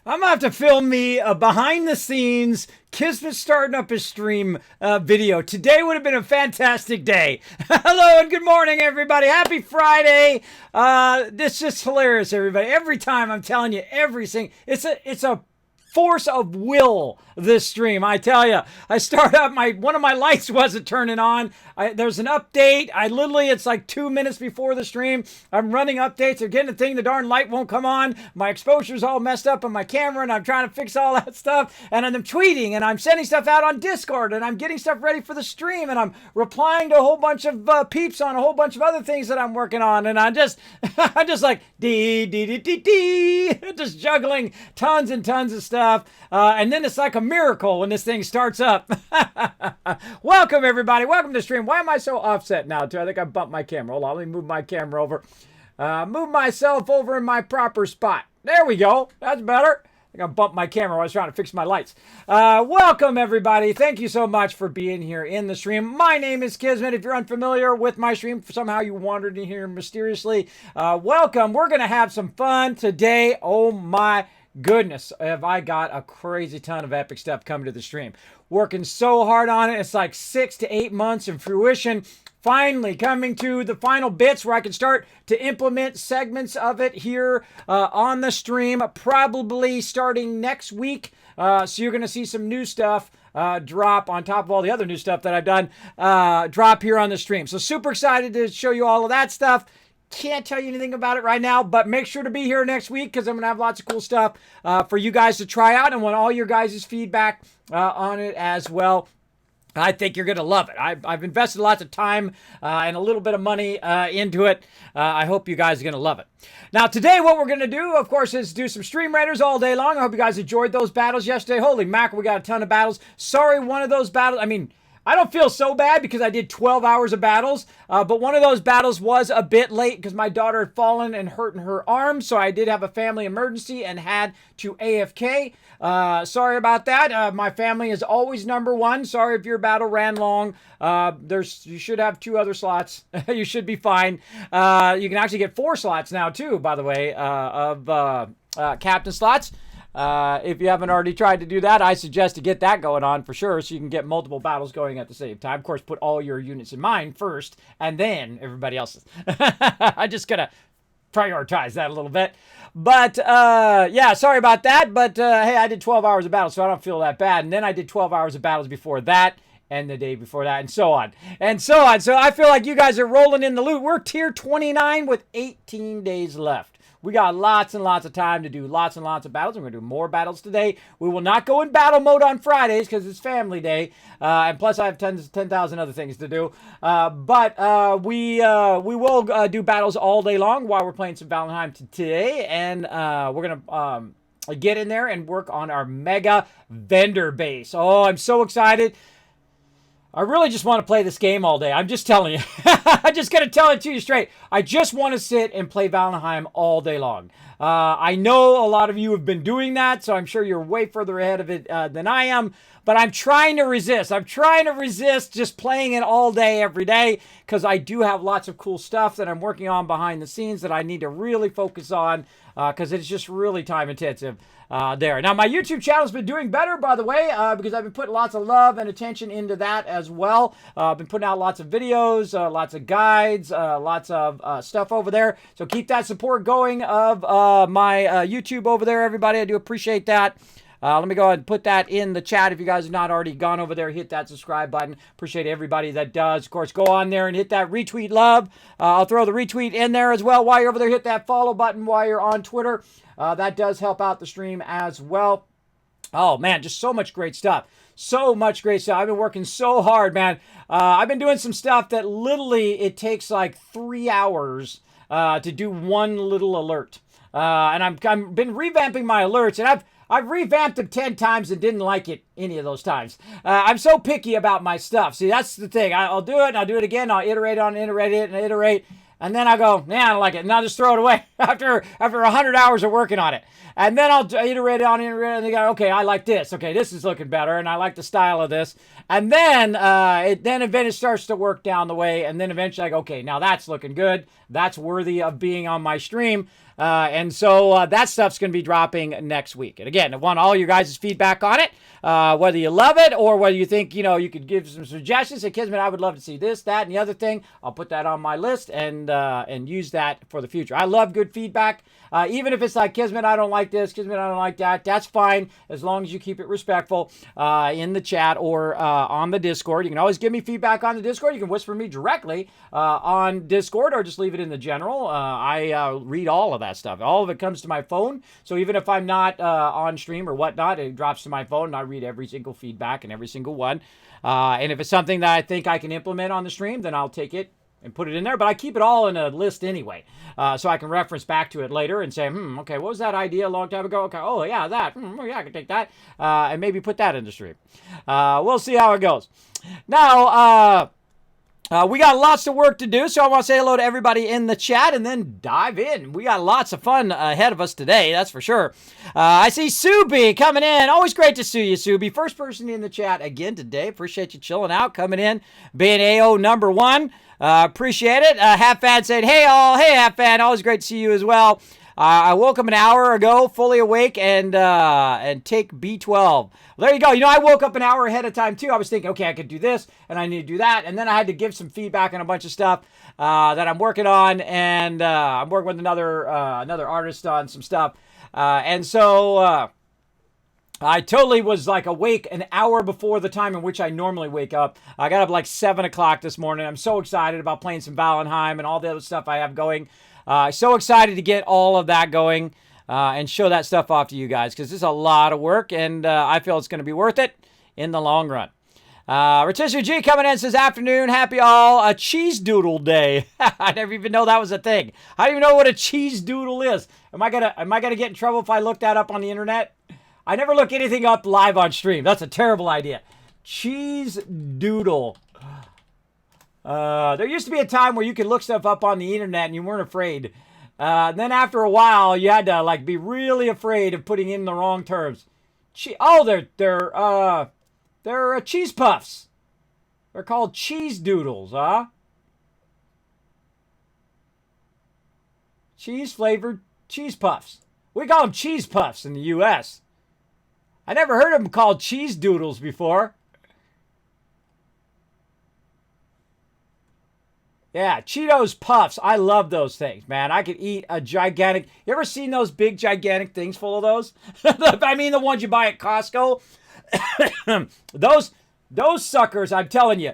I'm gonna have to film me a behind the scenes Kismet starting up his stream video. Today would have been a fantastic day. Hello and good morning, everybody. Happy Friday. This is hilarious, everybody. Every time I'm telling you, it's a force of will, this stream. I tell you, I start up, one of my lights wasn't turning on. There's an update. It's like 2 minutes before the stream. I'm running updates. I'm getting the thing. The darn light won't come on. My exposure's all messed up on my camera, and I'm trying to fix all that stuff. And I'm tweeting, and I'm sending stuff out on Discord, and I'm getting stuff ready for the stream, and I'm replying to a whole bunch of peeps on a whole bunch of other things that I'm working on. And I'm just like, just juggling tons and tons of stuff. And then it's like a miracle when this thing starts up. Welcome, everybody. Welcome to the stream. Why am I so offset now, too? I think I bumped my camera. Hold on. Let me move my camera over. Move myself over in my proper spot. There we go. That's better. I think I bumped my camera while I was trying to fix my lights. Welcome, everybody. Thank you so much for being here in the stream. My name is Kismet. If you're unfamiliar with my stream, somehow you wandered in here mysteriously, welcome. We're going to have some fun today. Oh, my goodness, have I got a crazy ton of epic stuff coming to the stream. Working so hard on it. It's like 6 to 8 months in fruition. Finally coming to the final bits where I can start to implement segments of it here on the stream, probably starting next week. So you're going to see some new stuff drop on top of all the other new stuff that I've done, drop here on the stream. So super excited to show you all of that stuff. Can't tell you anything about it right now, but make sure to be here next week because I'm going to have lots of cool stuff for you guys to try out, and want all your guys' feedback on it as well. I think you're going to love it. I've invested lots of time and a little bit of money into it. I hope you guys are going to love it. Now, today what we're going to do, of course, is do some Stream Raiders all day long. I hope you guys enjoyed those battles yesterday. Holy mackerel, we got a ton of battles. Sorry, one of those battles, I don't feel so bad because I did 12 hours of battles, but one of those battles was a bit late because my daughter had fallen and hurt in her arm, so I did have a family emergency and had to AFK. Sorry about that. My family is always number one. Sorry if your battle ran long. You should have 2 other slots. You should be fine. You can actually get 4 slots now too, by the way, of captain slots. If you haven't already tried to do that, I suggest to get that going on for sure so you can get multiple battles going at the same time. Of course, put all your units in mine first and then everybody else's. I just gotta prioritize that a little bit. But, yeah, sorry about that. But, hey, I did 12 hours of battles, so I don't feel that bad. And then I did 12 hours of battles before that, and the day before that, and so on. And so on. So I feel like you guys are rolling in the loot. We're tier 29 with 18 days left. We got lots and lots of time to do lots and lots of battles. We're going to do more battles today. We will not go in battle mode on Fridays because it's family day. And plus I have 10,000 other things to do. But we will do battles all day long while we're playing some Valheim today. And we're going to get in there and work on our mega vendor base. Oh, I'm so excited. I really just want to play this game all day. I'm just telling you. I'm just going to tell it to you straight. I just want to sit and play Valheim all day long. I know a lot of you have been doing that, so I'm sure you're way further ahead of it than I am. But I'm trying to resist. I'm trying to resist just playing it all day, every day, because I do have lots of cool stuff that I'm working on behind the scenes that I need to really focus on because it's just really time intensive. There. Now, my YouTube channel's been doing better, by the way, because I've been putting lots of love and attention into that as well. I've been putting out lots of videos, lots of guides, lots of stuff over there. So keep that support going of my YouTube over there, everybody. I do appreciate that. Let me go ahead and put that in the chat. If you guys have not already gone over there, hit that subscribe button. Appreciate everybody that does. Of course, go on there and hit that retweet love. I'll throw the retweet in there as well. While you're over there, hit that follow button while you're on Twitter. That does help out the stream as well. Oh, man, just so much great stuff. So much great stuff. I've been working so hard, man. I've been doing some stuff that literally it takes like 3 hours to do one little alert. And I've been revamping my alerts, and I've revamped them 10 times and didn't like it any of those times. I'm so picky about my stuff. See, that's the thing. I'll do it, and I'll do it again. I'll iterate on it, and iterate. And then I go, nah, I don't like it. And I'll just throw it away after 100 hours of working on it. And then I'll iterate on it, and they go, okay, I like this. Okay, this is looking better, and I like the style of this. And then it starts to work down the way, and then eventually I go, okay, now that's looking good. That's worthy of being on my stream. And so that stuff's going to be dropping next week. And again, I want all your guys' feedback on it, whether you love it or whether you think, you could give some suggestions. Say, Kismet, I would love to see this, that, and the other thing. I'll put that on my list and use that for the future. I love good feedback. Even if it's like, Kismet, I don't like this, Kismet, I don't like that, that's fine, as long as you keep it respectful in the chat or on the Discord. You can always give me feedback on the Discord. You can whisper me directly on Discord or just leave it in the general. I read all of that stuff. All of it comes to my phone, so even if I'm not on stream or whatnot, it drops to my phone, and I read every single feedback and every single one. And if it's something that I think I can implement on the stream, then I'll take it and put it in there. But I keep it all in a list anyway, so I can reference back to it later and say, okay, what was that idea a long time ago? Okay, oh yeah, that. Yeah, I can take that and maybe put that in the stream. We'll see how it goes. Now, we got lots of work to do, so I want to say hello to everybody in the chat and then dive in. We got lots of fun ahead of us today, that's for sure. I see Subi coming in. Always great to see you, Subi. First person in the chat again today. Appreciate you chilling out, coming in, being AO number one. Appreciate it. Half Fan said, hey all. Hey, Half Fan. Always great to see you as well. I woke up an hour ago, fully awake, and take B12. There you go. I woke up an hour ahead of time, too. I was thinking, okay, I could do this, and I need to do that. And then I had to give some feedback on a bunch of stuff that I'm working on, and I'm working with another artist on some stuff. And so I totally was like awake an hour before the time in which I normally wake up. I got up like 7 o'clock this morning. I'm so excited about playing some Valheim and all the other stuff I have going. So excited to get all of that going and show that stuff off to you guys, because this is a lot of work, and I feel it's going to be worth it in the long run. Rotisserie G coming in says, afternoon, happy all, a cheese doodle day. I never even know that was a thing. I don't even know what a cheese doodle is. Am I gonna get in trouble if I look that up on the internet? I never look anything up live on stream. That's a terrible idea. Cheese doodle. There used to be a time where you could look stuff up on the internet and you weren't afraid. Then after a while, you had to be really afraid of putting in the wrong terms. They're cheese puffs. They're called cheese doodles, huh? Cheese flavored cheese puffs. We call them cheese puffs in the U.S. I never heard of them called cheese doodles before. Yeah, Cheetos Puffs. I love those things, man. I could eat a gigantic... You ever seen those big, gigantic things full of those? I mean, the ones you buy at Costco. Those suckers, I'm telling you,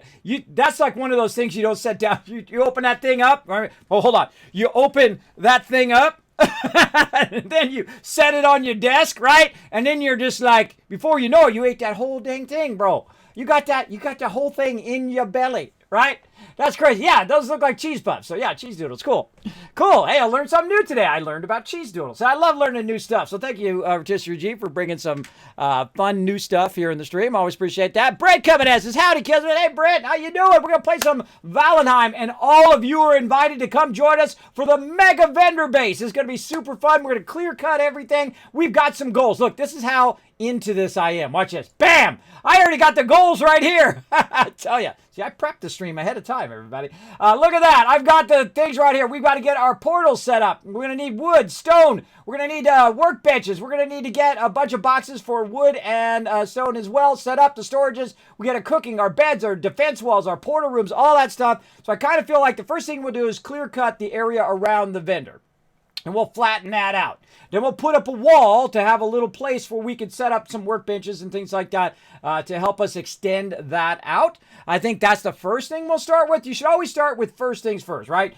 that's like one of those things you don't set down. You open that thing up. Oh, hold on. You open that thing up. And then you set it on your desk, right? And then you're just like, before you know it, you ate that whole dang thing, bro. You got the whole thing in your belly, right? That's crazy. Yeah, those look like cheese puffs. So yeah, cheese doodles. Cool. Cool. Hey, I learned something new today. I learned about cheese doodles. I love learning new stuff. So thank you, Rotisserie G, for bringing some fun new stuff here in the stream. Always appreciate that. Brett coming in says, howdy, Kismet. Hey, Brett, how you doing? We're going to play some Valheim, and all of you are invited to come join us for the Mega Vendor Base. It's going to be super fun. We're going to clear cut everything. We've got some goals. Look, this is how into this I am. Watch this. Bam! I already got the goals right here. I tell you. See, I prepped the stream ahead of time, everybody. Look at that. I've got the things right here. We've got to get our portals set up. We're going to need wood, stone. We're going to need workbenches. We're going to need to get a bunch of boxes for wood and stone as well. Set up the storages. We got a cooking, our beds, our defense walls, our portal rooms, all that stuff. So I kind of feel like the first thing we'll do is clear cut the area around the vendor. And we'll flatten that out. Then we'll put up a wall to have a little place where we can set up some workbenches and things like that to help us extend that out. I think that's the first thing we'll start with. You should always start with first things first, right?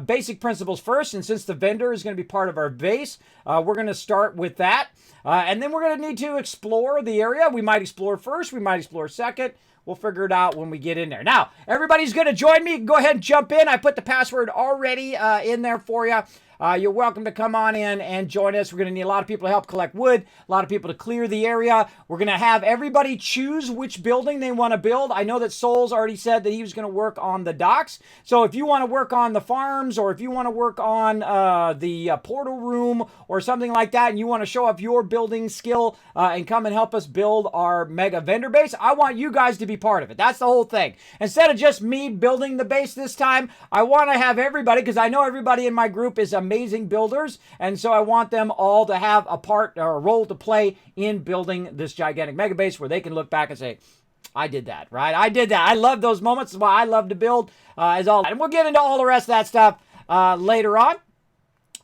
Basic principles first. And since the vendor is going to be part of our base, we're going to start with that. And then we're going to need to explore the area. We might explore first. We might explore second. We'll figure it out when we get in there. Now, everybody's going to join me. Go ahead and jump in. I put the password already in there for you. you're welcome to come on in and join us. We're going to need a lot of people to help collect wood, a lot of people to clear the area. We're going to have everybody choose which building they want to build. I know that Souls already said that he was going to work on the docks. So if you want to work on the farms, or if you want to work on the portal room or something like that, and you want to show off your building skill and come and help us build our mega vendor base, I want you guys to be part of it. That's the whole thing. Instead of just me building the base this time, I want to have everybody, because I know everybody in my group is amazing builders, and so I want them all to have a part or a role to play in building this gigantic mega base where they can look back and say, I did that, right? I did that. I love those moments. That's why I love to build is all. And we'll get into all the rest of that stuff later on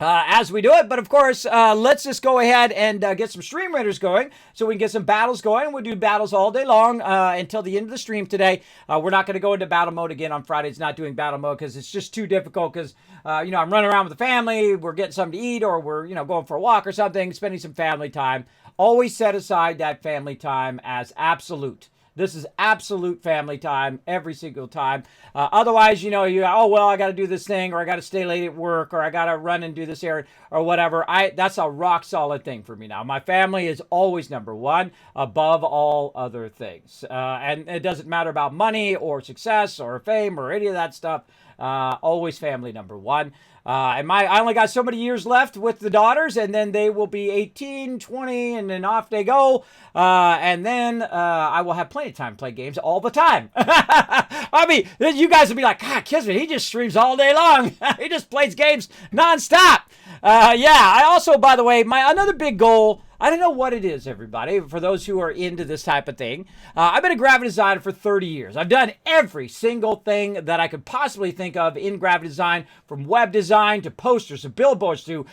as we do it. But of course, let's just go ahead and get some stream raiders going so we can get some battles going. We'll do battles all day long until the end of the stream today. We're not going to go into battle mode again on Fridays, not doing battle mode because it's just too difficult because, I'm running around with the family, we're getting something to eat, or we're, going for a walk or something, spending some family time. Always set aside that family time as absolute. This is absolute family time every single time. Otherwise, I got to do this thing, or I got to stay late at work, or I got to run and do this errand, or whatever. That's a rock solid thing for me now. My family is always number one above all other things. And it doesn't matter about money or success or fame or any of that stuff. Always family number one. I only got so many years left with the daughters, and then they will be 18, 20, and then off they go. And then I will have plenty of time to play games all the time. I mean, you guys will be like, Kismet, he just streams all day long. He just plays games nonstop. I also, by the way, another big goal, I don't know what it is, everybody, for those who are into this type of thing. I've been a graphic designer for 30 years. I've done every single thing that I could possibly think of in graphic design, from web design to posters to billboards to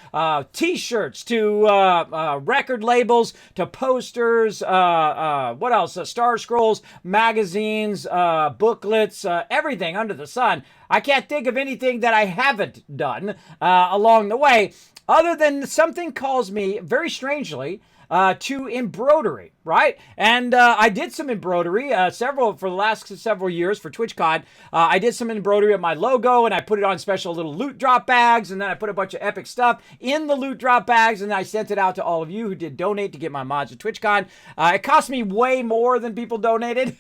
t-shirts to record labels to posters, what else? Star Scrolls, magazines, booklets, everything under the sun. I can't think of anything that I haven't done along the way, other than something calls me, very strangely, to embroidery, right? And I did some embroidery, for the last several years for TwitchCon. I did some embroidery of my logo, and I put it on special little loot drop bags, and then I put a bunch of epic stuff in the loot drop bags, and I sent it out to all of you who did donate to get my mods at TwitchCon. It cost me way more than people donated.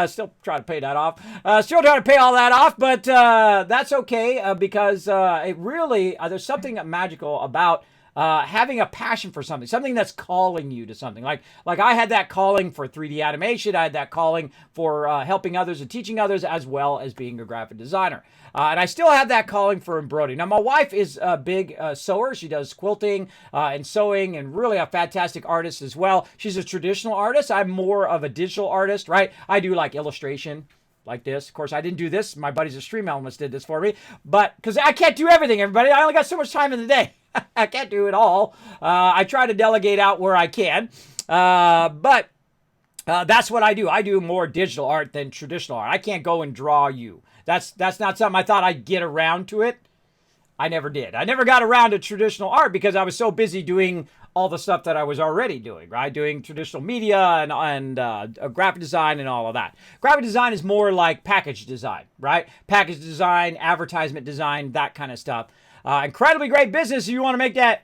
Still trying to pay that off. Still trying to pay all that off, but that's okay because it really, there's something magical about having a passion for something that's calling you to something. Like I had that calling for 3D animation. I had that calling for helping others and teaching others, as well as being a graphic designer. And I still have that calling for embroidery. Now, my wife is a big sewer. She does quilting and sewing, and really a fantastic artist as well. She's a traditional artist. I'm more of a digital artist, right? I do like illustration, like this. Of course, I didn't do this. My buddies at Stream Elements did this for me. But because I can't do everything, everybody. I only got so much time in the day. I can't do it all. I try to delegate out where I can. But that's what I do. I do more digital art than traditional art. I can't go and draw you. That's not something I thought I'd get around to it. I never did. I never got around to traditional art because I was so busy doing all the stuff that I was already doing, right? Doing traditional media and graphic design and all of that. Graphic design is more like package design, right? Package design, advertisement design, that kind of stuff. Incredibly great business if you want to make that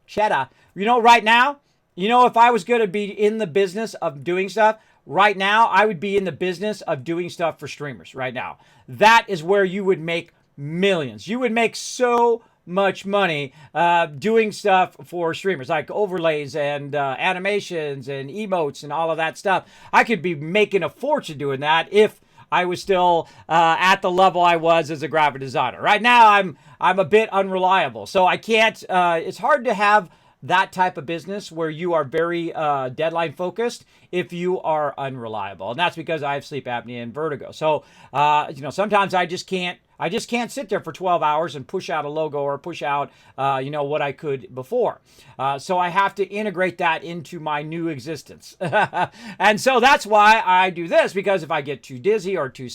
cheddar. Right now, if I was going to be in the business of doing stuff, right now, I would be in the business of doing stuff for streamers right now. That is where you would make millions. You would make so much money doing stuff for streamers, like overlays and animations and emotes and all of that stuff. I could be making a fortune doing that if I was still at the level I was as a graphic designer. Right now, I'm a bit unreliable, so I can't. It's hard to have that type of business where you are very deadline focused if you are unreliable, and that's because I have sleep apnea and vertigo. So sometimes I just can't sit there for 12 hours and push out a logo or push out what I could before. So I have to integrate that into my new existence. And so that's why I do this, because if I get too dizzy or too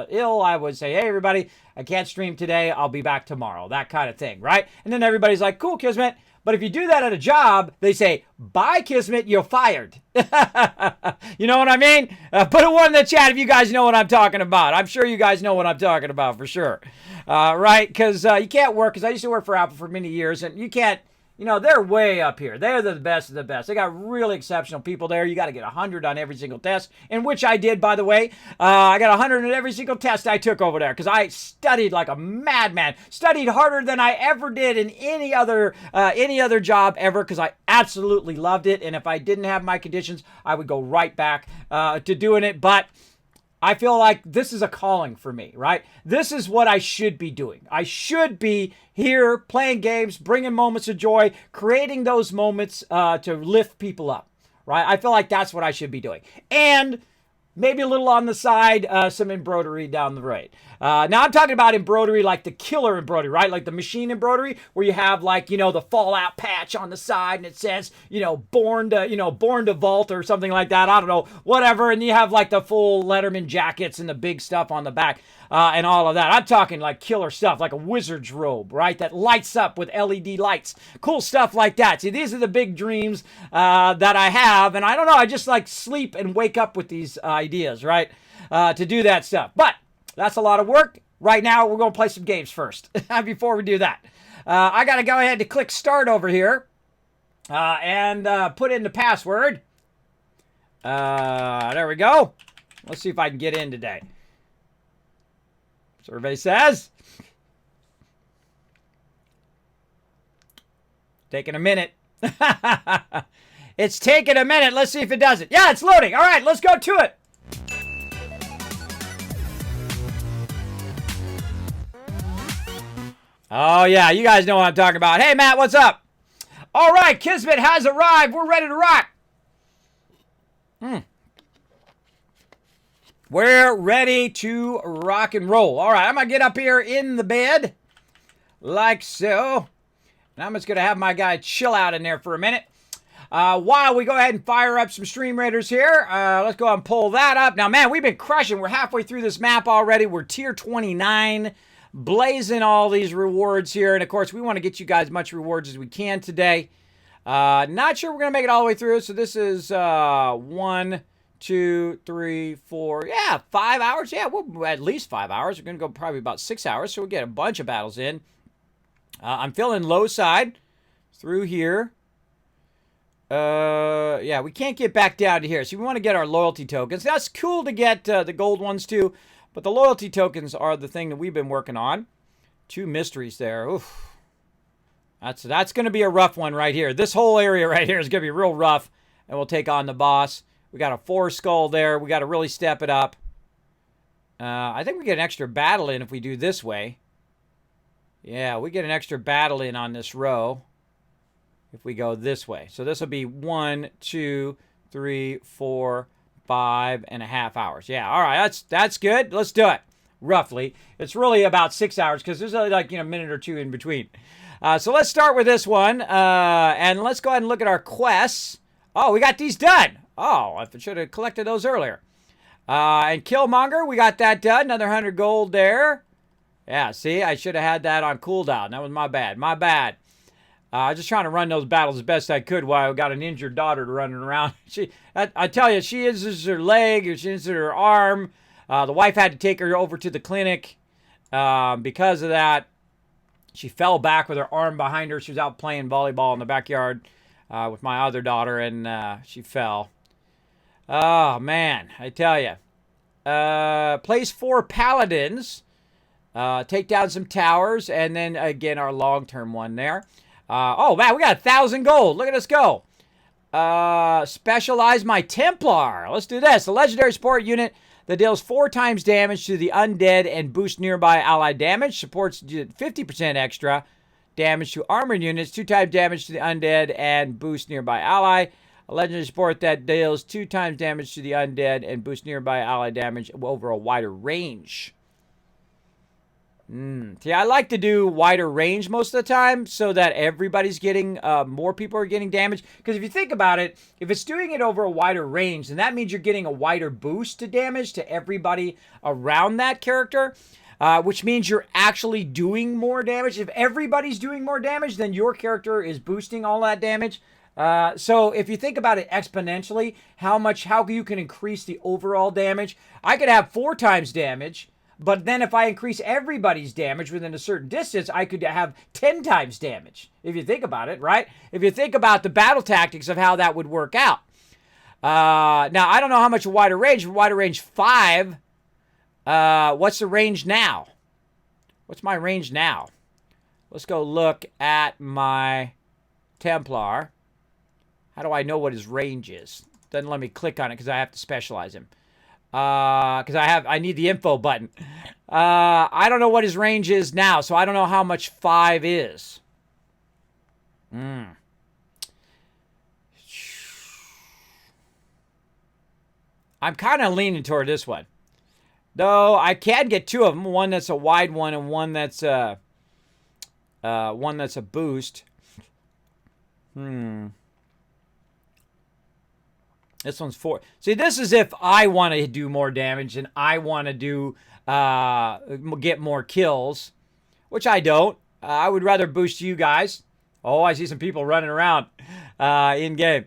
ill, I would say, hey, everybody, I can't stream today. I'll be back tomorrow. That kind of thing, right? And then everybody's like, cool, Kismet. But if you do that at a job, they say, bye, Kismet, you're fired. You know what I mean? Put a 1 in the chat if you guys know what I'm talking about. I'm sure you guys know what I'm talking about for sure. Right? Because you can't work, because I used to work for Apple for many years, and you can't, you know, they're way up here. They're the best of the best. They got really exceptional people there. You got to get 100 on every single test, in which I did, by the way. I got 100 on every single test I took over there because I studied like a madman. Studied harder than I ever did in any other job ever because I absolutely loved it. And if I didn't have my conditions, I would go right back to doing it. But I feel like this is a calling for me, right? This is what I should be doing. I should be here playing games, bringing moments of joy, creating those moments to lift people up, right? I feel like that's what I should be doing. And maybe a little on the side, some embroidery down the road. Now I'm talking about embroidery like the killer embroidery, right? Like the machine embroidery where you have like, you know, the Fallout patch on the side and it says, you know, born to vault or something like that. I don't know, whatever. And you have like the full Letterman jackets and the big stuff on the back and all of that. I'm talking like killer stuff, like a wizard's robe, right? That lights up with LED lights. Cool stuff like that. See, these are the big dreams that I have. And I don't know, I just like sleep and wake up with these ideas, right? To do that stuff. But that's a lot of work. Right now, we're going to play some games first before we do that. I got to go ahead and click start over here and put in the password. There we go. Let's see if I can get in today. Survey says. Taking a minute. It's taking a minute. Let's see if it does it. Yeah, it's loading. All right, let's go to it. Oh, yeah, you guys know what I'm talking about. Hey, Matt, what's up? All right, Kismet has arrived. We're ready to rock. We're ready to rock and roll. All right, I'm going to get up here in the bed like so. And I'm just going to have my guy chill out in there for a minute. While we go ahead and fire up some Stream Raiders here, let's go ahead and pull that up. Now, man, we've been crushing. We're halfway through this map already. We're tier 29. Blazing all these rewards here. And, of course, we want to get you guys as much rewards as we can today. Not sure we're going to make it all the way through. So this is 1, 2, 3, 4. Yeah, 5 hours. Yeah, we'll at least 5 hours. We're going to go probably about 6 hours. So we'll get a bunch of battles in. I'm feeling low side through here. Yeah, we can't get back down to here. So we want to get our loyalty tokens. That's cool to get the gold ones too. But the loyalty tokens are the thing that we've been working on. 2 mysteries there. Oof. That's going to be a rough one right here. This whole area right here is going to be real rough. And we'll take on the boss. We got a 4 skull there. We got to really step it up. I think we get an extra battle in if we do this way. Yeah, we get an extra battle in on this row if we go this way. So this will be 1, 2, 3, 4, 5.5 hours. Yeah, all right, that's good. Let's do it. Roughly, it's really about 6 hours because there's only like a minute or two in between. So let's start with this one, and let's go ahead and look at our quests. Oh, we got these done. Oh, I should have collected those earlier. And Killmonger, we got that done. Another 100 gold there. Yeah, see, I should have had that on cooldown. That was my bad. My bad. I was just trying to run those battles as best I could while I got an injured daughter running around. I tell you, she injures her leg or she injures her arm. The wife had to take her over to the clinic because of that. She fell back with her arm behind her. She was out playing volleyball in the backyard with my other daughter, and she fell. Oh, man, I tell you. Place 4 paladins. Take down some towers, and then, again, our long-term one there. Oh, man, we got 1,000 gold. Look at us go. Specialize my Templar. Let's do this. The legendary support unit that deals 4 times damage to the undead and boosts nearby ally damage. Supports 50% extra damage to armored units, 2 times damage to the undead and boosts nearby ally. A legendary support that deals 2 times damage to the undead and boosts nearby ally damage over a wider range. See, I like to do wider range most of the time so that everybody's getting, more people are getting damage. Because if you think about it, if it's doing it over a wider range, then that means you're getting a wider boost to damage to everybody around that character. which means you're actually doing more damage. If everybody's doing more damage, then your character is boosting all that damage. So if you think about it exponentially, how you can increase the overall damage. I could have 4 times damage, but then if I increase everybody's damage within a certain distance, I could have 10 times damage. If you think about it, right? If you think about the battle tactics of how that would work out. Now, I don't know how much wider range. Wider range 5. What's the range now? What's my range now? Let's go look at my Templar. How do I know what his range is? Doesn't let me click on it because I have to specialize him. Because I need the info button. I don't know what his range is now, so I don't know how much 5 is. I'm kind of leaning toward this one. Though I can get 2 of them. One that's a wide one and one that's a boost. This one's 4. See, this is if I want to do more damage and I want to do get more kills, which I don't. I would rather boost you guys. Oh, I see some people running around in game.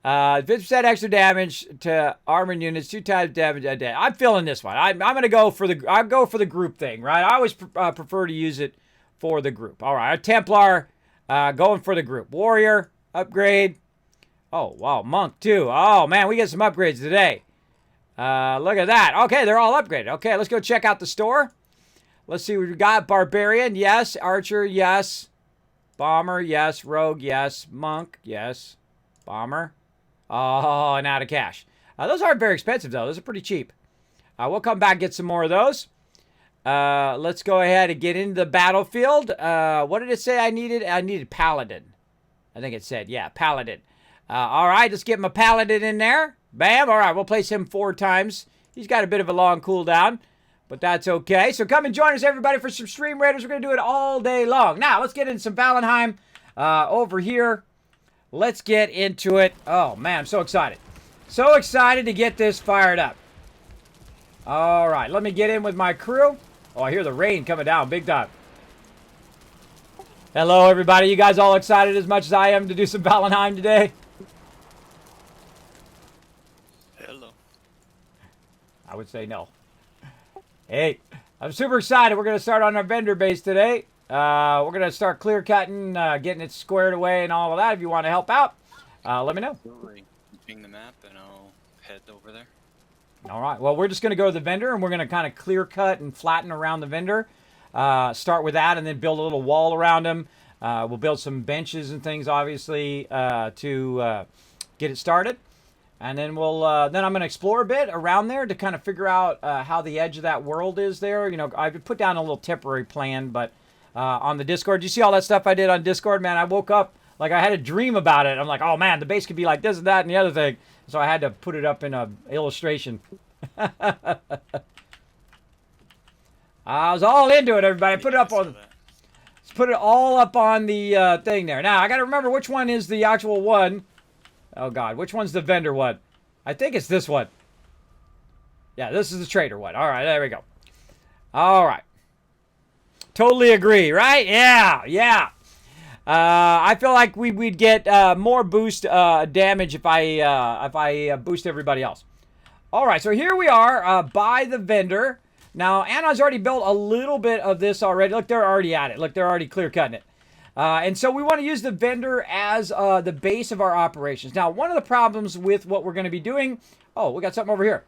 50% extra damage to armored units, 2 times damage a day. I'm feeling this one. I'm gonna go for the group thing, right? I always prefer to use it for the group. All right, Templar, going for the group. Warrior upgrade. Oh, wow, Monk, too. Oh, man, we get some upgrades today. Look at that. Okay, they're all upgraded. Okay, let's go check out the store. Let's see what we got. Barbarian, yes. Archer, yes. Bomber, yes. Rogue, yes. Monk, yes. Bomber. Oh, and out of cash. Those aren't very expensive, though. Those are pretty cheap. We'll come back and get some more of those. Let's go ahead and get into the battlefield. What did it say I needed? I needed Paladin. I think it said, yeah, Paladin. All right, let's get my Paladin in there. Bam. All right, we'll place him 4 times. He's got a bit of a long cooldown, but that's okay. So come and join us, everybody, for some Stream Raiders. We're going to do it all day long. Now, let's get into some Valheim over here. Let's get into it. Oh, man, I'm so excited. So excited to get this fired up. All right, let me get in with my crew. Oh, I hear the rain coming down big time. Hello, everybody. You guys all excited as much as I am to do some Valheim today? Hello. I would say no. Hey, I'm super excited. We're going to start on our vendor base today. We're going to start clear cutting, getting it squared away and all of that. If you want to help out, let me know. Ping the map and I'll head over there. All right. Well, we're just going to go to the vendor and we're going to kind of clear cut and flatten around the vendor. Start with that and then build a little wall around them. We'll build some benches and things, obviously, to get it started. And then then I'm going to explore a bit around there to kind of figure out how the edge of that world is there. You know, I've put down a little temporary plan, but on the Discord, do you see all that stuff I did on Discord? Man, I woke up like I had a dream about it. I'm like, oh man, the base could be like this and that and the other thing. So I had to put it up in a illustration. I was all into it, everybody. Put it up on. Let's put it all up on the thing there. Now I got to remember which one is the actual one. Oh God, which one's the vendor one? I think it's this one. Yeah, this is the trader one. All right, there we go. All right. Totally agree, right? Yeah, yeah. I feel like we'd get more boost damage if I boost everybody else. All right, so here we are by the vendor. Now, Anna's already built a little bit of this already. Look, they're already at it. Look, they're already clear cutting it. And so we want to use the vendor as the base of our operations. Now, one of the problems with what we're going to be doing... Oh, we got something over here.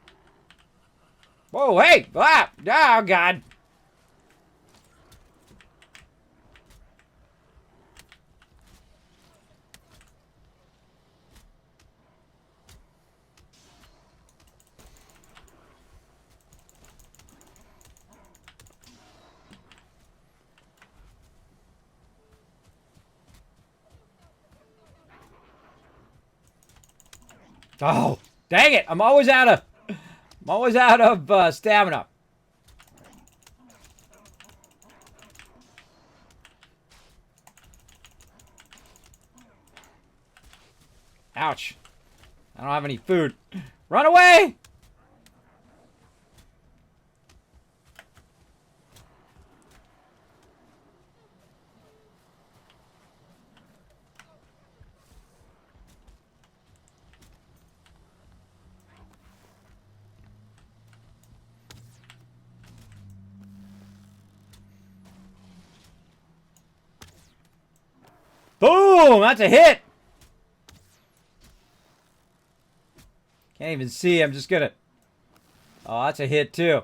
Whoa, hey! Ah, oh, God. Oh, dang it. I'm always out of stamina. Ouch. I don't have any food. Run away! Boom! That's a hit! Can't even see. I'm just gonna... Oh, that's a hit too.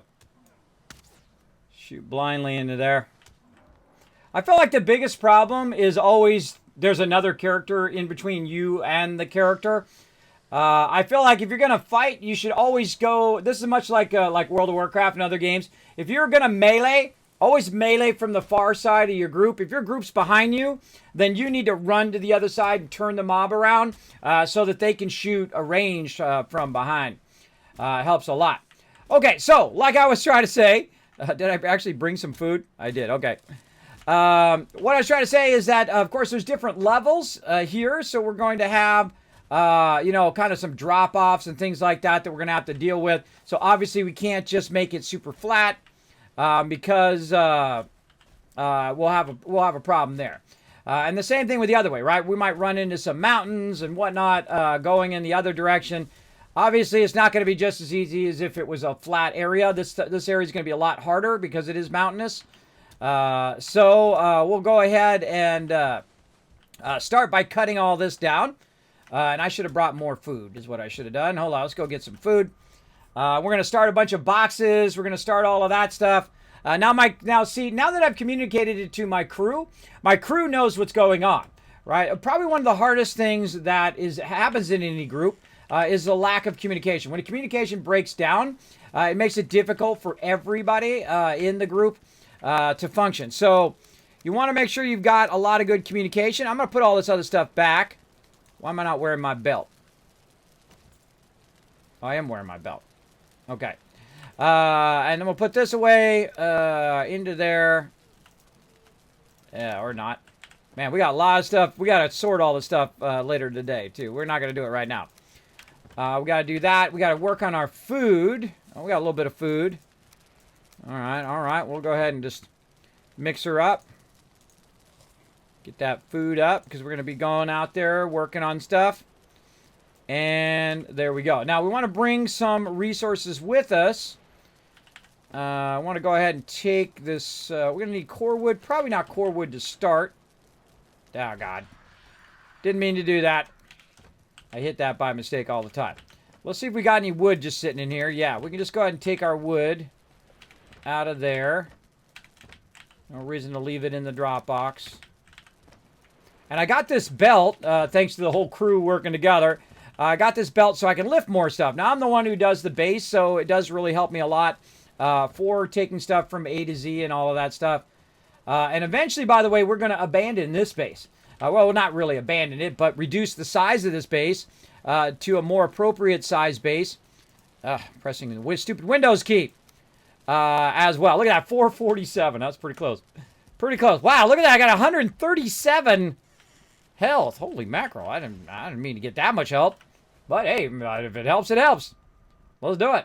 Shoot blindly into there. I feel like the biggest problem is always there's another character in between you and the character. I feel like if you're gonna fight, you should always go. This is much like World of Warcraft and other games. If you're gonna melee, always melee from the far side of your group. If your group's behind you, then you need to run to the other side and turn the mob around so that they can shoot a range from behind. Helps a lot. Okay, so like I was trying to say, did I actually bring some food? I did. Okay. What I was trying to say is that, of course, there's different levels here. So we're going to have, you know, kind of some drop-offs and things like that we're going to have to deal with. So obviously we can't just make it super flat because we'll have a problem there. And the same thing with the other way, right? We might run into some mountains and whatnot going in the other direction. Obviously, it's not going to be just as easy as if it was a flat area. This area is going to be a lot harder because it is mountainous. So we'll go ahead and start by cutting all this down. And I should have brought more food is what I should have done. Hold on, let's go get some food. We're going to start a bunch of boxes. We're going to start all of that stuff. Now that I've communicated it to my crew knows what's going on, right? Probably one of the hardest things that happens in any group is the lack of communication. When communication breaks down, it makes it difficult for everybody in the group to function. So you want to make sure you've got a lot of good communication. I'm going to put all this other stuff back. Why am I not wearing my belt? Oh, I am wearing my belt. Okay. And then we'll put this away into there. Yeah, or not. Man, we got a lot of stuff. We got to sort all the stuff later today, too. We're not going to do it right now. We got to do that. We got to work on our food. Oh, we got a little bit of food. All right. We'll go ahead and just mix her up. Get that food up because we're going to be going out there working on stuff. And there we go. Now, we want to bring some resources with us. I want to go ahead and take this. We're going to need core wood. Probably not core wood to start. Oh, God. Didn't mean to do that. I hit that by mistake all the time. Let's see if we got any wood just sitting in here. Yeah, we can just go ahead and take our wood out of there. No reason to leave it in the drop box. And I got this belt, thanks to the whole crew working together. I got this belt so I can lift more stuff. Now, I'm the one who does the base, so it does really help me a lot for taking stuff from A to Z and all of that stuff. And eventually, by the way, we're going to abandon this base. Well, not really abandon it, but reduce the size of this base to a more appropriate size base. Pressing the stupid Windows key as well. Look at that, 447. That's pretty close. Pretty close. Wow, look at that. I got 137 health. Holy mackerel. I didn't mean to get that much health. But hey, if it helps, it helps. Let's do it.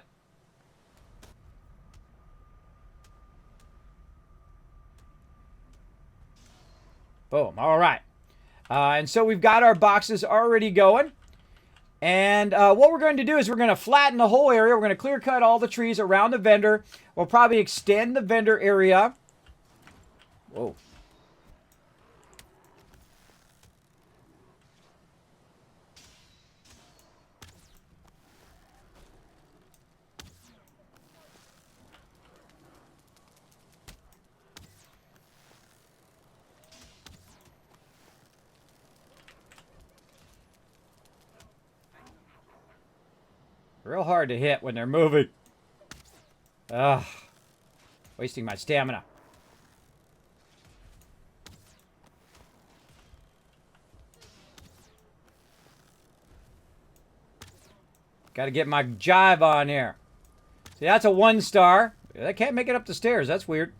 Boom. All right. And so we've got our boxes already going. And what we're going to do is we're going to flatten the whole area. We're going to clear cut all the trees around the vendor. We'll probably extend the vendor area. Whoa. Real hard to hit when they're moving. Ugh. Wasting my stamina. Got to get my jive on here. See, that's a 1 star. I can't make it up the stairs. That's weird.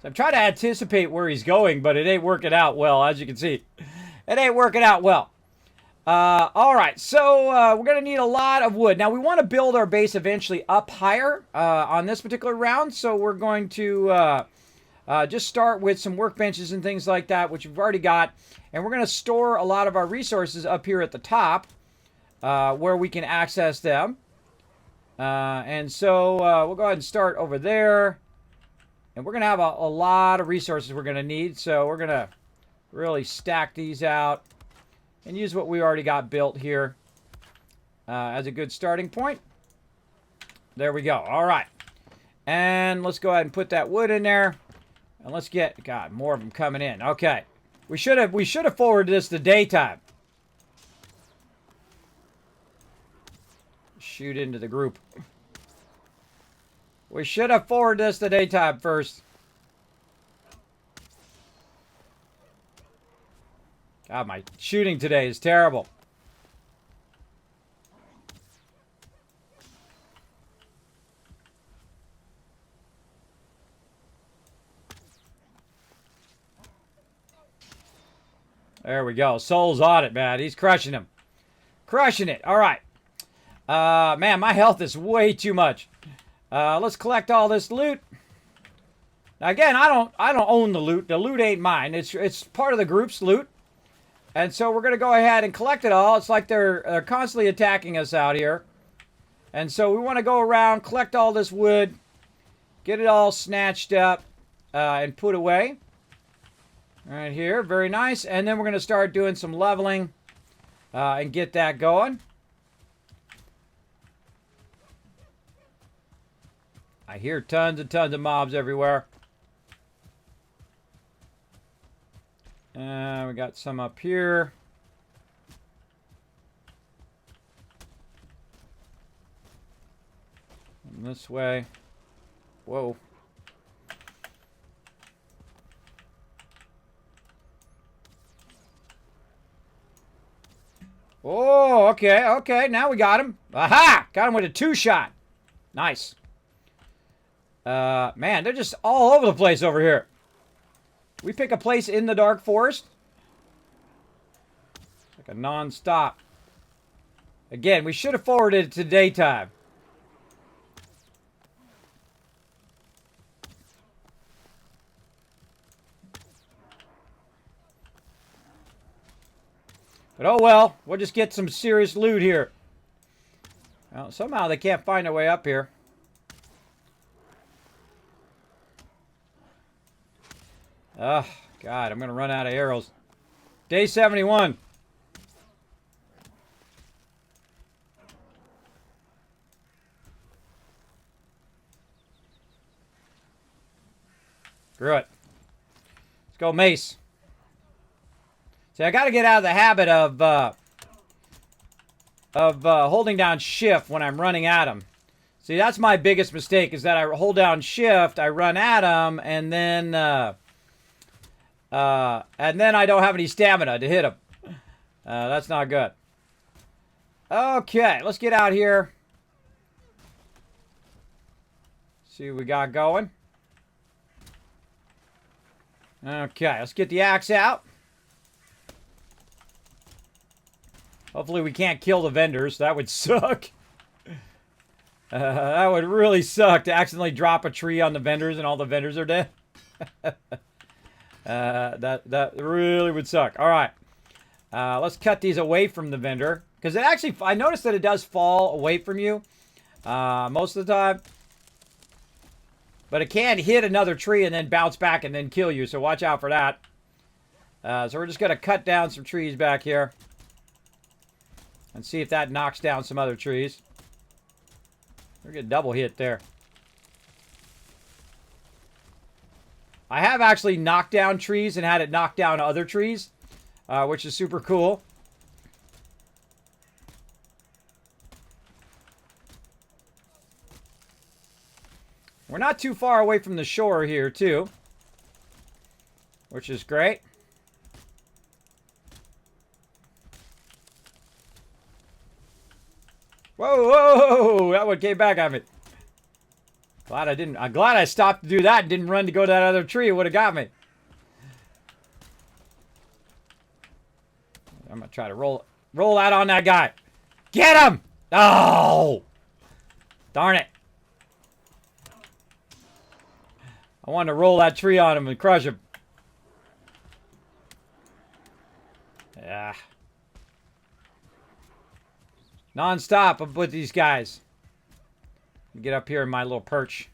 So I'm trying to anticipate where he's going, but it ain't working out well, as you can see. It ain't working out well. All right, so we're going to need a lot of wood. Now, we want to build our base eventually up higher on this particular round, so we're going to just start with some workbenches and things like that, which we've already got, and we're going to store a lot of our resources up here at the top where we can access them. And so we'll go ahead and start over there. And we're going to have a lot of resources we're going to need. So we're going to really stack these out and use what we already got built here as a good starting point. There we go. All right. And let's go ahead and put that wood in there. And let's get, God, more of them coming in. Okay. We should have forwarded this to daytime. Shoot into the group. We should have forwarded this to daytime first. God, my shooting today is terrible. There we go. Soul's on it, man. He's crushing him. Crushing it. All right. Man, my health is way too much. Let's collect all this loot. Now, again, I don't own the loot. The loot ain't mine. It's part of the group's loot. And so we're going to go ahead and collect it all. It's like they're constantly attacking us out here. And so we want to go around, collect all this wood, get it all snatched up, and put away. Right here. Very nice. And then we're going to start doing some leveling and get that going. I hear tons and tons of mobs everywhere. We got some up here. And this way. Whoa. Oh, okay, okay. Now we got him. Aha! Got him with a 2-shot. Nice. Man, they're just all over the place over here. We pick a place in the dark forest. Like a non-stop. Again, we should have forwarded it to daytime. But oh well, we'll just get some serious loot here. Well, somehow they can't find their way up here. Oh, God, I'm going to run out of arrows. Day 71. Screw it. Let's go mace. See, I got to get out of the habit of holding down shift when I'm running at them. See, that's my biggest mistake, is that I hold down shift, I run at them, and then I don't have any stamina to hit them. That's not good. Okay, let's get out here. See what we got going. Okay, let's get the axe out. Hopefully we can't kill the vendors. That would suck. That would really suck to accidentally drop a tree on the vendors and all the vendors are dead. That really would suck. All right. Let's cut these away from the vendor. Because it actually, I noticed that it does fall away from you most of the time. But it can hit another tree and then bounce back and then kill you. So watch out for that. So we're just going to cut down some trees back here. And see if that knocks down some other trees. We're getting double hit there. I have actually knocked down trees and had it knock down other trees, which is super cool. We're not too far away from the shore here, too, which is great. Whoa, whoa, that one came back at me. Glad I didn't. I'm glad I stopped to do that and didn't run to go to that other tree. It would have got me. I'm going to try to roll out on that guy. Get him! Oh! Darn it. I wanted to roll that tree on him and crush him. Yeah. Non-stop up with these guys. Get up here in my little perch.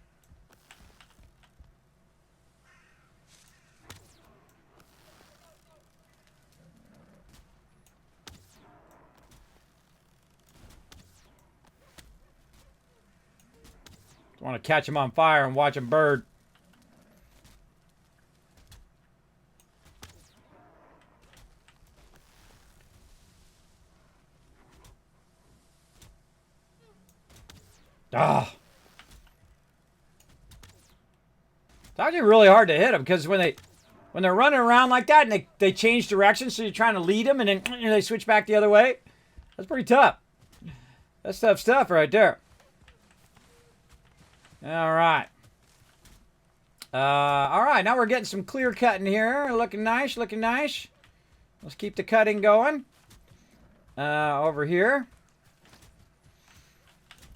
Want to catch them on fire and watch them burn. Ah. It's actually really hard to hit them because when they're running around like that and they change directions, so you're trying to lead them and then they switch back the other way. That's pretty tough. That's tough stuff right there. All right. All right, now we're getting some clear cutting here. Looking nice, looking nice. Let's keep the cutting going. Over here.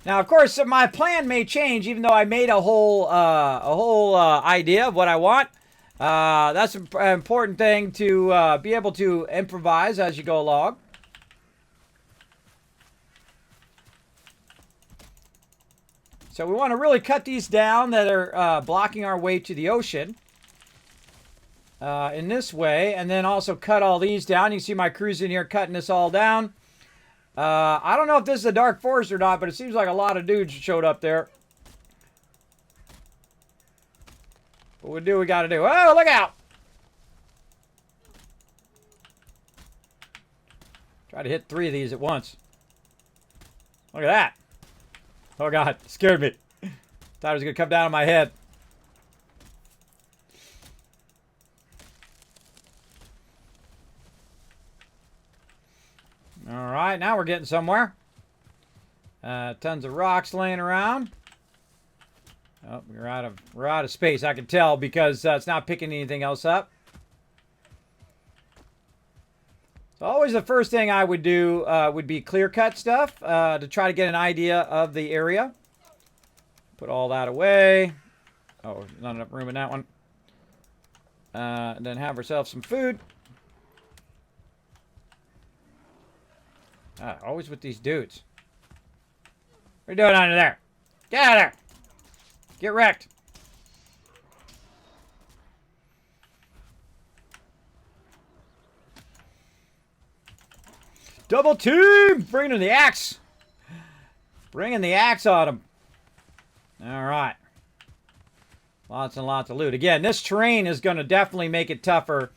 Now, of course, my plan may change, even though I made a whole idea of what I want. That's an important thing to be able to improvise as you go along. So we want to really cut these down that are blocking our way to the ocean in this way, and then also cut all these down. You can see my crews in here cutting this all down. I don't know if this is a dark forest or not, but it seems like a lot of dudes showed up there. What we do, we got to do. Oh, look out! Try to hit 3 of these at once. Look at that. Oh, God. Scared me. Thought it was going to come down on my head. All right. Now we're getting somewhere. Tons of rocks laying around. Oh, we're out of space. I can tell because it's not picking anything else up. So always the first thing I would do would be clear cut stuff to try to get an idea of the area. Put all that away. Oh, not enough room in that one. And then have ourselves some food. Always with these dudes. What are you doing under there? Get out of there! Get wrecked! Double team! Bringing the axe! Bringing the axe on them. Alright. Lots and lots of loot. Again, this terrain is going to definitely make it tougher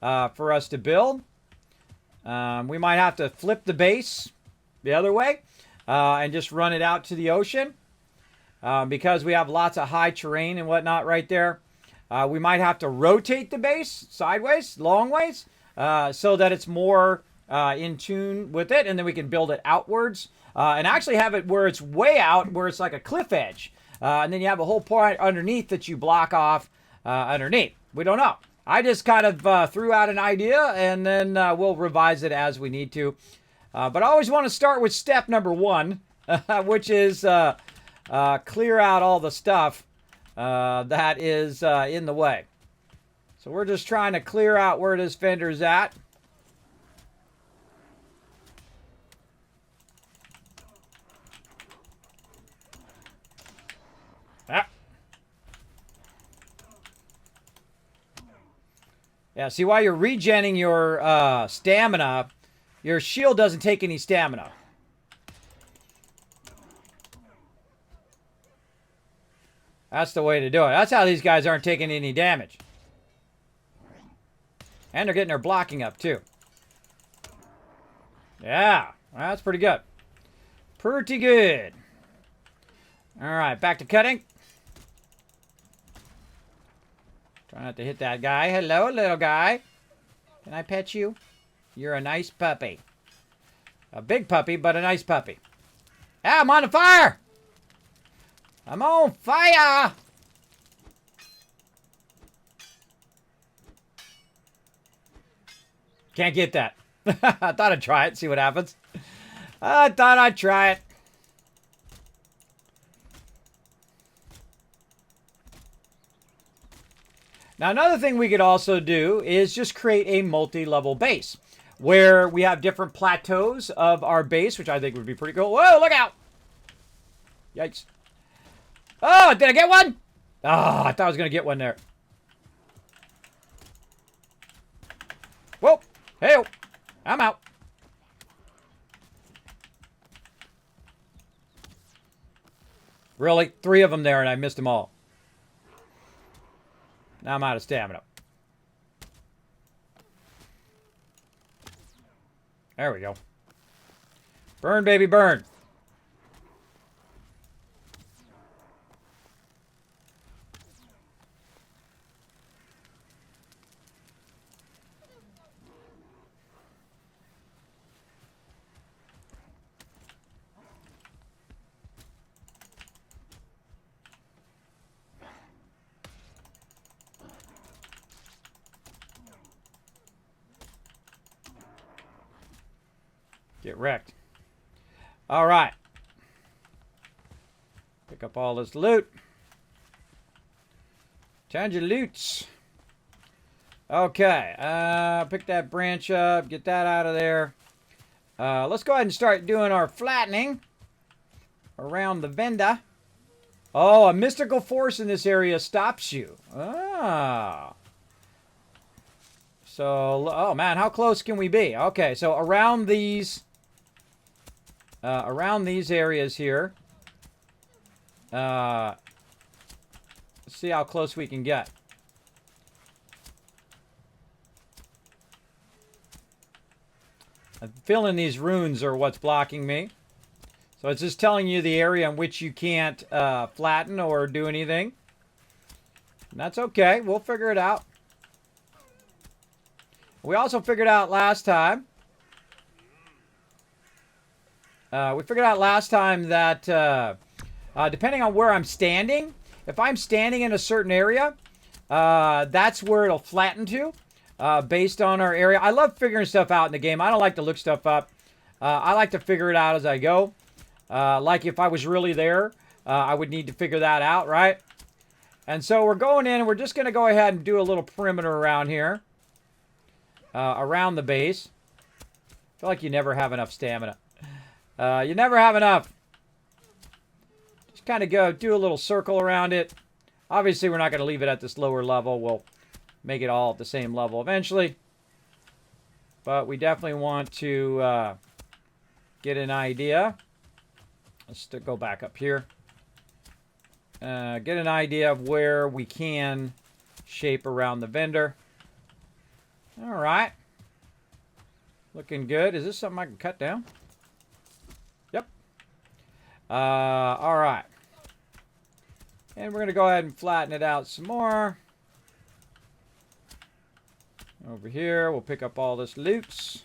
for us to build. We might have to flip the base the other way and just run it out to the ocean. Because we have lots of high terrain and whatnot right there. We might have to rotate the base sideways, long ways, so that it's more in tune with it, and then we can build it outwards and actually have it where it's way out, where it's like a cliff edge. And then you have a whole point underneath that you block off underneath. We don't know. I just kind of threw out an idea, and then we'll revise it as we need to. But I always want to start with step number 1, which is clear out all the stuff that is in the way. So we're just trying to clear out where this fender's at. Ah. Yeah, see, while you're regenning your stamina, your shield doesn't take any stamina. That's the way to do it. That's how these guys aren't taking any damage. And they're getting their blocking up, too. Yeah, that's pretty good. Pretty good. All right, back to cutting. Try not to hit that guy. Hello, little guy. Can I pet you? You're a nice puppy. A big puppy, but a nice puppy. Ah, I'm on fire! I'm on fire! Can't get that. I thought I'd try it, see what happens. I thought I'd try it. Now, another thing we could also do is just create a multi-level base where we have different plateaus of our base, which I think would be pretty cool. Whoa, look out! Yikes. Oh, did I get one? Oh, I thought I was going to get one there. Whoa. Hey, I'm out. Really? 3 of them there and I missed them all. Now I'm out of stamina. There we go. Burn, baby, burn. Get wrecked. All right. Pick up all this loot. Tons of loots. Okay. Pick that branch up. Get that out of there. Let's go ahead and start doing our flattening around the vendor. Oh, a mystical force in this area stops you. Ah. So, oh man, how close can we be? Okay, so around these areas here. Let's see how close we can get. I'm feeling these runes are what's blocking me. So it's just telling you the area in which you can't flatten or do anything. And that's okay. We'll figure it out. We also figured out last time. That depending on where I'm standing, if I'm standing in a certain area, that's where it'll flatten to, based on our area. I love figuring stuff out in the game. I don't like to look stuff up. I like to figure it out as I go. Like if I was really there, I would need to figure that out, right? And so we're going in and we're just going to go ahead and do a little perimeter around here. Around the base. I feel like you never have enough stamina. You never have enough. Just kind of go do a little circle around it. Obviously, we're not going to leave it at this lower level. We'll make it all at the same level eventually. But we definitely want to get an idea. Let's go back up here. Get an idea of where we can shape around the vendor. All right. Looking good. Is this something I can cut down? Yep. All right. And we're going to go ahead and flatten it out some more. Over here, we'll pick up all this loot.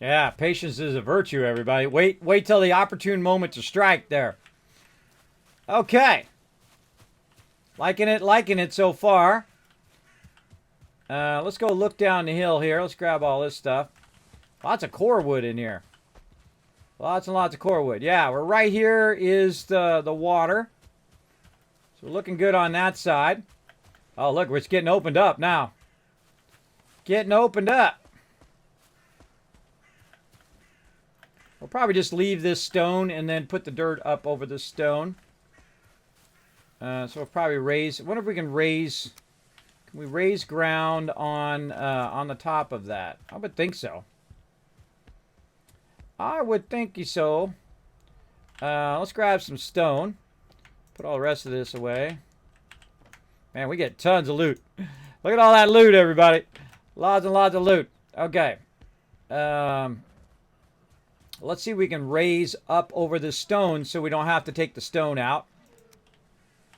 Yeah, patience is a virtue, everybody. Wait till the opportune moment to strike there. Okay. Liking it so far. Let's go look down the hill here. Let's grab all this stuff. Lots of core wood in here. Lots and lots of core wood. Yeah, we're right here is the water. So we're looking good on that side. Oh, look, it's getting opened up now. Getting opened up. We'll probably just leave this stone and then put the dirt up over the stone. So we'll probably raise. I wonder if we can raise. Can we raise ground on the top of that? I would think so. I would think so. Let's grab some stone. Put all the rest of this away. Man, we get tons of loot. Look at all that loot, everybody. Lots and lots of loot. Okay. Let's see if we can raise up over the stone so we don't have to take the stone out.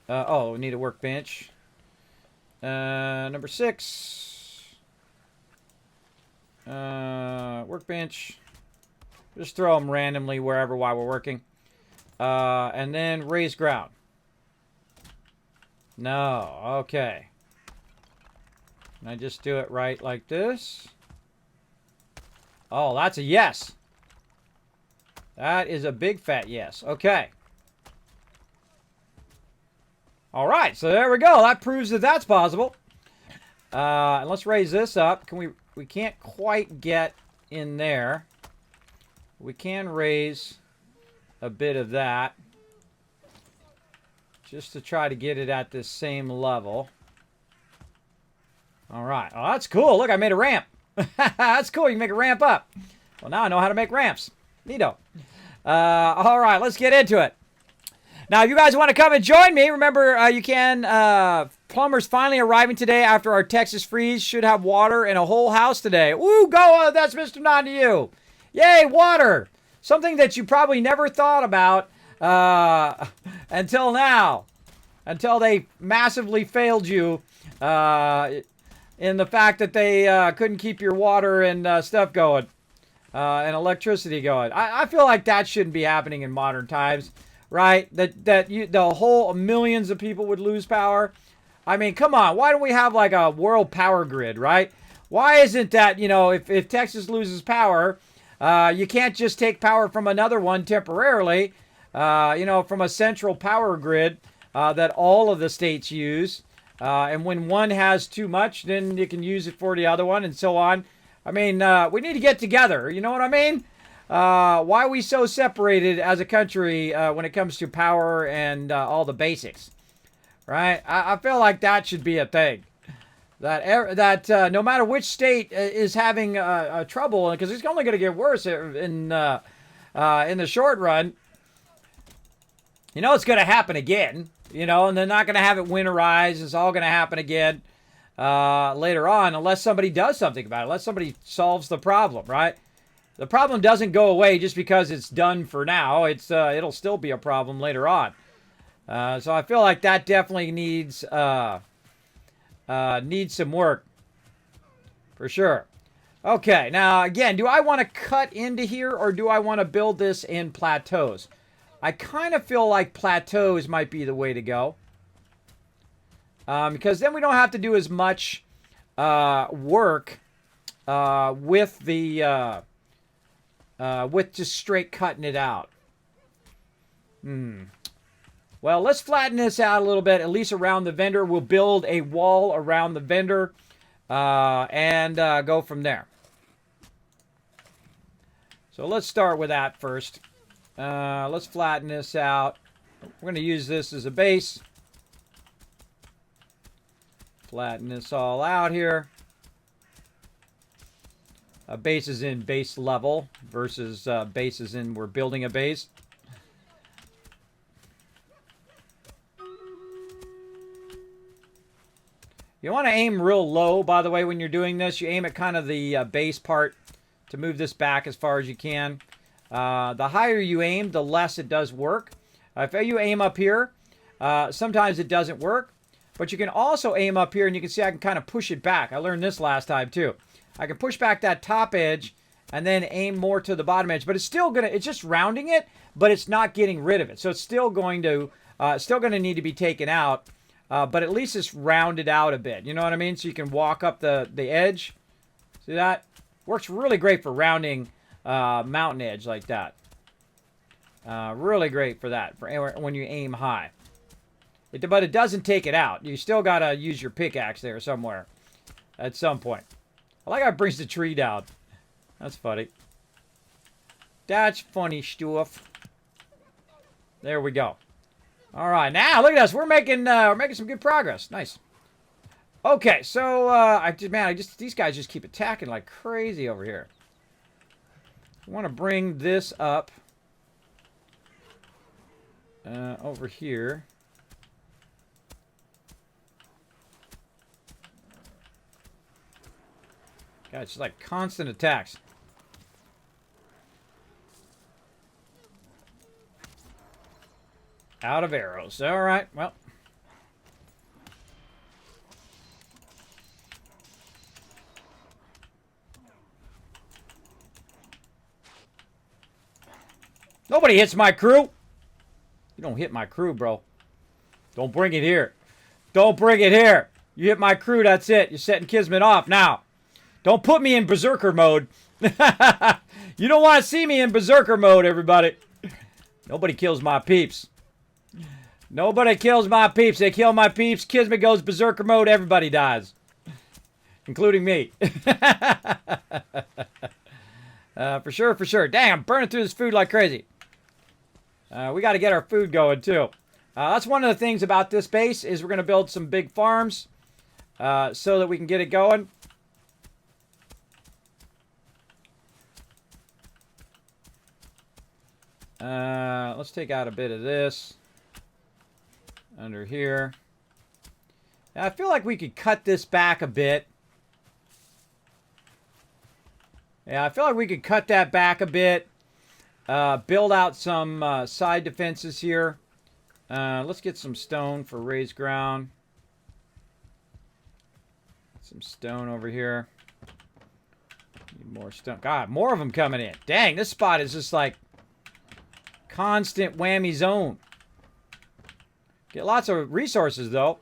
Oh, we need a workbench. Number 6. Workbench. Just throw them randomly wherever while we're working. And then raise ground. No, okay. Can I just do it right like this? Oh, that's a yes. That is a big fat yes. Okay. All right, so there we go. That proves that that's possible. And let's raise this up. We can't quite get in there. We can raise a bit of that just to try to get it at this same level. All right. Oh, that's cool. Look, I made a ramp. That's cool. You can make a ramp up. Well, now I know how to make ramps. Neato. All right, let's get into it. Now, if you guys want to come and join me, remember you can. Plumbers finally arriving today after our Texas freeze. Should have water in a whole house today. Woo, go! That's Mr. Nod to you. Yay, water! Something that you probably never thought about until now. Until they massively failed you in the fact that they couldn't keep your water and stuff going. And electricity going. I feel like that shouldn't be happening in modern times, right? The whole millions of people would lose power. I mean, come on. Why don't we have like a world power grid, right? Why isn't that, if Texas loses power, you can't just take power from another one temporarily, from a central power grid that all of the states use. And when one has too much, then you can use it for the other one and so on. I mean, we need to get together. You know what I mean? Why are we so separated as a country when it comes to power and all the basics? Right? I feel like that should be a thing. That no matter which state is having trouble, because it's only going to get worse in the short run. It's going to happen again. And they're not going to have it winterize. It's all going to happen again later on, unless somebody does something about it, unless somebody solves the problem, right? The problem doesn't go away just because it's done for now. It'll still be a problem later on. So I feel like that definitely needs some work, for sure. Okay, now again, do I want to cut into here or do I want to build this in plateaus? I kind of feel like plateaus might be the way to go. Because then we don't have to do as much work with just straight cutting it out. Well, let's flatten this out a little bit, at least around the vendor. We'll build a wall around the vendor and go from there. So let's start with that first. Let's flatten this out. We're going to use this as a base. Flatten this all out here. Base is in base level versus base is in we're building a base. You want to aim real low, by the way, when you're doing this. You aim at kind of the base part to move this back as far as you can. The higher you aim, the less it does work. If you aim up here, sometimes it doesn't work. But you can also aim up here, and you can see I can kind of push it back. I learned this last time, too. I can push back that top edge and then aim more to the bottom edge. But it's still going to, it's just rounding it, but it's not getting rid of it. So it's still going to need to be taken out. But at least it's rounded out a bit. You know what I mean? So you can walk up the edge. See that? Works really great for rounding mountain edge like that. Really great for that, for when you aim high. But it doesn't take it out. You still got to use your pickaxe there somewhere at some point. I like how it brings the tree down. That's funny. That's funny stuff. There we go. All right, now look at us. We're making some good progress. Nice. Okay, so these guys just keep attacking like crazy over here. I want to bring this up over here. God, it's just like constant attacks. Out of arrows. All right, well. Nobody hits my crew. You don't hit my crew, bro. Don't bring it here. Don't bring it here. You hit my crew, that's it. You're setting Kismet off now. Don't put me in berserker mode You don't want to see me in berserker mode, everybody. Nobody kills my peeps. Nobody kills my peeps. They kill my peeps. Kismet goes berserker mode. Everybody dies. Including me. For sure, for sure. Dang, I'm burning through this food like crazy. We got to get our food going, too. That's one of the things about this base is we're going to build some big farms so that we can get it going. Let's take out a bit of this under here. Now, I feel like we could cut this back a bit. Yeah, I feel like we could cut that back a bit. Build out some side defenses here. Let's get some stone for raised ground. Some stone over here. Need more stone. God, more of them coming in. Dang, this spot is just like constant whammy zone. Get lots of resources, though.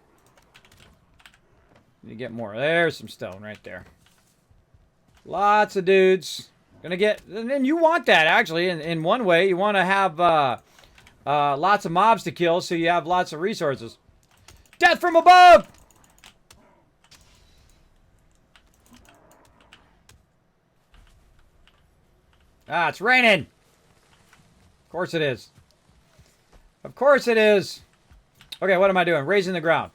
Need to get more. There's some stone right there. Lots of dudes. Gonna get... And you want that, actually, in one way. You want to have lots of mobs to kill, so you have lots of resources. Death from above! Ah, it's raining. Of course it is. Of course it is. Okay, what am I doing? Raising the ground.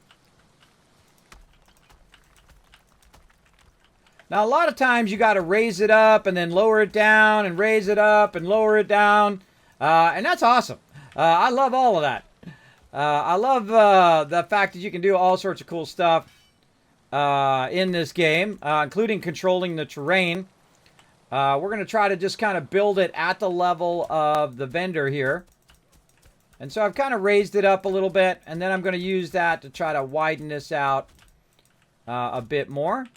Now, a lot of times you got to raise it up and then lower it down and raise it up and lower it down. And that's awesome. I love all of that. I love the fact that you can do all sorts of cool stuff in this game, including controlling the terrain. We're going to try to just kind of build it at the level of the vendor here. And so I've kind of raised it up a little bit, and then I'm going to use that to try to widen this out a bit more.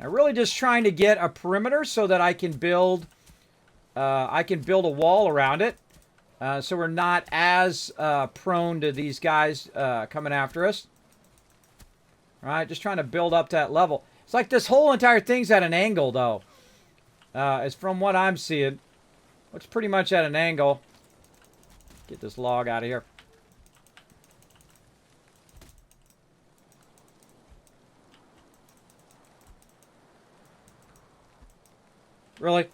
I'm really just trying to get a perimeter so that I can build a wall around it. So we're not as prone to these guys coming after us. All right, just trying to build up to that level. It's like this whole entire thing's at an angle, though. As from what I'm seeing. It's pretty much at an angle. Get this log out of here. Really?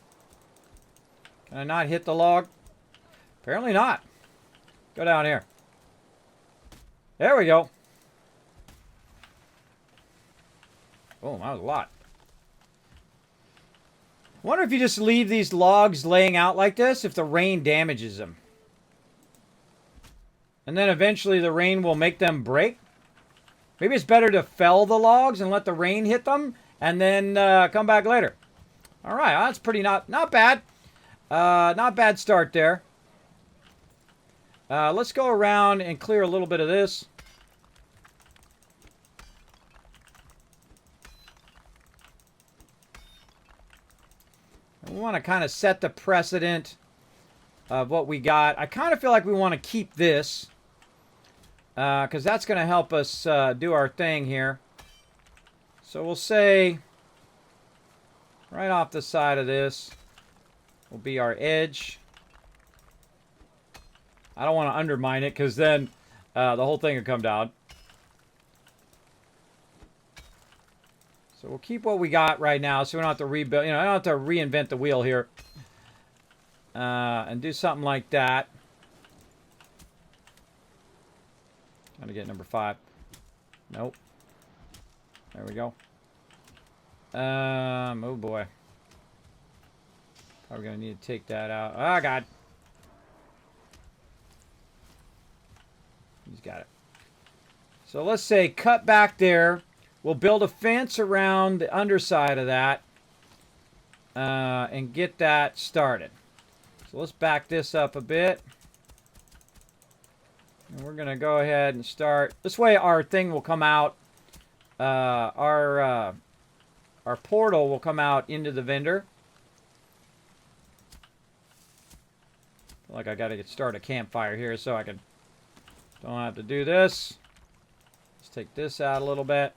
Can I not hit the log? Apparently not. Go down here. There we go. Oh, that was a lot. I wonder if you just leave these logs laying out like this, if the rain damages them. And then eventually the rain will make them break. Maybe it's better to fell the logs and let the rain hit them and then come back later. All right, that's pretty not bad. Not bad start there. Let's go around and clear a little bit of this. We want to kind of set the precedent of what we got. I kind of feel like we want to keep this because that's going to help us do our thing here. So we'll say right off the side of this will be our edge. I don't want to undermine it because then the whole thing will come down. So we'll keep what we got right now so we don't have to rebuild. You know, I don't have to reinvent the wheel here. And do something like that. Trying to get number 5. Nope. There we go. Oh boy. Probably gonna need to take that out. Oh god. He's got it. So let's say cut back there. We'll build a fence around the underside of that and get that started. So let's back this up a bit. And we're going to go ahead and start. This way our thing will come out. Our portal will come out into the vendor. Feel like I got to start a campfire here so I can don't have to do this. Let's take this out a little bit.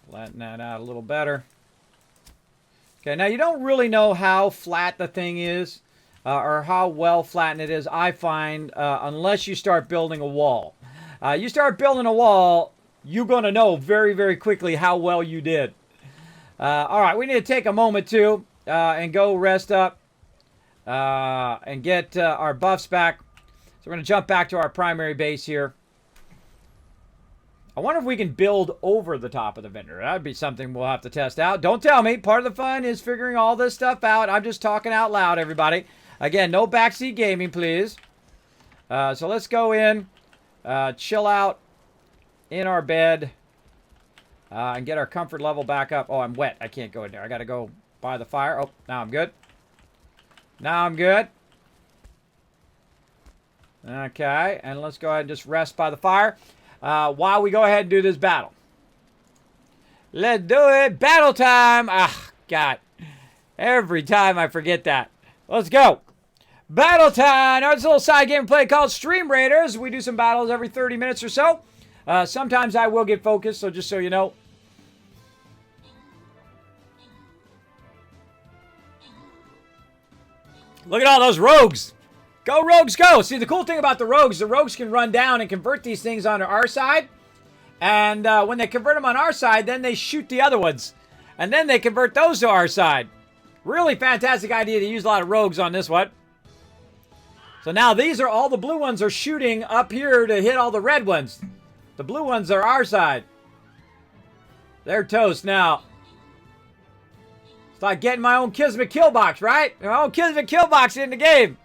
Flatten that out a little better. Okay, now you don't really know how flat the thing is or how well flattened it is, I find, unless you start building a wall. You start building a wall, you're going to know very, very quickly how well you did. All right, we need to take a moment, too, and go rest up and get our buffs back. So we're going to jump back to our primary base here. I wonder if we can build over the top of the vendor. That'd be something we'll have to test out. Don't tell me. Part of the fun is figuring all this stuff out. I'm just talking out loud, everybody. Again, no backseat gaming, please. So let's go in, chill out in our bed, and get our comfort level back up. Oh, I'm wet. I can't go in there. I got to go by the fire. Oh, now I'm good. Now I'm good. Okay, and let's go ahead and just rest by the fire while we go ahead and do this battle. Let's do it. Battle time. Ah, God. Every time I forget that. Let's go. Battle time. Now, it's a little side game play called Stream Raiders. We do some battles every 30 minutes or so. Sometimes I will get focused, so just so you know. Look at all those rogues. Go, rogues, go. See, the cool thing about the rogues can run down and convert these things onto our side. And when they convert them on our side, then they shoot the other ones. And then they convert those to our side. Really fantastic idea to use a lot of rogues on this one. So now these are all the blue ones are shooting up here to hit all the red ones. The blue ones are our side. They're toast now. It's like getting my own Kismet kill box, right? My own Kismet kill box in the game.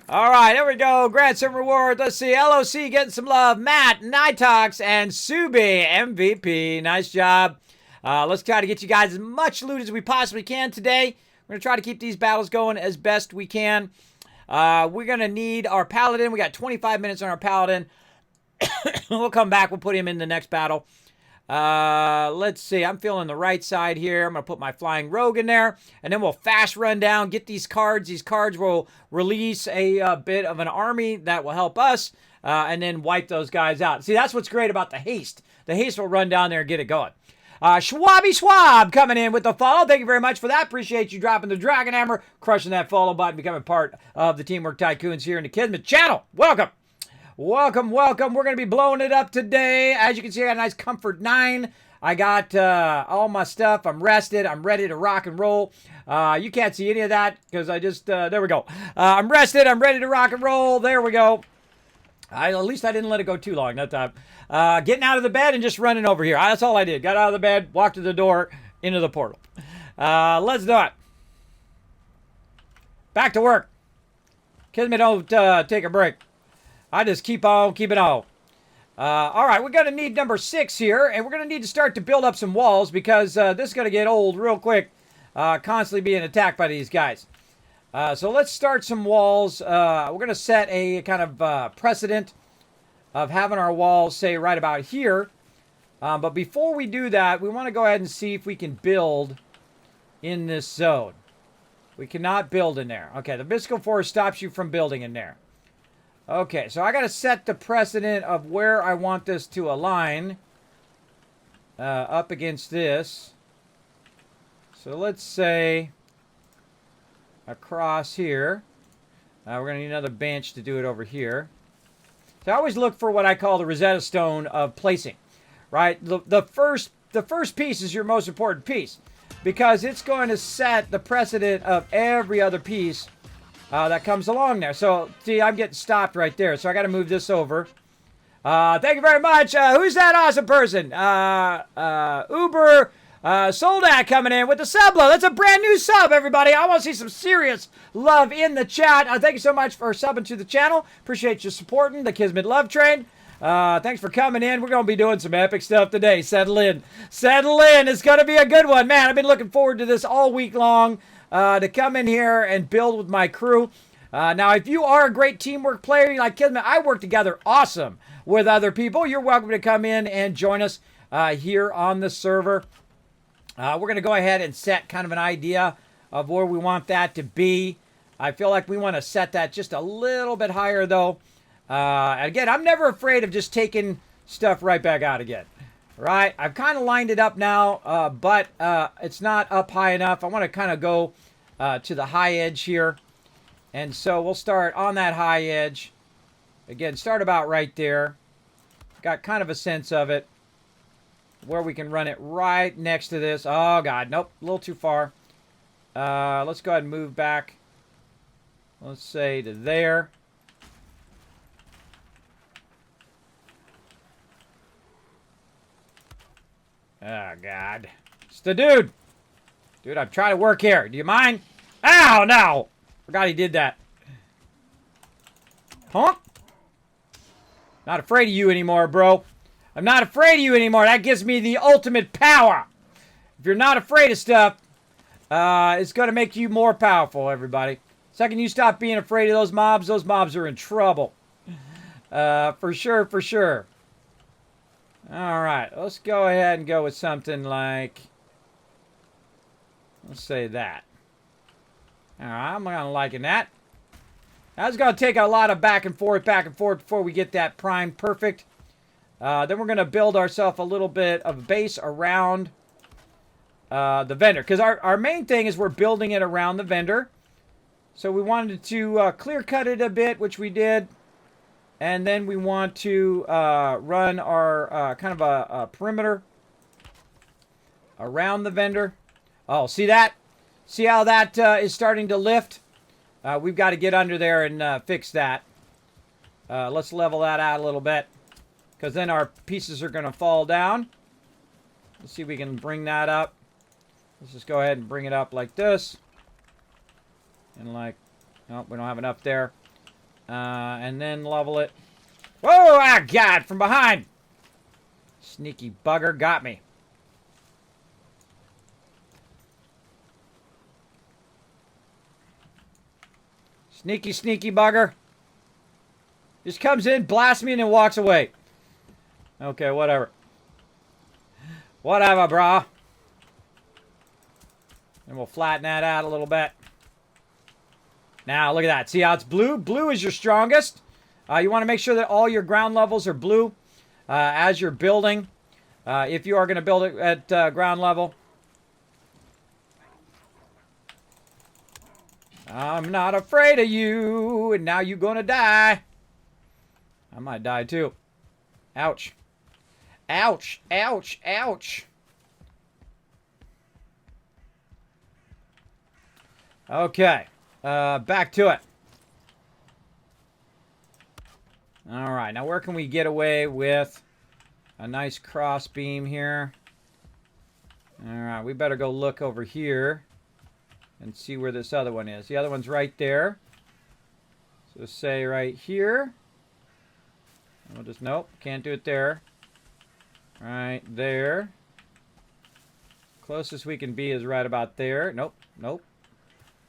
All right, there we go. Grant some reward. Let's see. LOC getting some love. Matt, Nitox, and Subi, MVP. Nice job. Let's try to get you guys as much loot as we possibly can today. We're going to try to keep these battles going as best we can. We're going to need our Paladin. We got 25 minutes on our Paladin. We'll come back. We'll put him in the next battle. Let's see. I'm feeling the right side here. I'm going to put my Flying Rogue in there. And then we'll fast run down, get these cards. These cards will release a bit of an army that will help us. And then wipe those guys out. See, that's what's great about the haste. The haste will run down there and get it going. Schwabby Schwab coming in with the follow. Thank you very much for that. Appreciate you dropping the Dragon Hammer, crushing that follow button, becoming part of the Teamwork Tycoons here in the Kismet channel. Welcome. Welcome, welcome. We're going to be blowing it up today. As you can see, I got a nice Comfort 9. I got all my stuff. I'm rested. I'm ready to rock and roll. You can't see any of that because I just, there we go. I'm rested. I'm ready to rock and roll. There we go. At least I didn't let it go too long that time. Getting out of the bed and just running over here. That's all I did. Got out of the bed, walked to the door, into the portal. Let's do it. Back to work. Kismet don't take a break. I just keep on keeping on. All right, we're going to need number 6 here, and we're going to need to start to build up some walls because this is going to get old real quick, constantly being attacked by these guys. So let's start some walls. We're going to set a kind of precedent of having our walls, say, right about here. But before we do that, we want to go ahead and see if we can build in this zone. We cannot build in there. Okay, the Mystical Forest stops you from building in there. Okay, so I got to set the precedent of where I want this to align up against this. So let's say across here. We're going to need another bench to do it over here. So I always look for what I call the Rosetta Stone of placing, right? The first piece is your most important piece because it's going to set the precedent of every other piece that comes along there. So, see, I'm getting stopped right there. So I got to move this over. Thank you very much. Who's that awesome person? Uber Soldat coming in with the sub love. That's a brand new sub, everybody. I want to see some serious love in the chat. Thank you so much for subbing to the channel. Appreciate you supporting the Kismet Love Train. Thanks for coming in. We're going to be doing some epic stuff today. Settle in. Settle in. It's going to be a good one. Man, I've been looking forward to this all week long. To come in here and build with my crew. Now, if you are a great teamwork player, you like Kismet, I work together awesome with other people. You're welcome to come in and join us here on the server. We're going to go ahead and set kind of an idea of where we want that to be. I feel like we want to set that just a little bit higher, though. Again, I'm never afraid of just taking stuff right back out again. Right, I've kind of lined it up now, but it's not up high enough. I want to kind of go to the high edge here. And so we'll start on that high edge. Again, start about right there. Got kind of a sense of it. Where we can run it right next to this. Oh, God. Nope. A little too far. Let's go ahead and move back. Let's say to there. Oh, God. It's the dude. Dude, I'm trying to work here. Do you mind? Ow, no. Forgot he did that. Huh? Not afraid of you anymore, bro. I'm not afraid of you anymore. That gives me the ultimate power. If you're not afraid of stuff, it's going to make you more powerful, everybody. Second you stop being afraid of those mobs are in trouble. For sure, for sure. All right, let's go ahead and go with something like, let's say that. All right, I'm kind of liking that. That's going to take a lot of back and forth before we get that primed perfect. Then we're going to build ourselves a little bit of a base around the vendor. Because our main thing is we're building it around the vendor. So we wanted to clear cut it a bit, which we did. And then we want to run our kind of a perimeter around the vendor. Oh, see that? See how that is starting to lift? We've got to get under there and fix that. Let's level that out a little bit. Because then our pieces are going to fall down. Let's see if we can bring that up. Let's just go ahead and bring it up like this. And like, nope, we don't have enough there. And then level it. Whoa, ah, God, from behind. Sneaky bugger got me. Sneaky, sneaky bugger. Just comes in, blasts me, and then walks away. Okay, whatever. Whatever, brah. And we'll flatten that out a little bit. Now, look at that. See how it's blue? Blue is your strongest. You want to make sure that all your ground levels are blue as you're building. If you are going to build it at ground level. I'm not afraid of you, and now you're going to die. I might die too. Ouch. Ouch, ouch, ouch. Okay, back to it. All right, now where can we get away with a nice cross beam here? All right, we better go look over here and see where this other one is. The other one's right there. So say right here. And we'll just, nope, can't do it there. Right there. Closest we can be is right about there. Nope, nope.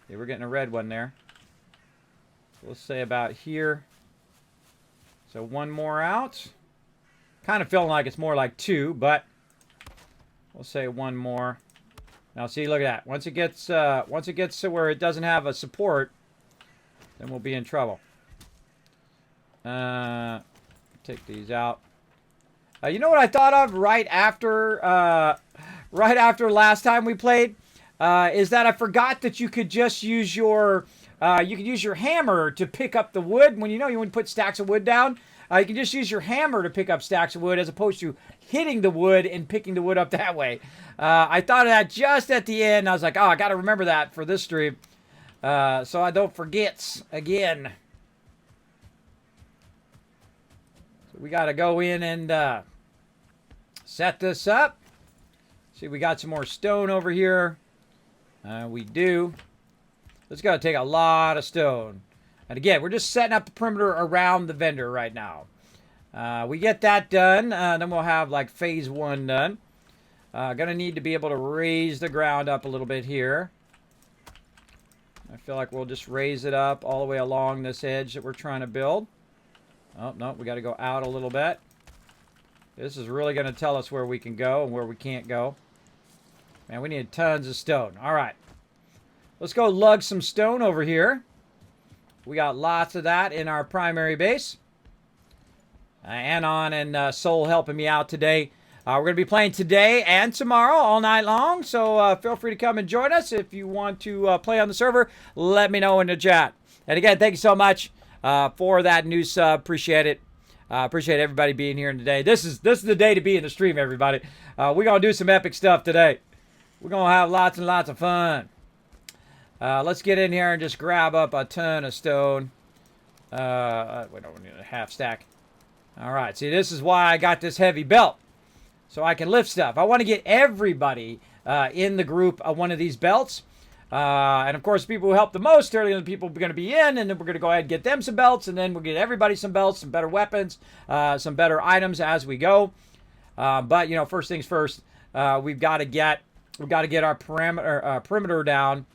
Okay, we're getting a red one there. So let's say about here. So one more out. Kind of feeling like it's more like two, but we'll say one more. Now see, look at that. Once it gets to where it doesn't have a support, then we'll be in trouble. Take these out. You know what I thought of right after last time we played? Is that I forgot that you could just use your hammer to pick up the wood. When you want to put stacks of wood down, you can just use your hammer to pick up stacks of wood as opposed to hitting the wood and picking the wood up that way. I thought of that just at the end. I was like, oh, I got to remember that for this stream, so I don't forget again. So we got to go in and set this up. See, we got some more stone over here. We do. It's going to take a lot of stone. And again, we're just setting up the perimeter around the vendor right now. We get that done, then we'll have like phase 1 done. Gonna need to be able to raise the ground up a little bit here. I feel like we'll just raise it up all the way along this edge that we're trying to build. Oh, no, we got to go out a little bit. This is really going to tell us where we can go and where we can't go. Man, we need tons of stone. All right. Let's go lug some stone over here. We got lots of that in our primary base. Anon and Soul helping me out today. We're going to be playing today and tomorrow all night long, so feel free to come and join us. If you want to play on the server, let me know in the chat. And again, thank you so much for that new sub. Appreciate it. Appreciate everybody being here today. This is the day to be in the stream, everybody. We're going to do some epic stuff today. We're going to have lots and lots of fun. Let's get in here and just grab up a ton of stone. We don't need a half stack. All right, see, this is why I got this heavy belt. So I can lift stuff. I want to get everybody in the group of one of these belts. And of course, people who help the most are the people who are going to be in, and then we're going to go ahead and get them some belts, and then we'll get everybody some belts, some better weapons, some better items as we go. But you know, first things first, we've got to get our perimeter down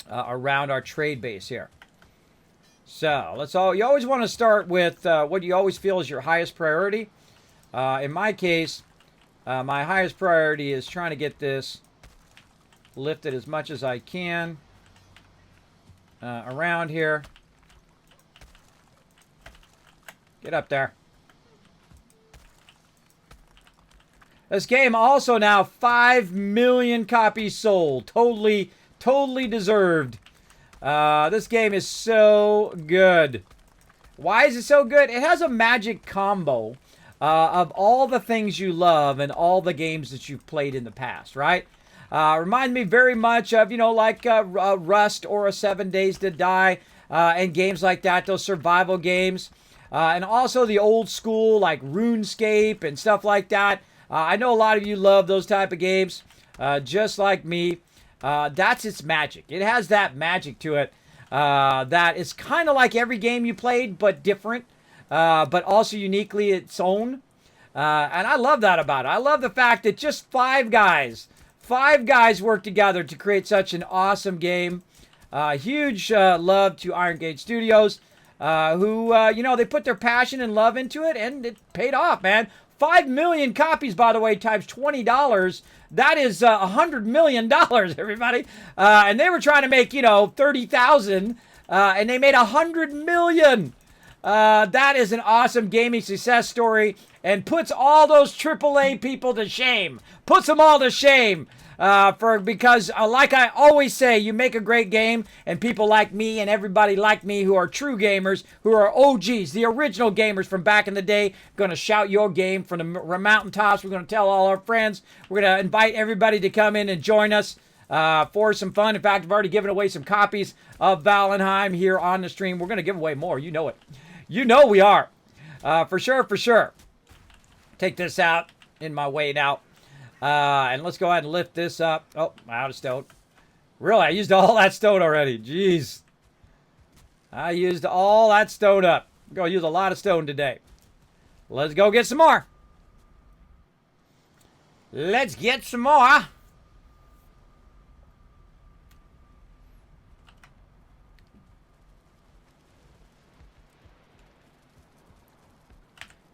around our trade base here. So you always want to start with what you always feel is your highest priority. In my case, my highest priority is trying to get this lifted as much as I can around here. Get up there. This game also now 5 million copies sold. Totally deserved. This game is so good. Why is it so good? It has a magic combo of all the things you love and all the games that you've played in the past, right? Remind me very much of, you know, like Rust or a 7 Days to Die and games like that, those survival games. And also the old school like RuneScape and stuff like that. I know a lot of you love those type of games, just like me. That's its magic. It has that magic to it that is kind of like every game you played, but different, but also uniquely its own. And I love that about it. I love the fact that just five guys worked together to create such an awesome game. Huge love to Iron Gate Studios, who, you know, they put their passion and love into it, and it paid off, man. 5 million copies, by the way, times $20. That is $100 million, everybody. And they were trying to make, you know, 30,000, and they made 100 million. That is an awesome gaming success story and puts all those AAA people to shame. Puts them all to shame. Because like I always say, you make a great game, and people like me and everybody like me who are true gamers, who are OGs, the original gamers from back in the day, going to shout your game from the mountaintops. We're going to tell all our friends. We're going to invite everybody to come in and join us for some fun. In fact, I've already given away some copies of Valheim here on the stream. We're going to give away more. You know it. You know we are. For sure. Take this out in my way now. And let's go ahead and lift this up. Oh, I'm out of stone. Really, I used all that stone already. Jeez. I used all that stone up. I'm going to use a lot of stone today. Let's go get some more. Let's get some more.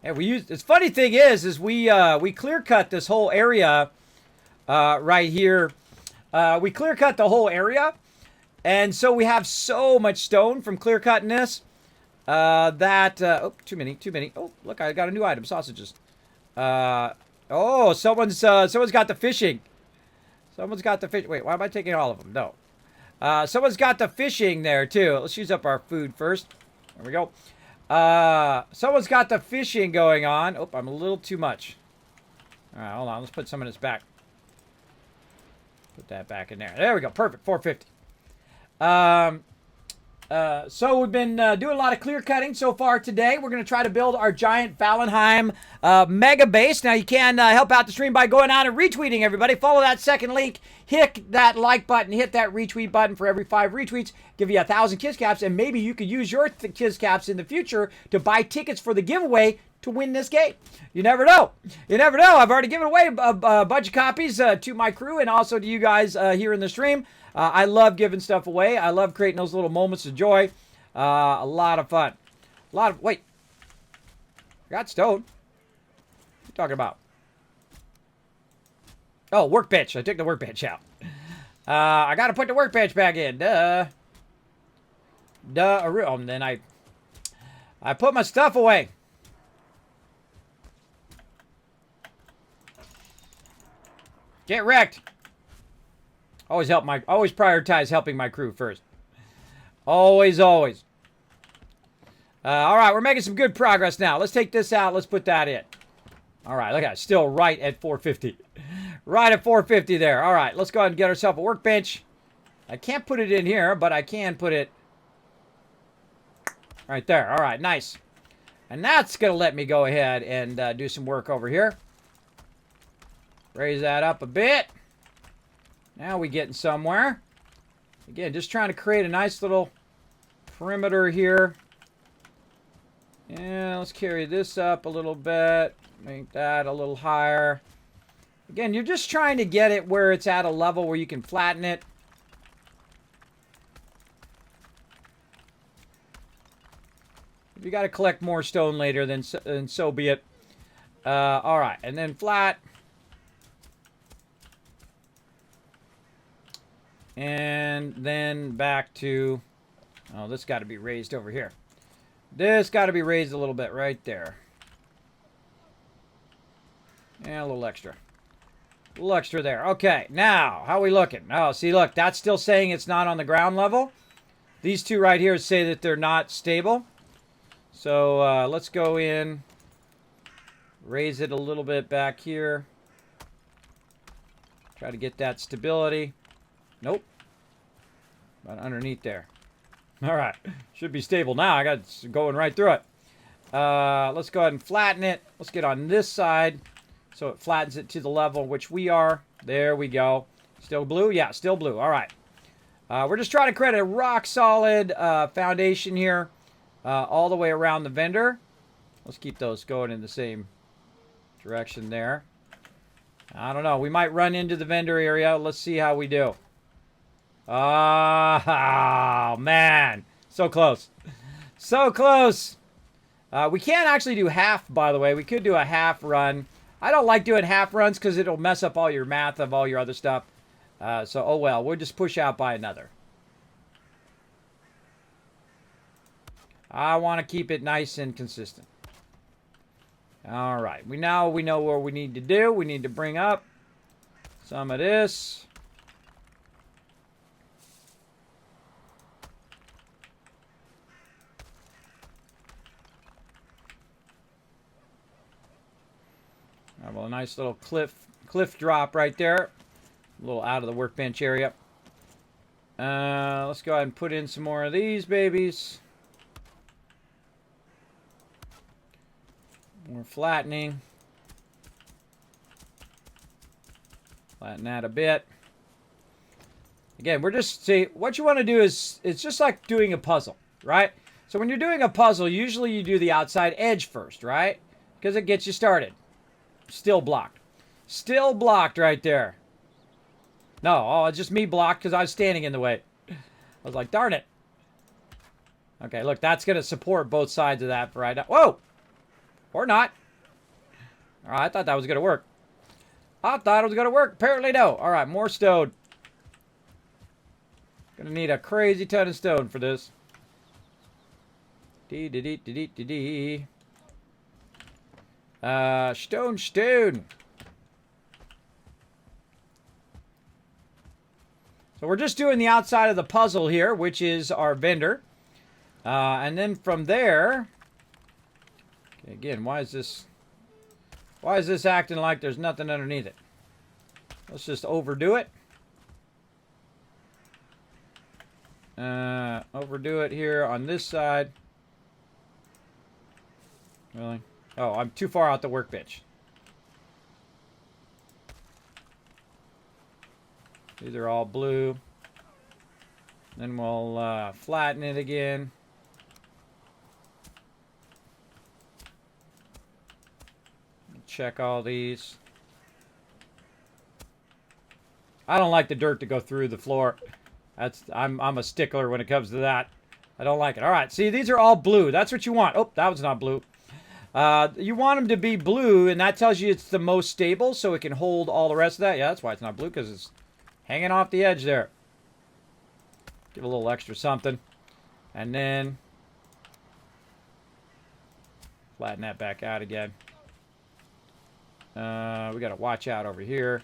And we used. The funny thing is we clear cut this whole area right here. We clear cut the whole area, and so we have so much stone from clear cutting this that oh, too many. Oh, look, I got a new item, sausages. Oh, someone's got the fishing. Someone's got the fish. Wait, why am I taking all of them? No. Someone's got the fishing there too. Let's use up our food first. There we go. Someone's got the fishing going on. Oh, I'm a little too much. All right, hold on. Let's put some in this back. Put that back in there. There we go. Perfect. 450. So we've been doing a lot of clear cutting so far today. We're going to try to build our giant Valheim mega base. Now, you can help out the stream by going out and retweeting, everybody. Follow that second link. Hit that like button. Hit that retweet button. For every 5 retweets, give you 1,000 Kiss Caps. And maybe you could use your Kiss Caps in the future to buy tickets for the giveaway to win this game. You never know. You never know. I've already given away a bunch of copies to my crew and also to you guys here in the stream. I love giving stuff away. I love creating those little moments of joy. A lot of fun. Wait. I got stone. What are you talking about? Oh, workbench. I took the workbench out. I got to put the workbench back in. Duh. And then I put my stuff away. Get wrecked. Always prioritize helping my crew first. Always, always. All right, we're making some good progress now. Let's take this out. Let's put that in. All right, look at it. Still right at 450. Right at 450 there. All right, let's go ahead and get ourselves a workbench. I can't put it in here, but I can put it right there. All right, nice. And that's going to let me go ahead and do some work over here. Raise that up a bit. Now we're getting somewhere. Again, just trying to create a nice little perimeter here. Yeah, let's carry this up a little bit. Make that a little higher. Again, you're just trying to get it where it's at a level where you can flatten it. If you got to collect more stone later, then so be it. All right, and then flat. And then back to... Oh, this got to be raised over here. This got to be raised a little bit right there. And a little extra. A little extra there. Okay, now, how are we looking? Oh, see, look, that's still saying it's not on the ground level. These two right here say that they're not stable. So, let's go in. Raise it a little bit back here. Try to get that stability. Nope. But underneath there. All right. Should be stable now. I got it going right through it. Let's go ahead and flatten it. Let's get on this side so it flattens it to the level which we are. There we go. Still blue? Yeah, still blue. All right. We're just trying to create a rock solid foundation here all the way around the vendor. Let's keep those going in the same direction there. I don't know. We might run into the vendor area. Let's see how we do. Oh, man. So close. So close. We can't actually do half, by the way. We could do a half run. I don't like doing half runs because it'll mess up all your math of all your other stuff. So, oh well. We'll just push out by another. I want to keep it nice and consistent. All right. We know what we need to do. We need to bring up some of this. Have a nice little cliff drop right there. A little out of the workbench area. Let's go ahead and put in some more of these babies. More flattening. Flatten that a bit. Again, we're just, see, what you want to do is, it's just like doing a puzzle, right? So when you're doing a puzzle, usually you do the outside edge first, right? Because it gets you started. Still blocked. Still blocked right there. No, oh, it's just me blocked because I was standing in the way. I was like, darn it. Okay, look, that's going to support both sides of that for right now. Whoa! Or not. All right, I thought that was going to work. I thought it was going to work. Apparently no. All right, more stone. Going to need a crazy ton of stone for this. Dee-dee-dee-dee-dee-dee. Stone. So we're just doing the outside of the puzzle here, which is our vendor. And then from there... Okay, again, why is this acting like there's nothing underneath it? Let's just overdo it. Overdo it here on this side. Really? Oh, I'm too far out the workbench. These are all blue. Then we'll flatten it again. Check all these. I don't like the dirt to go through the floor. I'm a stickler when it comes to that. I don't like it. All right, see, these are all blue. That's what you want. Oh, that was not blue. You want them to be blue, and that tells you it's the most stable, so it can hold all the rest of that. Yeah, that's why it's not blue, because it's hanging off the edge there. Give a little extra something. And then flatten that back out again. We got to watch out over here.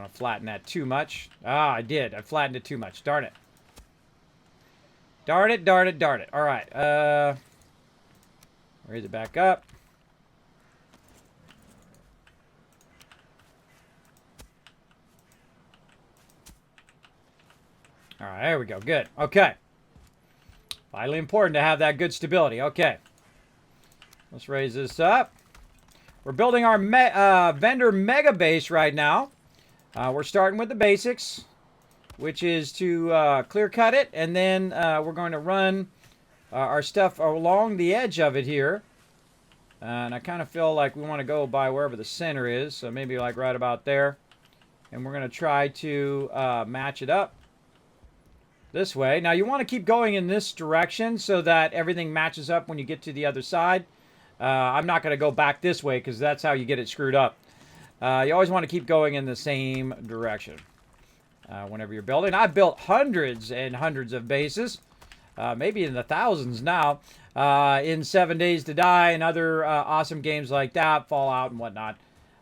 want to flatten that too much. Ah, I did. I flattened it too much. Darn it. Darn it, darn it, darn it. All right. Raise it back up. All right, there we go. Good. Okay. Vitally important to have that good stability. Okay. Let's raise this up. We're building our vendor mega base right now. We're starting with the basics, which is to clear cut it, and then we're going to run our stuff along the edge of it here. And I kind of feel like we want to go by wherever the center is, so maybe like right about there. And we're going to try to match it up this way. Now you want to keep going in this direction so that everything matches up when you get to the other side. I'm not going to go back this way because that's how you get it screwed up. You always want to keep going in the same direction whenever you're building. I've built hundreds and hundreds of bases, maybe in the thousands now, in 7 Days to Die and other awesome games like that, Fallout and whatnot.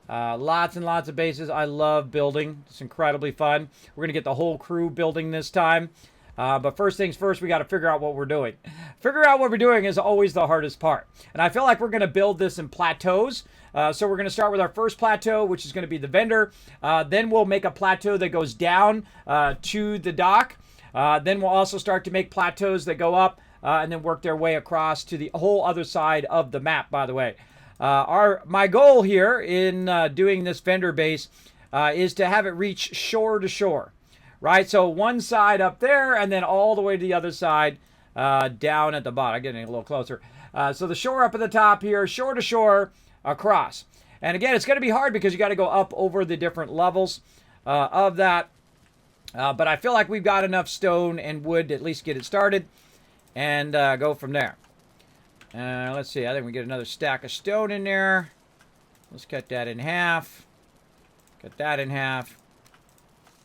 Lots and lots of bases. I love building. It's incredibly fun. We're going to get the whole crew building this time. But first things first, we got to figure out what we're doing. Figure out what we're doing is always the hardest part. And I feel like we're going to build this in plateaus. So we're going to start with our first plateau, which is going to be the vendor. Then we'll make a plateau that goes down to the dock. Then we'll also start to make plateaus that go up and then work their way across to the whole other side of the map, by the way. My goal here in doing this vendor base is to have it reach shore to shore. Right, so one side up there, and then all the way to the other side down at the bottom. I'm getting a little closer. So the shore up at the top here, shore to shore, across. And again, it's going to be hard because you got to go up over the different levels of that. But I feel like we've got enough stone and wood to at least get it started and go from there. Let's see, I think we get another stack of stone in there. Let's cut that in half. Cut that in half.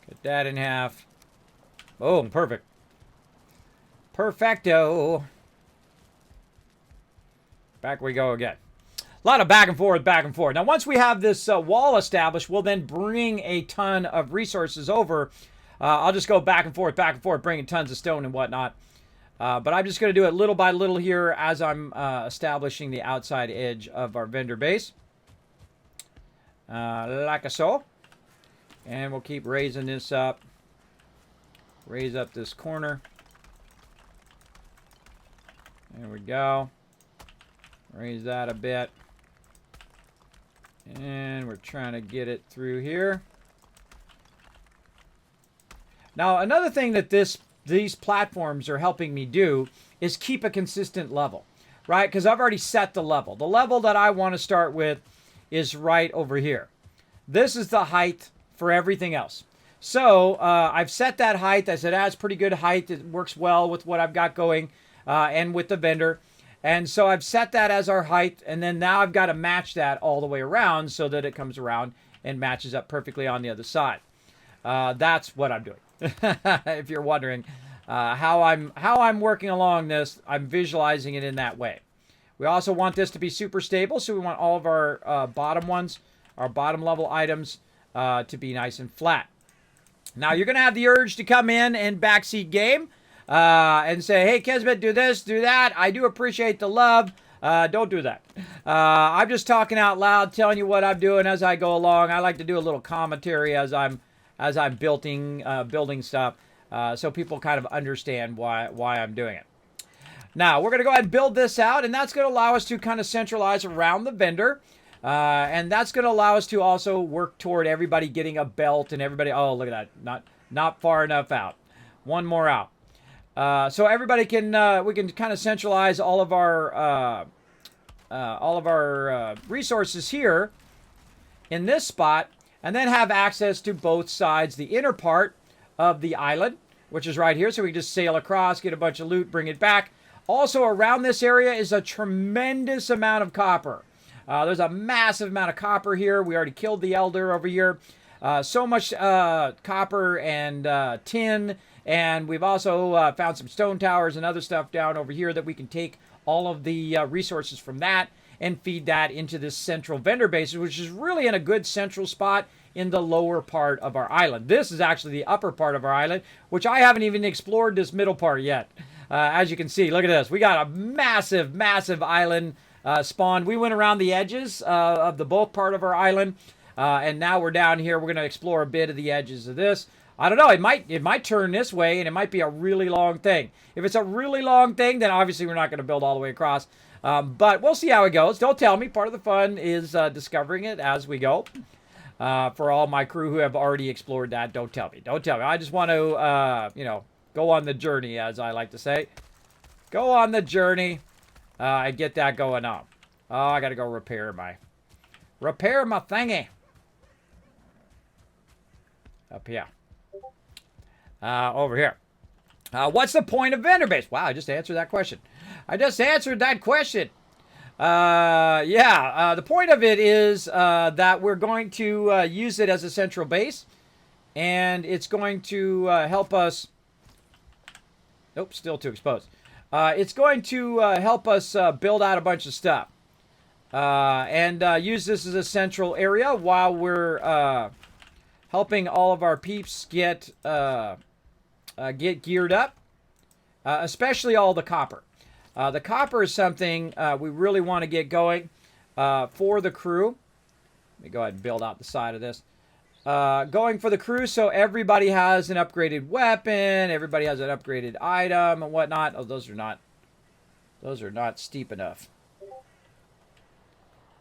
Cut that in half. Boom, perfect. Perfecto. Back we go again. A lot of back and forth, back and forth. Now, once we have this wall established, we'll then bring a ton of resources over. I'll just go back and forth, bringing tons of stone and whatnot. But I'm just going to do it little by little here as I'm establishing the outside edge of our vendor base. Like so. And we'll keep raising this up. Raise up this corner. There we go. Raise that a bit. And we're trying to get it through here. Now, another thing that these platforms are helping me do is keep a consistent level, right? Because I've already set the level. The level that I want to start with is right over here. This is the height for everything else. So I've set that height. I said, it's pretty good height. It works well with what I've got going and with the vendor. And so I've set that as our height. And then now I've got to match that all the way around so that it comes around and matches up perfectly on the other side. That's what I'm doing. If you're wondering how I'm working along this, I'm visualizing it in that way. We also want this to be super stable. So we want all of our bottom ones, our bottom level items, to be nice and flat. Now, you're going to have the urge to come in and backseat game and say, hey, Kismet, do this, do that. I do appreciate the love. Don't do that. I'm just talking out loud, telling you what I'm doing as I go along. I like to do a little commentary as I'm building stuff so people kind of understand why I'm doing it. Now, we're going to go ahead and build this out, and that's going to allow us to kind of centralize around the vendor. And that's going to allow us to also work toward everybody getting a belt and everybody. Oh, look at that! Not far enough out. One more out. So everybody can we can kind of centralize all of our resources here in this spot, and then have access to both sides, the inner part of the island, which is right here. So we can just sail across, get a bunch of loot, bring it back. Also around this area is a tremendous amount of copper. There's a massive amount of copper here. We already killed the elder over here. So much copper and tin. And we've also found some stone towers and other stuff down over here that we can take all of the resources from that and feed that into this central vendor base, which is really in a good central spot in the lower part of our island. This is actually the upper part of our island, which I haven't even explored this middle part yet. As you can see, look at this. We got a massive, massive island spawned. We went around the edges of the bulk part of our island, and now we're down here. We're going to explore a bit of the edges of this. I don't know. It might turn this way, and it might be a really long thing. If it's a really long thing, then obviously we're not going to build all the way across. But we'll see how it goes. Don't tell me. Part of the fun is discovering it as we go. For all my crew who have already explored that, don't tell me. Don't tell me. I just want to, you know, go on the journey, as I like to say. Go on the journey and get that going on. Oh, I got to go repair my thingy. Up here. Over here. What's the point of vendor base? Wow, I just answered that question. The point of it is that we're going to use it as a central base, and it's going to help us. Nope, still too exposed. It's going to help us build out a bunch of stuff, and use this as a central area while we're helping all of our peeps get geared up, especially all the copper. The copper is something we really want to get going for the crew. Let me go ahead and build out the side of this. Going for the crew so everybody has an upgraded weapon, everybody has an upgraded item and whatnot. Oh, those are not steep enough.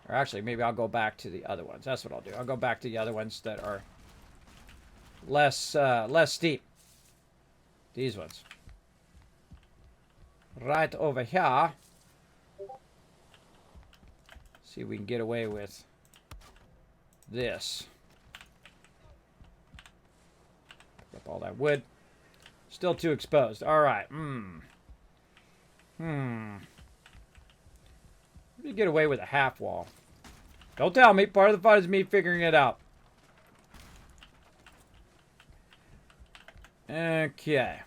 Or actually, maybe I'll go back to the other ones. That's what I'll do. I'll go back to the other ones that are less steep. These ones. Right over here. See if we can get away with this. Pick up all that wood. Still too exposed. All right. Let me get away with a half wall. Don't tell me. Part of the fun is me figuring it out. Okay.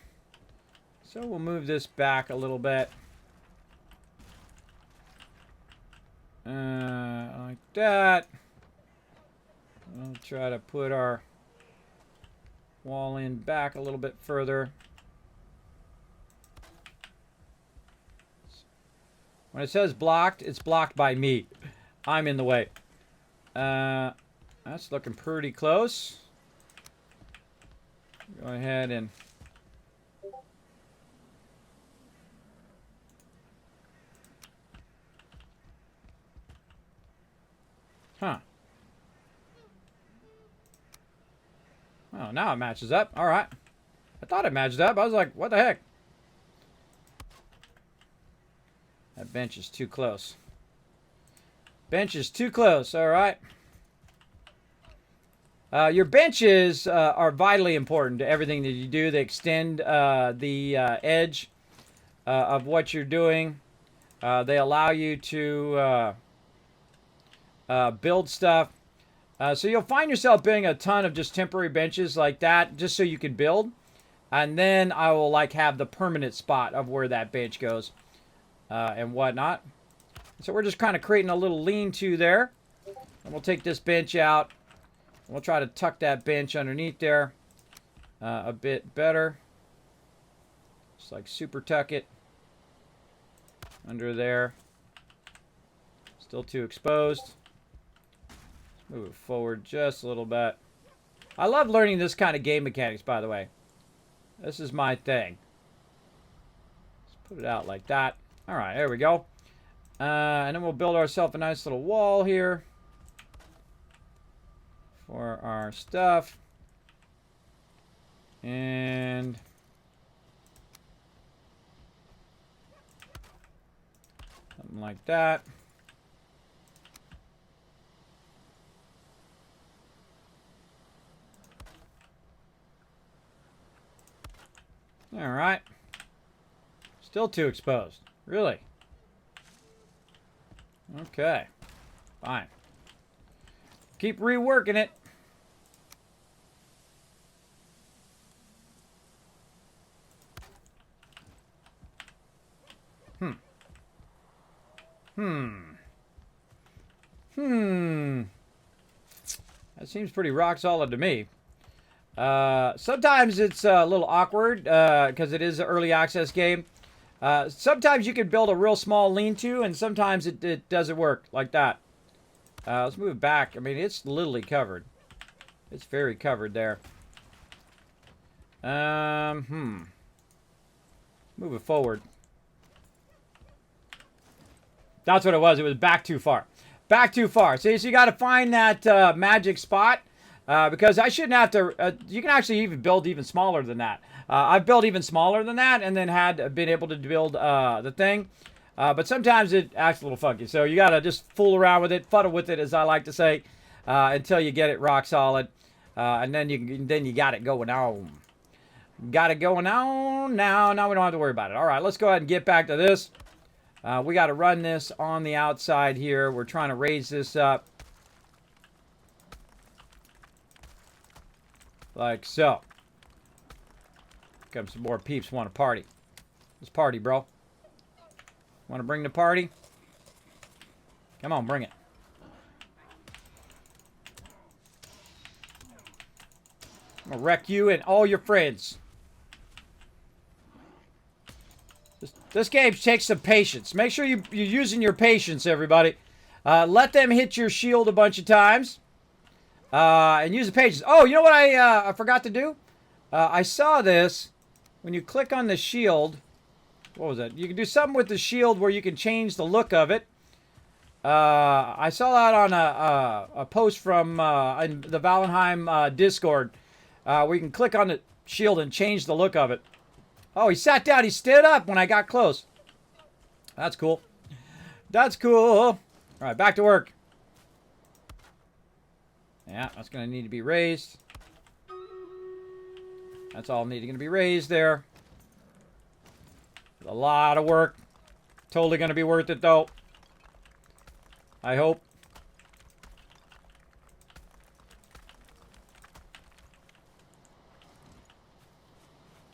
So we'll move this back a little bit. Like that. We'll try to put our wall in back a little bit further. When it says blocked, it's blocked by me. I'm in the way. That's looking pretty close. Go ahead and oh, now it matches up. All right. I thought it matched up. I was like, what the heck? That bench is too close. Bench is too close. All right. Your benches are vitally important to everything that you do. They extend the edge of what you're doing. They allow you to build stuff. So you'll find yourself building a ton of just temporary benches like that just so you can build. And then I will like have the permanent spot of where that bench goes and whatnot. So we're just kind of creating a little lean-to there. And we'll take this bench out. We'll try to tuck that bench underneath there a bit better. Just like super tuck it under there. Still too exposed. Let's move it forward just a little bit. I love learning this kind of game mechanics, by the way. This is my thing. Let's put it out like that. All right, there we go. And then we'll build ourselves a nice little wall here for our stuff. And something like that. All right. Still too exposed. Really? Okay. Fine. Keep reworking it. That seems pretty rock solid to me. Sometimes it's a little awkward because it is an early access game. Sometimes you can build a real small lean-to, and sometimes it doesn't work like that. Let's move it back. I mean, it's literally covered. It's very covered there. Move it forward. That's what it was. It was back too far. Back too far. See, so you got to find that magic spot. Because I shouldn't have to, you can actually even build even smaller than that. I've built even smaller than that and then been able to build the thing. But sometimes it acts a little funky. So you got to just fool around with it, fuddle with it, as I like to say, until you get it rock solid. And then you got it going on. Got it going on. Now we don't have to worry about it. All right, let's go ahead and get back to this. We got to run this on the outside here. We're trying to raise this up. Like so. Come some more peeps want to party. Let's party, bro. Want to bring the party? Come on, bring it. I'm going to wreck you and all your friends. This game takes some patience. Make sure you're using your patience, everybody. Let them hit your shield a bunch of times. And use the pages. Oh, you know what I forgot to do? I saw this. When you click on the shield, what was it? You can do something with the shield where you can change the look of it. I saw that on a post from in the Valheim Discord, where you can click on the shield and change the look of it. Oh, he sat down. He stood up when I got close. That's cool. That's cool. All right, back to work. Yeah, that's going to need to be raised. That's all needing to be raised there. A lot of work. Totally going to be worth it, though. I hope.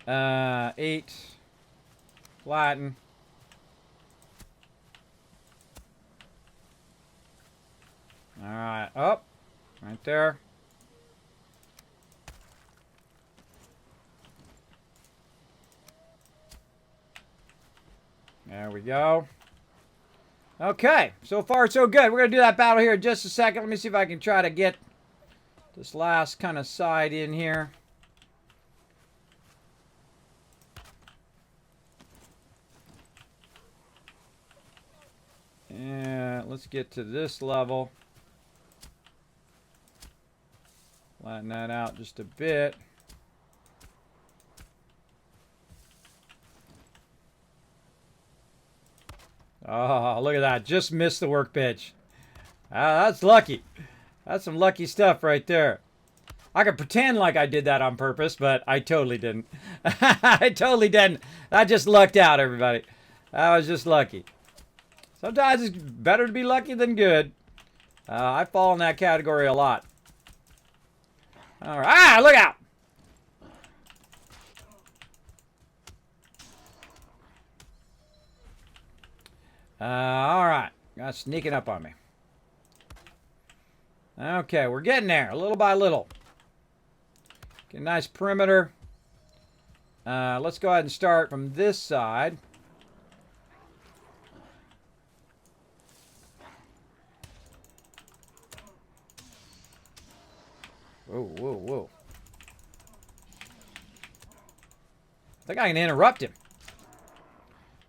Uh, 8. Flatten. All right, up. Right there. There we go. Okay, so far so good. We're going to do that battle here in just a second. Let me see if I can try to get this last kind of side in here. And let's get to this level. Flatten that out just a bit. Oh, look at that. Just missed the workbench. That's lucky. That's some lucky stuff right there. I could pretend like I did that on purpose, but I totally didn't. I totally didn't. I just lucked out, everybody. I was just lucky. Sometimes it's better to be lucky than good. I fall in that category a lot. All right. Ah, look out! All right. Got sneaking up on me. Okay, we're getting there, little by little. Get a nice perimeter. Let's go ahead and start from this side. Whoa, whoa, whoa. I think I can interrupt him.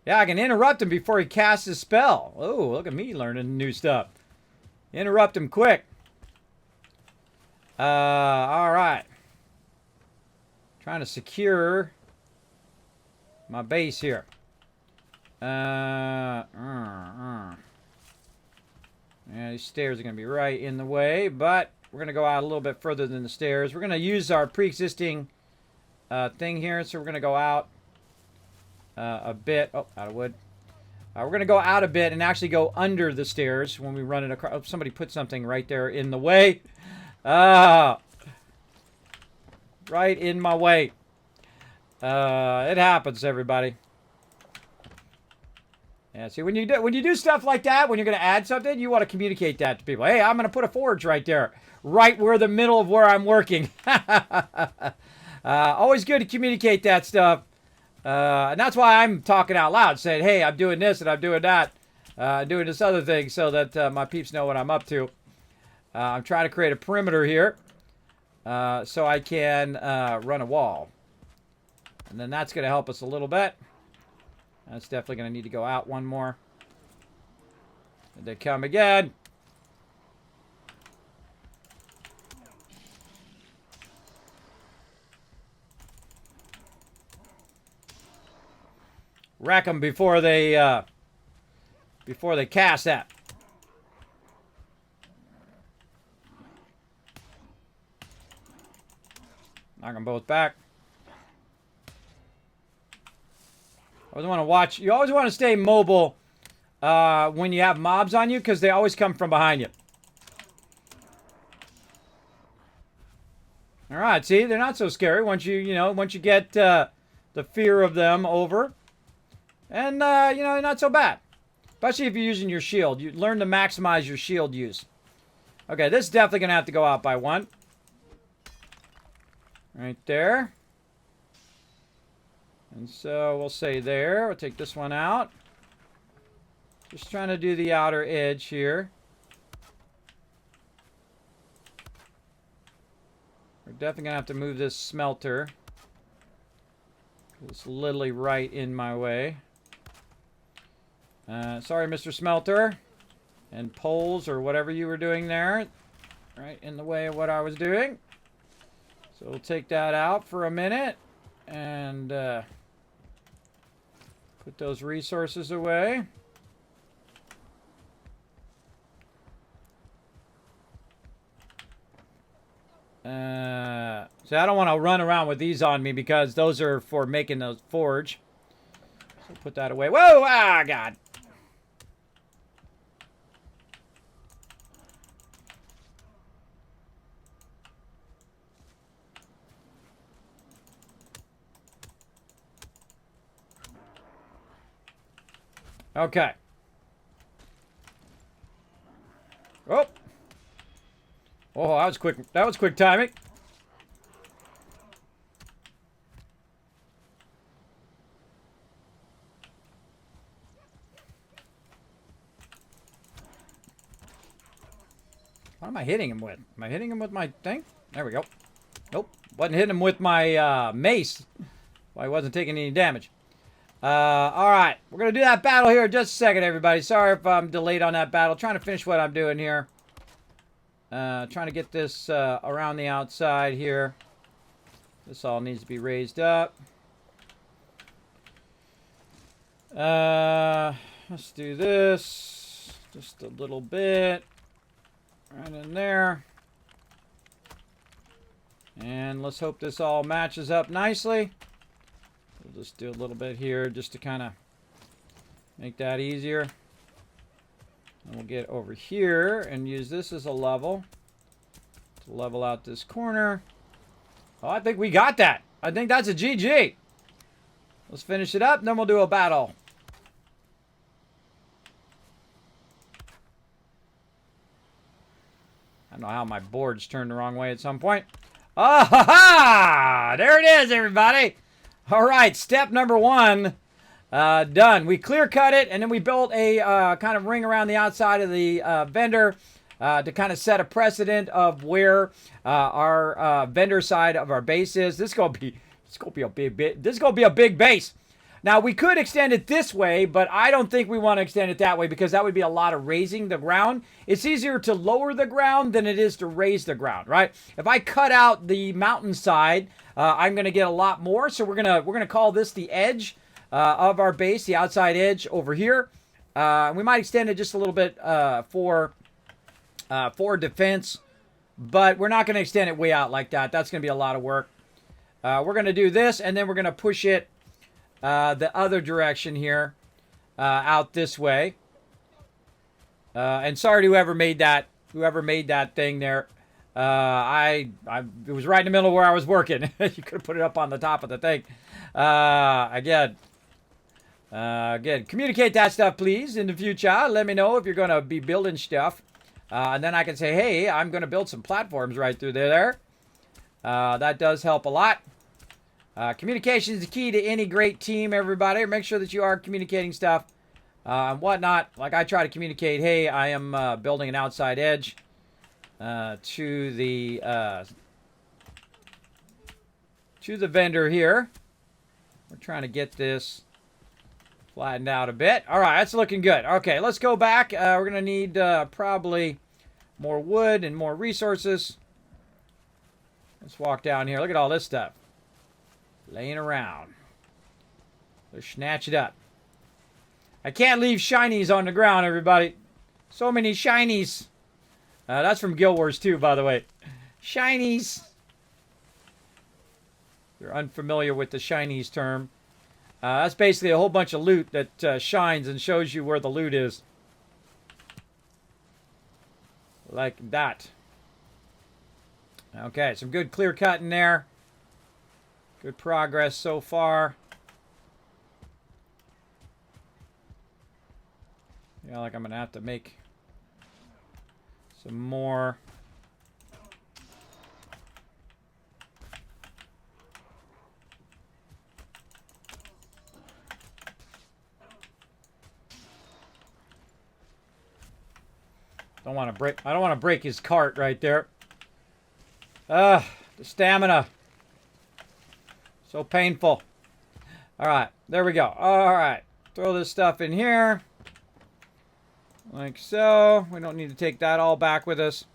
Yeah, I can interrupt him before he casts his spell. Oh, look at me learning new stuff. Interrupt him quick. All right. Trying to secure my base here. Yeah, these stairs are going to be right in the way, but we're going to go out a little bit further than the stairs. We're going to use our pre-existing thing here, so we're going to go out a bit. Oh, out of wood. We're going to go out a bit and actually go under the stairs when we run it across. Oh, somebody put something right there in the way. Right in my way. It happens, everybody. Yeah, see, when you do stuff like that, when you're going to add something, you want to communicate that to people. Hey, I'm going to put a forge right there, right where the middle of where I'm working. Always good to communicate that stuff. And that's why I'm talking out loud, saying, hey, I'm doing this and I'm doing that, doing this other thing so that my peeps know what I'm up to. I'm trying to create a perimeter here so I can run a wall. And then that's going to help us a little bit. That's definitely going to need to go out one more. And they come again. Wreck them before they cast that. Knock them both back. Always want to watch. You always want to stay mobile when you have mobs on you because they always come from behind you. All right, see, they're not so scary once you get the fear of them over, and not so bad. Especially if you're using your shield, you learn to maximize your shield use. Okay, this is definitely gonna have to go out by one. Right there. And so we'll say there. We'll take this one out. Just trying to do the outer edge here. We're definitely going to have to move this smelter. It's literally right in my way. Sorry, Mr. Smelter. And poles or whatever you were doing there. Right in the way of what I was doing. So we'll take that out for a minute. And put those resources away. So I don't want to run around with these on me because those are for making those forge. So put that away. Whoa! Ah, God. Okay. Oh. Oh, that was quick. That was quick timing. What am I hitting him with? Am I hitting him with my thing? There we go. Nope. Wasn't hitting him with my mace. Well, I wasn't taking any damage. Alright. We're going to do that battle here in just a second, everybody. Sorry if I'm delayed on that battle. Trying to finish what I'm doing here. Trying to get this around the outside here. This all needs to be raised up. Let's do this. Just a little bit. Right in there. And let's hope this all matches up nicely. We'll just do a little bit here just to kind of make that easier. And we'll get over here and use this as a level to level out this corner. Oh, I think we got that. I think that's a GG. Let's finish it up, and then we'll do a battle. I don't know how my board's turned the wrong way at some point. Ah, ha, ha! There it is, everybody. All right, step number one done. We clear cut it, and then we built a kind of ring around the outside of the vendor to kind of set a precedent of where our vendor side of our base is. This is gonna be a big base. Now we could extend it this way, but I don't think we want to extend it that way because that would be a lot of raising the ground. It's easier to lower the ground than it is to raise the ground, right? If I cut out the mountainside, I'm going to get a lot more. So we're gonna call this the edge of our base, the outside edge over here. We might extend it just a little bit for defense, but we're not going to extend it way out like that. That's going to be a lot of work. We're going to do this, and then we're going to push it the other direction here, out this way. And sorry to whoever made that thing there. It was right in the middle of where I was working. You could have put it up on the top of the thing. Again, Again, communicate that stuff, please, in the future. Let me know if you're going to be building stuff. And then I can say, hey, I'm going to build some platforms right through there. That does help a lot. Communication is the key to any great team, everybody. Make sure that you are communicating stuff and whatnot. Like I try to communicate, hey, I am building an outside edge to the vendor here. We're trying to get this flattened out a bit. All right, that's looking good. Okay, let's go back. We're going to need probably more wood and more resources. Let's walk down here. Look at all this stuff laying around. Let's snatch it up. I can't leave shinies on the ground, everybody. So many shinies. That's from Guild Wars 2, by the way. Shinies. If you're unfamiliar with the shinies term. That's basically a whole bunch of loot that shines and shows you where the loot is. Like that. Okay, some good clear cutting there. Good progress so far. Yeah, like I'm going to have to make some more. I don't want to break his cart right there. The stamina. So painful. All right, there we go. All right, throw this stuff in here. Like so. We don't need to take that all back with us.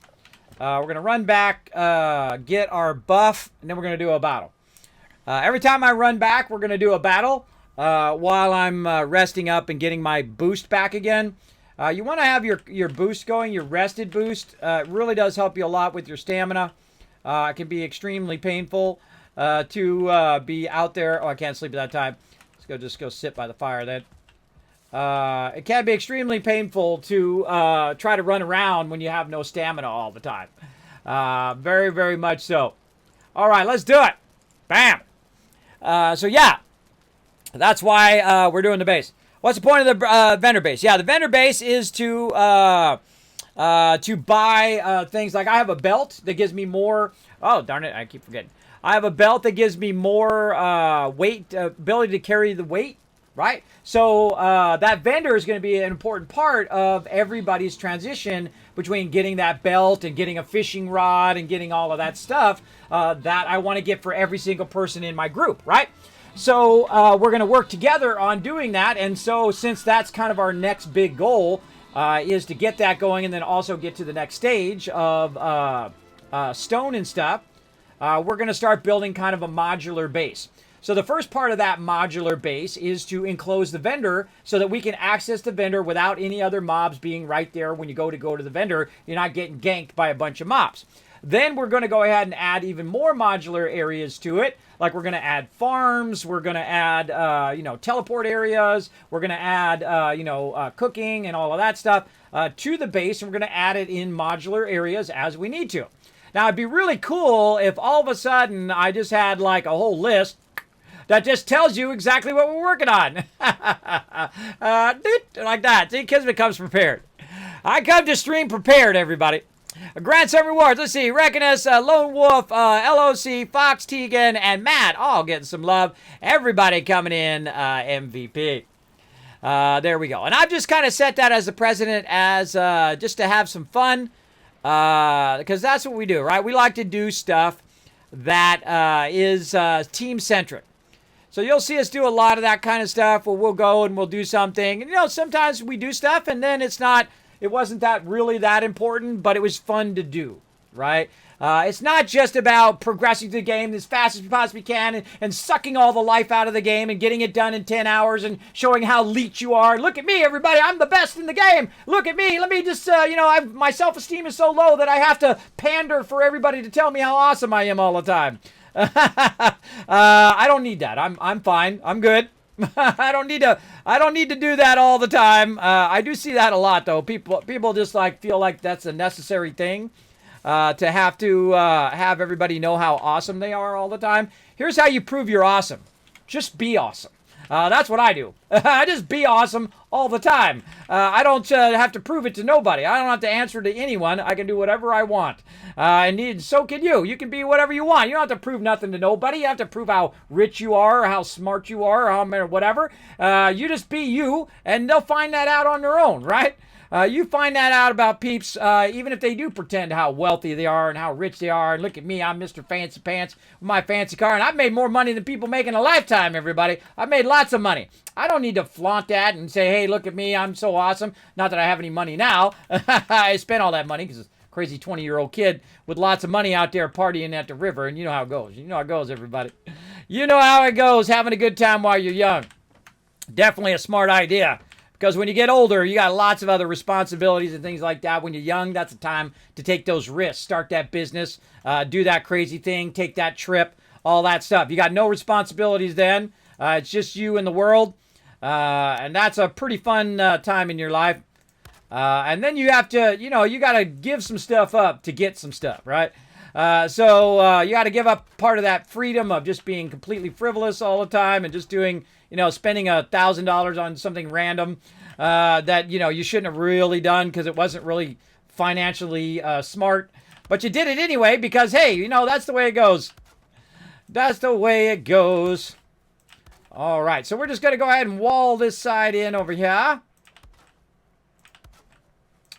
We're going to run back, get our buff, and then we're going to do a battle. Every time I run back, we're going to do a battle while I'm resting up and getting my boost back again. You want to have your boost going, your rested boost. It really does help you a lot with your stamina. It can be extremely painful to be out there. Oh, I can't sleep at that time. Let's just go sit by the fire then. It can be extremely painful to try to run around when you have no stamina all the time. Very, very much so. All right, let's do it. Bam. So yeah, that's why we're doing the base. What's the point of the vendor base? Yeah, the vendor base is to buy things like I have a belt that gives me more. Oh, darn it, I keep forgetting. I have a belt that gives me more weight, ability to carry the weight, right? So that vendor is going to be an important part of everybody's transition between getting that belt and getting a fishing rod and getting all of that stuff that I want to get for every single person in my group, right? So we're going to work together on doing that. And so since that's kind of our next big goal is to get that going and then also get to the next stage of stone and stuff, we're going to start building kind of a modular base. So the first part of that modular base is to enclose the vendor so that we can access the vendor without any other mobs being right there when you go to the vendor. You're not getting ganked by a bunch of mobs. Then we're going to go ahead and add even more modular areas to it. Like we're going to add farms. We're going to add, teleport areas. We're going to add, cooking and all of that stuff to the base. And we're going to add it in modular areas as we need to. Now, it'd be really cool if all of a sudden I just had like a whole list that just tells you exactly what we're working on. Like that. See, Kismet comes prepared. I come to stream prepared, everybody. Grant some rewards. Let's see. Reckonus, Lone Wolf, LOC, Fox, Tegan, and Matt all getting some love. Everybody coming in MVP. There we go. And I've just kind of set that as the president as just to have some fun. Because that's what we do, right? We like to do stuff that is team-centric. So you'll see us do a lot of that kind of stuff where we'll go and we'll do something. And, sometimes we do stuff and then it wasn't really that important, but it was fun to do, right? It's not just about progressing through the game as fast as we possibly can and sucking all the life out of the game and getting it done in 10 hours and showing how elite you are. Look at me, everybody. I'm the best in the game. Look at me. Let me just, my self-esteem is so low that I have to pander for everybody to tell me how awesome I am all the time. I don't need that. I'm fine. I'm good. I don't need to do that all the time. I do see that a lot though. People just feel like that's a necessary thing to have everybody know how awesome they are all the time. Here's how you prove you're awesome. Just be awesome. That's what I do. I just be awesome all the time. I don't have to prove it to nobody. I don't have to answer to anyone. I can do whatever I want. And so can you. You can be whatever you want. You don't have to prove nothing to nobody. You have to prove how rich you are, or how smart you are, or how whatever. You just be you, and they'll find that out on their own, right? You find that out about peeps, even if they do pretend how wealthy they are and how rich they are. And look at me, I'm Mr. Fancy Pants with my fancy car, and I've made more money than people make in a lifetime, everybody. I've made lots of money. I don't need to flaunt that and say, hey, look at me, I'm so awesome. Not that I have any money now. I spent all that money because it's a crazy 20-year-old kid with lots of money out there partying at the river, and you know how it goes. You know how it goes, everybody. You know how it goes, having a good time while you're young. Definitely a smart idea. Because when you get older, you got lots of other responsibilities and things like that. When you're young, that's the time to take those risks. Start that business, do that crazy thing, take that trip, all that stuff. You got no responsibilities then. It's just you and the world. And that's a pretty fun time in your life. And then you have to, you got to give some stuff up to get some stuff, right? So you got to give up part of that freedom of just being completely frivolous all the time and just doing, spending $1,000 on something random that, you shouldn't have really done because it wasn't really financially smart. But you did it anyway because, hey, that's the way it goes. That's the way it goes. All right, so we're just going to go ahead and wall this side in over here.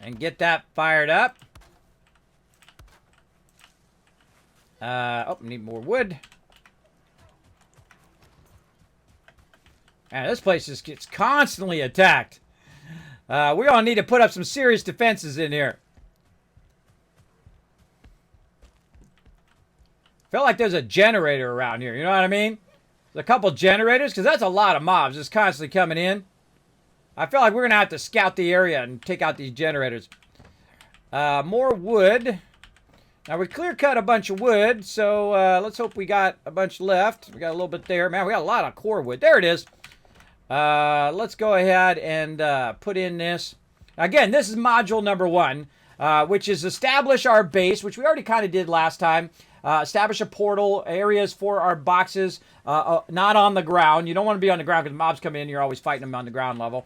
And get that fired up. Need more wood. Man, this place just gets constantly attacked. We're going to need to put up some serious defenses in here. Feel like there's a generator around here, you know what I mean? There's a couple generators, because that's a lot of mobs just constantly coming in. I feel like we're going to have to scout the area and take out these generators. More wood. Now, we clear-cut a bunch of wood, so let's hope we got a bunch left. We got a little bit there. Man, we got a lot of core wood. There it is. Let's go ahead and put in this. Again, this is module number 1, which is establish our base, which we already kind of did last time. Establish a portal, areas for our boxes, not on the ground. You don't want to be on the ground because mobs come in. You're always fighting them on the ground level.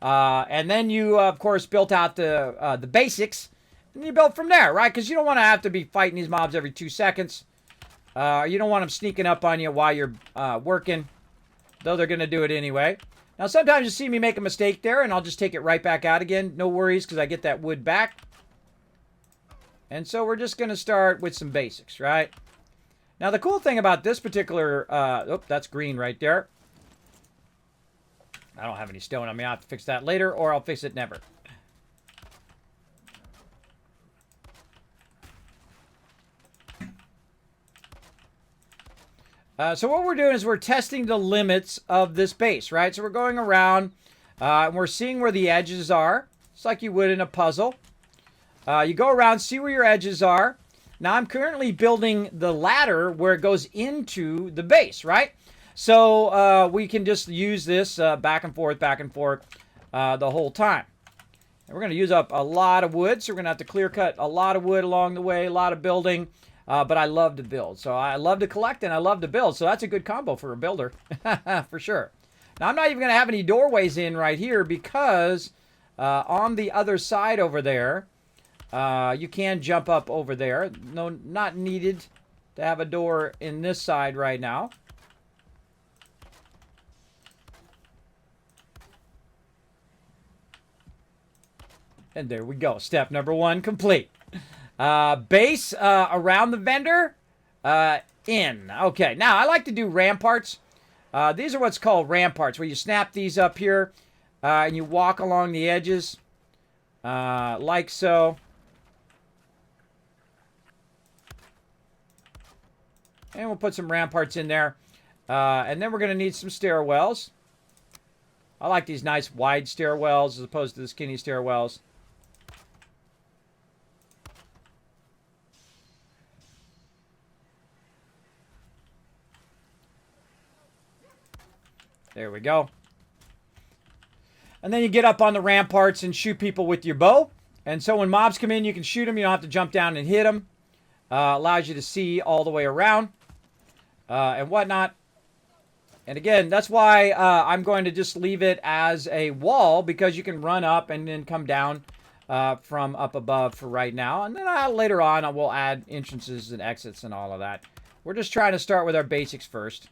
And then you, of course, built out the basics. And you build from there, right? Because you don't want to have to be fighting these mobs every 2 seconds. You don't want them sneaking up on you while you're working. Though they're going to do it anyway. Now, sometimes you see me make a mistake there, and I'll just take it right back out again. No worries, because I get that wood back. And so we're just going to start with some basics, right? Now, the cool thing about this particular... that's green right there. I don't have any stone on me. I'll have to fix that later, or I'll fix it never. So what we're doing is we're testing the limits of this base, right? So we're going around, and we're seeing where the edges are. It's like you would in a puzzle. You go around, see where your edges are. Now, I'm currently building the ladder where it goes into the base, right? So we can just use this back and forth, the whole time. And we're going to use up a lot of wood, so we're going to have to clear cut a lot of wood along the way, a lot of building. But I love to build. So I love to collect and I love to build. So that's a good combo for a builder. For sure. Now, I'm not even going to have any doorways in right here because on the other side over there, you can jump up over there. No, not needed to have a door in this side right now. And there we go. Step number 1 complete. Base around the vendor in. Okay, now I like to do ramparts. These are what's called ramparts, where you snap these up here and you walk along the edges like so. And we'll put some ramparts in there. And then we're going to need some stairwells. I like these nice wide stairwells as opposed to the skinny stairwells. There we go. And then you get up on the ramparts and shoot people with your bow. And so when mobs come in, you can shoot them. You don't have to jump down and hit them. Allows you to see all the way around and whatnot. And again, that's why I'm going to just leave it as a wall, because you can run up and then come down from up above for right now. And then later on, I will add entrances and exits and all of that. We're just trying to start with our basics first.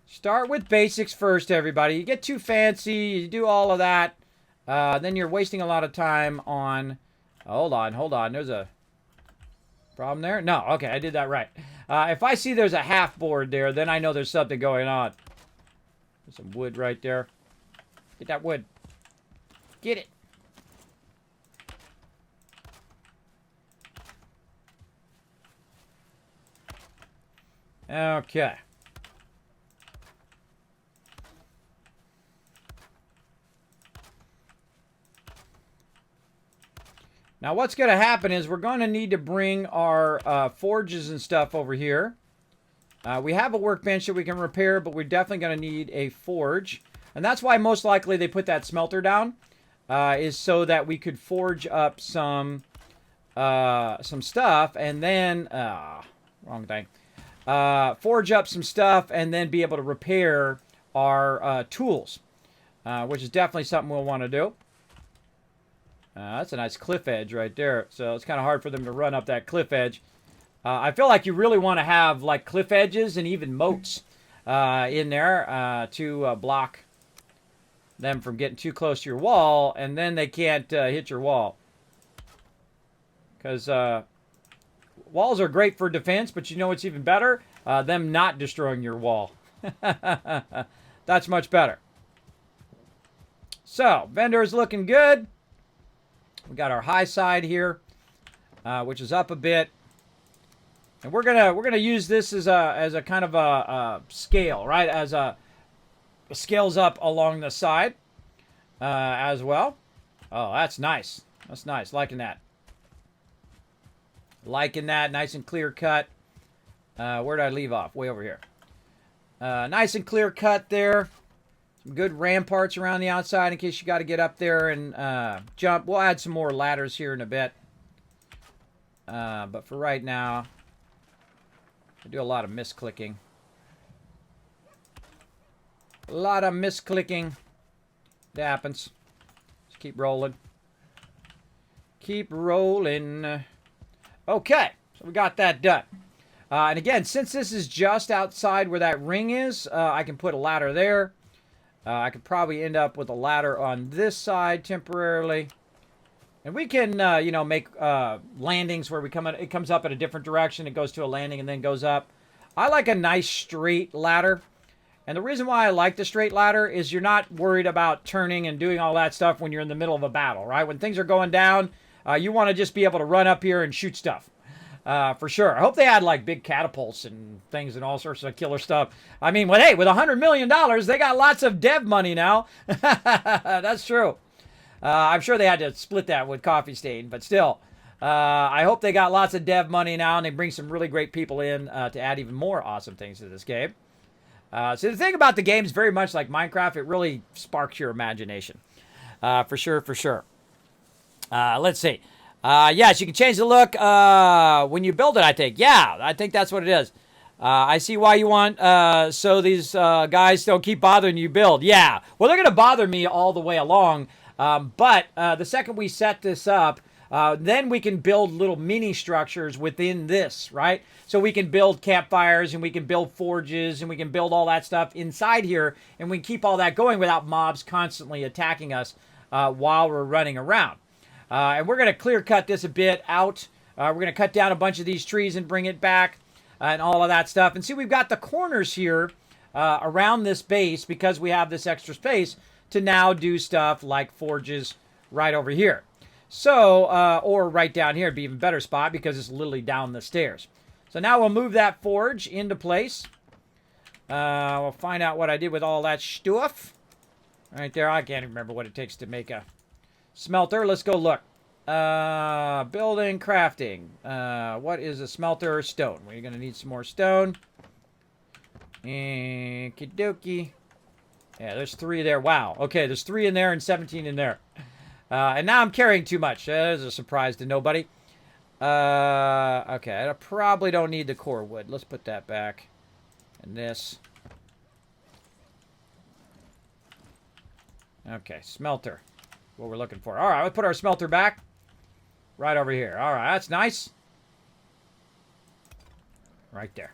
Start with basics first, everybody. You get too fancy, you do all of that, then you're wasting a lot of time on... Hold on. There's a problem there? No, okay, I did that right. If I see there's a half board there, then I know there's something going on. There's some wood right there. Get that wood. Get it. Okay. Now what's going to happen is we're going to need to bring our forges and stuff over here. We have a workbench that we can repair, but we're definitely going to need a forge. And that's why most likely they put that smelter down, is so that we could forge up some stuff and then... wrong thing. Forge up some stuff and then be able to repair our tools, which is definitely something we'll want to do. That's a nice cliff edge right there. So it's kind of hard for them to run up that cliff edge. I feel like you really want to have like cliff edges and even moats in there to block them from getting too close to your wall, and then they can't hit your wall. Because walls are great for defense, but you know what's even better? Them not destroying your wall. That's much better. So, vendor is looking good. We got our high side here, which is up a bit, and we're gonna use this as a kind of a scale, right? As a scales up along the side as well. Oh, that's nice. That's nice. Liking that. Liking that. Nice and clear cut. Where did I leave off? Way over here. Nice and clear cut there. Some good ramparts around the outside in case you got to get up there and jump. We'll add some more ladders here in a bit. But for right now, I do a lot of misclicking. A lot of misclicking. It happens. Just keep rolling. Keep rolling. Okay, so we got that done. And again, since this is just outside where that ring is, I can put a ladder there. I could probably end up with a ladder on this side temporarily. And we can, you know, make landings where it comes up in a different direction. It goes to a landing and then goes up. I like a nice straight ladder. And the reason why I like the straight ladder is you're not worried about turning and doing all that stuff when you're in the middle of a battle, right? When things are going down, you want to just be able to run up here and shoot stuff. For sure. I hope they had like big catapults and things and all sorts of killer stuff. I mean, well, hey, with $100 million, they got lots of dev money now. That's true. I'm sure they had to split that with Coffee Stain, but still. I hope they got lots of dev money now and they bring some really great people in to add even more awesome things to this game. So the thing about the game is very much like Minecraft. It really sparks your imagination. For sure, for sure. Let's see. Yes, you can change the look when you build it, I think. Yeah, I think that's what it is. I see why you want so these guys don't keep bothering you build. Yeah, well, they're going to bother me all the way along. But the second we set this up, then we can build little mini structures within this, right? So we can build campfires and we can build forges and we can build all that stuff inside here. And we can keep all that going without mobs constantly attacking us while we're running around. And we're going to clear cut this a bit out. We're going to cut down a bunch of these trees and bring it back and all of that stuff. And see, we've got the corners here around this base because we have this extra space to now do stuff like forges right over here. So, or right down here would be an even better spot because it's literally down the stairs. So now we'll move that forge into place. We'll find out what I did with all that stuff. Right there, I can't even remember what it takes to make a smelter. Let's go look. Building, crafting. What is a smelter? Stone. We're going to need some more stone. Okie dokie. Yeah, there's 3 there. Wow. Okay, there's 3 in there and 17 in there. And now I'm carrying too much. There's a surprise to nobody. Okay, I probably don't need the core wood. Let's put that back. And this. Okay, smelter. What we're looking for. All right, let's put our smelter back. Right over here. All right, that's nice. Right there.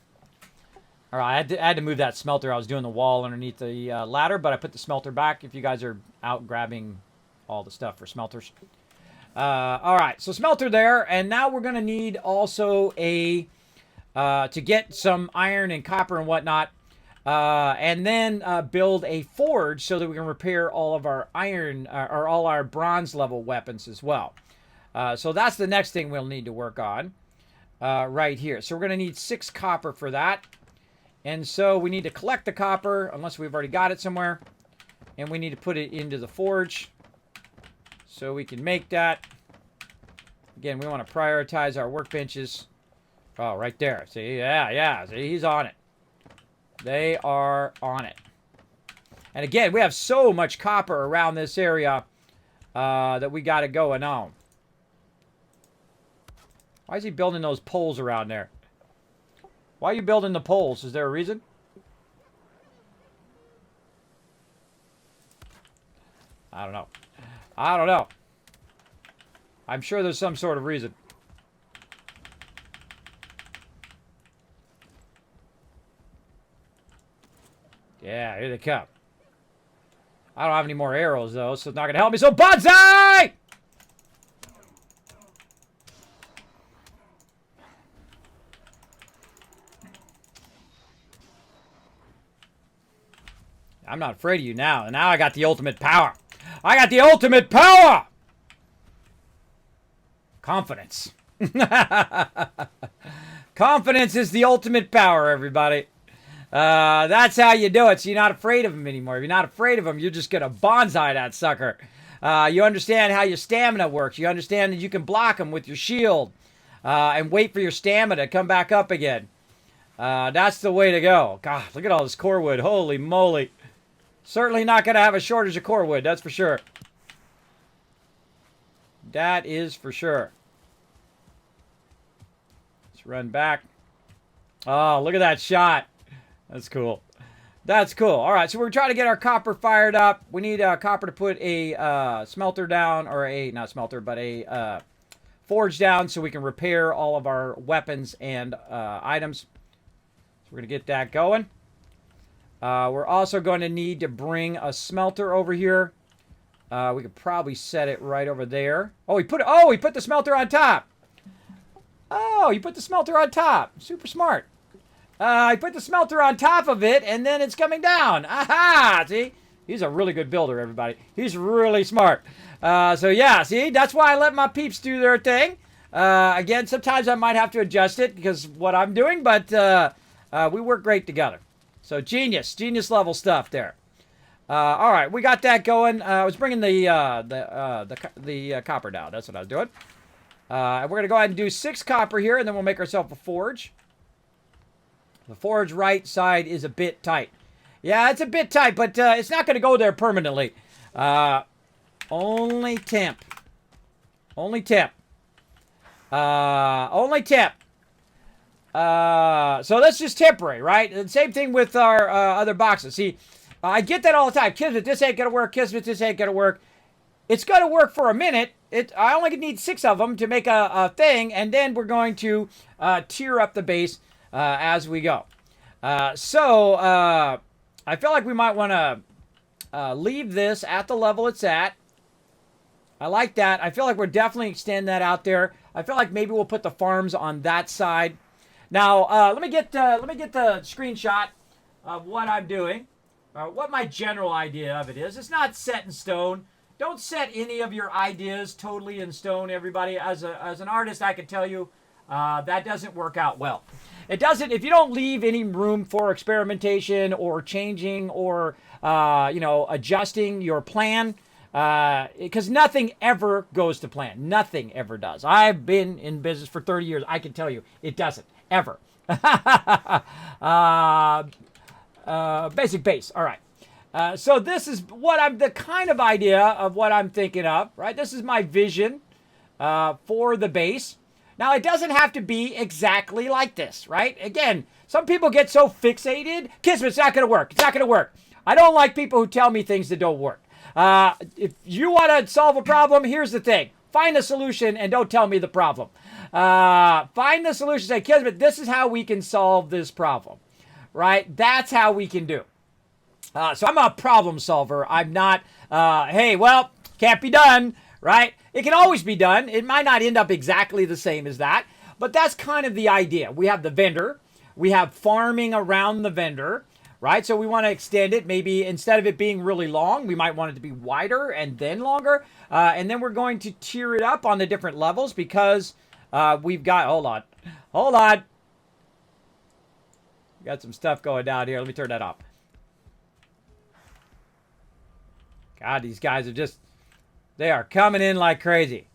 All right, I had to move that smelter. I was doing the wall underneath the ladder, but I put the smelter back if you guys are out grabbing all the stuff for smelters. All right, so smelter there, and now we're going to need also a, to get some iron and copper and whatnot, and then build a forge so that we can repair all of our iron, or all our bronze level weapons as well. So that's the next thing we'll need to work on right here. So we're going to need 6 copper for that. And so we need to collect the copper, unless we've already got it somewhere. And we need to put it into the forge so we can make that. Again, we want to prioritize our workbenches. Oh, right there. See, yeah. See, he's on it. They are on it. And again, we have so much copper around this area that we got it going on. Why is he building those poles around there? Why are you building the poles? Is there a reason? I don't know. I don't know. I'm sure there's some sort of reason. Yeah, here they come. I don't have any more arrows, though, so it's not going to help me. So, bonsai! I'm not afraid of you now. Now I got the ultimate power. I got the ultimate power! Confidence. Confidence is the ultimate power, everybody. That's how you do it. So you're not afraid of him anymore. If you're not afraid of him, you're just going to bonsai that sucker. You understand how your stamina works. You understand that you can block him with your shield and wait for your stamina to come back up again. That's the way to go. God, look at all this core wood. Holy moly. Certainly not going to have a shortage of core wood, that's for sure. That is for sure. Let's run back. Oh, look at that shot. That's cool. That's cool. All right, so we're trying to get our copper fired up. We need copper to put a smelter down, or a, not smelter, but a forge down so we can repair all of our weapons and items. So we're going to get that going. We're also going to need to bring a smelter over here. We could probably set it right over there. Oh, he put the smelter on top. Oh, he put the smelter on top. Super smart. He put the smelter on top of it, and then it's coming down. Aha! See? He's a really good builder, everybody. He's really smart. So, yeah, see? That's why I let my peeps do their thing. Again, sometimes I might have to adjust it because of what I'm doing, but we work great together. So, genius level stuff there. All right, we got that going. I was bringing the copper down. That's what I was doing. And we're going to go ahead and do 6 copper here, and then we'll make ourselves a forge. The forge right side is a bit tight. Yeah, it's a bit tight, but it's not going to go there permanently. Only temp. Only tip. Only tip. So that's just temporary, right? And same thing with our other boxes. See, I get that all the time. Kismet, this ain't gonna work. Kismet, this ain't gonna work. It's gonna work for a minute. I only need 6 of them to make a thing, and then we're going to tier up the base as we go. So I feel like we might want to leave this at the level it's at. I like that. I feel like we're definitely extend that out there. I feel like maybe we'll put the farms on that side. Now, let me get the screenshot of what I'm doing. What my general idea of it is. It's not set in stone. Don't set any of your ideas totally in stone, everybody. As an artist, I can tell you that doesn't work out well. It doesn't. If you don't leave any room for experimentation or changing or adjusting your plan, because nothing ever goes to plan. Nothing ever does. I've been in business for 30 years. I can tell you it doesn't. Ever. Basic base. All right. So this is the kind of idea of what I'm thinking of, right? This is my vision for the base. Now, it doesn't have to be exactly like this, right? Again, some people get so fixated. Kismet's not going to work. It's not going to work. I don't like people who tell me things that don't work. If you want to solve a problem, here's the thing. Find a solution and don't tell me the problem. Find the solution. Say, Kismet, this is how we can solve this problem. Right? That's how we can do. So I'm a problem solver. I'm not, hey, well, can't be done. Right? It can always be done. It might not end up exactly the same as that. But that's kind of the idea. We have the vendor. We have farming around the vendor. Right? So we want to extend it. Maybe instead of it being really long, we might want it to be wider and then longer. And then we're going to tier it up on the different levels because we've got, hold on. Got some stuff going down here. Let me turn that off. God, these guys are just, they are coming in like crazy.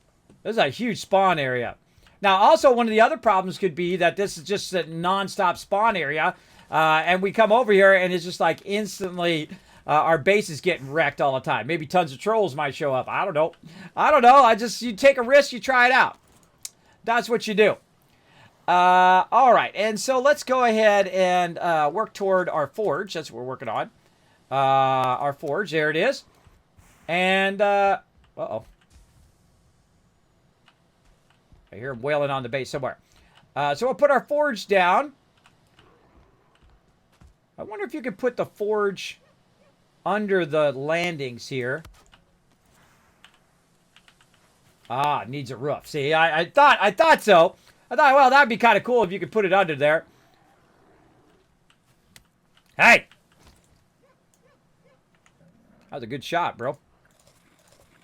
This is a huge spawn area. Now, also, one of the other problems could be that this is just a non-stop spawn area. And we come over here and it's just like instantly our base is getting wrecked all the time. Maybe tons of trolls might show up. I don't know. You take a risk, you try it out. That's what you do. All right. And so let's go ahead and work toward our forge. That's what we're working on. Our forge. There it is. And, uh-oh. I hear him wailing on the base somewhere. So we'll put our forge down. I wonder if you could put the forge under the landings here. Ah, it needs a roof. See, I thought so. I thought, well, that'd be kind of cool if you could put it under there. Hey! That was a good shot, bro.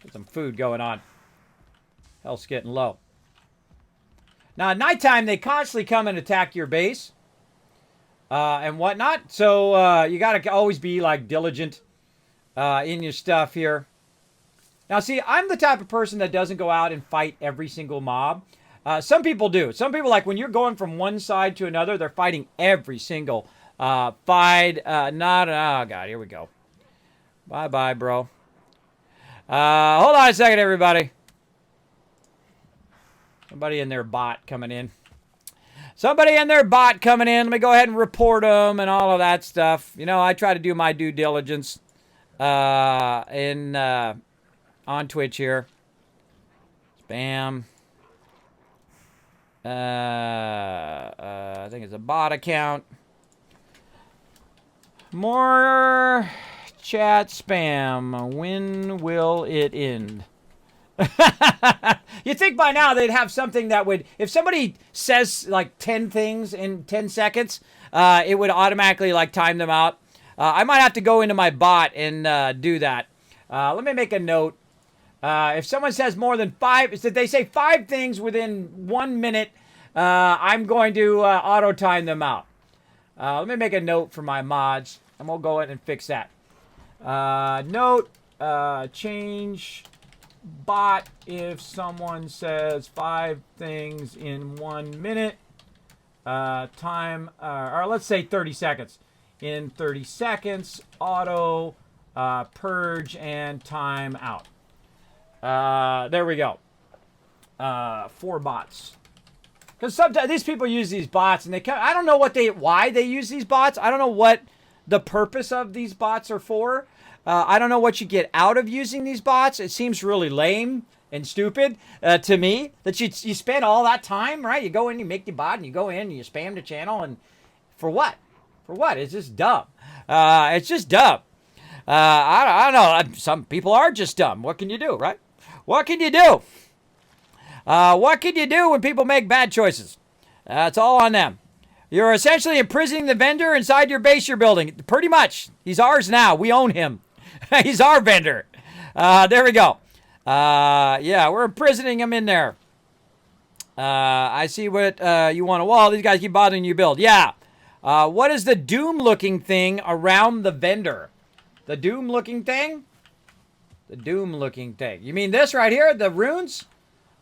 Get some food going on. Health's getting low. Now, at nighttime, they constantly come and attack your base. And whatnot. So, you gotta always be, like, diligent in your stuff here. Now, see, I'm the type of person that doesn't go out and fight every single mob. Some people do. Some people, like, when you're going from one side to another, they're fighting every single fight. Oh, God, here we go. Bye-bye, bro. Hold on a second, everybody. Somebody in their bot coming in. Somebody in their bot coming in. Let me go ahead and report them and all of that stuff. You know, I try to do my due diligence on Twitch here. Spam. I think it's a bot account. More chat spam. When will it end? You'd think by now they'd have something that would, if somebody says like 10 things in 10 seconds, it would automatically like time them out. I might have to go into my bot and do that. Let me make a note. If someone says more than 5, if they say 5 things within 1 minute, I'm going to auto time them out. Let me make a note for my mods, and we'll go in and fix that. Note, change bot if someone says 5 things in 1 minute. Time, or let's say 30 seconds. In 30 seconds, auto purge and time out. There we go. 4 bots. Because sometimes these people use these bots, and I don't know why they use these bots. I don't know what the purpose of these bots are for. I don't know what you get out of using these bots. It seems really lame and stupid to me that you spend all that time, right? You go in, you make the bot, and you go in, and you spam the channel, and for what? For what? It's just dumb. It's just dumb. I don't know. Some people are just dumb. What can you do, right? What can you do? What can you do when people make bad choices? It's all on them. You're essentially imprisoning the vendor inside your base you're building. Pretty much. He's ours now. We own him. He's our vendor. There we go. Yeah, we're imprisoning him in there. I see what you want a wall. These guys keep bothering you build. Yeah. What is the doom-looking thing around the vendor? The doom-looking thing? The doom-looking thing. You mean this right here? The runes?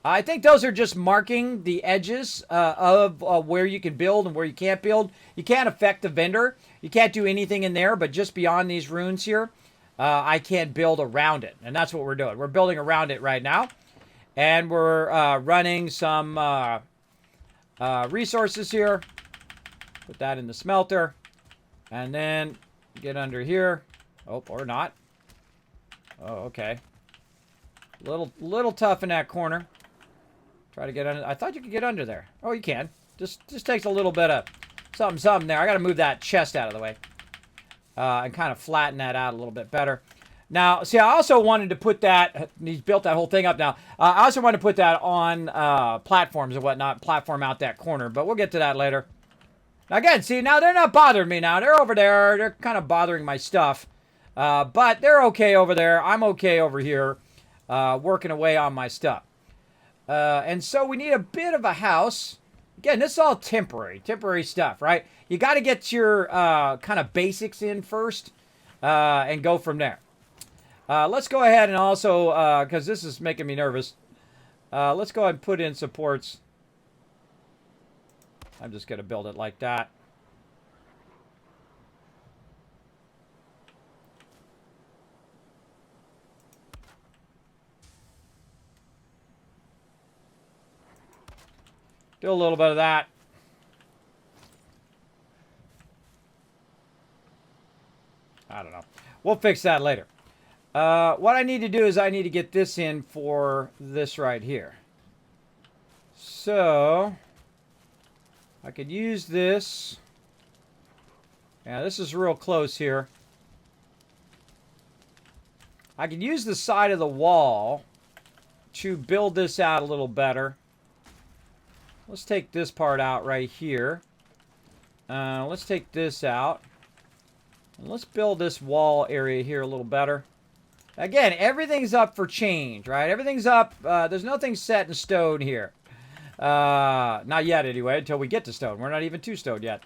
I think those are just marking the edges of where you can build and where you can't build. You can't affect the vendor. You can't do anything in there, but just beyond these runes here, I can't build around it. And that's what we're doing. We're building around it right now. And we're running some resources here. Put that in the smelter. And then get under here. Oh, or not. Oh, okay. Little tough in that corner. Try to get under. I thought you could get under there. Oh, you can. Just takes a little bit of something there. I got to move that chest out of the way. And kind of flatten that out a little bit better. Now, see, I also wanted to put that, he's built that whole thing up now. I also wanted to put that on platforms and whatnot, platform out that corner, but we'll get to that later. Now, again, see, now they're not bothering me now. They're over there. They're kind of bothering my stuff. But they're okay over there. I'm okay over here, working away on my stuff. And so we need a bit of a house. Again, this is all temporary stuff, right? You got to get your kind of basics in first and go from there. Let's go ahead and also, because this is making me nervous, let's go ahead and put in supports. I'm just going to build it like that. Do a little bit of that. I don't know. We'll fix that later. What I need to do is I need to get this in for this right here. So, I could use this. Yeah, this is real close here. I could use the side of the wall to build this out a little better. Let's take this part out right here. Let's take this out. And let's build this wall area here a little better. Again, everything's up for change, right? Everything's up. There's nothing set in stone here. Not yet, anyway, until we get to stone. We're not even to stone yet.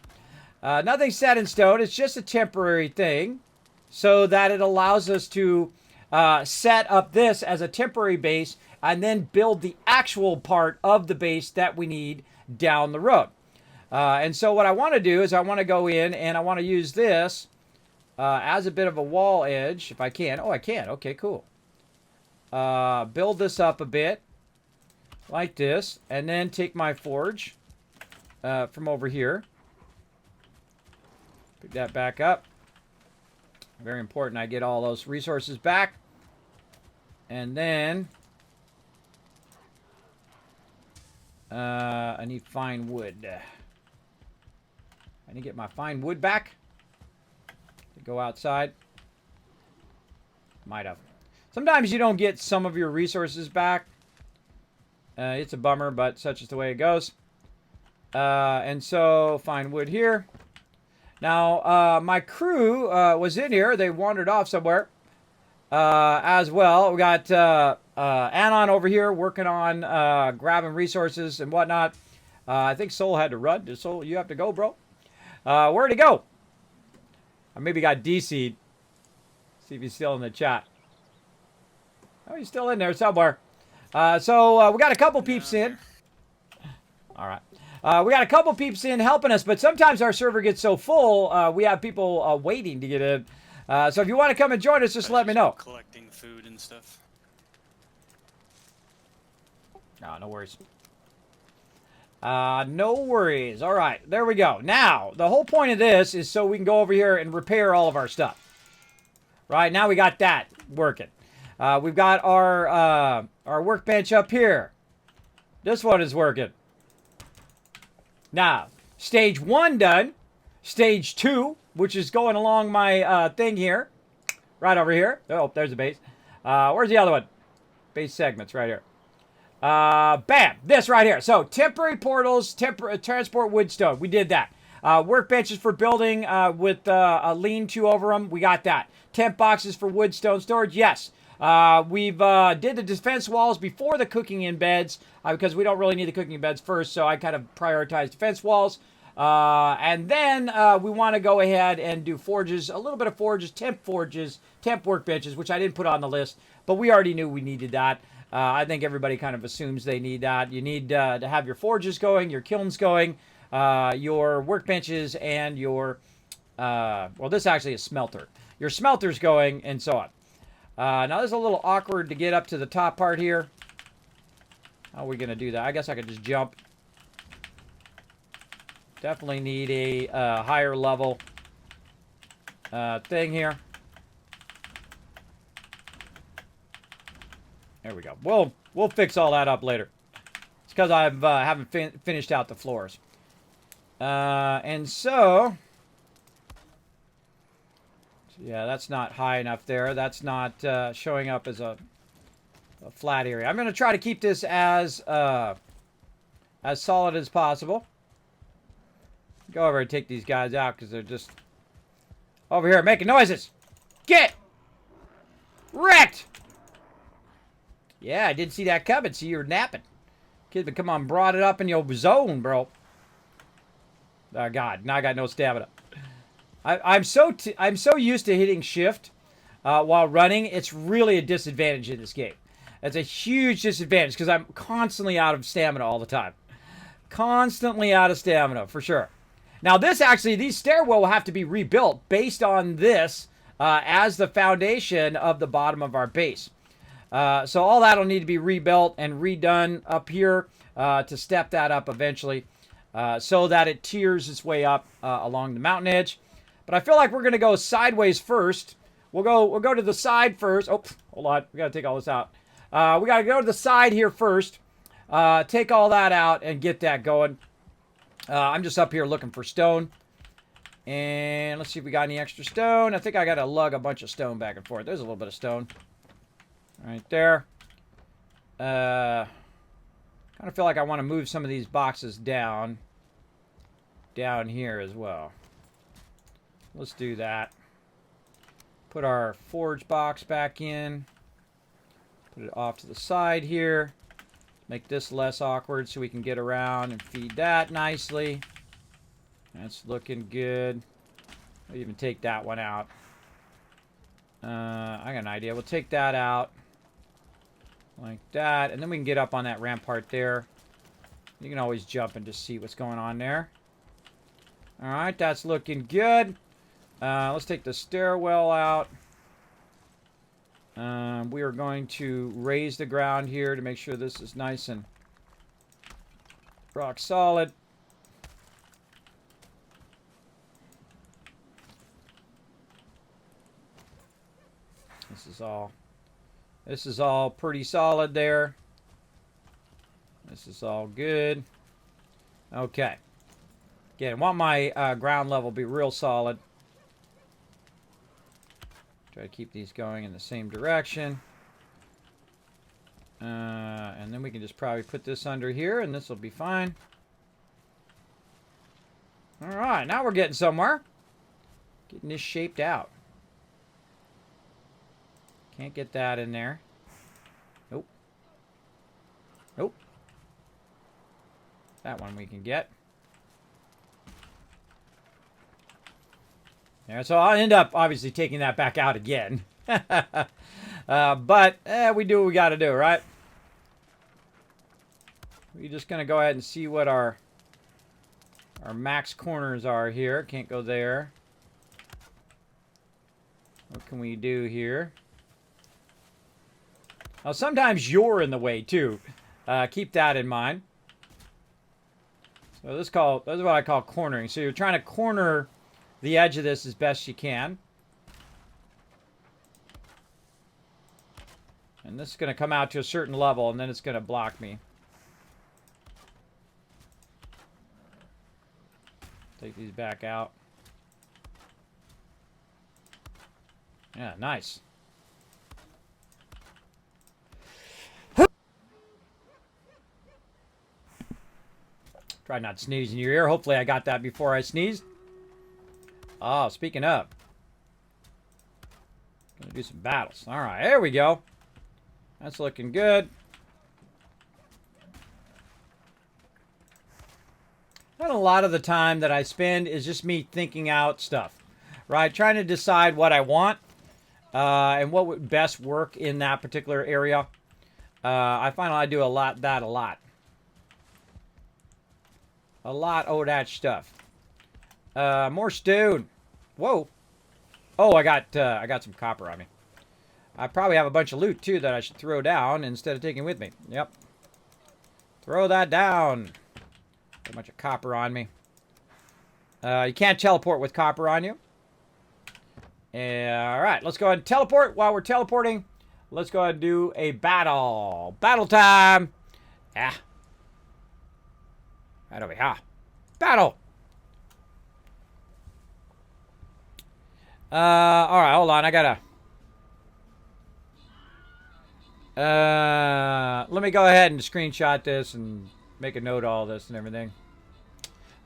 Nothing's set in stone. It's just a temporary thing so that it allows us to set up this as a temporary base and then build the actual part of the base that we need down the road. And so what I want to do is I want to go in and I want to use this as a bit of a wall edge, if I can. Oh, I can. Okay, cool. Build this up a bit like this, and then take my forge from over here. Pick that back up. Very important I get all those resources back. And then I need fine wood. I need to get my fine wood back. To go outside. Might have. Sometimes you don't get some of your resources back. It's a bummer, but such is the way it goes. And so, fine wood here. Now, my crew was in here. They wandered off somewhere as well. We got Anon over here working on grabbing resources and whatnot. I think Soul had to run. Soul, you have to go, bro. Where'd he go? I maybe got DC'd. See if he's still in the chat. Oh, he's still in there somewhere. So we got a couple peeps in. All right. We got a couple peeps in helping us, but sometimes our server gets so full, we have people waiting to get in. So if you want to come and join us, just let me know. Collecting food and stuff. No worries. No worries. All right, there we go. Now, the whole point of this is so we can go over here and repair all of our stuff. Right, now we got that working. We've got our workbench up here. This one is working. Now, stage 1 done. Stage 2, which is going along my thing here. Right over here. Oh, there's the base. Where's the other one? Base segments right here. Bam! This right here. So, temporary portals, transport woodstone. We did that. Workbenches for building with a lean-to over them. We got that. Temp boxes for woodstone storage. Yes. We've did the defense walls before the cooking in beds because we don't really need the cooking in beds first, so I kind of prioritized defense walls. And then we want to go ahead and do forges, a little bit of forges, temp workbenches, which I didn't put on the list, but we already knew we needed that. I think everybody kind of assumes they need that. You need to have your forges going, your kilns going, your workbenches, and your, well, this actually is smelter. Your smelters going, and so on. Now, this is a little awkward to get up to the top part here. How are we going to do that? I guess I could just jump. Definitely need a higher level thing here. There we go. We'll fix all that up later. It's because I haven't finished out the floors. And so... Yeah, that's not high enough there. That's not showing up as a flat area. I'm going to try to keep this as solid as possible. Go over and take these guys out because they're just over here making noises. Get wrecked! Yeah, I did see that coming. See, you were napping. Kismet, come on, brought it up in your zone, bro. Oh, God. Now I got no stamina. I'm so used to hitting shift while running. It's really a disadvantage in this game. It's a huge disadvantage because I'm constantly out of stamina all the time. Constantly out of stamina, for sure. Now, these stairwell will have to be rebuilt based on this as the foundation of the bottom of our base. So all that will need to be rebuilt and redone up here to step that up eventually so that it tiers its way up along the mountain edge. But I feel like we're going to go sideways first. We'll go to the side first. Oh, hold on. We got to take all this out. We got to go to the side here first. Take all that out and get that going. I'm just up here looking for stone. And let's see if we got any extra stone. I think I got to lug a bunch of stone back and forth. There's a little bit of stone. Right there. Kind of feel like I want to move some of these boxes down here as well. Let's do that. Put our forge box back in. Put it off to the side here. Make this less awkward so we can get around and feed that nicely. That's looking good. I'll even take that one out. I got an idea. We'll take that out. Like that. And then we can get up on that rampart there. You can always jump and just see what's going on there. Alright, that's looking good. Let's take the stairwell out. We are going to raise the ground here to make sure this is nice and rock solid. This is all pretty solid there. This is all good. Okay. Again, I want my ground level to be real solid. Try to keep these going in the same direction. And then we can just probably put this under here, and this will be fine. Alright, now we're getting somewhere. Getting this shaped out. Can't get that in there. Nope. Nope. That one we can get. There, so I'll end up obviously taking that back out again. But we do what we got to do, right? We're just going to go ahead and see what our max corners are here. Can't go there. What can we do here? Now, sometimes you're in the way, too. Keep that in mind. So this is what I call cornering. So you're trying to corner the edge of this as best you can. And this is going to come out to a certain level, and then it's going to block me. Take these back out. Yeah, nice. Try not to sneeze in your ear. Hopefully I got that before I sneezed. Oh, speaking of. Gonna do some battles. Alright, there we go. That's looking good. And a lot of the time that I spend is just me thinking out stuff. Right? Trying to decide what I want. And what would best work in that particular area. I find I do a lot. A lot of that stuff. More stone. Whoa. Oh, I got some copper on me. I probably have a bunch of loot, too, that I should throw down instead of taking with me. Yep. Throw that down. Got a bunch of copper on me. You can't teleport with copper on you. Alright, let's go ahead and teleport. While we're teleporting, Let's go ahead and do a battle. Battle time. Yeah. Right over here. Battle. All right, hold on. I gotta. Let me go ahead and screenshot this and make a note of all this and everything.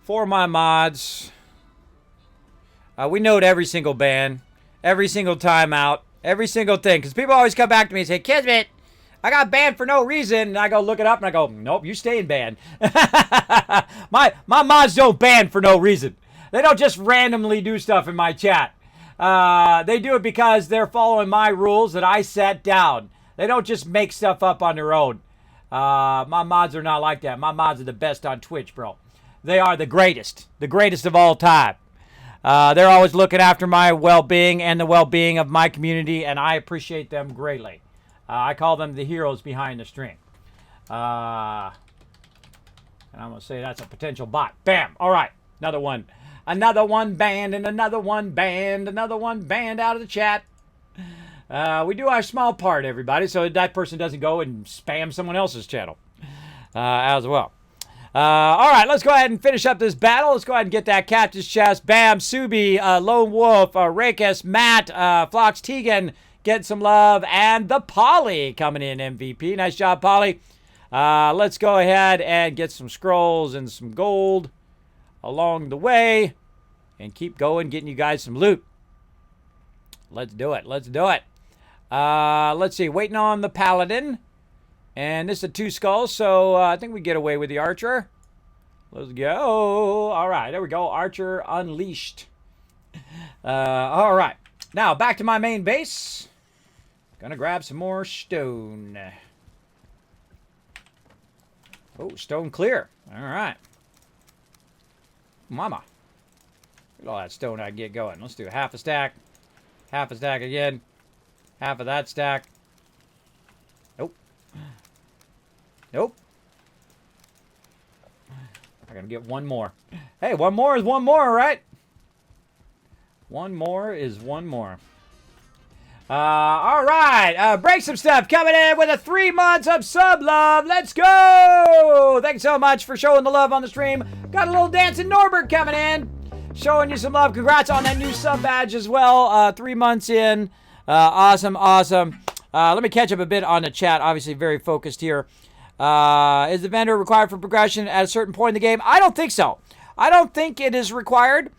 For my mods, we note every single ban, every single timeout, every single thing. Because people always come back to me and say, Kismet, I got banned for no reason. And I go look it up and I go, nope, you staying banned. my mods don't ban for no reason. They don't just randomly do stuff in my chat. They do it because they're following my rules that I set down. They don't just make stuff up on their own. My mods are not like that. My mods are the best on Twitch, bro. They are the greatest of all time. They're always looking after my well-being and the well-being of my community, and I appreciate them greatly. I call them the heroes behind the stream. And I'm going to say that's a potential bot. Bam. All right. Another one. Another one banned and another one banned. Another one banned out of the chat. We do our small part, everybody, so that person doesn't go and spam someone else's channel as well. All right, let's go ahead and finish up this battle. Let's go ahead and get that captain's chest. Bam, Subi, Lone Wolf, Rakus, Matt, Flox, Tegan, get some love, and the Polly coming in MVP. Nice job, Polly. Let's go ahead and get some scrolls and some gold along the way and keep going, getting you guys some loot. Let's do it. Let's do it. Let's see. Waiting on the Paladin. And this is a 2 skulls, so I think we get away with the Archer. Let's go. All right, there we go. Archer unleashed. All right. Now, back to my main base. Gonna grab some more stone. Oh, stone clear. All right. Mama. Look at all that stone I can get going. Let's do half a stack. Half a stack again. Half of that stack. Nope. Nope. I'm going to get one more. Hey, one more is one more, right? One more is one more. All right. Break some stuff coming in with a 3 months of sub love. Let's go. Thanks so much for showing the love on the stream. Got a little dancing Norbert coming in. Showing you some love. Congrats on that new sub badge as well. 3 months in. Awesome, awesome. Let me catch up a bit on the chat. Obviously, very focused here. Is the vendor required for progression at a certain point in the game? I don't think so. I don't think it is required.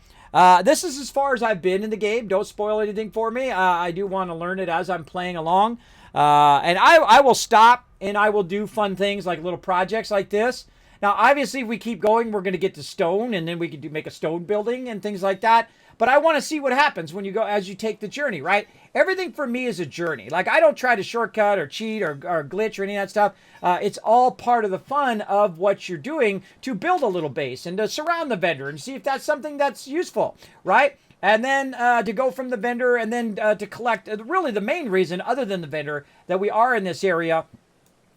This is as far as I've been in the game. Don't spoil anything for me. I do want to learn it as I'm playing along. And I will stop and I will do fun things like little projects like this. Now, obviously, if we keep going, we're going to get to stone, and then we can make a stone building and things like that. But I want to see what happens when you go, as you take the journey, right? Everything for me is a journey. Like, I don't try to shortcut or cheat or glitch or any of that stuff. It's all part of the fun of what you're doing to build a little base and to surround the vendor and see if that's something that's useful, right? And then to go from the vendor and then to collect. Really, the main reason, other than the vendor, that we are in this area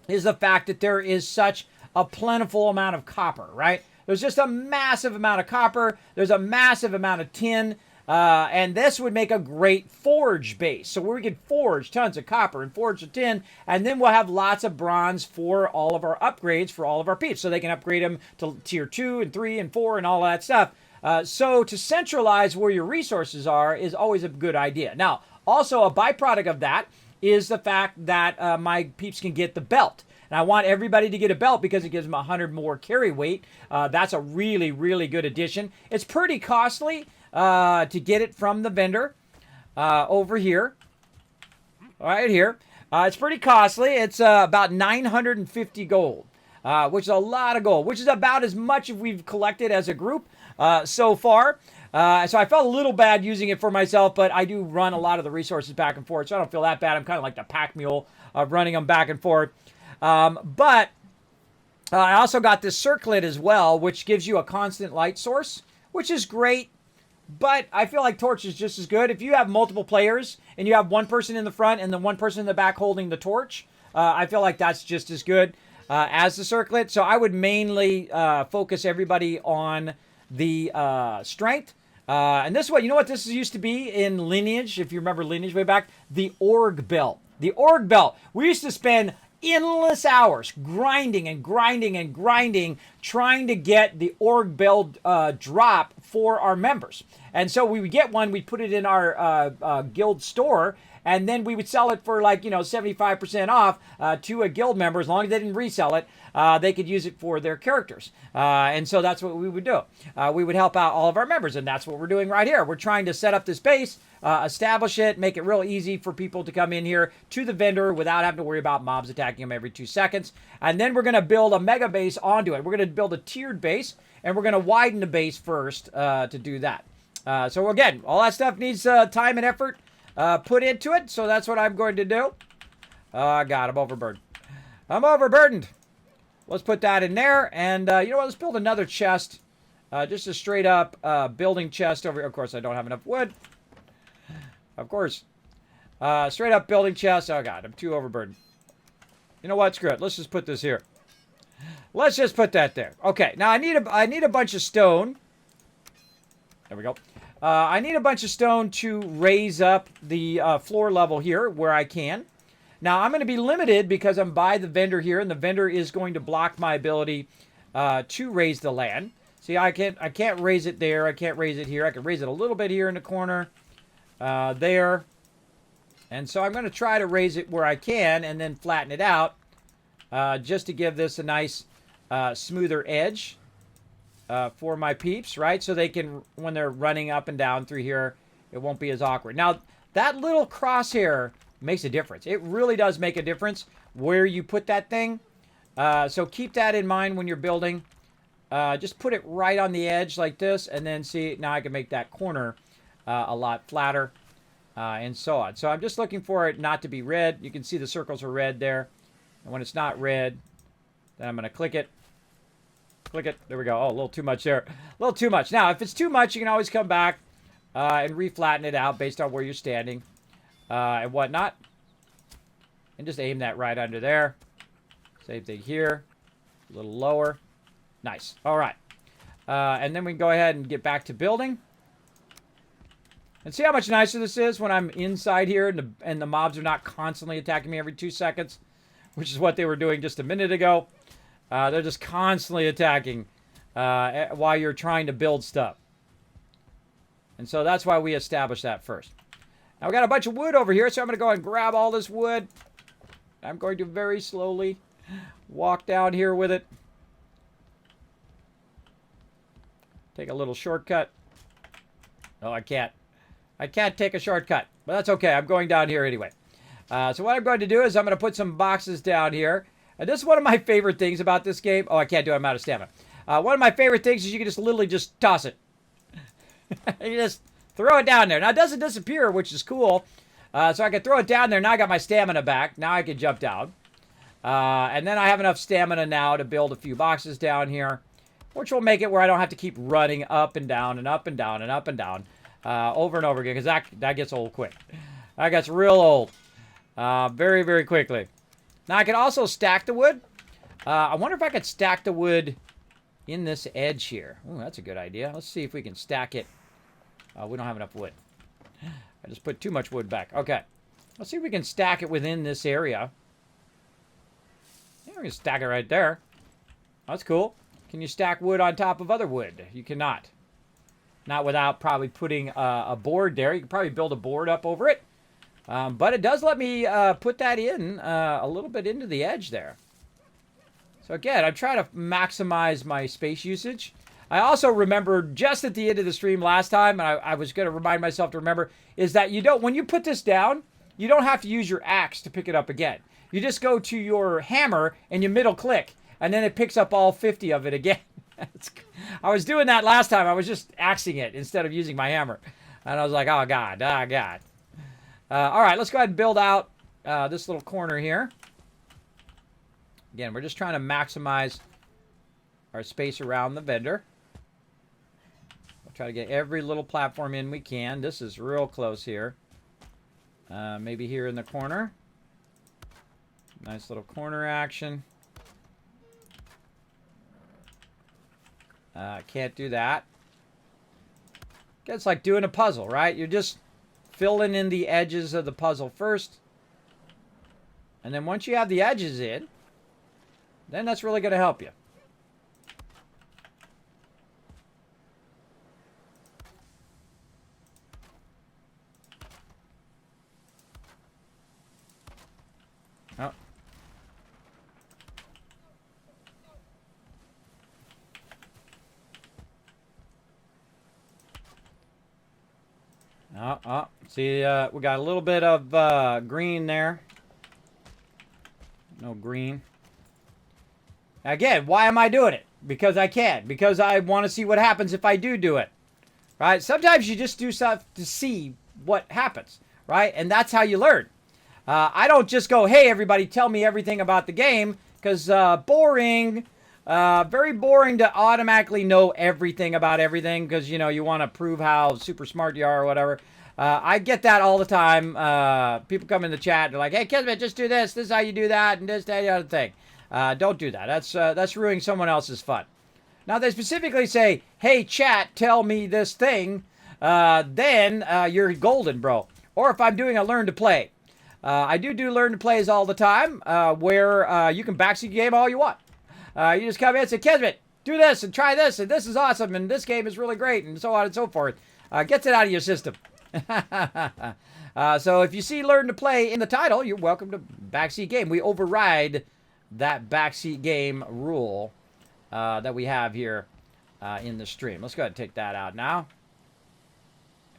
is the fact that there is such a plentiful amount of copper, right? There's just a massive amount of copper. There's a massive amount of tin. And this would make a great forge base. So we could forge tons of copper and forge the tin. And then we'll have lots of bronze for all of our upgrades for all of our peeps. So they can upgrade them to tier 2 and 3 and 4 and all that stuff. So to centralize where your resources are is always a good idea. Now, also a byproduct of that is the fact that my peeps can get the belt. And I want everybody to get a belt because it gives them 100 more carry weight. That's a really, really good addition. It's pretty costly to get it from the vendor over here. Right here. It's pretty costly. It's about 950 gold, which is a lot of gold, which is about as much as we've collected as a group so far. So I felt a little bad using it for myself, but I do run a lot of the resources back and forth, so I don't feel that bad. I'm kind of like the pack mule of running them back and forth. But I also got this circlet as well, which gives you a constant light source, which is great. But I feel like torch is just as good. If you have multiple players and you have one person in the front and then one person in the back holding the torch, I feel like that's just as good as the circlet. So I would mainly focus everybody on the strength. And this is what, you know what this used to be in Lineage, if you remember Lineage way back? The org belt. The org belt. We used to spend endless hours grinding and grinding and grinding trying to get the org belt drop for our members. And so we would get one, we'd put it in our guild store, and then we would sell it for like, 75% off to a guild member. As long as they didn't resell it, they could use it for their characters. And so that's what we would do. We would help out all of our members, and that's what we're doing right here. We're trying to set up this base, establish it, make it real easy for people to come in here to the vendor without having to worry about mobs attacking them every 2 seconds. And then we're going to build a mega base onto it. We're going to build a tiered base, and we're going to widen the base first to do that. So again, all that stuff needs time and effort put into it. So that's what I'm going to do. God, I'm overburdened. I'm overburdened. Let's put that in there. And you know what? Let's build another chest. Just a straight up building chest over here. Of course, I don't have enough wood. Of course. Straight up building chest. Oh, God, I'm too overburdened. You know what? Screw it. Let's just put this here. Let's just put that there. Okay, now I need a bunch of stone. There we go. I need a bunch of stone to raise up the floor level here where I can. Now, I'm going to be limited because I'm by the vendor here, and the vendor is going to block my ability to raise the land. See, I can't raise it there. I can't raise it here. I can raise it a little bit here in the corner. There. And so I'm going to try to raise it where I can and then flatten it out just to give this a nice smoother edge for my peeps, right? So they can, when they're running up and down through here, it won't be as awkward. Now, that little crosshair makes a difference. It really does make a difference where you put that thing. So keep that in mind when you're building. Just put it right on the edge like this, and then see, now I can make that corner a lot flatter, and so on. So I'm just looking for it not to be red. You can see the circles are red there. And when it's not red, then I'm going to click it. Click it. There we go. Oh, a little too much there. A little too much. Now, if it's too much, you can always come back and re-flatten it out based on where you're standing and whatnot. And just aim that right under there. Same thing here. A little lower. Nice. All right. And then we can go ahead and get back to building. And see how much nicer this is when I'm inside here and the mobs are not constantly attacking me every 2 seconds, which is what they were doing just a minute ago. They're just constantly attacking while you're trying to build stuff. And so that's why we established that first. Now we got a bunch of wood over here, so I'm going to go and grab all this wood. I'm going to very slowly walk down here with it. Take a little shortcut. Oh, I can't. I can't take a shortcut, but that's okay. I'm going down here anyway. So what I'm going to do is I'm going to put some boxes down here. And this is one of my favorite things about this game. Oh, I can't do it. I'm out of stamina. One of my favorite things is you can just literally just toss it. You just throw it down there. Now, it doesn't disappear, which is cool. So I can throw it down there. Now I got my stamina back. Now I can jump down. And then I have enough stamina now to build a few boxes down here, which will make it where I don't have to keep running up and down and up and down and up and down over and over again, because that gets old quick. That gets real old very, very quickly. Now, I can also stack the wood. I wonder if I could stack the wood in this edge here. Ooh, that's a good idea. Let's see if we can stack it. We don't have enough wood. I just put too much wood back. Okay. Let's see if we can stack it within this area. Yeah, we can stack it right there. That's cool. Can you stack wood on top of other wood? You cannot. Not without probably putting a board there. You can probably build a board up over it. But it does let me put that in a little bit into the edge there. So again, I'm trying to maximize my space usage. I also remembered just at the end of the stream last time, and I was going to remind myself to remember, is that you don't, when you put this down, you don't have to use your axe to pick it up again. You just go to your hammer and you middle click, and then it picks up all 50 of it again. I was doing that last time. I was just axing it instead of using my hammer. And I was like, oh, God, oh, God. All right, let's go ahead and build out this little corner here. Again, we're just trying to maximize our space around the vendor. We'll try to get every little platform in we can. This is real close here. Maybe here in the corner. Nice little corner action. Can't do that. It's like doing a puzzle, right? You're just filling in the edges of the puzzle first. And then once you have the edges in, then that's really going to help you. Oh. See, we got a little bit of green there. No green. Again, why am I doing it? Because I can. Because I want to see what happens if I do it. Right? Sometimes you just do stuff to see what happens. Right? And that's how you learn. I don't just go, hey, everybody, tell me everything about the game. Because boring. Very boring to automatically know everything about everything. Because, you know, you want to prove how super smart you are or whatever. I get that all the time. People come in the chat. They're like, hey, Kismet, just do this. This is how you do that. And this, that, the other thing. Don't do that. That's ruining someone else's fun. Now, they specifically say, hey, chat, tell me this thing. Then you're golden, bro. Or if I'm doing a learn to play. I do learn to plays all the time where you can backseat game all you want. You just come in and say, Kismet, do this and try this. And this is awesome. And this game is really great. And so on and so forth. Gets it out of your system. So if you see learn to play in the title, you're welcome to backseat game. We override that backseat game rule that we have here in the stream. Let's go ahead and take that out now.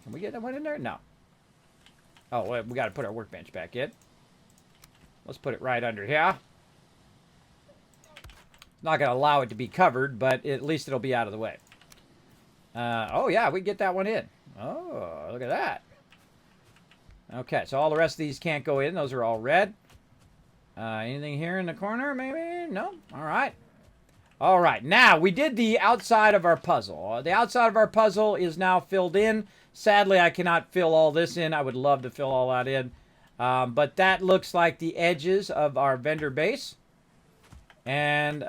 Can we get that one in there? No. Oh, well, we got to put our workbench back in. Let's put it right under here. Not going to allow it to be covered, but at least it'll be out of the way. Oh, yeah, we can get that one in. Oh, look at that. Okay, so all the rest of these can't go in. Those are all red. Anything here in the corner, maybe? No? All right. All right, now we did the outside of our puzzle. The outside of our puzzle is now filled in. Sadly, I cannot fill all this in. I would love to fill all that in. But that looks like the edges of our vendor base. And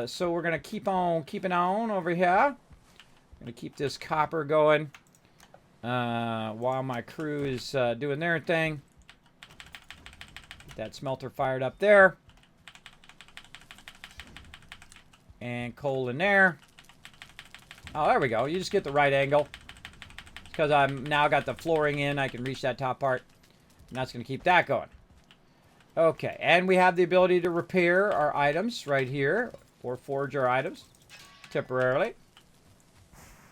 so we're going to keep on keeping on over here. I'm going to keep this copper going while my crew is doing their thing. Get that smelter fired up there. And coal in there. Oh, there we go. You just get the right angle. Because I'm now got the flooring in, I can reach that top part. And that's going to keep that going. Okay, and we have the ability to repair our items right here. Or forge our items temporarily.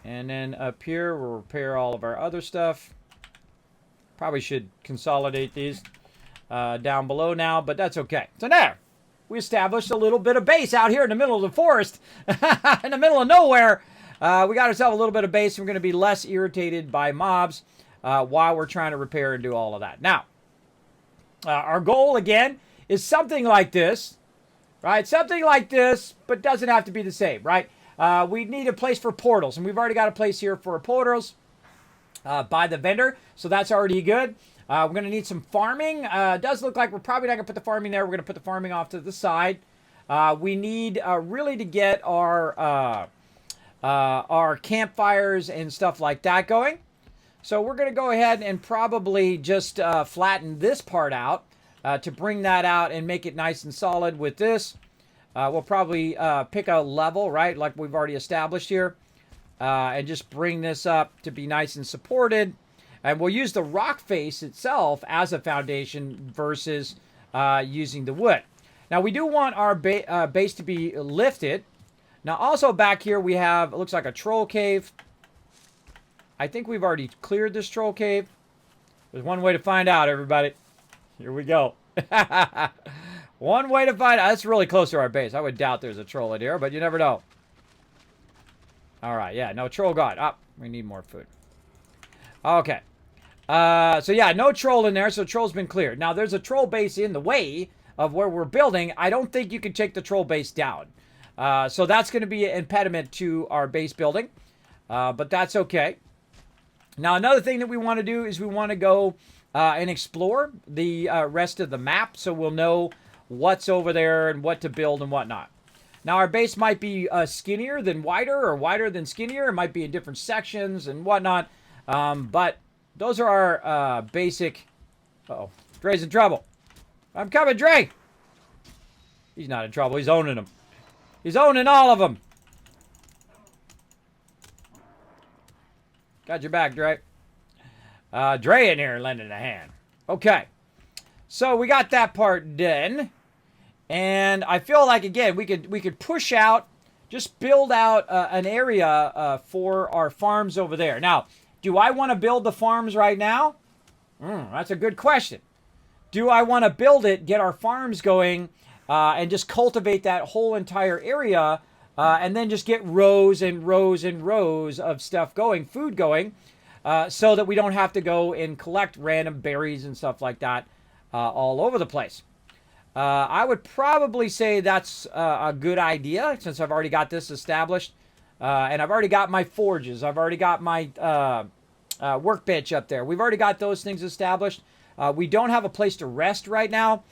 And then up here, we'll repair all of our other stuff. Probably should consolidate these down below now, but that's okay. So there, we established a little bit of base out here in the middle of the forest. In the middle of nowhere. We got ourselves a little bit of base. And we're going to be less irritated by mobs while we're trying to repair and do all of that. Now, our goal, again, is something like this. Right? Something like this, but doesn't have to be the same, right? We need a place for portals. And we've already got a place here for portals by the vendor. So that's already good. We're going to need some farming. It does look like we're probably not going to put the farming there. We're going to put the farming off to the side. We need really to get our campfires and stuff like that going. So we're going to go ahead and probably just flatten this part out to bring that out and make it nice and solid with this. We'll probably pick a level, right, like we've already established here, and just bring this up to be nice and supported. And we'll use the rock face itself as a foundation versus using the wood. Now, we do want our base to be lifted. Now, also back here, we have, it looks like a troll cave. I think we've already cleared this troll cave. There's one way to find out, everybody. Here we go. One way to find out. That's really close to our base. I would doubt there's a troll in here, but you never know. All right, yeah, no troll gone. Oh, we need more food. Okay. So, yeah, no troll in there, so troll's been cleared. Now, there's a troll base in the way of where we're building. I don't think you can take the troll base down. So that's going to be an impediment to our base building. But that's okay. Now, another thing that we want to do is we want to go and explore the rest of the map so we'll know what's over there and what to build and whatnot. Now, our base might be skinnier than wider or wider than skinnier. It might be in different sections and whatnot. But those are our basic... Uh-oh. Dre's in trouble. I'm coming, Dre! He's not in trouble. He's owning them. He's owning all of them. Got your back, Dre. Dre in here lending a hand. Okay. So we got that part done. And I feel like, again, we could push out, just build out an area for our farms over there. Now, do I want to build the farms right now? That's a good question. Do I want to build it, get our farms going, and just cultivate that whole entire area, and then just get rows and rows and rows of stuff going, food going, so that we don't have to go and collect random berries and stuff like that all over the place? I would probably say that's a good idea, since I've already got this established. And I've already got my forges. I've already got my workbench up there. We've already got those things established. We don't have a place to rest right now,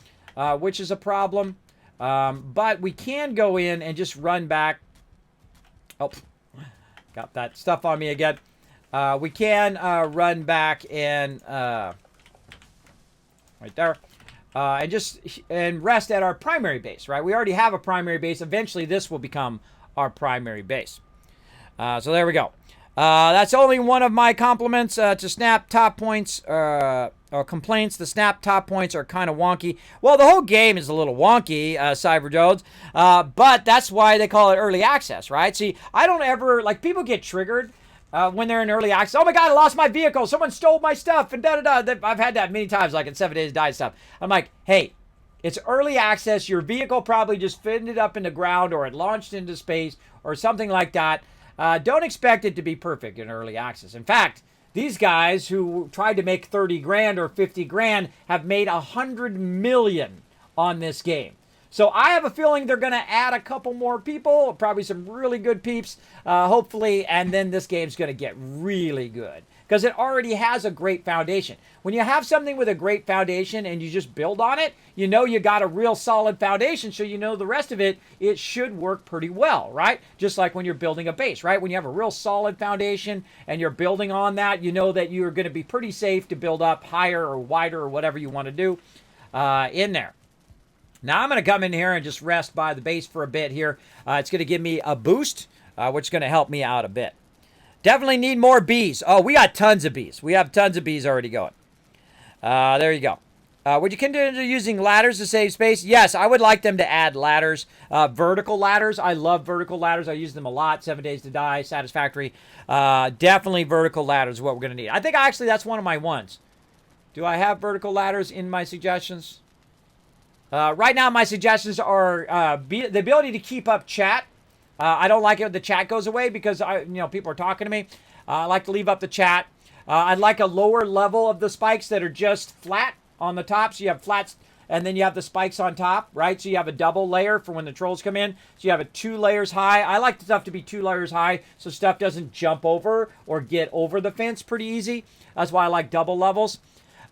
which is a problem. But we can go in and just run back. Oh, got that stuff on me again. We can run back and right there. And rest at our primary base, right? We already have a primary base. Eventually, this will become our primary base. So there we go. That's only one of my compliments to Snap top points, or complaints. The Snap top points are kind of wonky. Well, the whole game is a little wonky, Cyber Jones, but that's why they call it early access, right? See, I don't ever, like, people get triggered when they're in early access. Oh my God, I lost my vehicle. Someone stole my stuff, and da-da-da. I've had that many times, like in 7 Days to Die stuff. I'm like, hey, it's early access. Your vehicle probably just ended up in the ground, or it launched into space, or something like that. Don't expect it to be perfect in early access. In fact, these guys who tried to make 30 grand or 50 grand have made 100 million on this game. So I have a feeling they're going to add a couple more people, probably some really good peeps, hopefully, and then this game's going to get really good, because it already has a great foundation. When you have something with a great foundation and you just build on it, you know you got a real solid foundation, so you know the rest of it, it should work pretty well, right? Just like when you're building a base, right? When you have a real solid foundation and you're building on that, you know that you're going to be pretty safe to build up higher or wider or whatever you want to do in there. Now I'm going to come in here and just rest by the base for a bit here. It's going to give me a boost, which is going to help me out a bit. Definitely need more bees. Oh, we got tons of bees. We have tons of bees already going. There you go. Would you consider using ladders to save space? Yes, I would like them to add ladders. Vertical ladders. I love vertical ladders. I use them a lot. 7 Days to Die, Satisfactory. Definitely vertical ladders is what we're going to need. I think actually that's one of my ones. Do I have vertical ladders in my suggestions? Right now, my suggestions are the ability to keep up chat. I don't like it when the chat goes away, because people are talking to me. I like to leave up the chat. I'd like a lower level of the spikes that are just flat on the top. So you have flats, and then you have the spikes on top, right? So you have a double layer for when the trolls come in. So you have it 2 layers high. I like the stuff to be 2 layers high, so stuff doesn't jump over or get over the fence pretty easy. That's why I like double levels.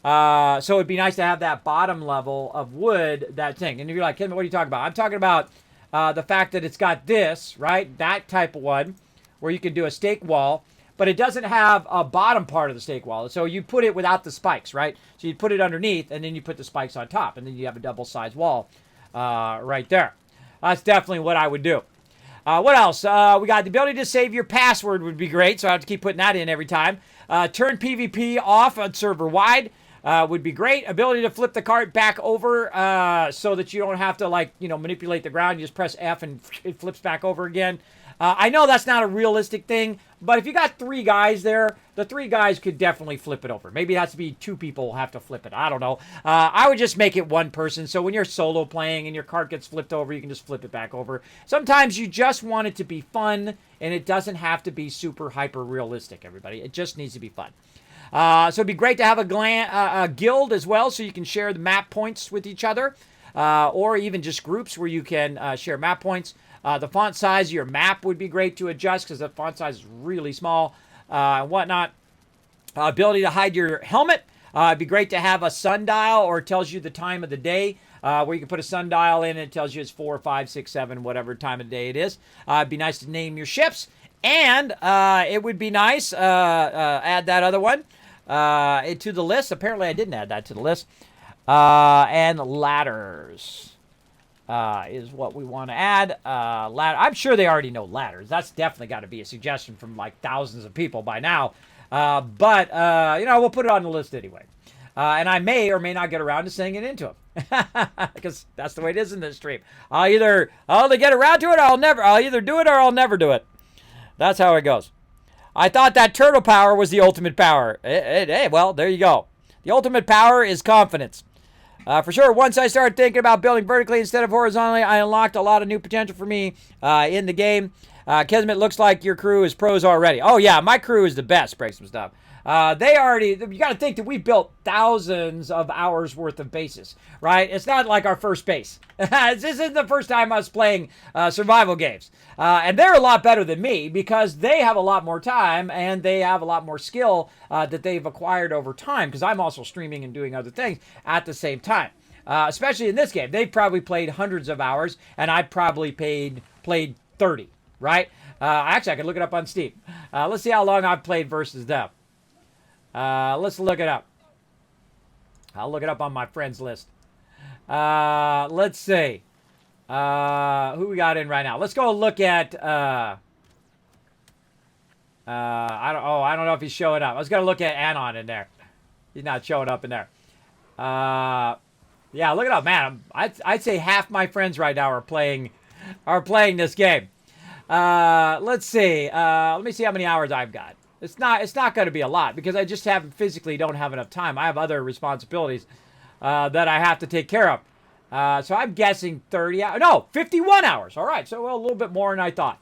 So it'd be nice to have that bottom level of wood, that thing. And if you're like, Kismet, what are you talking about? I'm talking about the fact that it's got this, right? That type of one, where you can do a stake wall, but it doesn't have a bottom part of the stake wall. So you put it without the spikes, right? So you put it underneath, and then you put the spikes on top, and then you have a double-sized wall right there. That's definitely what I would do. What else? We got the ability to save your password would be great, so I have to keep putting that in every time. Turn PvP off on server-wide. Would be great. Ability to flip the cart back over so that you don't have to, manipulate the ground. You just press F and it flips back over again. I know that's not a realistic thing, but if you got 3 guys there, the 3 guys could definitely flip it over. Maybe it has to be 2 people have to flip it. I don't know. I would just make it 1 person, so when you're solo playing and your cart gets flipped over, you can just flip it back over. Sometimes you just want it to be fun, and it doesn't have to be super hyper realistic, everybody. It just needs to be fun. So it'd be great to have a guild as well, so you can share the map points with each other, or even just groups where you can share map points. The font size of your map would be great to adjust, because the font size is really small and whatnot. Ability to hide your helmet. It'd be great to have a sundial, or it tells you the time of the day, where you can put a sundial in and it tells you it's 4, 5, 6, 7, whatever time of the day it is. It'd be nice to name your ships. And it would be nice, add that other one to the list. Apparently I didn't add that to the list. And ladders. is what we want to add. Ladder. I'm sure they already know ladders. That's definitely got to be a suggestion from like thousands of people by now. But we'll put it on the list anyway. And I may or may not get around to saying it into them. Because that's the way it is in this stream. I'll either get around to it or I'll either do it or I'll never do it. That's how it goes. I thought that turtle power was the ultimate power. Hey, well, there you go. The ultimate power is confidence. For sure, once I started thinking about building vertically instead of horizontally, I unlocked a lot of new potential for me in the game. Kismet, looks like your crew is pros already. Oh, yeah, my crew is the best. Break some stuff. You got to think that we built thousands of hours worth of bases, right? It's not like our first base. This isn't the first time I was playing survival games. And they're a lot better than me because they have a lot more time and they have a lot more skill that they've acquired over time because I'm also streaming and doing other things at the same time. Especially in this game. They've probably played hundreds of hours and I probably played 30, right? Actually, I can look it up on Steam. Let's see how long I've played versus them. Let's look it up. I'll look it up on my friends list. Let's see. Who we got in right now? Let's go look at, I don't know if he's showing up. I was going to look at Anon in there. He's not showing up in there. Yeah, look it up, man. I'd say half my friends right now are playing this game. Let's see. Let me see how many hours I've got. It's not going to be a lot because I just physically don't have enough time. I have other responsibilities that I have to take care of. So I'm guessing 30 hours. No, 51 hours. All right, so a little bit more than I thought.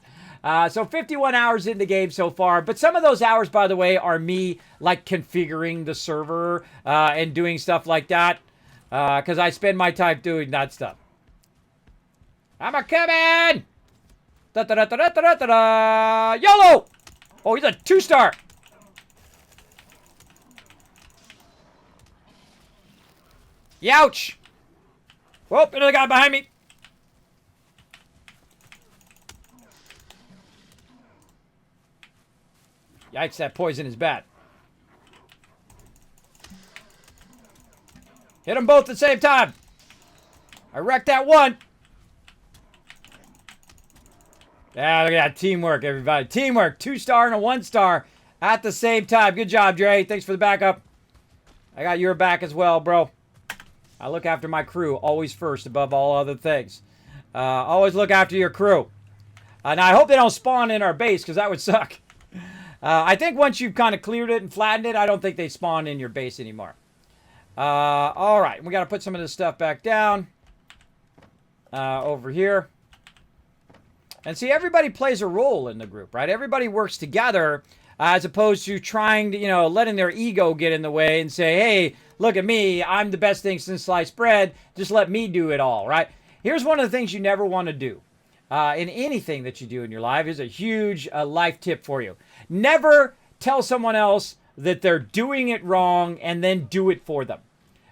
So 51 hours in the game so far. But some of those hours, by the way, are me like configuring the server and doing stuff like that because I spend my time doing that stuff. I'm a coming! Da-da-da-da-da-da-da! YOLO! Oh, he's a 2-star. Youch. Whoop, another guy behind me. Yikes, that poison is bad. Hit them both at the same time. I wrecked that one. Yeah, look at that. Teamwork, everybody. Teamwork. 2-star and a 1-star at the same time. Good job, Dre. Thanks for the backup. I got your back as well, bro. I look after my crew always first above all other things. Always look after your crew. Now, I hope they don't spawn in our base because that would suck. I think once you've kind of cleared it and flattened it, I don't think they spawn in your base anymore. All right. We got to put some of this stuff back down over here. And see, everybody plays a role in the group, right? Everybody works together as opposed to trying to, letting their ego get in the way and say, hey, look at me. I'm the best thing since sliced bread. Just let me do it all, right? Here's one of the things you never want to do in anything that you do in your life. Here's a huge life tip for you. Never tell someone else that they're doing it wrong and then do it for them.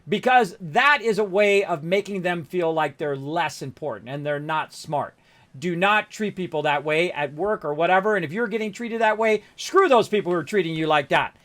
Because that is a way of making them feel like they're less important and they're not smart. Do not treat people that way at work or whatever. And if you're getting treated that way, screw those people who are treating you like that.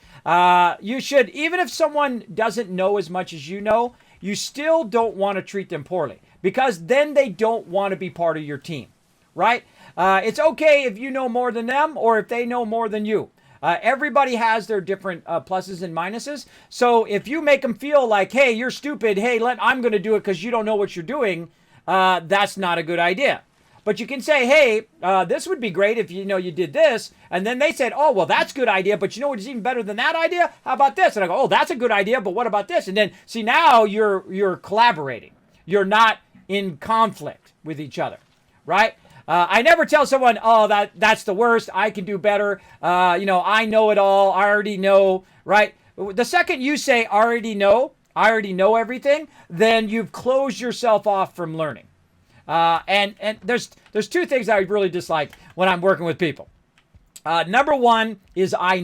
You should, even if someone doesn't know as much as you know, you still don't want to treat them poorly because then they don't want to be part of your team, right? It's okay if you know more than them or if they know more than you. Everybody has their different pluses and minuses. So if you make them feel like, hey, you're stupid. Hey, I'm going to do it because you don't know what you're doing. That's not a good idea. But you can say, hey, this would be great if you did this. And then they said, oh, well, that's a good idea. But you know what is even better than that idea? How about this? And I go, oh, that's a good idea. But what about this? And then, see, now you're collaborating. You're not in conflict with each other, right? I never tell someone, oh, that's the worst. I can do better. I know it all. I already know, right? The second you say, I already know everything, then you've closed yourself off from learning. And there's two things I really dislike when I'm working with people. Number one is I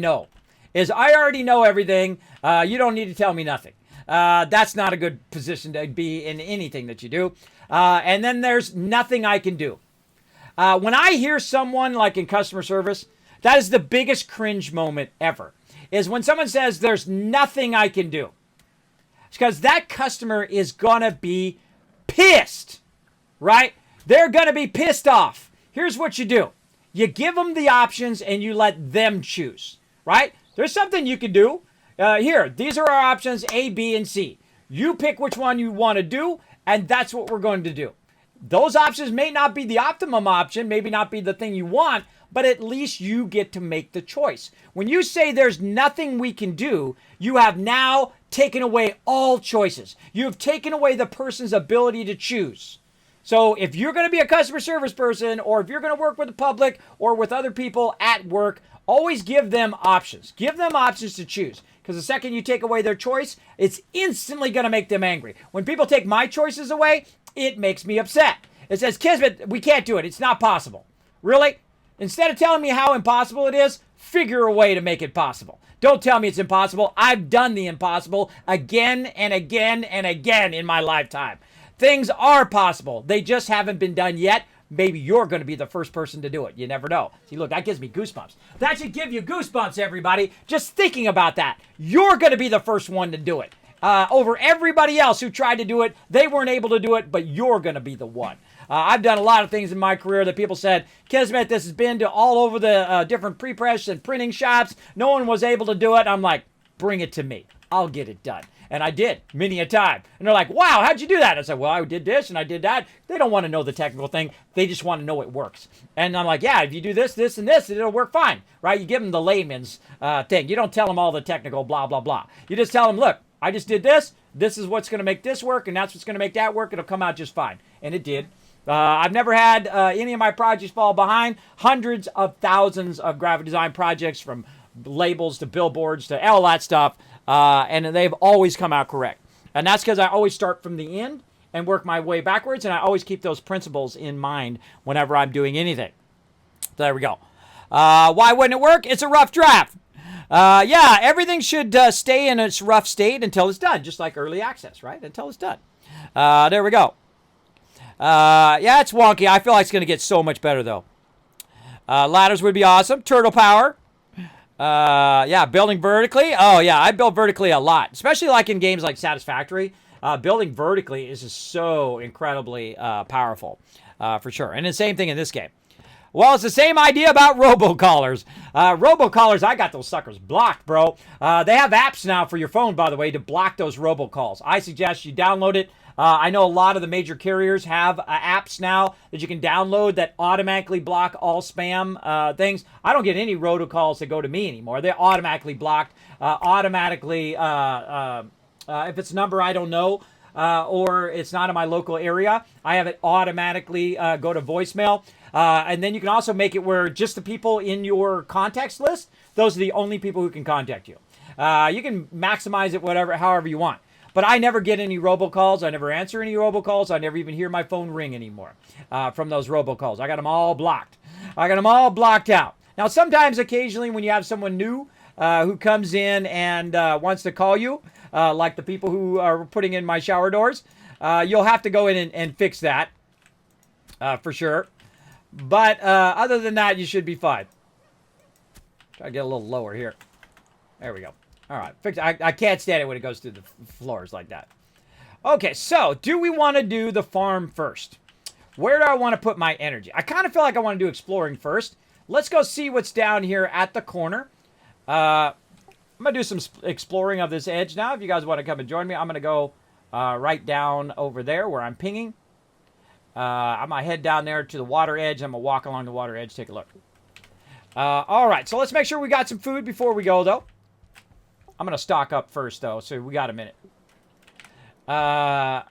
already know everything. You don't need to tell me nothing. That's not a good position to be in anything that you do. And then there's nothing I can do. When I hear someone like in customer service, that is the biggest cringe moment ever, is when someone says there's nothing I can do. It's because that customer is gonna be pissed. right? They're going to be pissed off. Here's what you do. You give them the options and you let them choose, right? There's something you can do. Here, these are our options, A, B, and C. You pick which one you want to do, and that's what we're going to do. Those options may not be the optimum option, maybe not be the thing you want, but at least you get to make the choice. When you say there's nothing we can do, you have now taken away all choices. You have taken away the person's ability to choose. So if you're going to be a customer service person, or if you're going to work with the public or with other people at work, always give them options. Give them options to choose. Because the second you take away their choice, it's instantly going to make them angry. When people take my choices away, it makes me upset. It says, Kismet, we can't do it. It's not possible. Really? Instead of telling me how impossible it is, figure a way to make it possible. Don't tell me it's impossible. I've done the impossible again and again and again in my lifetime. Things are possible. They just haven't been done yet. Maybe you're going to be the first person to do it. You never know. See, look, that gives me goosebumps. That should give you goosebumps, everybody. Just thinking about that. You're going to be the first one to do it. Over everybody else who tried to do it, they weren't able to do it, but you're going to be the one. I've done a lot of things in my career that people said, Kismet, this has been to all over the different pre-press and printing shops. No one was able to do it. I'm like, bring it to me. I'll get it done. And I did, many a time. And they're like, wow, how'd you do that? I said, well, I did this and I did that. They don't want to know the technical thing. They just want to know it works. And I'm like, yeah, if you do this, this, and this, it'll work fine, right? You give them the layman's thing. You don't tell them all the technical blah, blah, blah. You just tell them, look, I just did this. This is what's going to make this work, and that's what's going to make that work. It'll come out just fine. And it did. I've never had any of my projects fall behind. Hundreds of thousands of graphic design projects, from labels to billboards to all that stuff. And they've always come out correct. And that's because I always start from the end and work my way backwards. And I always keep those principles in mind whenever I'm doing anything. So there we go. Why wouldn't it work? It's a rough draft. Yeah, everything should stay in its rough state until it's done. Just like early access, right? Until it's done. There we go. Yeah, it's wonky. I feel like it's going to get so much better, though. Ladders would be awesome. Turtle power. Yeah, building vertically. Oh, yeah, I build vertically a lot. Especially like in games like Satisfactory. Building vertically is just so incredibly powerful, for sure. And the same thing in this game. Well, it's the same idea about robocallers. Robocallers, I got those suckers blocked, bro. They have apps now for your phone, by the way, to block those robocalls. I suggest you download it. I know a lot of the major carriers have apps now that you can download that automatically block all spam things. I don't get any robocalls that go to me anymore. They're automatically blocked. If it's a number I don't know, or it's not in my local area, I have it automatically go to voicemail. And then you can also make it where just the people in your contacts list, those are the only people who can contact you. You can maximize it however you want. But I never get any robocalls. I never answer any robocalls. I never even hear my phone ring anymore from those robocalls. I got them all blocked. I got them all blocked out. Now, sometimes, occasionally, when you have someone new who comes in and wants to call you, like the people who are putting in my shower doors, you'll have to go in and fix that for sure. But other than that, you should be fine. Try to get a little lower here. There we go. All right. I can't stand it when it goes through the floors like that. Okay, so do we want to do the farm first? Where do I want to put my energy? I kind of feel like I want to do exploring first. Let's go see what's down here at the corner. I'm going to do some exploring of this edge now. If you guys want to come and join me, I'm going to go right down over there where I'm pinging. I'm going to head down there to the water edge. I'm going to walk along the water edge, take a look. All right, so let's make sure we got some food before we go, though. I'm going to stock up first, though, so we got a minute. All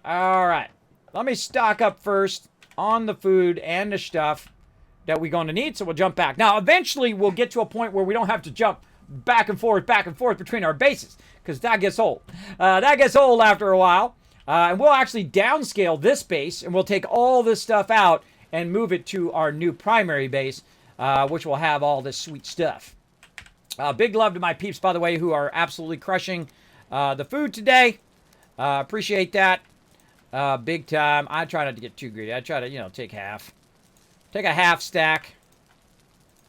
right. Let me stock up first on the food and the stuff that we're going to need, so we'll jump back. Now, eventually, we'll get to a point where we don't have to jump back and forth between our bases, because that gets old. That gets old after a while. And we'll actually downscale this base, and we'll take all this stuff out and move it to our new primary base, which will have all this sweet stuff. Big love to my peeps, by the way, who are absolutely crushing the food today. Appreciate that. Big time. I try not to get too greedy. I try to, take half. Take a half stack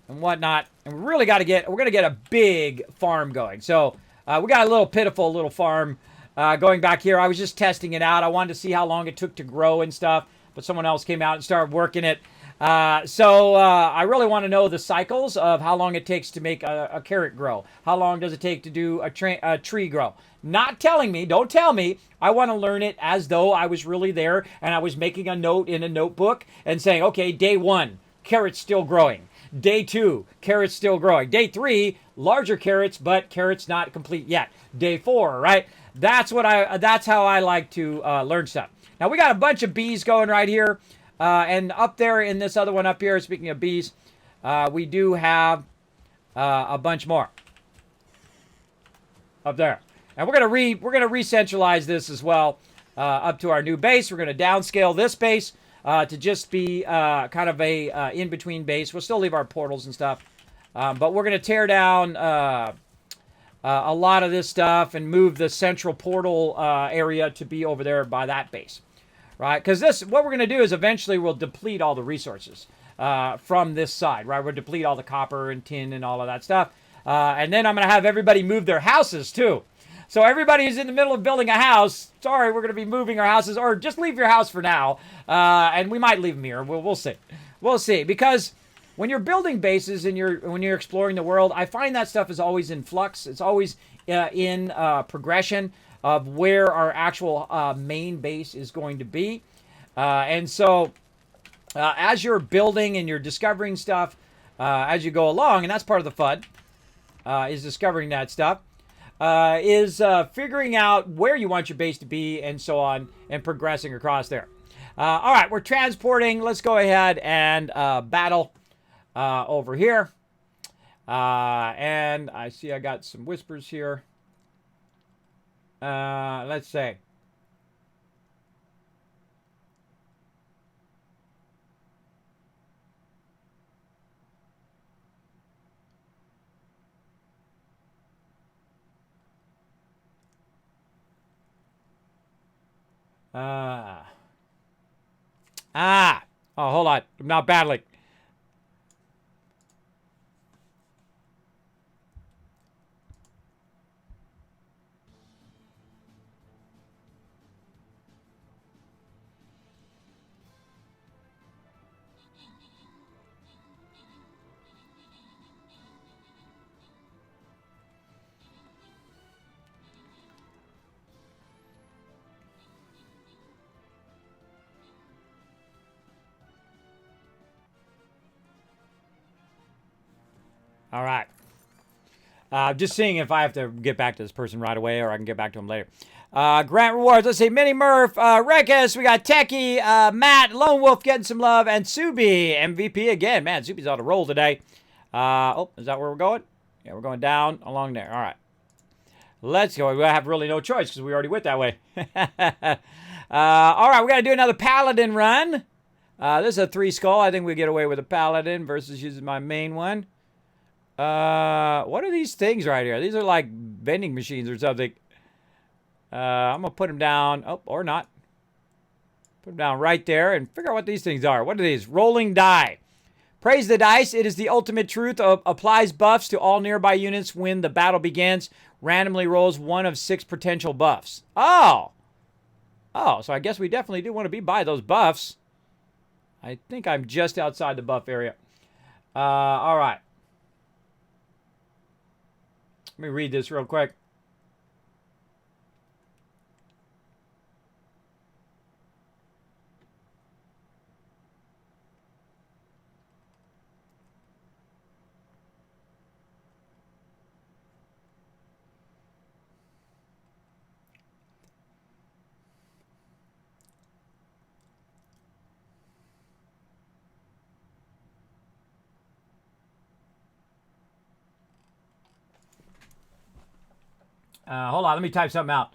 and whatnot. And we're going to get a big farm going. So we got a pitiful little farm going back here. I was just testing it out. I wanted to see how long it took to grow and stuff. but someone else came out and started working it. So I really want to know the cycles of how long it takes to make a carrot grow. How long does it take to do a tree grow? Not telling me, don't tell me. I want to learn it as though I was really there and I was making a note in a notebook and saying, okay, day 1, carrots still growing. Day 2, carrots still growing. Day 3, larger carrots, but carrots not complete yet. Day 4, right? That's how I like to learn stuff. Now we got a bunch of bees going right here. And up there in this other one up here, speaking of bees, we do have a bunch more up there. And we're gonna re-centralize this as well up to our new base. We're gonna downscale this base to just be kind of a in-between base. We'll still leave our portals and stuff, but we're gonna tear down a lot of this stuff and move the central portal area to be over there by that base. Right, because what we're going to do is eventually we'll deplete all the resources from this side, right? We'll deplete all the copper and tin and all of that stuff. And then I'm going to have everybody move their houses, too. So everybody who's in the middle of building a house, sorry, we're going to be moving our houses, or just leave your house for now. And we might leave them here. We'll see. We'll see. Because when you're building bases and when you're exploring the world, I find that stuff is always in flux. It's always in progression of where our actual main base is going to be. And so as you're building and you're discovering stuff as you go along, and that's part of the fun, is discovering that stuff, is figuring out where you want your base to be and so on, and progressing across there. All right, we're transporting. Let's go ahead and battle over here. And I see I got some whispers here. Let's say. Oh, hold on. I'm not battling. All right. Just seeing if I have to get back to this person right away or I can get back to him later. Grant rewards. Let's see. Mini Murph, Rekus, we got Techie, Matt, Lone Wolf getting some love, and Subi, MVP again. Man, Subi's on a roll today. Oh, is that where we're going? Yeah, we're going down along there. All right. Let's go. We have really no choice because we already went that way. All right, we got to do another Paladin run. This is a 3 skull. I think we get away with a Paladin versus using my main one. What are these things right here? These are like vending machines or something. I'm going to put them down. Oh, or not. Put them down right there and figure out what these things are. What are these? Rolling die. Praise the dice. It is the ultimate truth. Applies buffs to all nearby units when the battle begins. Randomly rolls 1 of 6 potential buffs. Oh. Oh, so I guess we definitely do want to be by those buffs. I think I'm just outside the buff area. All right. Let me read this real quick. Hold on, let me type something out.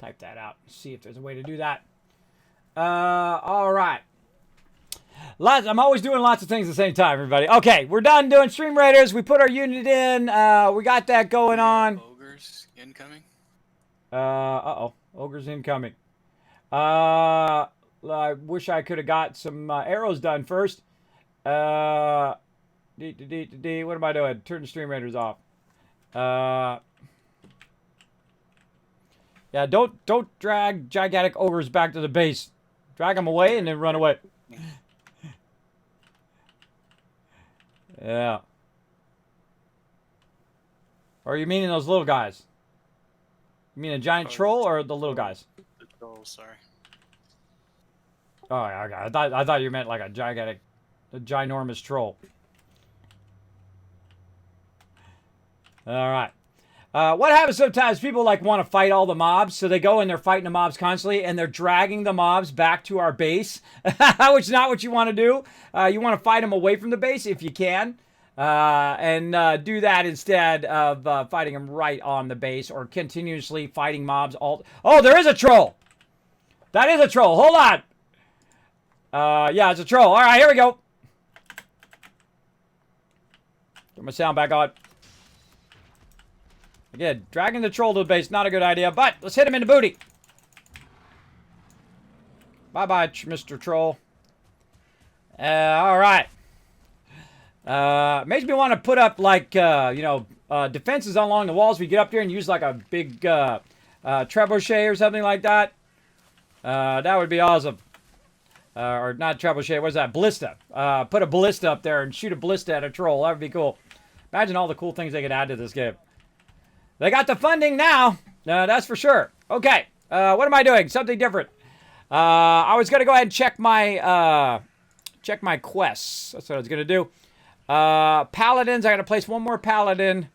type that out. See if there's a way to do that. All right. I'm always doing lots of things at the same time, everybody. Okay, we're done doing Stream Raiders. We put our unit in. We got that going on. Ogres incoming. Uh-oh. Ogres incoming. I wish I could have got some arrows done first. What am I doing? Turn the Stream Raiders off. Yeah, don't drag gigantic ogres back to the base. Drag them away and then run away. Yeah. Or are you meaning those little guys? You mean a giant troll or the little guys? The troll, sorry. Oh, yeah, okay. I thought you meant like a ginormous troll. All right. What happens sometimes, people like want to fight all the mobs, so they go and they're fighting the mobs constantly, and they're dragging the mobs back to our base, which is not what you want to do. You want to fight them away from the base if you can, and do that instead of fighting them right on the base or continuously fighting mobs. Oh, there is a troll! That is a troll. Hold on. Yeah, it's a troll. All right, here we go. Put my sound back on. Again, dragging the troll to the base, not a good idea, but let's hit him in the booty. Bye-bye, Mr. Troll. All right. Makes me want to put up, like, defenses along the walls. We get up there and use, like, a big trebuchet or something like that. That would be awesome. Or not trebuchet, what's that? Ballista. Put a ballista up there and shoot a ballista at a troll. That would be cool. Imagine all the cool things they could add to this game. They got the funding now. That's for sure. Okay. What am I doing? Something different. I was going to go ahead and check my quests. That's what I was going to do. Paladins. I got to place one more paladin.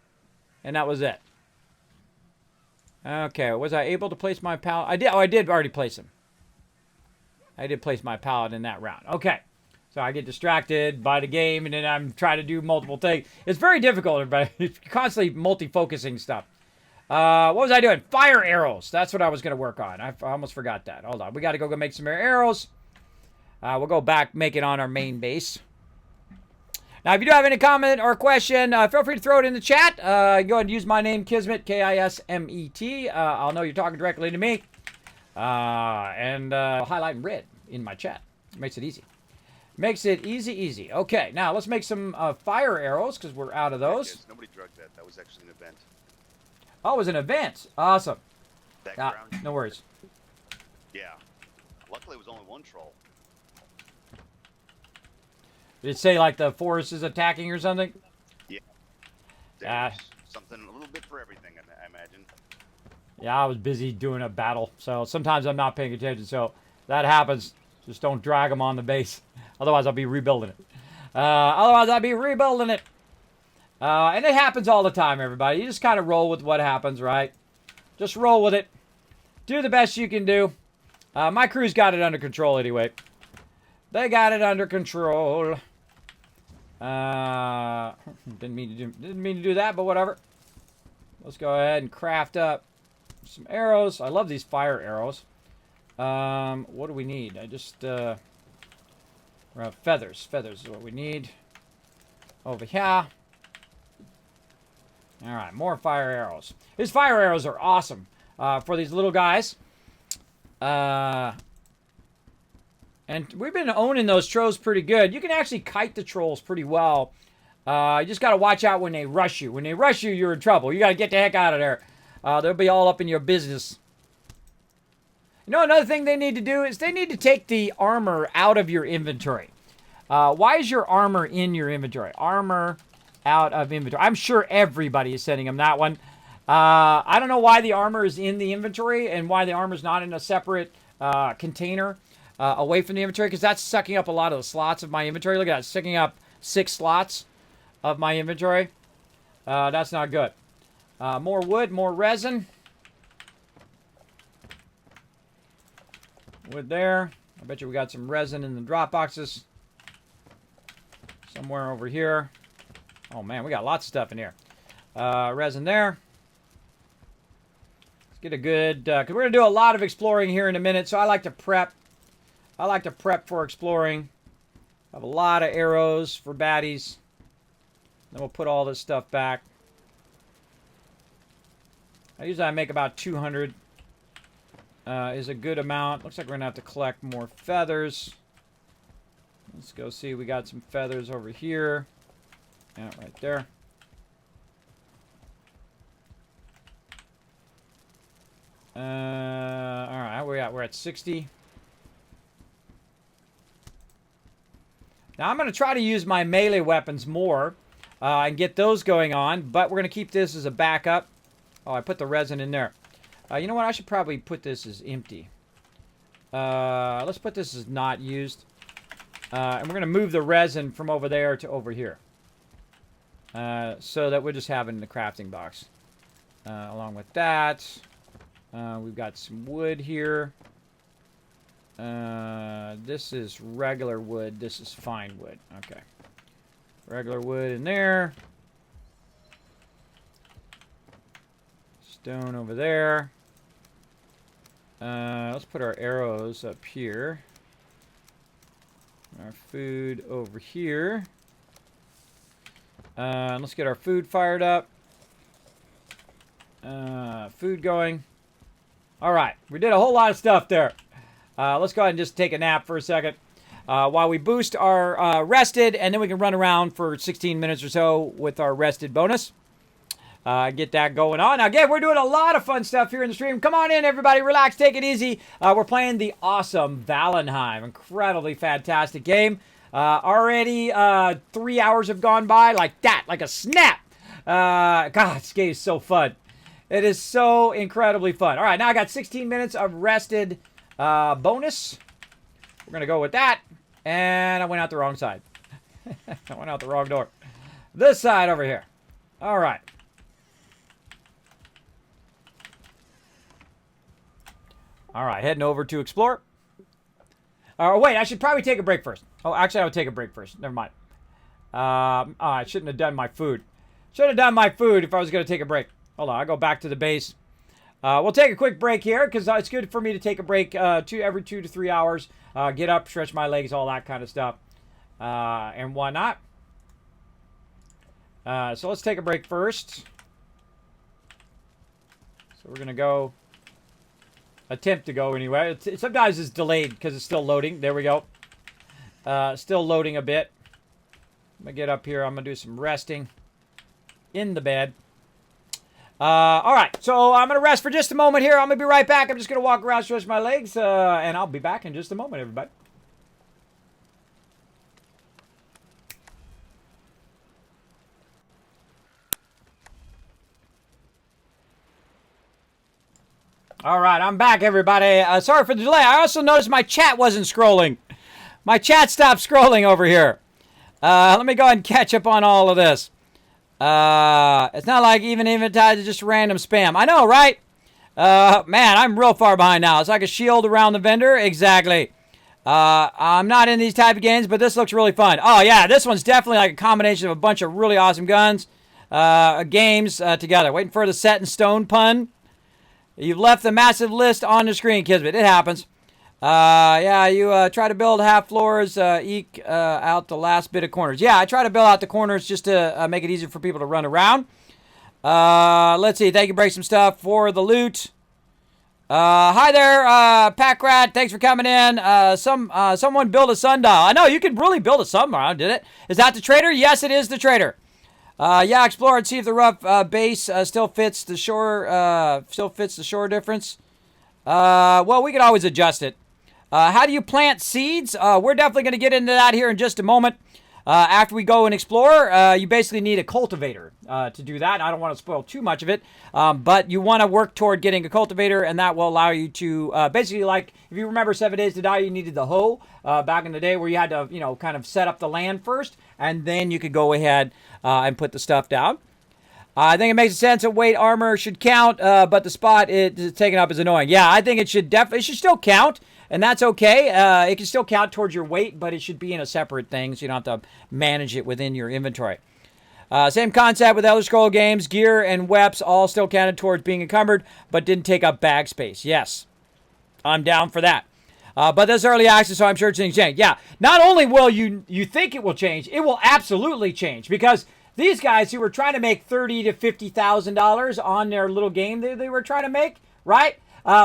And that was it. Okay. Was I able to place my paladin? I did. Oh, I did already place him. I did place my paladin that round. Okay. So I get distracted by the game, and then I'm trying to do multiple things. It's very difficult, everybody. It's constantly multi-focusing stuff. What was I doing? Fire arrows. That's what I was going to work on. I almost forgot that. Hold on. We got to go make some more arrows. We'll go back, make it on our main base. Now, if you do have any comment or question, feel free to throw it in the chat. Go ahead and use my name, Kismet, Kismet. I'll know you're talking directly to me. And I'll highlight in red in my chat. Makes it easy. Makes it easy. Okay, now let's make some fire arrows because we're out of those. Nobody drugged that. That was actually an event. Oh, it was an event. Awesome. Background. No worries. Yeah. Luckily, it was only one troll. Did it say like the forest is attacking or something? Yeah. There's something a little bit for everything, I imagine. Yeah, I was busy doing a battle, so sometimes I'm not paying attention. So that happens. Just don't drag them on the base. Otherwise, I'll be rebuilding it. And it happens all the time, everybody. You just kind of roll with what happens, right? Just roll with it. Do the best you can do. My crew's got it under control anyway. They got it under control. Didn't mean to do that, but whatever. Let's go ahead and craft up some arrows. I love these fire arrows. What do we need? Feathers. Feathers is what we need. Over here. Alright, more fire arrows. These fire arrows are awesome for these little guys. And we've been owning those trolls pretty good. You can actually kite the trolls pretty well. You just got to watch out when they rush you. When they rush you, you're in trouble. You got to get the heck out of there. They'll be all up in your business. You know, another thing they need to do is they need to take the armor out of your inventory. Why is your armor in your inventory? Armor out of inventory. I'm sure everybody is sending them that one. I don't know why the armor is in the inventory and why the armor is not in a separate container away from the inventory, because that's sucking up a lot of the slots of my inventory. Look at that, sucking up 6 slots of my inventory. That's not good. More wood, more resin. Wood there. I bet you we got some resin in the drop boxes. Somewhere over here. Oh man, we got lots of stuff in here. Resin there. Get a good, because we're going to do a lot of exploring here in a minute, so I like to prep. I like to prep for exploring. I have a lot of arrows for baddies. Then we'll put all this stuff back. I make about 200. Is a good amount. Looks like we're going to have to collect more feathers. Let's go see. We got some feathers over here. Yeah, right there. All right, we're at 60. Now I'm going to try to use my melee weapons more and get those going on, but we're going to keep this as a backup. Oh, I put the resin in there. You know what? I should probably put this as empty. Let's put this as not used. And we're going to move the resin from over there to over here. So that we'll just have it in the crafting box. Along with that, we've got some wood here. This is regular wood. This is fine wood. Okay. Regular wood in there. Stone over there. Let's put our arrows up here. Our food over here. Let's get our food fired up. Food going. All right. We did a whole lot of stuff there. Let's go ahead and just take a nap for a second. While we boost our rested, and then we can run around for 16 minutes or so with our rested bonus. Get that going on. Now, again, we're doing a lot of fun stuff here in the stream. Come on in, everybody. Relax. Take it easy. We're playing the awesome Valheim. Incredibly fantastic game. Already 3 hours have gone by like that, like a snap. God, this game is so fun. It is so incredibly fun. All right, now I got 16 minutes of rested bonus. We're going to go with that. And I went out the wrong side. I went out the wrong door. This side over here. All right. All right, heading over to explore. Wait, I should probably take a break first. Oh, actually, I would take a break first. Never mind. I shouldn't have done my food. Should have done my food if I was going to take a break. Hold on, I'll go back to the base. We'll take a quick break here because it's good for me to take a break every 2 to 3 hours. Get up, stretch my legs, all that kind of stuff. And whatnot. So let's take a break first. So we're going to go. Attempt to go anyway. Sometimes it's delayed because it's still loading. There we go. Still loading a bit. I'm going to get up here. I'm going to do some resting in the bed. All right. So I'm going to rest for just a moment here. I'm going to be right back. I'm just going to walk around, stretch my legs, and I'll be back in just a moment, everybody. All right, I'm back, everybody. Sorry for the delay. I also noticed my chat wasn't scrolling. My chat stopped scrolling over here. Let me go ahead and catch up on all of this. It's not like even tied to just random spam. I know, right? Man, I'm real far behind now. It's like a shield around the vendor. Exactly. I'm not in these type of games, but this looks really fun. Oh, yeah, this one's definitely like a combination of a bunch of really awesome guns, games together. Waiting for the set in stone pun. You've left the massive list on the screen, Kismet. It happens. Yeah, you try to build half floors, eke out the last bit of corners. Yeah, I try to build out the corners just to make it easier for people to run around. Let's see. Thank you, Break Some Stuff, for the loot. Hi there, Pack Rat. Thanks for coming in. Someone built a sundial. I know, you could really build a sundial, did it? Is that the trader? Yes, it is the trader. Yeah, explore and see if the rough base still fits the shore difference. Well, we could always adjust it. How do you plant seeds? We're definitely going to get into that here in just a moment. After we go and explore, you basically need a cultivator to do that. I don't want to spoil too much of it, but you want to work toward getting a cultivator, and that will allow you to basically, like, if you remember 7 Days to Die, you needed the hoe back in the day where you had to, kind of set up the land first, and then you could go ahead and put the stuff down. I think it makes sense that weight armor should count, but the spot it's taken up is annoying. Yeah, I think it should still count, and that's okay. It can still count towards your weight, but it should be in a separate thing, so you don't have to manage it within your inventory. Same concept with Elder Scroll games. Gear and weapons all still counted towards being encumbered, but didn't take up bag space. Yes, I'm down for that. But this early access, so I'm sure things change. Yeah, not only will you think it will change, it will absolutely change, because these guys who were trying to make $30,000 to $50,000 on their little game they were trying to make, right?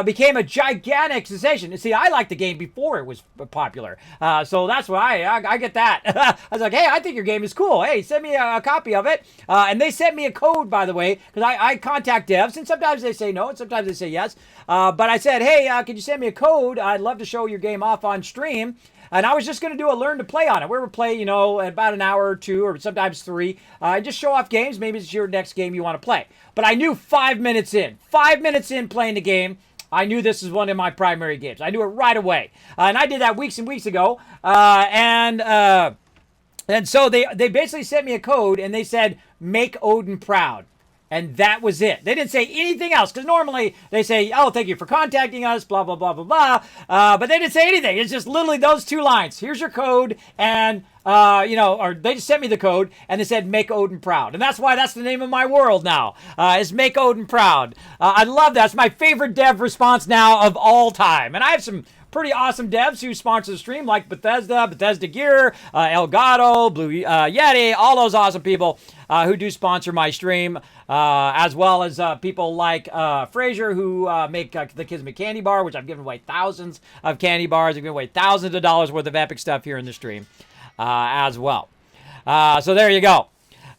Became a gigantic sensation. And see, I liked the game before it was popular. So that's why I get that. I was like, hey, I think your game is cool. Hey, send me a copy of it. And they sent me a code, by the way, because I contact devs, and sometimes they say no, and sometimes they say yes. But I said, hey, could you send me a code? I'd love to show your game off on stream. And I was just going to do a learn to play on it. We would play, about an hour or two, or sometimes 3. Just show off games. Maybe it's your next game you want to play. But I knew 5 minutes in playing the game, I knew this is one of my primary games. I knew it right away. And I did that weeks and weeks ago. And so they basically sent me a code, and they said, make Odin proud. And that was it. They didn't say anything else, because normally they say, oh, thank you for contacting us, blah, blah, blah, blah, blah. But they didn't say anything. It's just literally those 2 lines. Here's your code, and, or they just sent me the code, and they said, make Odin proud. And that's why that's the name of my world now, is make Odin proud. I love that. It's my favorite dev response now of all time. And I have some pretty awesome devs who sponsor the stream, like Bethesda Gear, Elgato, Blue Yeti, all those awesome people who do sponsor my stream, as well as people like Fraser, who make the Kismet candy bar, which I've given away thousands of candy bars. I've given away thousands of dollars worth of epic stuff here in the stream as well. So there you go.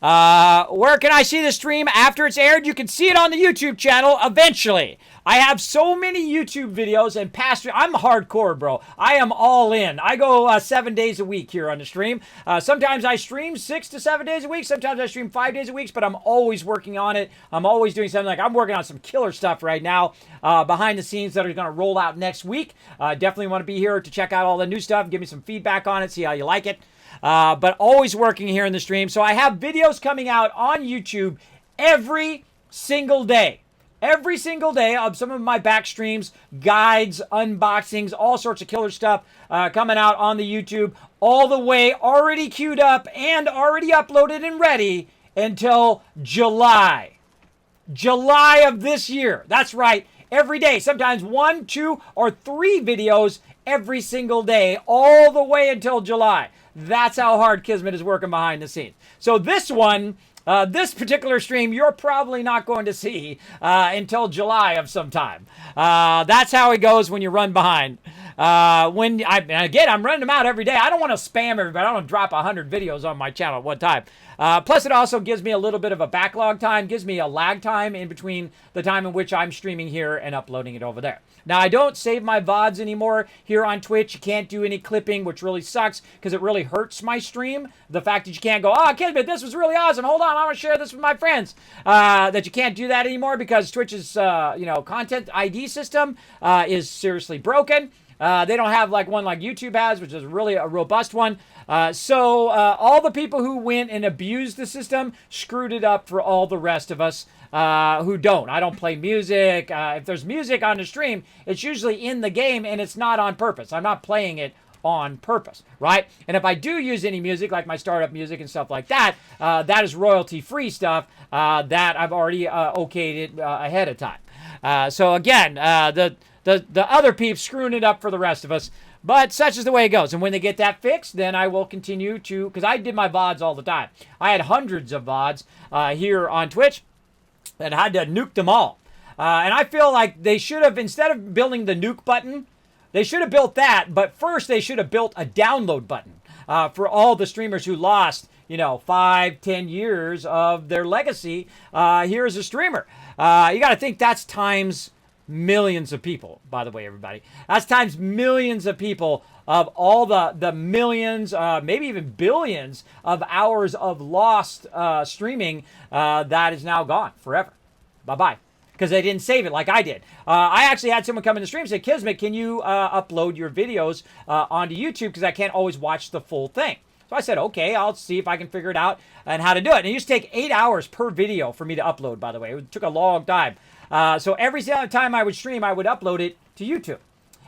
Where can I see the stream after it's aired? You can see it on the YouTube channel eventually. I have so many YouTube videos and past. I'm hardcore, bro. I am all in. I go 7 days a week here on the stream. Sometimes I stream 6 to 7 days a week. Sometimes I stream 5 days a week, but I'm always working on it. I'm always doing something. Like I'm working on some killer stuff right now behind the scenes that are going to roll out next week. Definitely want to be here to check out all the new stuff, give me some feedback on it, see how you like it. But always working here in the stream. So I have videos coming out on YouTube every single day. Every single day of some of my back streams, guides, unboxings, all sorts of killer stuff coming out on the YouTube, all the way already queued up and already uploaded and ready until July. July of this year. That's right. Every day. Sometimes 1, 2, or 3 videos every single day, all the way until July. That's how hard Kismet is working behind the scenes. So this one, this particular stream, you're probably not going to see until July of some time. That's how it goes when you run behind. I'm running them out every day. I don't want to spam everybody. I don't want to drop 100 videos on my channel at one time. Plus, it also gives me a little bit of a backlog time, gives me a lag time in between the time in which I'm streaming here and uploading it over there. Now, I don't save my VODs anymore here on Twitch. You can't do any clipping, which really sucks because it really hurts my stream. The fact that you can't go, oh, Kismet, this was really awesome. Hold on, I want to share this with my friends. That you can't do that anymore because Twitch's, content ID system is seriously broken. They don't have like one like YouTube has, which is really a robust one. So all the people who went and abused the system screwed it up for all the rest of us who don't. I don't play music. If there's music on the stream, it's usually in the game and it's not on purpose. I'm not playing it on purpose, right? And if I do use any music, like my startup music and stuff like that, that is royalty-free stuff that I've already okayed it ahead of time. So again, the other peeps screwing it up for the rest of us. But such is the way it goes. And when they get that fixed, then I will continue to, because I did my VODs all the time. I had hundreds of VODs here on Twitch and I had to nuke them all. And I feel like they should have, instead of building the nuke button, they should have built that. But first, they should have built a download button for all the streamers who lost, 5, 10 years of their legacy here as a streamer. You got to think that's times millions of people, by the way, everybody. That's times millions of people of all the millions, maybe even billions of hours of lost streaming that is now gone forever. Bye-bye. Because they didn't save it like I did. I actually had someone come in the stream and say, Kismet, can you upload your videos onto YouTube? Because I can't always watch the full thing. So I said, okay, I'll see if I can figure it out and how to do it. And it used to take 8 hours per video for me to upload, by the way. It took a long time. So every time I would stream, I would upload it to YouTube.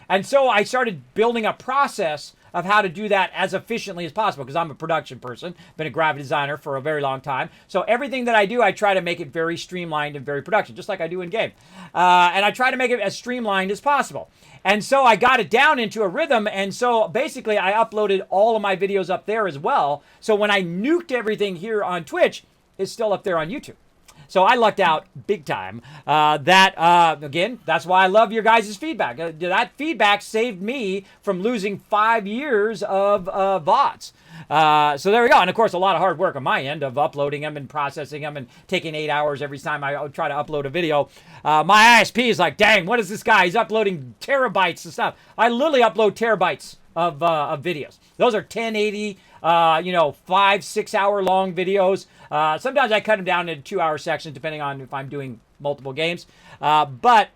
And so I started building a process of how to do that as efficiently as possible because I'm a production person, been a graphic designer for a very long time. So everything that I do, I try to make it very streamlined and very production, just like I do in game. And I try to make it as streamlined as possible. And so I got it down into a rhythm. And so basically I uploaded all of my videos up there as well. So when I nuked everything here on Twitch, it's still up there on YouTube. So I lucked out big time. Again, that's why I love your guys' feedback. That feedback saved me from losing 5 years of VODs. So there we go. And of course, a lot of hard work on my end of uploading them and processing them and taking 8 hours every time I try to upload a video. My ISP is like, dang, what is this guy? He's uploading terabytes and stuff. I literally upload terabytes of videos. Those are 1080, 5-6 hour long videos. Sometimes I cut them down into 2-hour sections depending on if I'm doing multiple games. But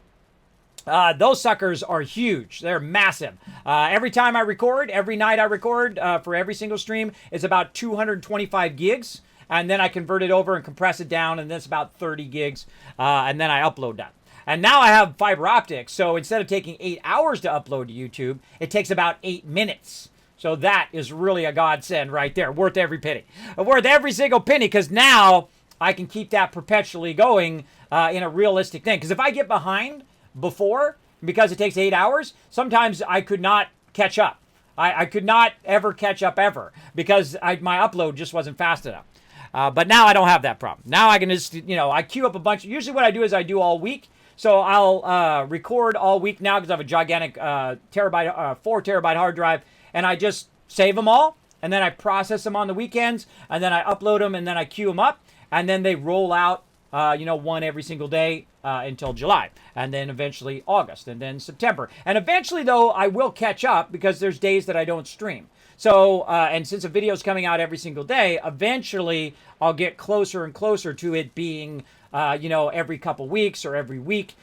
those suckers are huge. They're massive. Every time I record, every night I record for every single stream is about 225 gigs. And then I convert it over and compress it down, and then it's about 30 gigs. And then I upload that. And now I have fiber optics, so instead of taking 8 hours to upload to YouTube, it takes about 8 minutes. So that is really a godsend right there, worth every penny. Worth every single penny, because now I can keep that perpetually going in a realistic thing. Because if I get behind before, because it takes 8 hours, sometimes I could not catch up. I could not ever catch up ever, because my upload just wasn't fast enough. But now I don't have that problem. Now I can just, I queue up a bunch. Usually what I do is I do all week. So I'll record all week now because I have a gigantic 4 terabyte hard drive. And I just save them all. And then I process them on the weekends. And then I upload them and then I queue them up. And then they roll out, one every single day until July. And then eventually August. And then September. And eventually, though, I will catch up because there's days that I don't stream. So, and since a video is coming out every single day, eventually I'll get closer and closer to it being, every couple weeks or every week.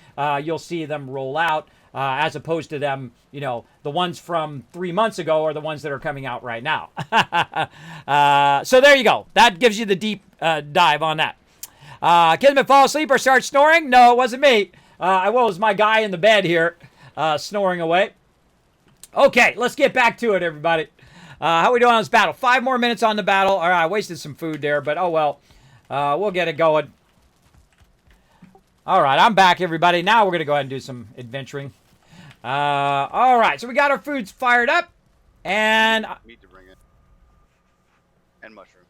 You'll see them roll out as opposed to them, the ones from 3 months ago are the ones that are coming out right now. So there you go. That gives you the deep dive on that. Kismet fall asleep or start snoring? No, it wasn't me. It was my guy in the bed here snoring away. Okay, let's get back to it, everybody. How are we doing on this battle? 5 more minutes on the battle. All right, I wasted some food there, but oh well. We'll get it going. All right, I'm back, everybody. Now we're going to go ahead and do some adventuring. All right, so we got our foods fired up. And... Meat to bring in. And mushroom.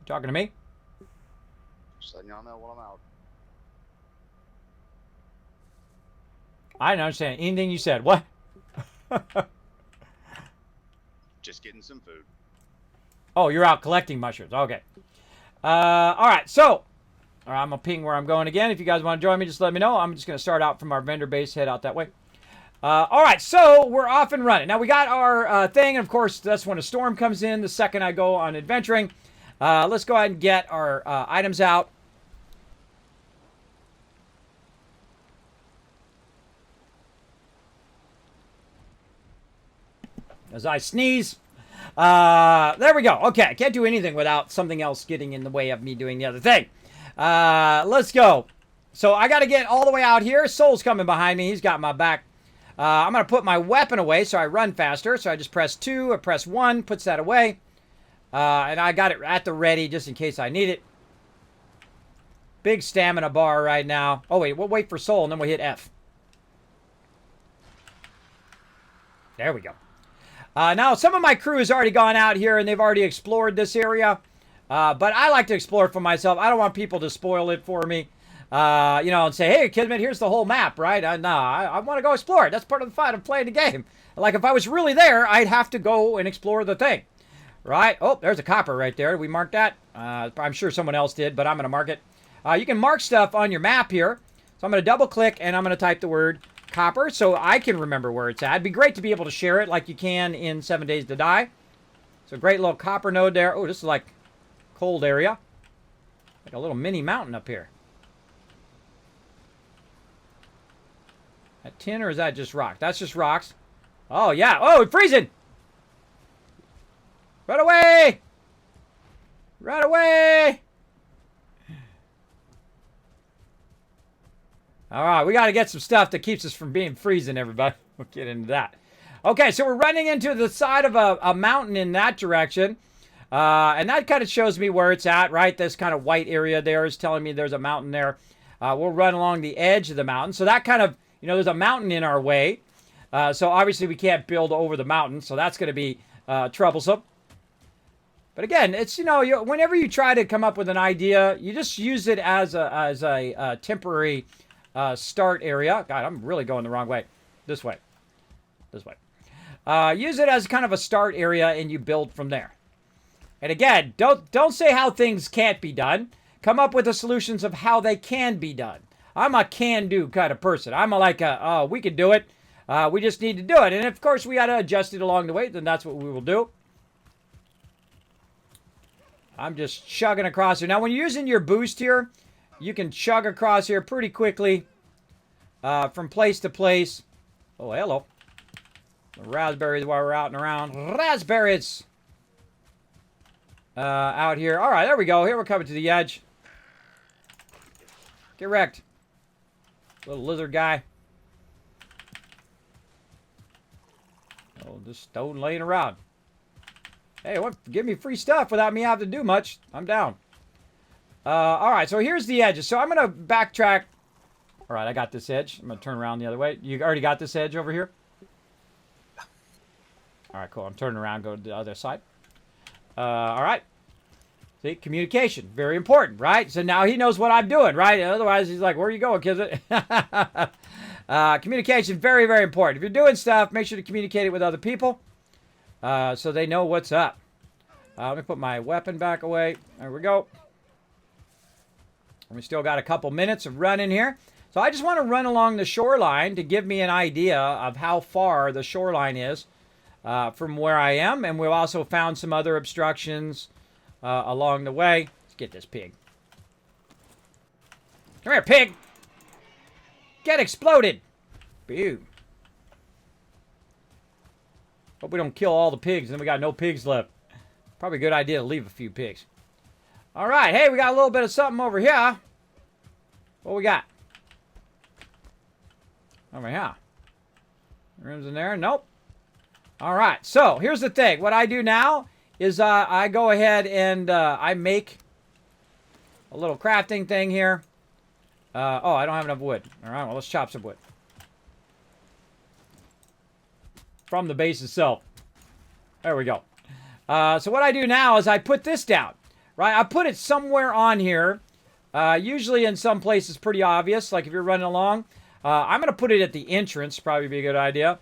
Talking to me? Just letting y'all know while I'm out. I didn't understand anything you said. What? Just getting some food. Oh, you're out collecting mushrooms. Okay. All right, so... All right, I'm going to ping where I'm going again. If you guys want to join me, just let me know. I'm just going to start out from our vendor base, head out that way. All right, so we're off and running. Now, we got our thing, and of course, that's when a storm comes in, the second I go on adventuring. Let's go ahead and get our items out. As I sneeze. There we go. Okay, I can't do anything without something else getting in the way of me doing the other thing. Let's go. So I got to get all the way out here. Soul's coming behind me. He's got my back. I'm going to put my weapon away so I run faster. So I just press 2 or press 1, puts that away. And I got it at the ready just in case I need it. Big stamina bar right now. Oh, wait. We'll wait for Soul and then we'll hit F. There we go. Now, some of my crew has already gone out here and they've already explored this area. But I like to explore it for myself. I don't want people to spoil it for me. And say, hey, Kismet, here's the whole map, right? I want to go explore it. That's part of the fun of playing the game. Like, if I was really there, I'd have to go and explore the thing. Right? Oh, there's a copper right there. We marked that. I'm sure someone else did, but I'm going to mark it. You can mark stuff on your map here. So I'm going to double click and I'm going to type the word copper so I can remember where it's at. It'd be great to be able to share it like you can in 7 Days to Die. So great little copper node there. Oh, this is like cold area. Like a little mini mountain up here. That tin or is that just rock? That's just rocks. Oh, yeah. Oh, it's freezing. Run away. Run away. All right, we got to get some stuff that keeps us from being freezing, everybody. We'll get into that. Okay, so we're running into the side of a mountain in that direction. And that kind of shows me where it's at, right? This kind of white area there is telling me there's a mountain there. We'll run along the edge of the mountain. So that kind of, there's a mountain in our way. So obviously we can't build over the mountain. So that's going to be troublesome. But again, it's, whenever you try to come up with an idea, you just use it as a temporary start area. God, I'm really going the wrong way. This way. This way. Use it as kind of a start area and you build from there. And again, don't say how things can't be done. Come up with the solutions of how they can be done. I'm a can-do kind of person. I'm we can do it. We just need to do it. And of course, we got to adjust it along the way. Then that's what we will do. I'm just chugging across here. Now, when you're using your boost here, you can chug across here pretty quickly from place to place. Oh, hello. Raspberries while we're out and around. Raspberries! Out here. All right, there we go. Here we're coming to the edge. Get wrecked. Little lizard guy. Oh, just stone laying around. Hey, give me free stuff without me having to do much. I'm down. All right, so here's the edges. So I'm going to backtrack. All right, I got this edge. I'm going to turn around the other way. You already got this edge over here? All right, cool. I'm turning around, go to the other side. All right. See, communication, very important, right? So now he knows what I'm doing, right? Otherwise, he's like, where are you going, Kismet? Communication, very, very important. If you're doing stuff, make sure to communicate it with other people so they know what's up. Let me put my weapon back away. There we go. And we still got a couple minutes of running here. So I just want to run along the shoreline to give me an idea of how far the shoreline is. From where I am, and we've also found some other obstructions along the way. Let's get this pig. Come here, pig! Get exploded! Boom. Hope we don't kill all the pigs, and then we got no pigs left. Probably a good idea to leave a few pigs. All right, hey, we got a little bit of something over here. What we got? Over here. Rooms in there? Nope. All right, so here's the thing. What I do now is I go ahead and I make a little crafting thing here. Oh, I don't have enough wood. All right, well, let's chop some wood. From the base itself. There we go. So what I do now is I put this down, right? I put it somewhere on here, usually in some places pretty obvious, like if you're running along. I'm going to put it at the entrance, probably be a good idea.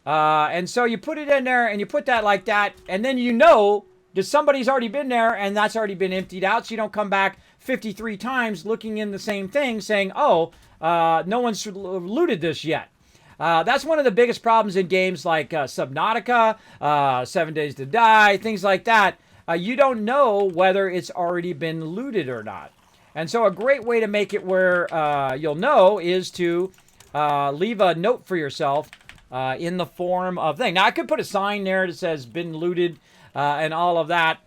And so you put it in there and you put that like that, and then that somebody's already been there and that's already been emptied out, so you don't come back 53 times looking in the same thing saying, oh, no one's looted this yet. That's one of the biggest problems in games like Subnautica, 7 Days to Die, things like that. You don't know whether it's already been looted or not. And so a great way to make it where you'll know is to leave a note for yourself in the form of thing. Now, I could put a sign there that says been looted and all of that,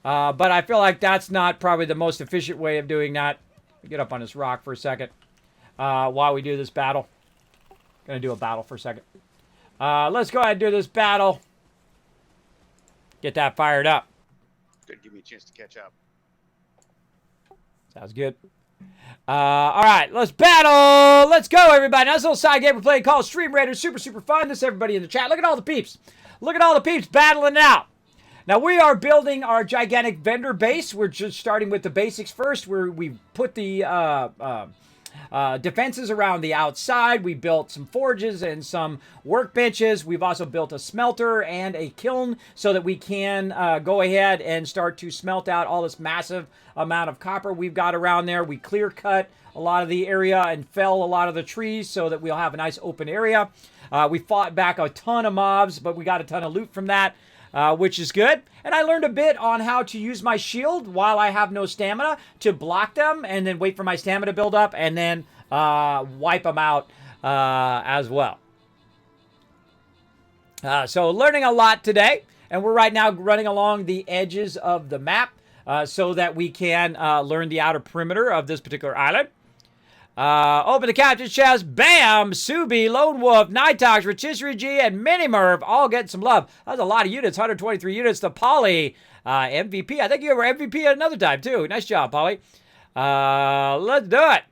but I feel like that's not probably the most efficient way of doing that. Let me get up on this rock for a second while we do this battle. Gonna do a battle for a second. Let's go ahead and do this battle. Get that fired up. Good, give me a chance to catch up. Sounds good. All right, let's battle. Let's go, everybody. Now, this little side game we're playing called Stream Raiders. Super, super fun. This everybody in the chat. Look at all the peeps. Look at all the peeps battling it out. Now, we are building our gigantic vendor base. We're just starting with the basics first, where we put the defenses around the outside. We built some forges and some workbenches. We've also built a smelter and a kiln so that we can go ahead and start to smelt out all this massive amount of copper we've got around there. We clear cut a lot of the area and fell a lot of the trees so that we'll have a nice open area. We fought back a ton of mobs, but we got a ton of loot from that. Which is good. And I learned a bit on how to use my shield while I have no stamina to block them and then wait for my stamina to build up and then wipe them out as well. So learning a lot today. And we're right now running along the edges of the map so that we can learn the outer perimeter of this particular island. Open the captain's chest. Bam! Subi, Lone Wolf, Nightox, Rotisserie G, and Minimerv all getting some love. That's a lot of units. 123 units to Polly. MVP. I think you were MVP at another time, too. Nice job, Polly. Let's do it.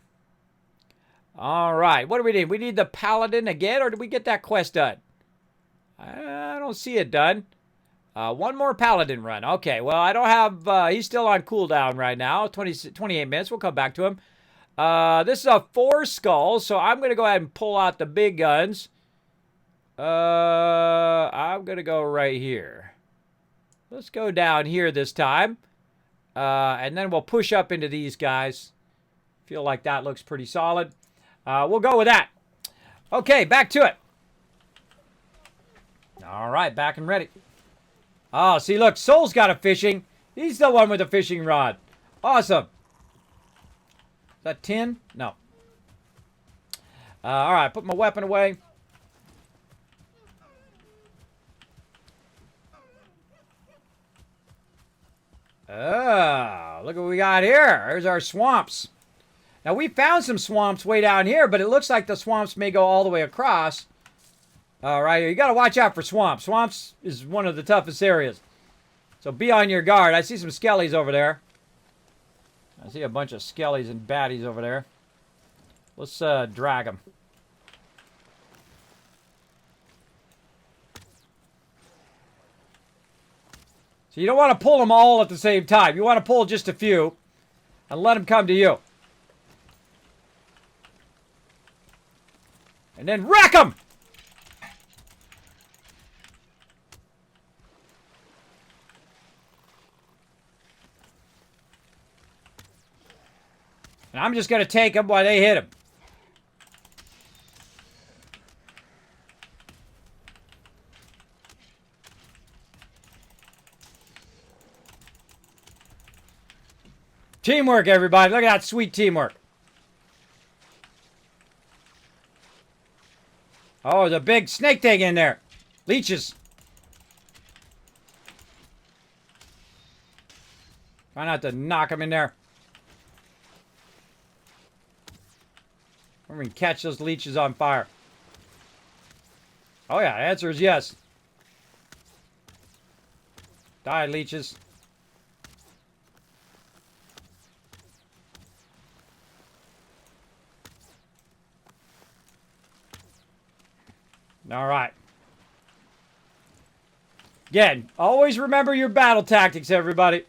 All right. What do we need? We need the Paladin again, or did we get that quest done? I don't see it done. One more Paladin run. Okay. Well, I don't have... he's still on cooldown right now. 28 minutes. We'll come back to him. This is a 4 skull, so I'm going to go ahead and pull out the big guns. I'm going to go right here. Let's go down here this time. And then we'll push up into these guys. Feel like that looks pretty solid. We'll go with that. Okay, back to it. All right, back and ready. Oh, see, look, Soul's got a fishing. He's the one with the fishing rod. Awesome. Is that tin? No. All right, put my weapon away. Look what we got here. There's our swamps. Now, we found some swamps way down here, but it looks like the swamps may go all the way across. All right, you got to watch out for swamps. Swamps is one of the toughest areas. So be on your guard. I see some skellies over there. I see a bunch of skellies and baddies over there. Let's drag them. So you don't want to pull them all at the same time. You want to pull just a few and let them come to you. And then wreck them! And I'm just going to take them while they hit them. Teamwork, everybody. Look at that sweet teamwork. Oh, there's a big snake thing in there. Leeches. Try not to knock them in there. We can catch those leeches on fire. Oh, yeah. The answer is yes. Die, leeches. All right. Again, always remember your battle tactics, everybody.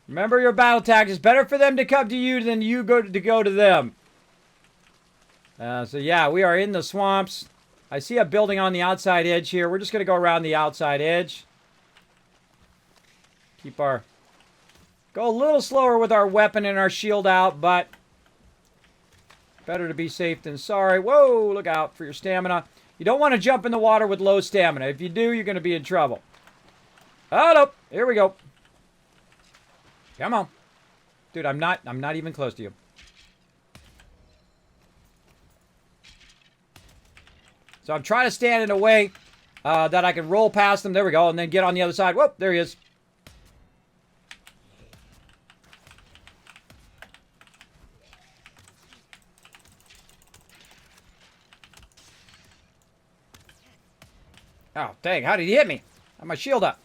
Remember your battle tactics. Better for them to come to you than you go to them. So, yeah, we are in the swamps. I see a building on the outside edge here. We're just going to go around the outside edge. Go a little slower with our weapon and our shield out, but better to be safe than sorry. Whoa, look out for your stamina. You don't want to jump in the water with low stamina. If you do, you're going to be in trouble. Oh, no. Here we go. Come on. Dude, I'm not even close to you. So I'm trying to stand in a way that I can roll past them. There we go. And then get on the other side. Whoop, there he is. Oh, dang. How did he hit me? I have my shield up.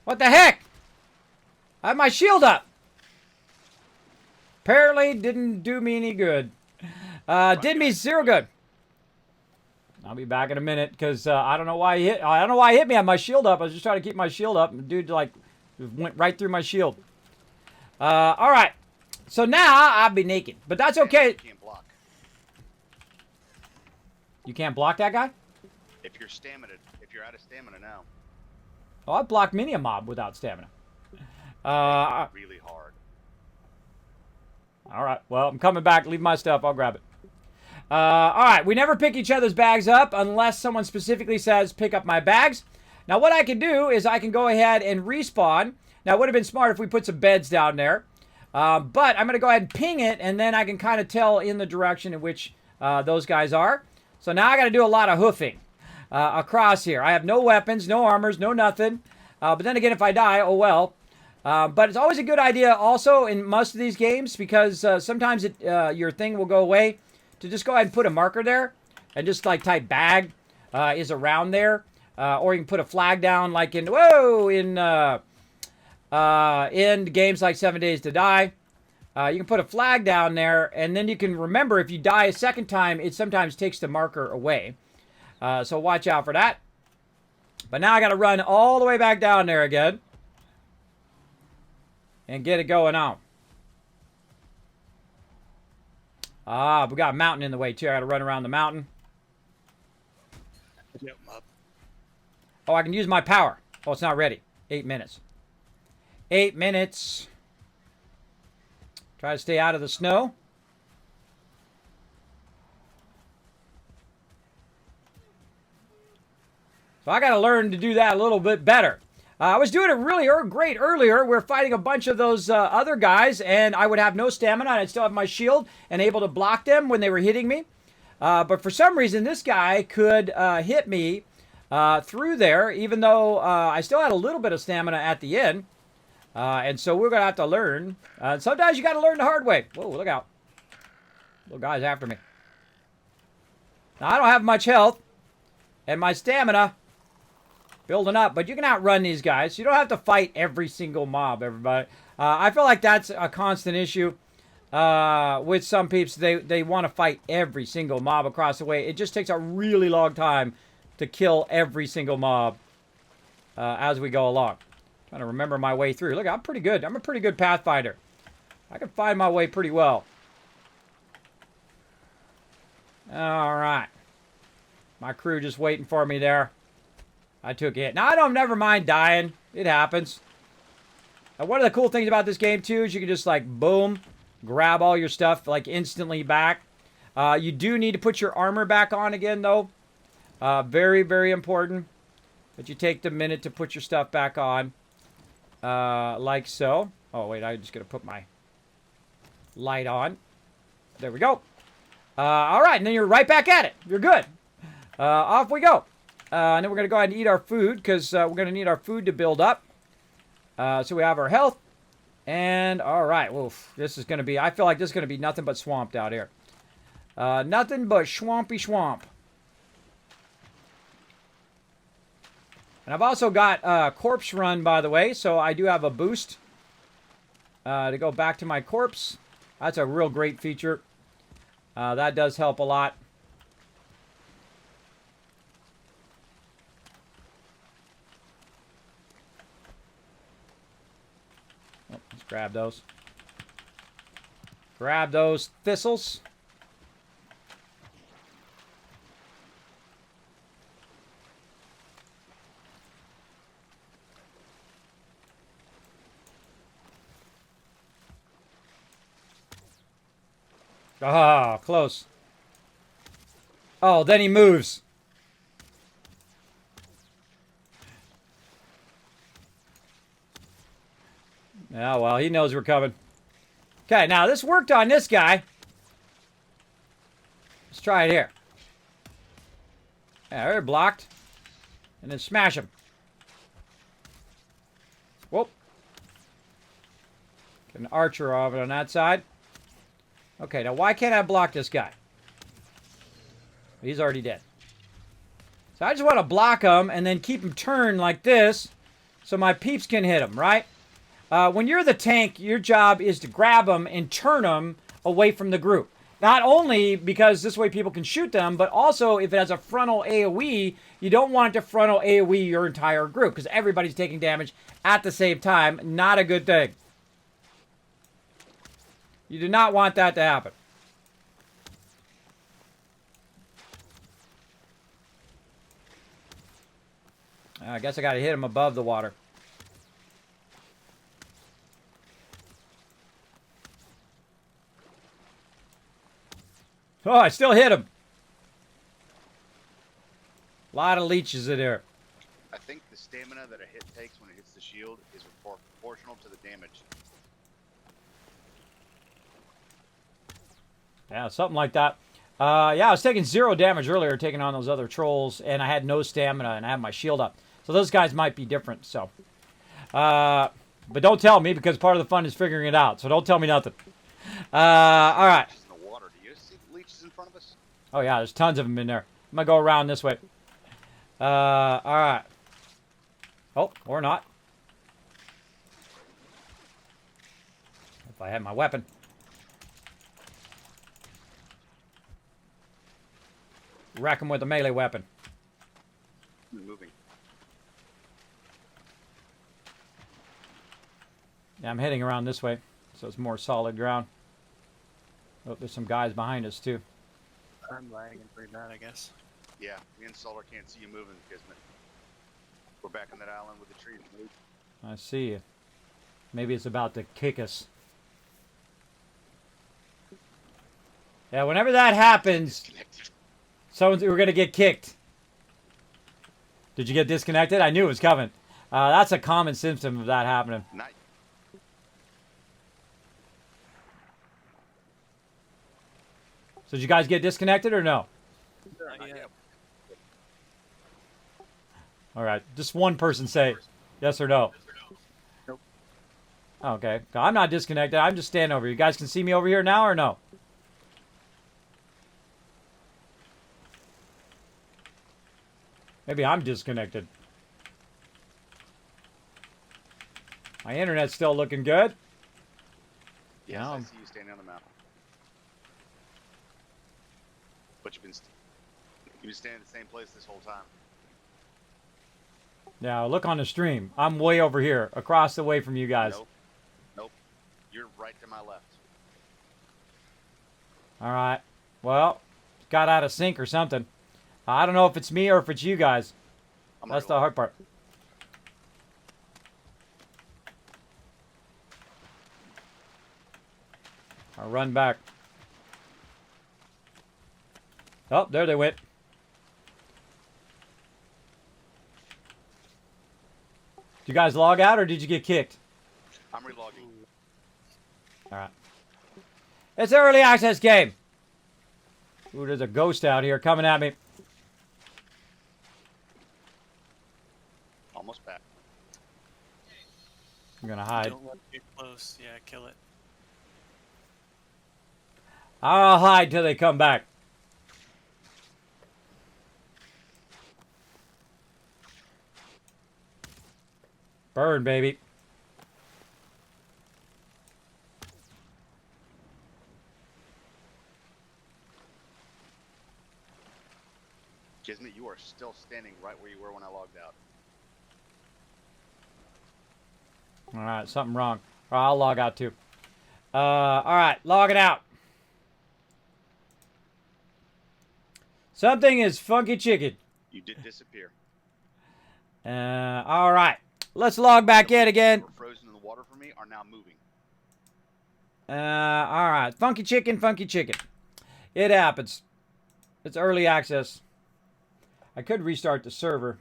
What the heck? I have my shield up. Apparently didn't do me any good. Did me zero good. I'll be back in a minute because I don't know why he hit. I don't know why he hit me. I have my shield up. I was just trying to keep my shield up, and the dude like went right through my shield. All right. So now I'll be naked, but that's okay. You can't block. You can't block that guy? If you're out of stamina now. Oh, I blocked many a mob without stamina. Really hard. All right. Well, I'm coming back. Leave my stuff. I'll grab it. All right. We never pick each other's bags up unless someone specifically says, pick up my bags. Now, what I can do is I can go ahead and respawn. Now, it would have been smart if we put some beds down there. But I'm going to go ahead and ping it, and then I can kind of tell in the direction in which those guys are. So now I got to do a lot of hoofing across here. I have no weapons, no armors, no nothing. But then again, if I die, oh well. But it's always a good idea also in most of these games because sometimes your thing will go away to just go ahead and put a marker there and just like type bag is around there. Or you can put a flag down like in games like 7 Days to Die. You can put a flag down there, and then you can remember if you die a second time, it sometimes takes the marker away. So watch out for that. But now I got to run all the way back down there again and get it going on. We got a mountain in the way, too. I got to run around the mountain. Yep, I'm up. Oh, I can use my power. Oh, it's not ready. 8 minutes. 8 minutes. Try to stay out of the snow. So I got to learn to do that a little bit better. I was doing it really great earlier. We were fighting a bunch of those other guys, and I would have no stamina, and I'd still have my shield and able to block them when they were hitting me. But for some reason, this guy could hit me through there, even though I still had a little bit of stamina at the end. And so we're going to have to learn. Sometimes you got to learn the hard way. Whoa, look out. Little guy's after me. Now, I don't have much health. And my stamina building up. But you can outrun these guys. You don't have to fight every single mob, everybody. I feel like that's a constant issue with some peeps. They want to fight every single mob across the way. It just takes a really long time to kill every single mob as we go along. Trying to remember my way through. Look, I'm pretty good. I'm a pretty good pathfinder. I can find my way pretty well. All right. My crew just waiting for me there. I took it. Now, I don't never mind dying. It happens. One of the cool things about this game, too, is you can just, like, boom, grab all your stuff, like, instantly back. You do need to put your armor back on again, though. Very, very important that you take the minute to put your stuff back on. Like so. Oh, wait, I'm just going to put my light on. There we go. All right, and then you're right back at it. You're good. Off we go. And then we're going to go ahead and eat our food because we're going to need our food to build up. So we have our health. And, all right, oof, this is going to be, I feel like this is going to be nothing but swamped out here. Nothing but swampy swamp. And I've also got corpse run, by the way, so I do have a boost to go back to my corpse. That's a real great feature. That does help a lot. Oh, let's grab those. Grab those thistles. Ah, close. Oh, then he moves. Yeah, well, he knows we're coming. Okay, now this worked on this guy. Let's try it here. Yeah, they're blocked. And then smash him. Whoop. Get an archer of it on that side. Okay, now why can't I block this guy? He's already dead. So I just want to block him and then keep him turned like this so my peeps can hit him, right? When you're the tank, your job is to grab them and turn them away from the group. Not only because this way people can shoot them, but also if it has a frontal AoE, you don't want it to frontal AoE your entire group because everybody's taking damage at the same time. Not a good thing. You do not want that to happen. I guess I got to hit him above the water. Oh, I still hit him. A lot of leeches in there. I think the stamina that a hit takes when it hits the shield is proportional to the damage. Yeah, something like that. Yeah, I was taking 0 damage earlier, taking on those other trolls, and I had no stamina, and I had my shield up. So So those guys might be different. So, but don't tell me because part of the fun is figuring it out. So don't tell me nothing. All right. Leeches in the water. Do you see the leeches in front of us? Oh yeah, there's tons of them in there. I'm gonna go around this way. All right. Oh, or not. If I had my weapon. Wreck them with a melee weapon. Moving. Yeah, I'm heading around this way, so it's more solid ground. Oh, there's some guys behind us too. I'm lagging pretty bad, I guess. Yeah, the installer can't see you moving, Kismet. We're back on that island with the trees. I see you. Maybe it's about to kick us. Yeah, whenever that happens, we're gonna get kicked. Did you get disconnected? I knew it was coming. That's a common symptom of that happening. Night. So did you guys get disconnected or no? Not yet. All right, just one person say yes or no. Nope. Okay, I'm not disconnected. I'm just standing over. You guys can see me over here now or no? Maybe I'm disconnected. My internet's still looking good. Yes, Yeah. I see you standing on the mountain. But you've been standing in the same place this whole time. Now look on the stream. I'm way over here, across the way from you guys. Nope. Nope. You're right to my left. All right. Well, got out of sync or something. I don't know if it's me or if it's you guys. That's the hard part. I'll run back. Oh, there they went. Did you guys log out or did you get kicked? I'm relogging. All right. It's an early access game. Ooh, there's a ghost out here coming at me. Almost back. I'm gonna hide. Don't let it get close. Yeah, kill it. I'll hide till they come back. Burn, baby. Kismet, you are still standing right where you were when I logged out. All right, something wrong. All right, I'll log out too. All right, logging out. Something is funky chicken. You did disappear. All right, let's log back in again. Who were frozen in the water for me are now moving. All right, funky chicken, funky chicken. It happens. It's early access. I could restart the server.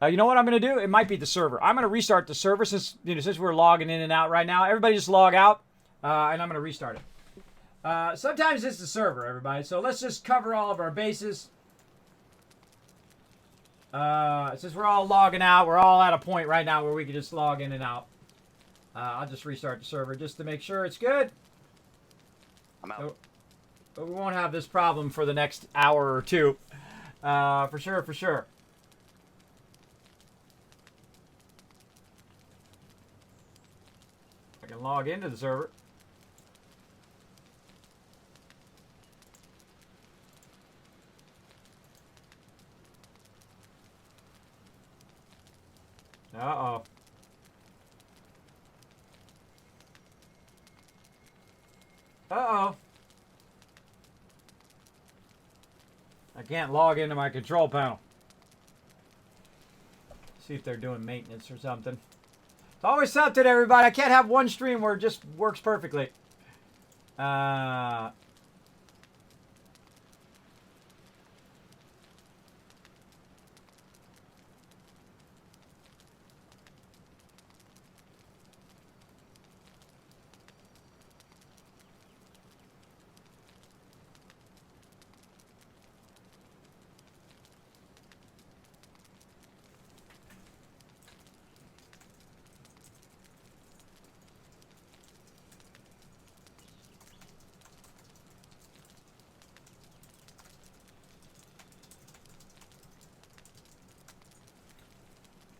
You know what I'm going to do? It might be the server. I'm going to restart the server since we're logging in and out right now. Everybody just log out, and I'm going to restart it. Sometimes it's the server, everybody. So let's just cover all of our bases. Since we're all logging out, we're all at a point right now where we can just log in and out. I'll just restart the server just to make sure it's good. I'm out. But we won't have this problem for the next hour or two. For sure, for sure. I can log into the server. Uh-oh. Uh-oh. I can't log into my control panel. See if they're doing maintenance or something. It's always something, everybody. I can't have one stream where it just works perfectly.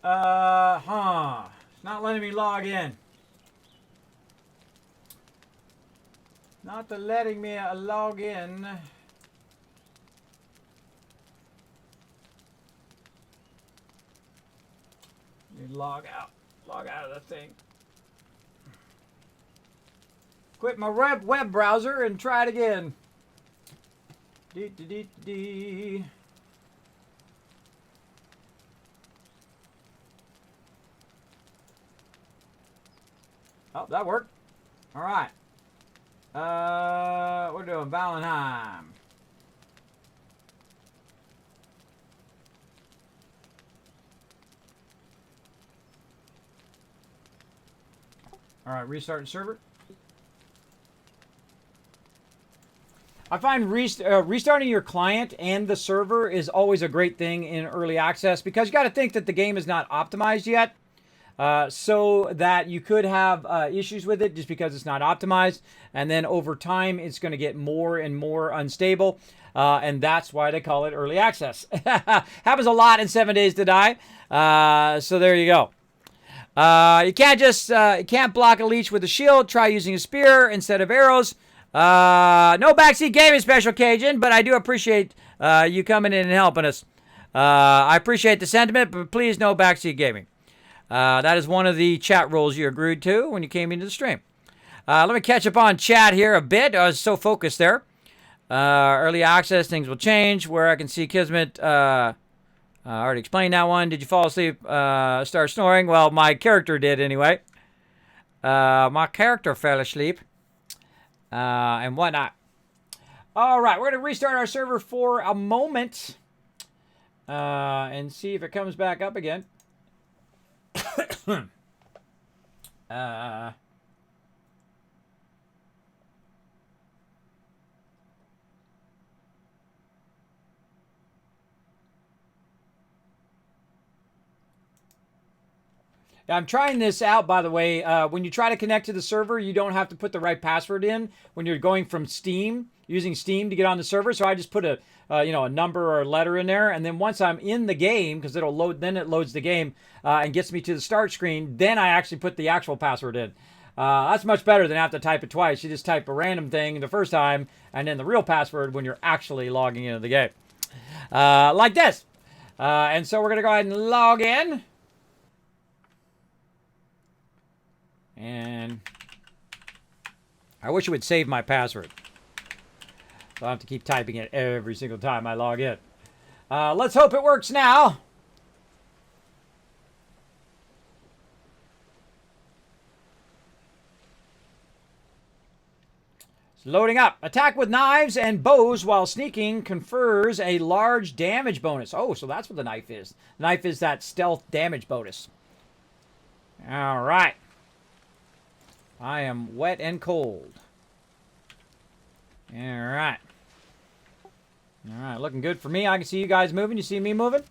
It's not letting me log in. Not letting me log in. You log out. Log out of the thing. Quit my web browser and try it again. Dee. Oh, that worked. All right. We're doing Valheim. All right, restart server. I find restarting your client and the server is always a great thing in early access because you got to think that the game is not optimized yet. So that you could have issues with it just because it's not optimized. And then over time, it's going to get more and more unstable. And that's why they call it early access. Happens a lot in 7 Days to Die. So there you go. You can't block a leech with a shield. Try using a spear instead of arrows. No backseat gaming, Special Cajun, but I do appreciate you coming in and helping us. I appreciate the sentiment, but please no backseat gaming. That is one of the chat rules you agreed to when you came into the stream. Let me catch up on chat here a bit. I was so focused there. Early access, things will change. Where I can see Kismet, I already explained that one. Did you fall asleep, start snoring? Well, my character did anyway. My character fell asleep. And whatnot. All right, we're going to restart our server for a moment. And see if it comes back up again. I'm trying this out, by the way. When you try to connect to the server, you don't have to put the right password in when you're going from Steam, using Steam to get on the server. So I just put a number or a letter in there, and then once I'm in the game, because it'll load, then it loads the game and gets me to the start screen. Then I actually put the actual password in. That's much better than have to type it twice. You just type a random thing the first time, and then the real password when you're actually logging into the game, like this. And so we're gonna go ahead and log in. And I wish it would save my password. So I have to keep typing it every single time I log in. Let's hope it works now. It's loading up. Attack with knives and bows while sneaking confers a large damage bonus. Oh, so that's what the knife is. The knife is that stealth damage bonus. All right. I am wet and cold. All right. All right, looking good for me. I can see you guys moving. You see me moving?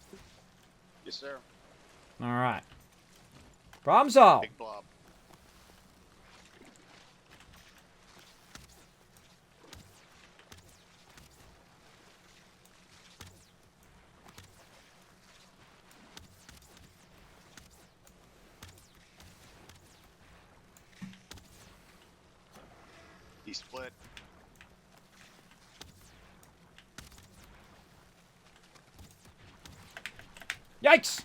Yes, sir. All right. Problem solved. Big blob. He split. Yikes!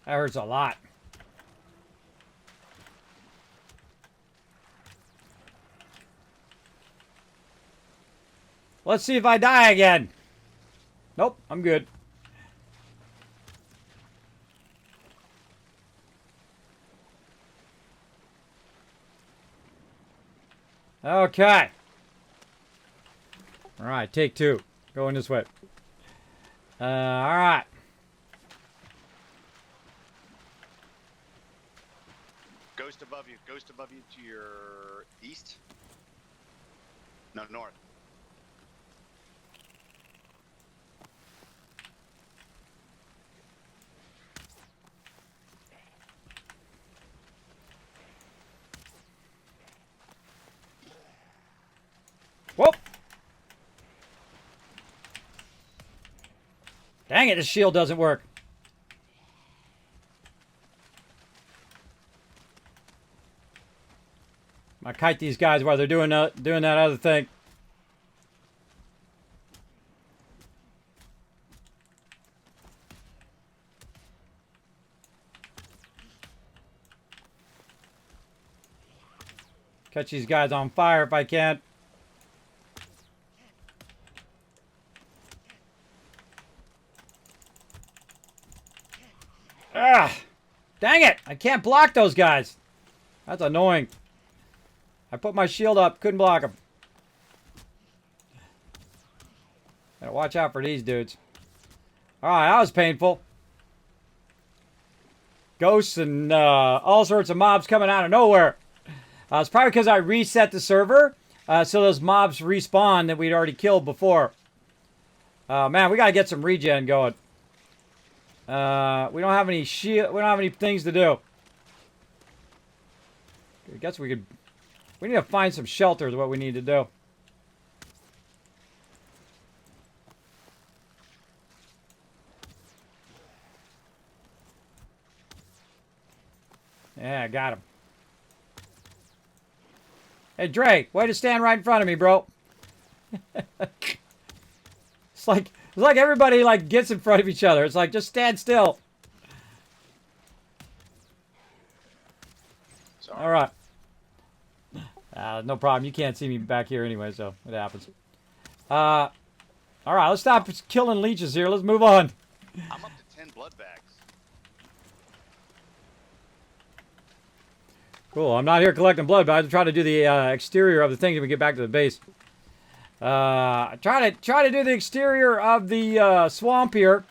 That hurts a lot. Let's see if I die again. Nope, I'm good. Okay. All right, take two. Going this way. All right. Ghost above you. Ghost above you to your east. No, north. Dang it, the shield doesn't work. I kite these guys while they're doing that other thing. Catch these guys on fire if I can. Ah! Dang it! I can't block those guys. That's annoying. I put my shield up, couldn't block them. Gotta watch out for these dudes. Alright, that was painful. Ghosts and all sorts of mobs coming out of nowhere. It's probably because I reset the server, so those mobs respawn that we'd already killed before. Man, we gotta get some regen going. We don't have any shield. We don't have any things to do. I guess we could. We need to find some shelter. Is what we need to do. Yeah, I got him. Hey, Dre, way to stand right in front of me, bro. It's like everybody like gets in front of each other. It's like just stand still. Sorry. All right. No problem. You can't see me back here anyway, so it happens. All right, let's stop killing leeches here. Let's move on. I'm up to 10 blood bags. Cool. I'm not here collecting blood, but I'm trying to do the exterior of the thing when we get back to the base. Try to do the exterior of the swamp here,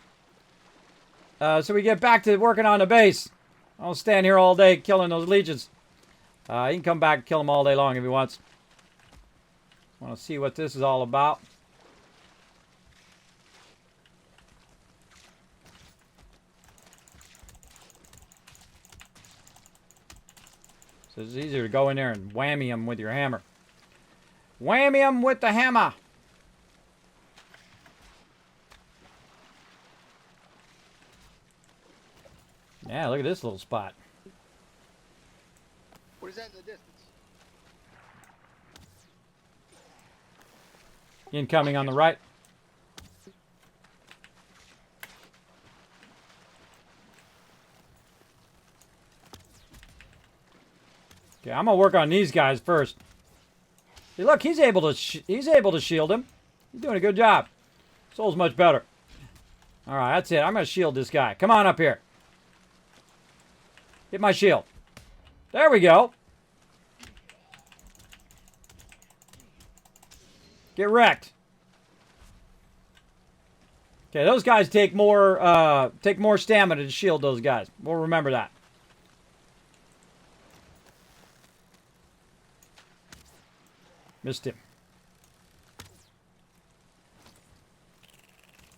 so we get back to working on the base. I'll stand here all day killing those legions. He can come back and kill them all day long if he wants. Want to see what this is all about. So it's easier to go in there and whammy them with your hammer. Whammy them with the hammer. Yeah, look at this little spot. What is that in the distance? Incoming on the right. Okay, I'm gonna work on these guys first. See, look, he's able to shield him. He's doing a good job. Soul's much better. All right, that's it. I'm gonna shield this guy. Come on up here. Get my shield. There we go. Get wrecked. Okay, those guys take more stamina to shield those guys. We'll remember that. Missed him.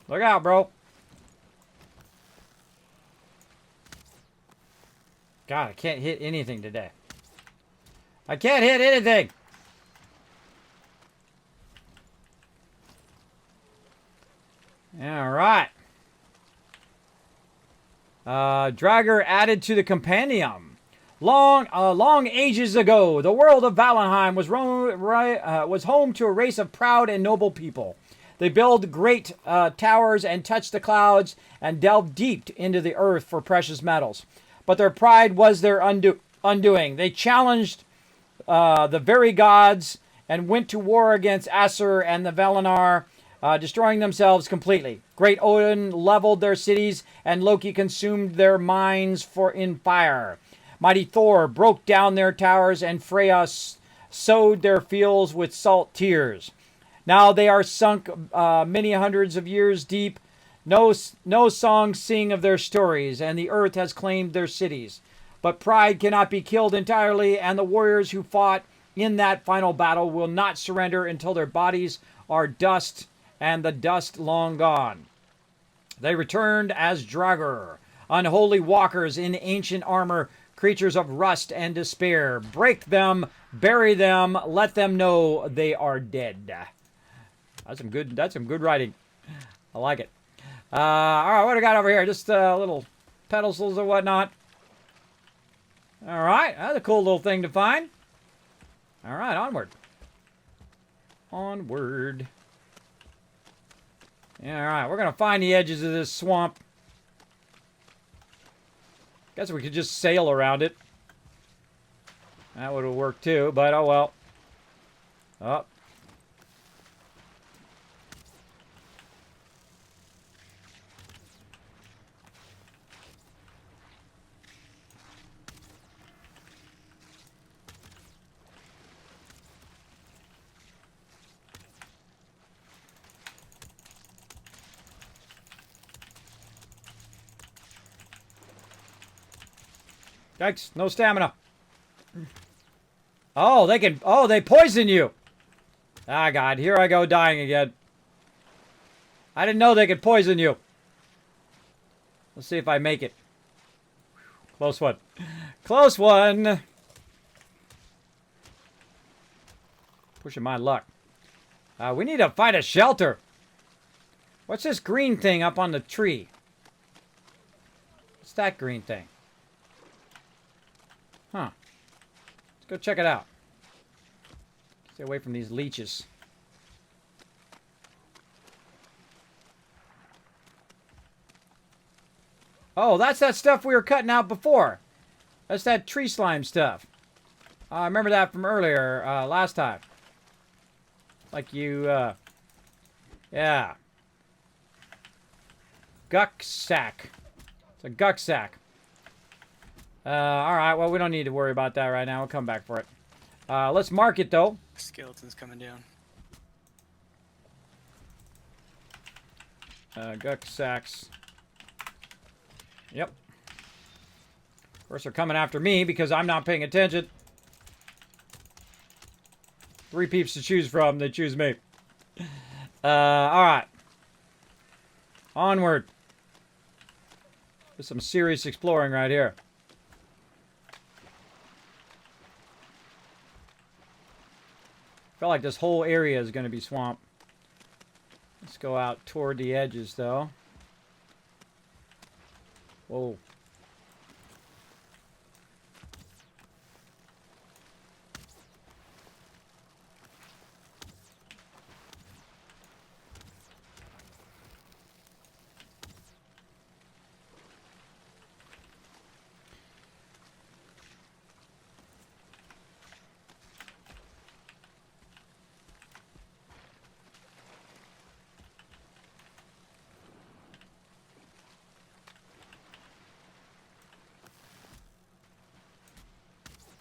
Look out, bro. God, I can't hit anything today. I can't hit anything. All right. Draugr added to the compendium. Long ages ago, the world of Valheim was home to a race of proud and noble people. They built great towers and touched the clouds and delved deep into the earth for precious metals. But their pride was their undoing. They challenged the very gods and went to war against Aesir and the Valinar, destroying themselves completely. Great Odin leveled their cities, and Loki consumed their mines in fire. Mighty Thor broke down their towers, and Freya sowed their fields with salt tears. Now they are sunk many hundreds of years deep. No songs sing of their stories, and the earth has claimed their cities. But pride cannot be killed entirely, and the warriors who fought in that final battle will not surrender until their bodies are dust, and the dust long gone. They returned as Draugr, unholy walkers in ancient armor, creatures of rust and despair. Break them, bury them, let them know they are dead. That's some good writing. I like it. All right, what do I got over here? Just little pedestals or whatnot. All right, that's a cool little thing to find. All right, onward. Onward. Yeah, all right, we're going to find the edges of this swamp. Guess we could just sail around it. That would have worked too, but oh well. Oh. Yikes, no stamina. Oh, they can... Oh, they poison you. Ah, God, here I go dying again. I didn't know they could poison you. Let's see if I make it. Close one. Close one. Pushing my luck. We need to find a shelter. What's this green thing up on the tree? What's that green thing? Huh. Let's go check it out. Stay away from these leeches. Oh, that's that stuff we were cutting out before. That's that tree slime stuff. I remember that from earlier, last time. Like you, yeah. Guck sack. It's a guck sack. Alright, well, we don't need to worry about that right now. We'll come back for it. Let's mark it, though. Skeleton's coming down. Guck sacks. Yep. Of course, they're coming after me because I'm not paying attention. 3 peeps to choose from. They choose me. Alright. Onward. There's some serious exploring right here. I feel like this whole area is going to be swamp. Let's go out toward the edges, though. Whoa.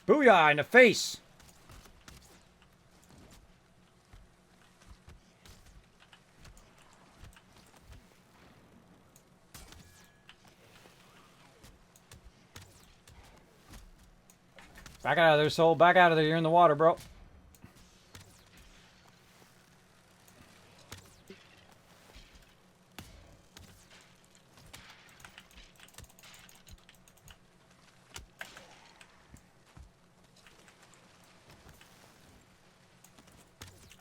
Booyah in the face! Back out of there, soul. Back out of there. You're in the water, bro.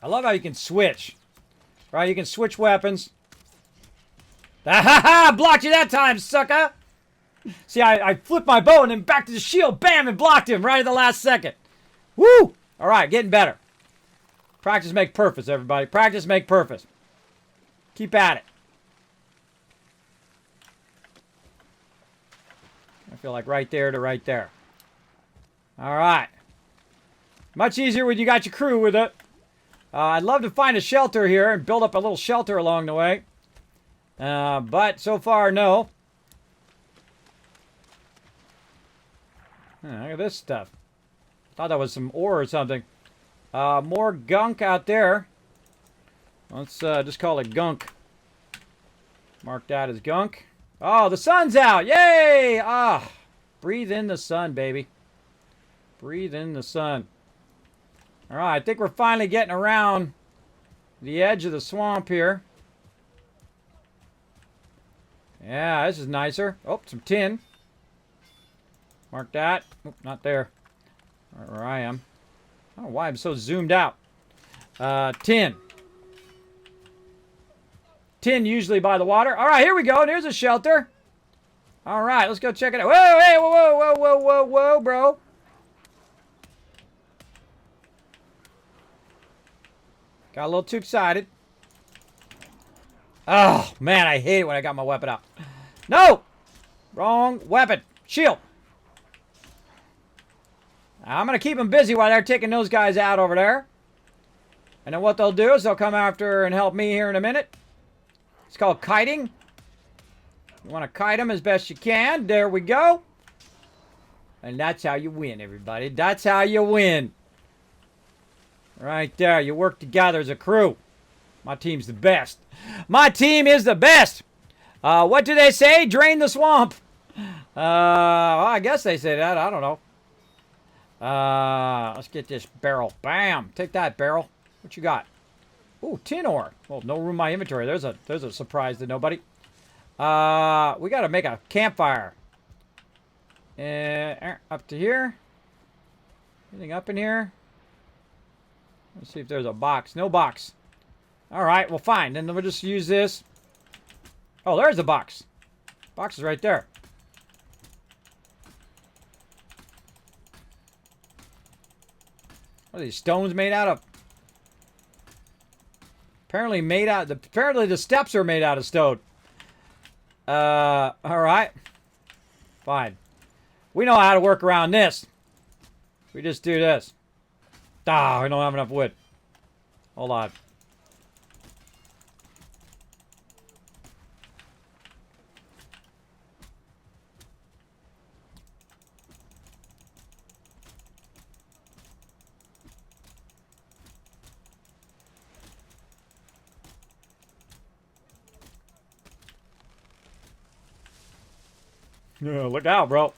I love how you can switch. Right, you can switch weapons. Ha ha ha! Blocked you that time, sucker! See, I flipped my bow and then back to the shield. Bam! And blocked him right at the last second. Woo! Alright, getting better. Practice make perfect, everybody. Practice make perfect. Keep at it. I feel like right there to right there. Alright. Much easier when you got your crew with it. I'd love to find a shelter here and build up a little shelter along the way. But so far, no. Look at this stuff. Thought that was some ore or something. More gunk out there. Let's just call it gunk. Mark that as gunk. Oh, the sun's out! Yay! Ah, breathe in the sun, baby. Breathe in the sun. All right, I think we're finally getting around the edge of the swamp here. Yeah, this is nicer. Oh, some tin. Mark that. Oh, not there. Right where I am. I don't know why I'm so zoomed out. Tin. tin usually by the water. All right, here we go. And here's a shelter. All right, let's go check it out. Whoa, hey, whoa, whoa, whoa, whoa, whoa, whoa, bro. Got a little too excited. Oh, man, I hate it when I got my weapon out. No! Wrong weapon. Shield. I'm going to keep them busy while they're taking those guys out over there. And then what they'll do is they'll come after and help me here in a minute. It's called kiting. You want to kite them as best you can. There we go. And that's how you win, everybody. That's how you win. Right there. You work together as a crew. My team's the best. My team is the best. What do they say? Drain the swamp. Well, I guess they say that. I don't know. Let's get this barrel. Bam. Take that, barrel. What you got? Ooh, tin ore. Well, no room in my inventory. There's a surprise to nobody. We got to make a campfire. Up to here. Anything up in here? Let's see if there's a box. No box. All right, well, fine. Then we'll just use this. Oh, there's the box. Box is right there. What are these stones made out of? Apparently the steps are made out of stone. All right. Fine. We know how to work around this. We just do this. Ah, we don't have enough wood. Hold on. Yeah, look out, bro.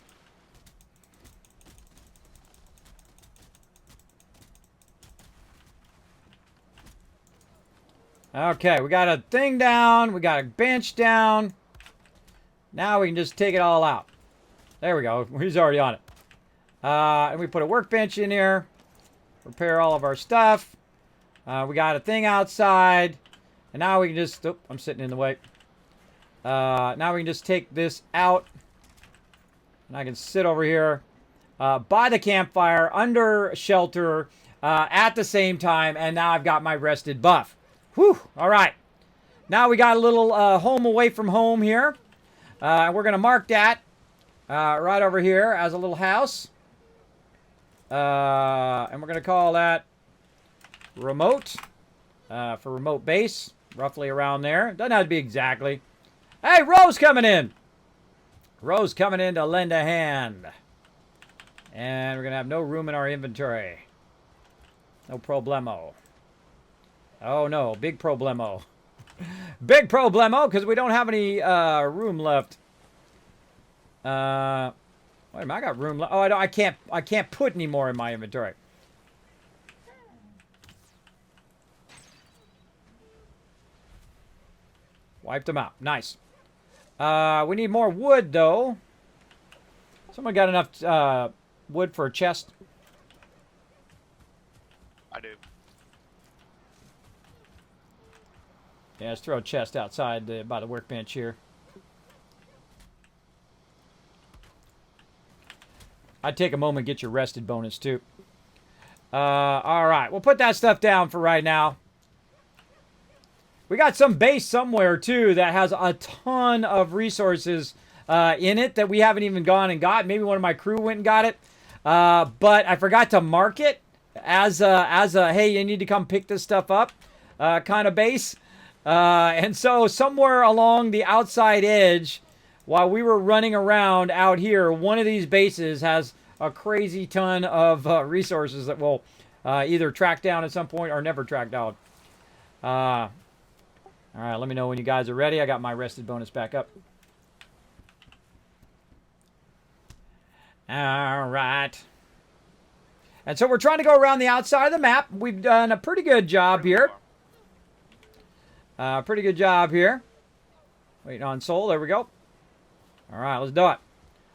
Okay, we got a thing down. We got a bench down. Now we can just take it all out. There we go. He's already on it. And we put a workbench in here. Prepare all of our stuff. We got a thing outside. And now we can just... Oh, I'm sitting in the way. Now we can just take this out. And I can sit over here by the campfire, under shelter, at the same time. And now I've got my rested buff. Whew. All right. Now we got a little home away from home here. We're going to mark that right over here as a little house. And we're going to call that remote for remote base. Roughly around there. Doesn't have to be exactly. Hey, Rose coming in. Rose coming in to lend a hand. And we're going to have no room in our inventory. No problemo. Oh, no. Big problemo. Big problemo, because we don't have any room left. Wait a minute. I got room left. Oh, I can't put any more in my inventory. Wiped them out. Nice. We need more wood, though. Someone got enough wood for a chest? I do. Yeah, let's throw a chest outside by the workbench here. I'd take a moment and get your rested bonus, too. All right. We'll put that stuff down for right now. We got some base somewhere, too, that has a ton of resources in it that we haven't even gone and got. Maybe one of my crew went and got it. But I forgot to mark it as a hey, you need to come pick this stuff up kind of base. And so somewhere along the outside edge, while we were running around out here, one of these bases has a crazy ton of resources that we'll either track down at some point or never track down. All right, let me know when you guys are ready. I got my rested bonus back up. All right. And so we're trying to go around the outside of the map. We've done a pretty good job here. Pretty good job here. Waiting on Soul. There we go. All right, let's do it.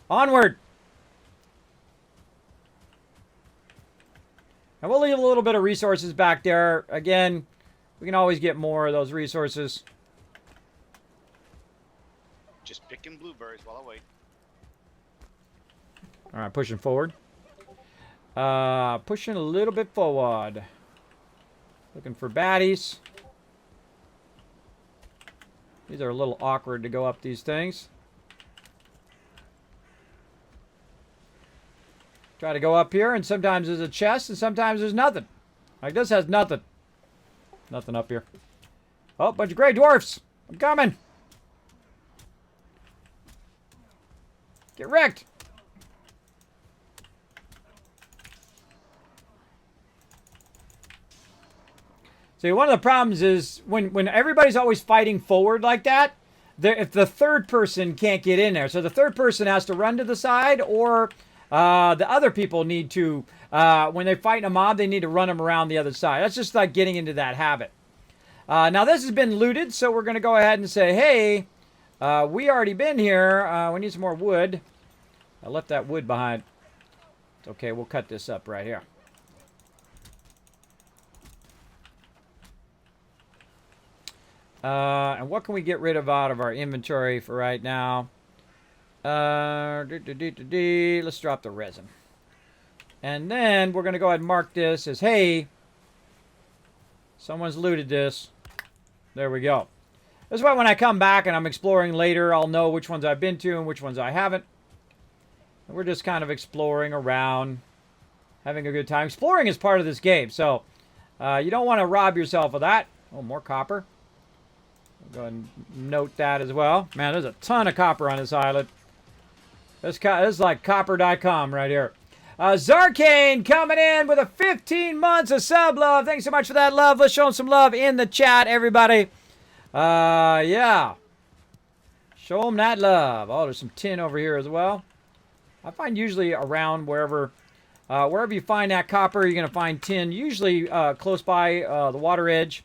Onward. And we'll leave a little bit of resources back there. Again, we can always get more of those resources. Just picking blueberries while I wait. All right, pushing forward. Pushing a little bit forward. Looking for baddies. These are a little awkward to go up these things. Try to go up here, and sometimes there's a chest, and sometimes there's nothing. Like this has nothing. Nothing up here. Oh, bunch of gray dwarfs. I'm coming. Get wrecked. See, one of the problems is when everybody's always fighting forward like that, if the third person can't get in there. So the third person has to run to the side, or the other people need to, when they're fighting a mob, they need to run them around the other side. That's just like getting into that habit. Now this has been looted, so we're going to go ahead and say, hey, we already been here. We need some more wood. I left that wood behind. It's okay, we'll cut this up right here. And what can we get rid of out of our inventory for right now? Let's drop the resin. And then we're going to go ahead and mark this as, hey, someone's looted this. There we go. This is why when I come back and I'm exploring later, I'll know which ones I've been to and which ones I haven't. And we're just kind of exploring around, having a good time. Exploring is part of this game, so you don't want to rob yourself of that. Oh, more copper. Go ahead and note that as well. Man, there's a ton of copper on this island. This is like copper.com right here. Zarkane coming in with a 15 months of sub love. Thanks so much for that love. Let's show him some love in the chat, everybody. Yeah. Show them that love. Oh, there's some tin over here as well. I find usually around wherever you find that copper, you're going to find tin. Usually close by the water edge.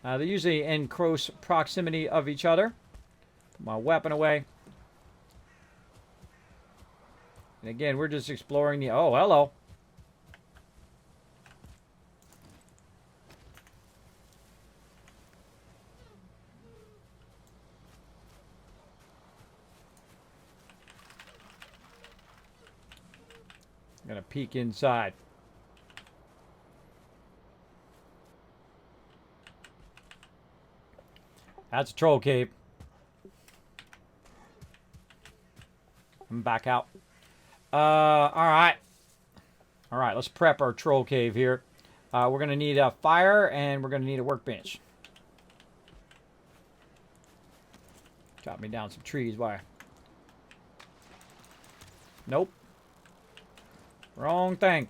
They're usually in close proximity of each other. Put my weapon away. And again, we're just exploring the... Oh, hello. I'm going to peek inside. That's a troll cave. I'm back out. Alright. Alright, let's prep our troll cave here. We're going to need a fire, and we're going to need a workbench. Chop me down some trees. Why? Nope. Wrong thing.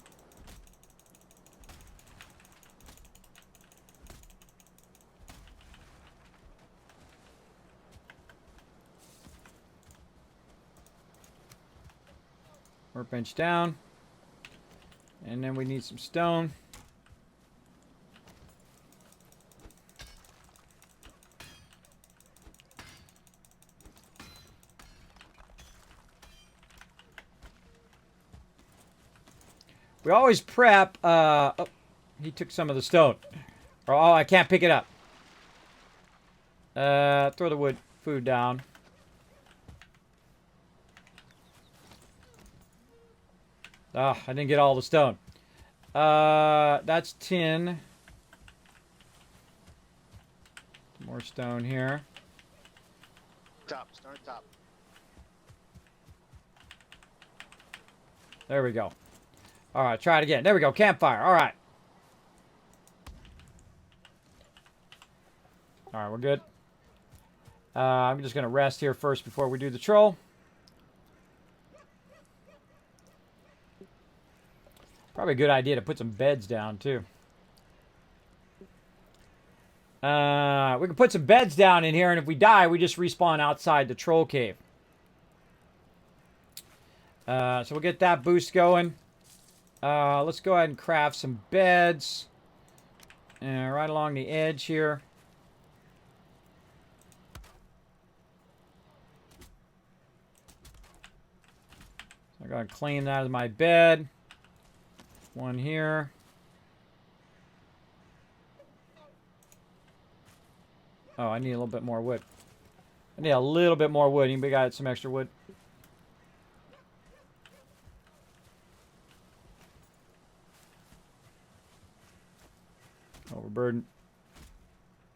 Workbench down. And then we need some stone. We always prep. Oh, he took some of the stone. Oh, I can't pick it up. Throw the food down. Ah, I didn't get all the stone. That's tin. More stone here. Top, stone at top. There we go. All right, try it again. There we go. Campfire. All right. All right, we're good. I'm just going to rest here first before we do the troll. Probably a good idea to put some beds down, too. We can put some beds down in here, and if we die, we just respawn outside the troll cave. So we'll get that boost going. Let's go ahead and craft some beds. Right along the edge here. So I'm going to claim that as my bed. One here. Oh, I need a little bit more wood. I need a little bit more wood. Anybody got some extra wood? Overburden.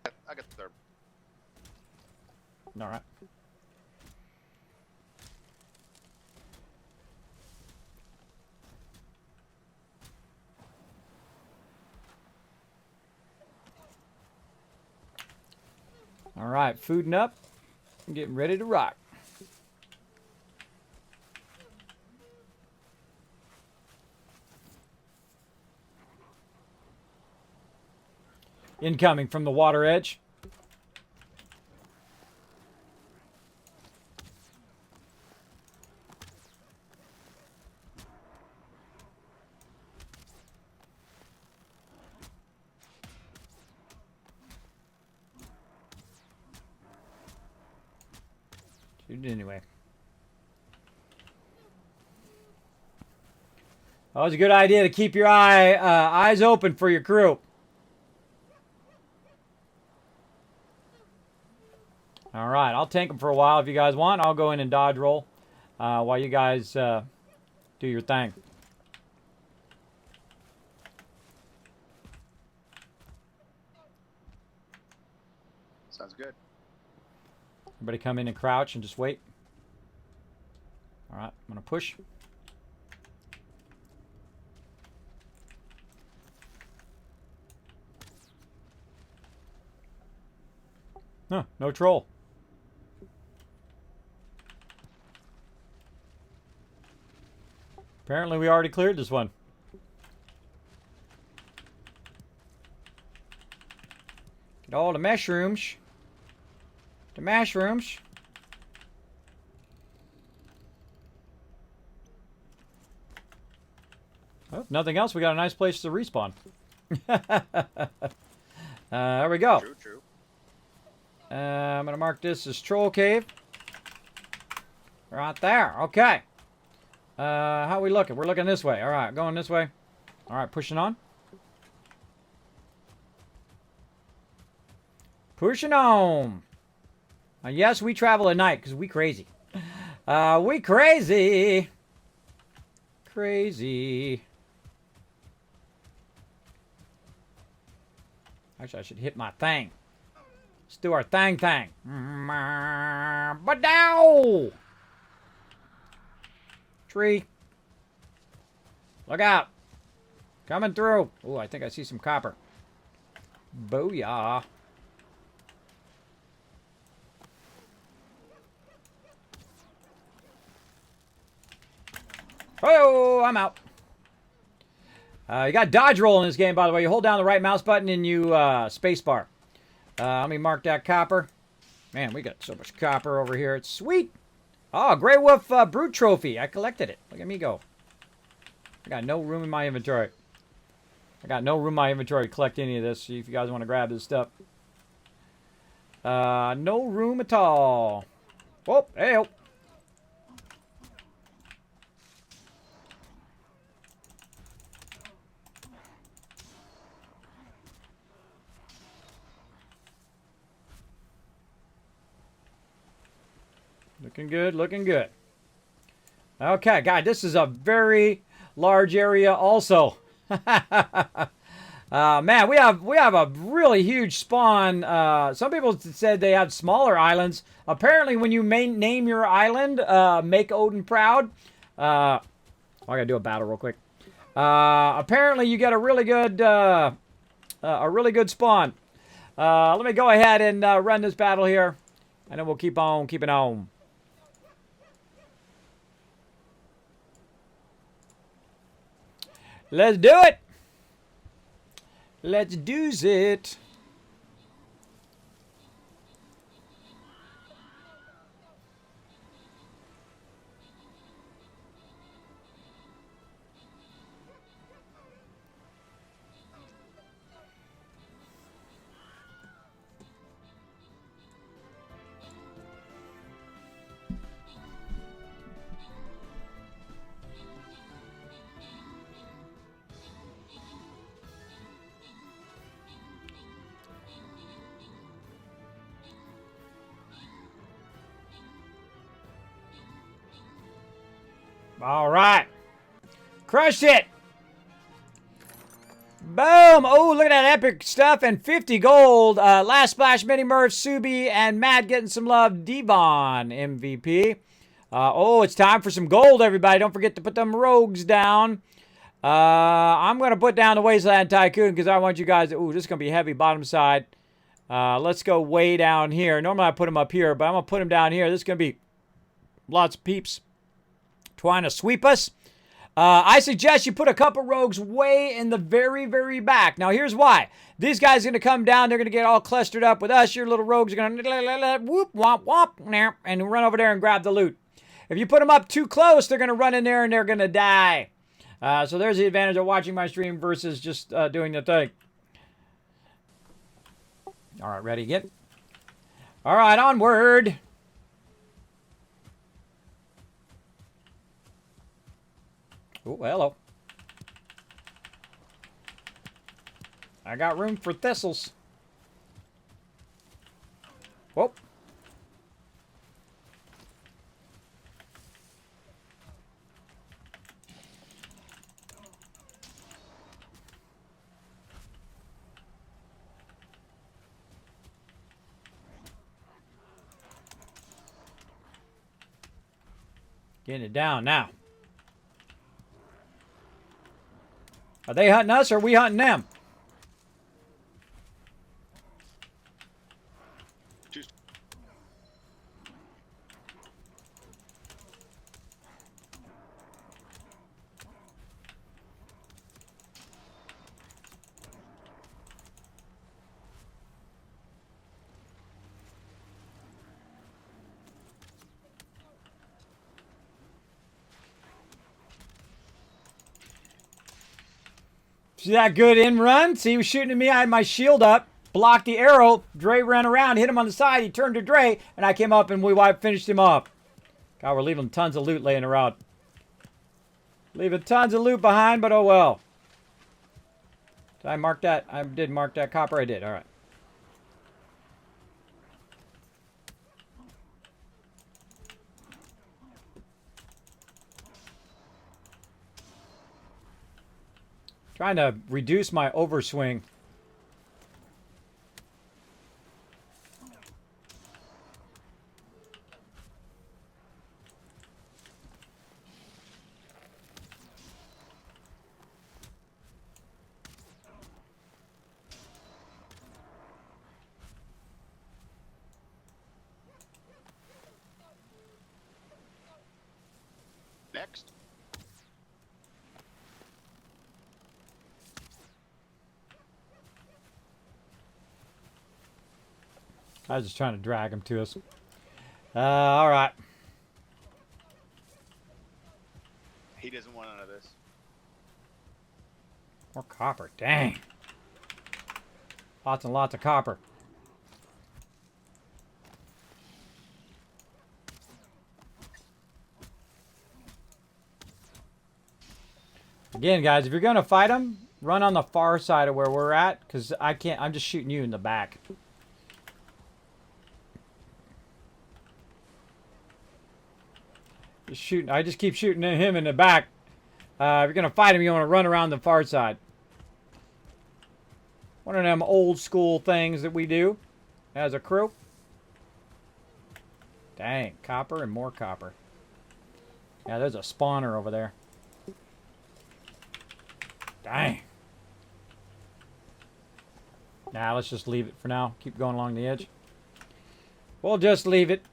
I got the third. All right. All right, fooding up. I'm getting ready to rock. Incoming from the water edge. Shoot it anyway. Always a good idea to keep your eyes open for your crew. All right, I'll tank them for a while if you guys want. I'll go in and dodge roll while you guys do your thing. Sounds good. Everybody come in and crouch and just wait. All right, I'm going to push. Huh, no troll. Apparently we already cleared this one. Get all the mushrooms. The mushrooms. Oh, if nothing else, we got a nice place to respawn. There we go. True, true. I'm going to mark this as Troll Cave. Right there. Okay. How are we looking? We're looking this way. All right, going this way. All right, pushing on. Pushing on. Yes, we travel at night because we crazy. We crazy. Crazy. Actually, I should hit my thing. Let's do our thing. But now. Tree. Look out. Coming through. Oh, I think I see some copper. Booyah. Oh, I'm out. You got dodge roll in this game, by the way. You hold down the right mouse button and you space bar. Let me mark that copper. Man, we got so much copper over here. It's sweet. Oh, Grey Wolf Brute Trophy. I collected it. Look at me go. I got no room in my inventory. I got no room in my inventory to collect any of this. See if you guys want to grab this stuff. No room at all. Oh, hey, oh. Looking good, looking good. Okay, guys, this is a very large area also. Man, we have a really huge spawn. Some people said they have smaller islands. Apparently, when you name your island, make Odin proud. I gotta do a battle real quick. Apparently, you get a really good spawn. Let me go ahead and run this battle here, and then we'll keep on keeping on. Let's do it. Let's do it. All right. Crushed it. Boom. Oh, look at that epic stuff. And 50 gold. Last Splash, Mini Murph, Subi, and Matt getting some love. Devon, MVP. Oh, it's time for some gold, everybody. Don't forget to put them rogues down. I'm going to put down the Wasteland Tycoon because I want you guys to... Ooh, this is going to be heavy bottom side. Let's go way down here. Normally I put them up here, but I'm going to put them down here. This is going to be lots of peeps trying to sweep us. I suggest you put a couple rogues way in the very, very back. Now, here's why. These guys are going to come down. They're going to get all clustered up with us. Your little rogues are going to whoop, womp, womp, and run over there and grab the loot. If you put them up too close, they're going to run in there and they're going to die. So there's the advantage of watching my stream versus just doing the thing. All right, ready again? All right, onward. Oh, hello. I got room for thistles. Whoa. Getting it down now. Are they hunting us or are we hunting them? See that good in run? See, he was shooting at me. I had my shield up, blocked the arrow. Dre ran around, hit him on the side. He turned to Dre, and I came up and we finished him off. God, we're leaving tons of loot laying around. Leaving tons of loot behind, but oh well. Did I mark that? I did mark that copper. I did. All right. Trying to reduce my overswing. Next. I was just trying to drag him to us. All right. He doesn't want none of this. More copper. Dang. Lots and lots of copper. Again, guys, if you're going to fight them, run on the far side of where we're at, because I can't, I'm just shooting you in the back. I just keep shooting at him in the back. If you're going to fight him, you want to run around the far side. One of them old school things that we do as a crew. Dang, copper and more copper. Yeah, there's a spawner over there. Dang. Nah, let's just leave it for now. Keep going along the edge. We'll just leave it.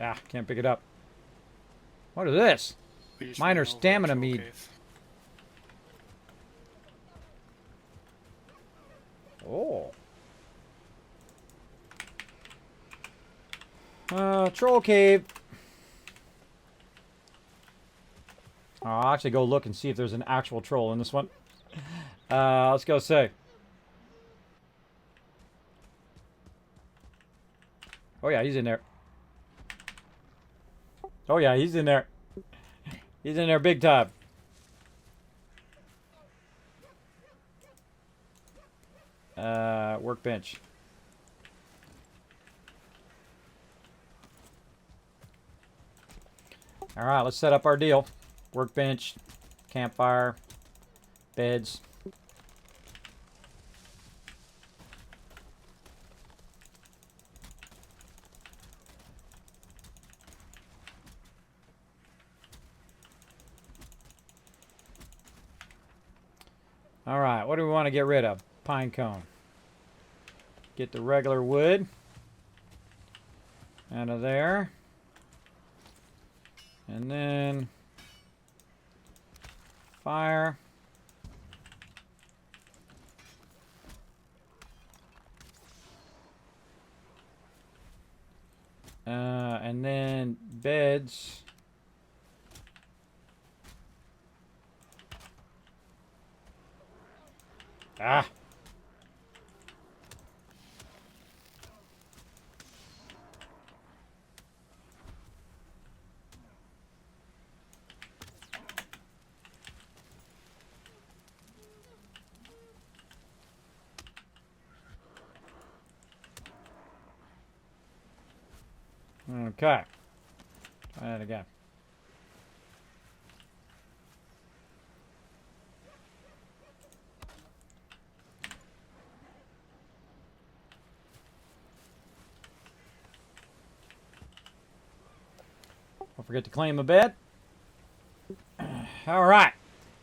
Ah, can't pick it up. What is this? We just Minor ran over a stamina troll mead. cave. Oh. Troll cave. I'll actually go look and see if there's an actual troll in this one. Let's go see. Oh yeah, he's in there. Oh yeah, he's in there. He's in there big time. Workbench. All right, let's set up our deal. Workbench, campfire, beds. All right, what do we want to get rid of? Pine cone. Get the regular wood out of there. And then fire. And then beds. Ah. Okay. Try that again. Don't forget to claim a bed. All right.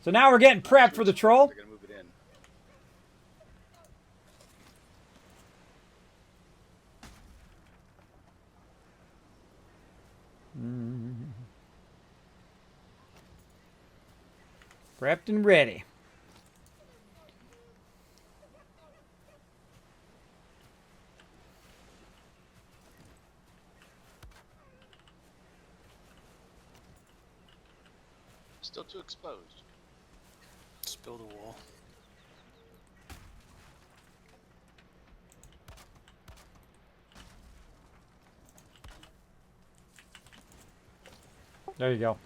So now we're getting prepped for the troll. They're gonna move it in. Prepped and ready. Still too exposed. Spill the wall. There you go.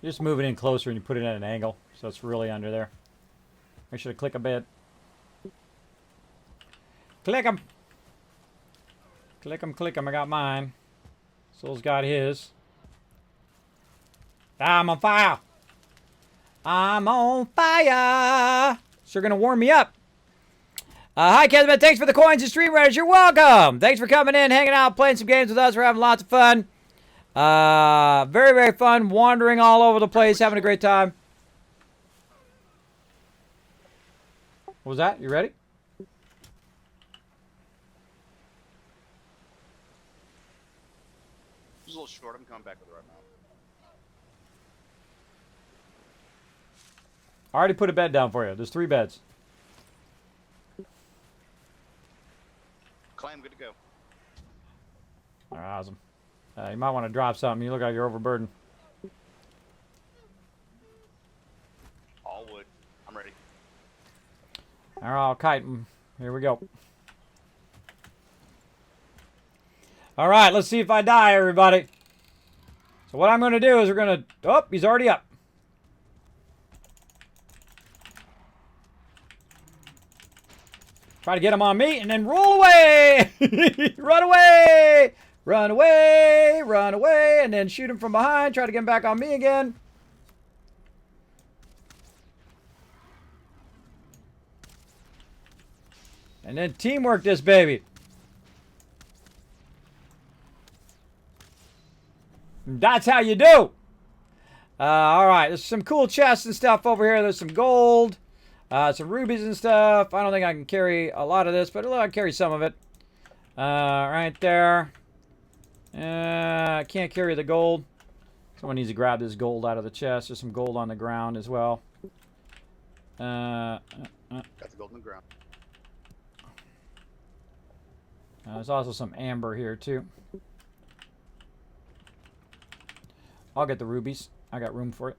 You just move it in closer and you put it at an angle, so it's really under there. Make sure to click a bit. Click them. Click them, click them. I got mine. Soul's got his. I'm on fire. I'm on fire. Sure gonna warm me up. Hi, Kismet. Thanks for the coins and stream riders. You're welcome. Thanks for coming in, hanging out, playing some games with us. We're having lots of fun. Very, very fun. Wandering all over the place, having a great time. What was that? You ready? It's a little short. I'm coming back with it right now. I already put a bed down for you. There's 3 beds. Clam, good to go. All right, awesome. You might want to drop something. You look like you're overburdened. All wood. I'm ready. All right, I'll kite 'em. Here we go. All right, let's see if I die, everybody. So what I'm going to do is we're going to... Oh, he's already up. Try to get him on me and then roll away. Run away. Run away. Run away. And then shoot him from behind. Try to get him back on me again. And then teamwork this baby. That's how you do. All right, there's some cool chests and stuff over here. There's some gold, some rubies and stuff. I don't think I can carry a lot of this, but I'll carry some of it. Right there. I can't carry the gold. Someone needs to grab this gold out of the chest. There's some gold on the ground as well. Got the gold in the ground. There's also some amber here too. I'll get the rubies. I got room for it.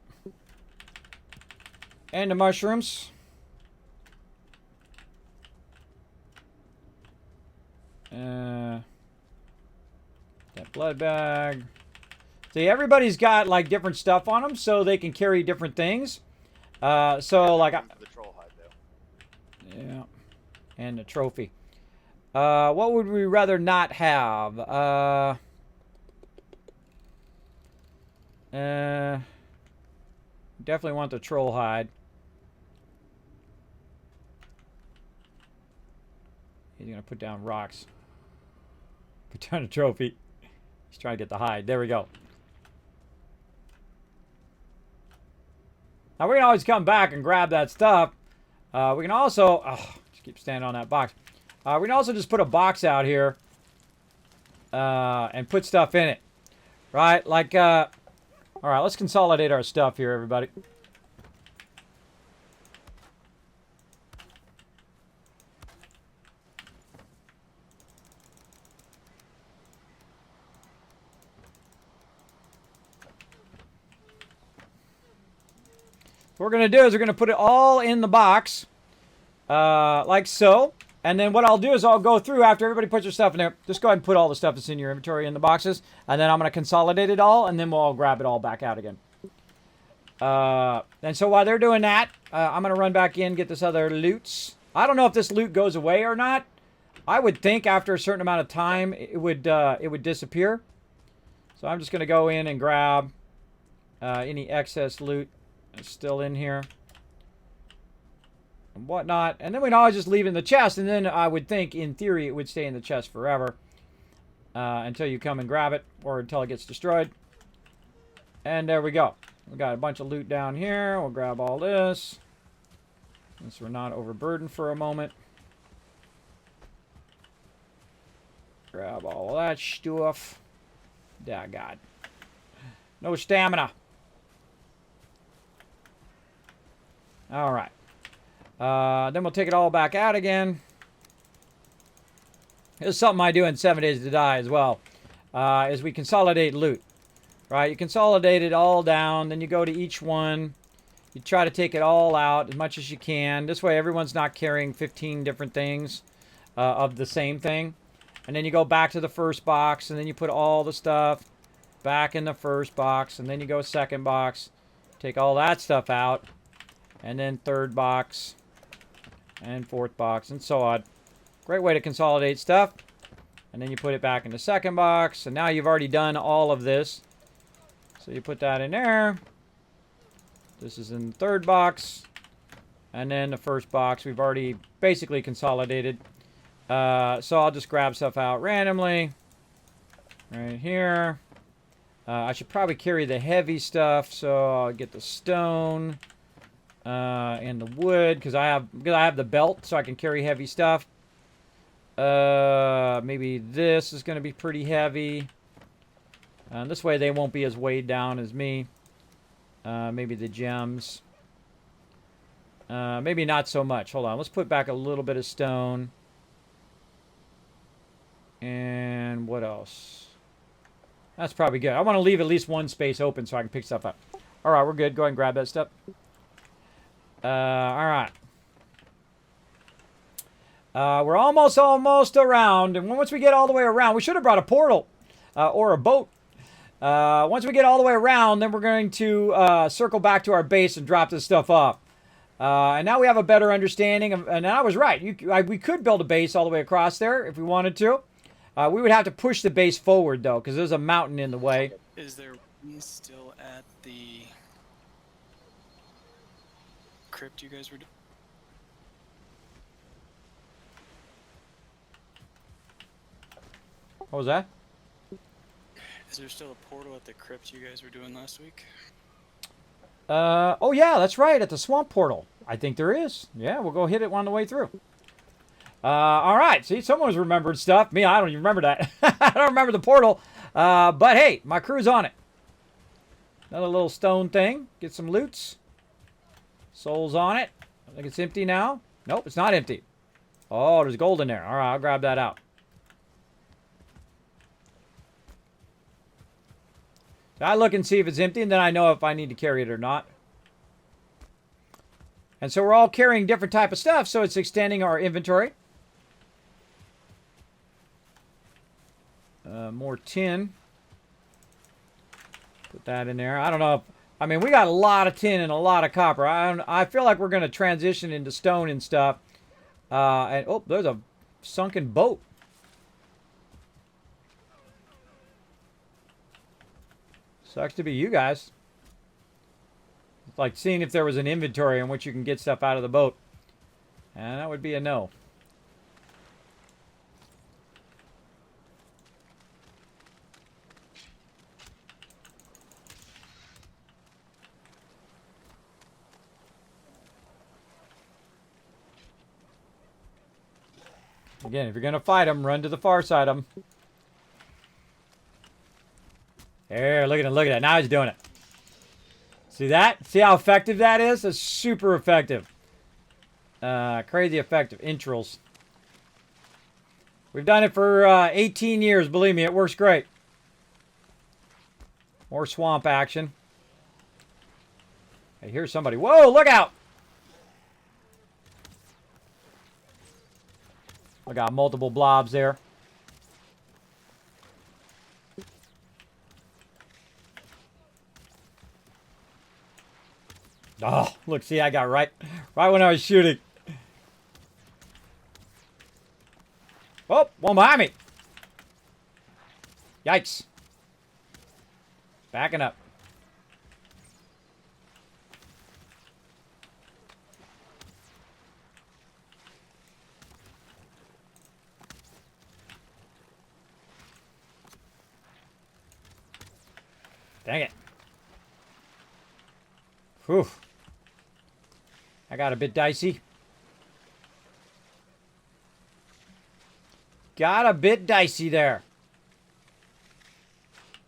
And the mushrooms. That blood bag. Is See, everybody's got like different stuff on them, so they can carry different things. So like, For the troll hide though. yeah, and the trophy. What would we rather not have? Definitely want the troll hide. He's gonna put down rocks. Put down a trophy. He's trying to get the hide. There we go. Now we can always come back and grab that stuff. We can also, just keep standing on that box. We can also just put a box out here and put stuff in it, right? Like, all right, let's consolidate our stuff here, everybody. What we're going to do is we're going to put it all in the box, like so. And then what I'll do is I'll go through after everybody puts their stuff in there. Just go ahead and put all the stuff that's in your inventory in the boxes. And then I'm going to consolidate it all, and then we'll all grab it all back out again. And so while they're doing that, I'm going to run back in, get this other loot. I don't know if this loot goes away or not. I would think after a certain amount of time it would disappear. So I'm just going to go in and grab any excess loot that's still in here and whatnot, and then we'd always just leave it in the chest, and then I would think in theory it would stay in the chest forever until you come and grab it, or until it gets destroyed. And there we go. We got a bunch of loot down here. We'll grab all this since we're not overburdened for a moment. Grab all that stuff. God, no stamina. All right. Then we'll take it all back out again. This is something I do in 7 Days to Die as well. Is we consolidate loot. Right? You consolidate it all down. Then you go to each one. You try to take it all out as much as you can. This way everyone's not carrying 15 different things of the same thing. And then you go back to the first box. And then you put all the stuff back in the first box. And then you go second box. Take all that stuff out. And then third box, and fourth box, and so on. Great way to consolidate stuff. And then you put it back in the second box, and now you've already done all of this. So you put that in there. This is in the third box, and then the first box we've already basically consolidated. So I'll just grab stuff out randomly. Right here. I should probably carry the heavy stuff, so I'll get the stone. And the wood, because I have the belt, so I can carry heavy stuff. Maybe this is going to be pretty heavy. This way they won't be as weighed down as me. Maybe the gems. Maybe not so much. Hold on, let's put back a little bit of stone. And what else? That's probably good. I want to leave at least one space open so I can pick stuff up. All right, we're good. Go ahead and grab that stuff. All right. We're almost around. And once we get all the way around, we should have brought a portal or a boat. Once we get all the way around, then we're going to circle back to our base and drop this stuff off. And now we have a better understanding of, and I was right. We could build a base all the way across there if we wanted to. We would have to push the base forward, though, because there's a mountain in the way. Is there one still at the crypt you guys were doing? What was that? Is there still a portal at the crypt you guys were doing last week? Oh yeah, that's right, at the swamp portal. I think there is. Yeah, we'll go hit it on the way through. All right, see, someone's remembered stuff. Me, I don't even remember that. I don't remember the portal. But hey, my crew's on it. Another little stone thing. Get some loots. Soul's on it. I think it's empty now. Nope, it's not empty. Oh, there's gold in there. All right, I'll grab that out. I look and see if it's empty, and then I know if I need to carry it or not. And so we're all carrying different type of stuff, so it's extending our inventory. More tin. Put that in there. I don't know if, I mean, we got a lot of tin and a lot of copper. I feel like we're going to transition into stone and stuff. And oh, there's a sunken boat. Sucks to be you guys. It's like seeing if there was an inventory in which you can get stuff out of the boat. And that would be a no. Again, if you're going to fight them, run to the far side of them. There, look at it, look at it. Now he's doing it. See that? See how effective that is? It's super effective. Crazy effective. Intros. We've done it for 18 years. Believe me, it works great. More swamp action. I hear somebody. Whoa, look out! I got multiple blobs there. Oh, look, see, I got right when I was shooting. Oh, one behind me. Yikes. Backing up. Dang it. Whew. I got a bit dicey. Got a bit dicey there.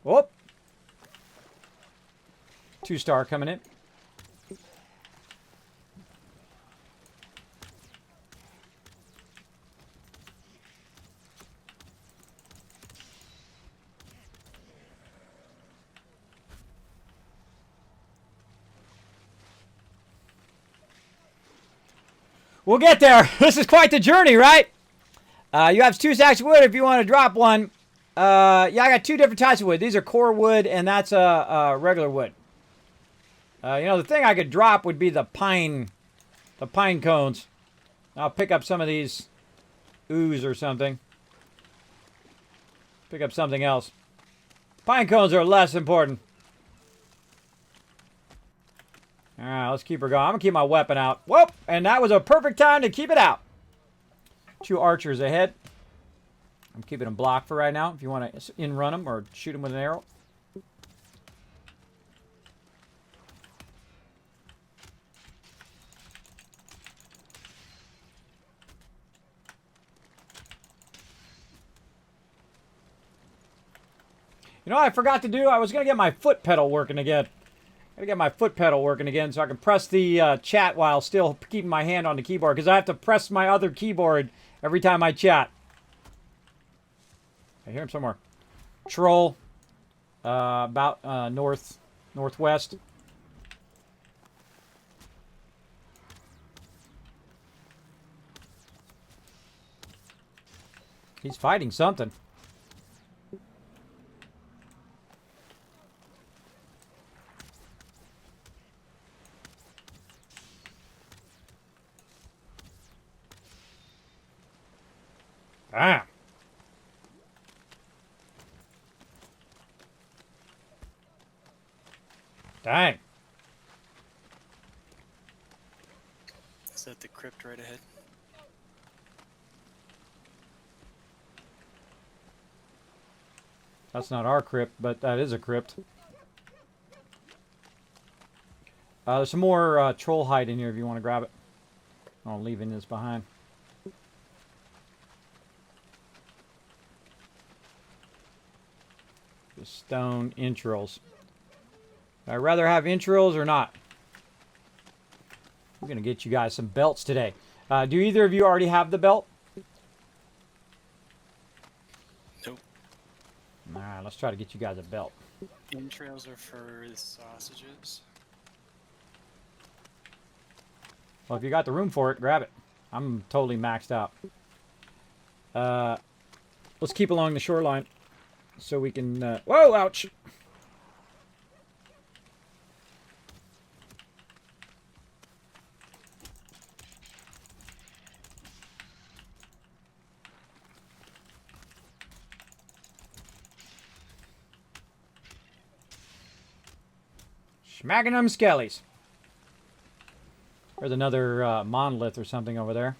Whoop. 2-star coming in. We'll get there. This is quite the journey, right? You have 2 stacks of wood if you want to drop one. Yeah, I got 2 different types of wood. These are core wood, and that's regular wood. You know, the thing I could drop would be the pine cones. I'll pick up some of these ooze or something. Pick up something else. Pine cones are less important. All right, let's keep her going. I'm going to keep my weapon out. Whoop! And that was a perfect time to keep it out. 2 archers ahead. I'm keeping them blocked for right now if you want to in-run them or shoot them with an arrow. You know what I forgot to do? I was going to get my foot pedal working again. Gotta get my foot pedal working again so I can press the chat while still keeping my hand on the keyboard, because I have to press my other keyboard every time I chat. I hear him somewhere. Troll. About northwest. He's fighting something. Ah. Dang. Is that the crypt right ahead? That's not our crypt, but that is a crypt. There's some more troll hide in here if you want to grab it. I'm leaving this behind. The stone entrails. I'd rather have entrails or not. We're going to get you guys some belts today. Do either of you already have the belt? Nope. Alright, let's try to get you guys a belt. Entrails are for the sausages. Well, if you got the room for it, grab it. I'm totally maxed out. Let's keep along the shoreline so we can... whoa, ouch! Smacking them skellies. There's another monolith or something over there.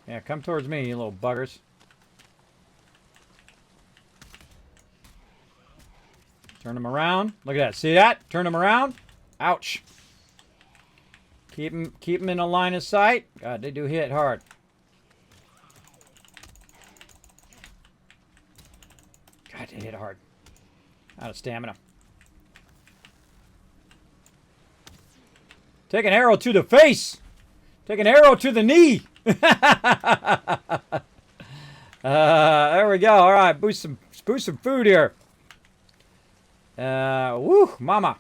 Yeah, come towards me, you little buggers. Turn them around. Look at that. See that? Turn them around. Ouch. Keep them in a line of sight. God, they do hit hard. God, they hit hard. Out of stamina. Take an arrow to the face. Take an arrow to the knee. There we go. All right, boost some food here. Woo, mama.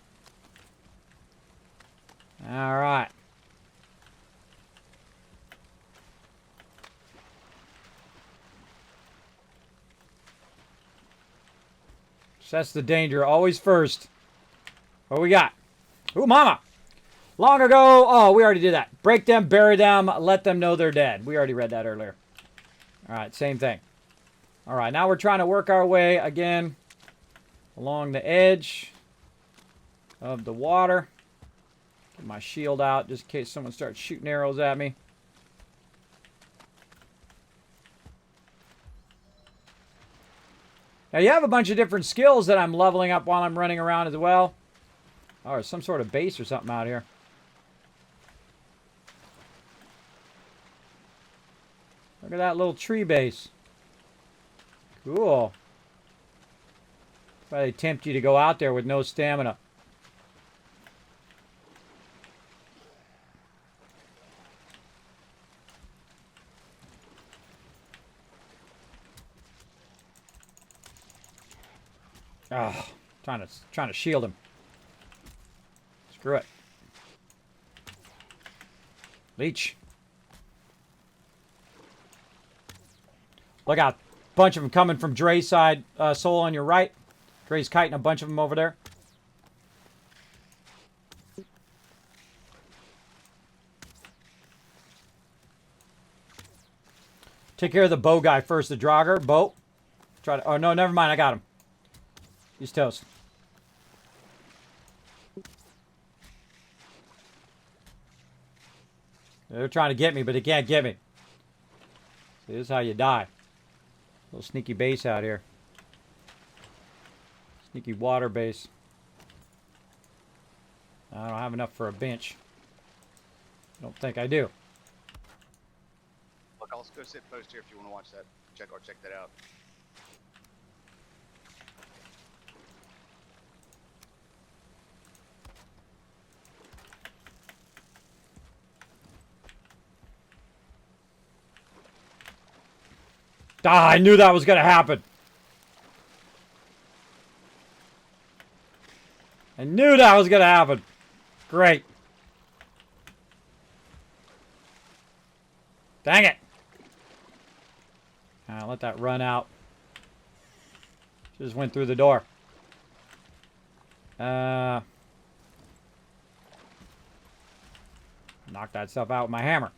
All right. That's the danger. Always first. What we got? Ooh, mama. Long ago. Oh, we already did that. Break them, bury them, let them know they're dead. We already read that earlier. All right, same thing. All right, now we're trying to work our way again along the edge of the water. Get my shield out just in case someone starts shooting arrows at me. Now you have a bunch of different skills that I'm leveling up while I'm running around as well. Oh, there's some sort of base or something out here. Look at that little tree base. Cool. Why they tempt you to go out there with no stamina. Ah, trying to shield him. Screw it. Leech. Look out. Bunch of them coming from Dre's side. Soul on your right. Dre's kiting a bunch of them over there. Take care of the bow guy first. The Draugr. Bow. Try to... Oh, no. Never mind. I got him. He's toast. They're trying to get me, but they can't get me. See, this is how you die. Little sneaky base out here. Sneaky water base. I don't have enough for a bench. I don't think I do. Look, I'll go sit post here if you want to watch that. Check that out. Ah, I knew that was going to happen. I knew that was going to happen. Great. Dang it. I'll let that run out. Just went through the door. Knock that stuff out with my hammer.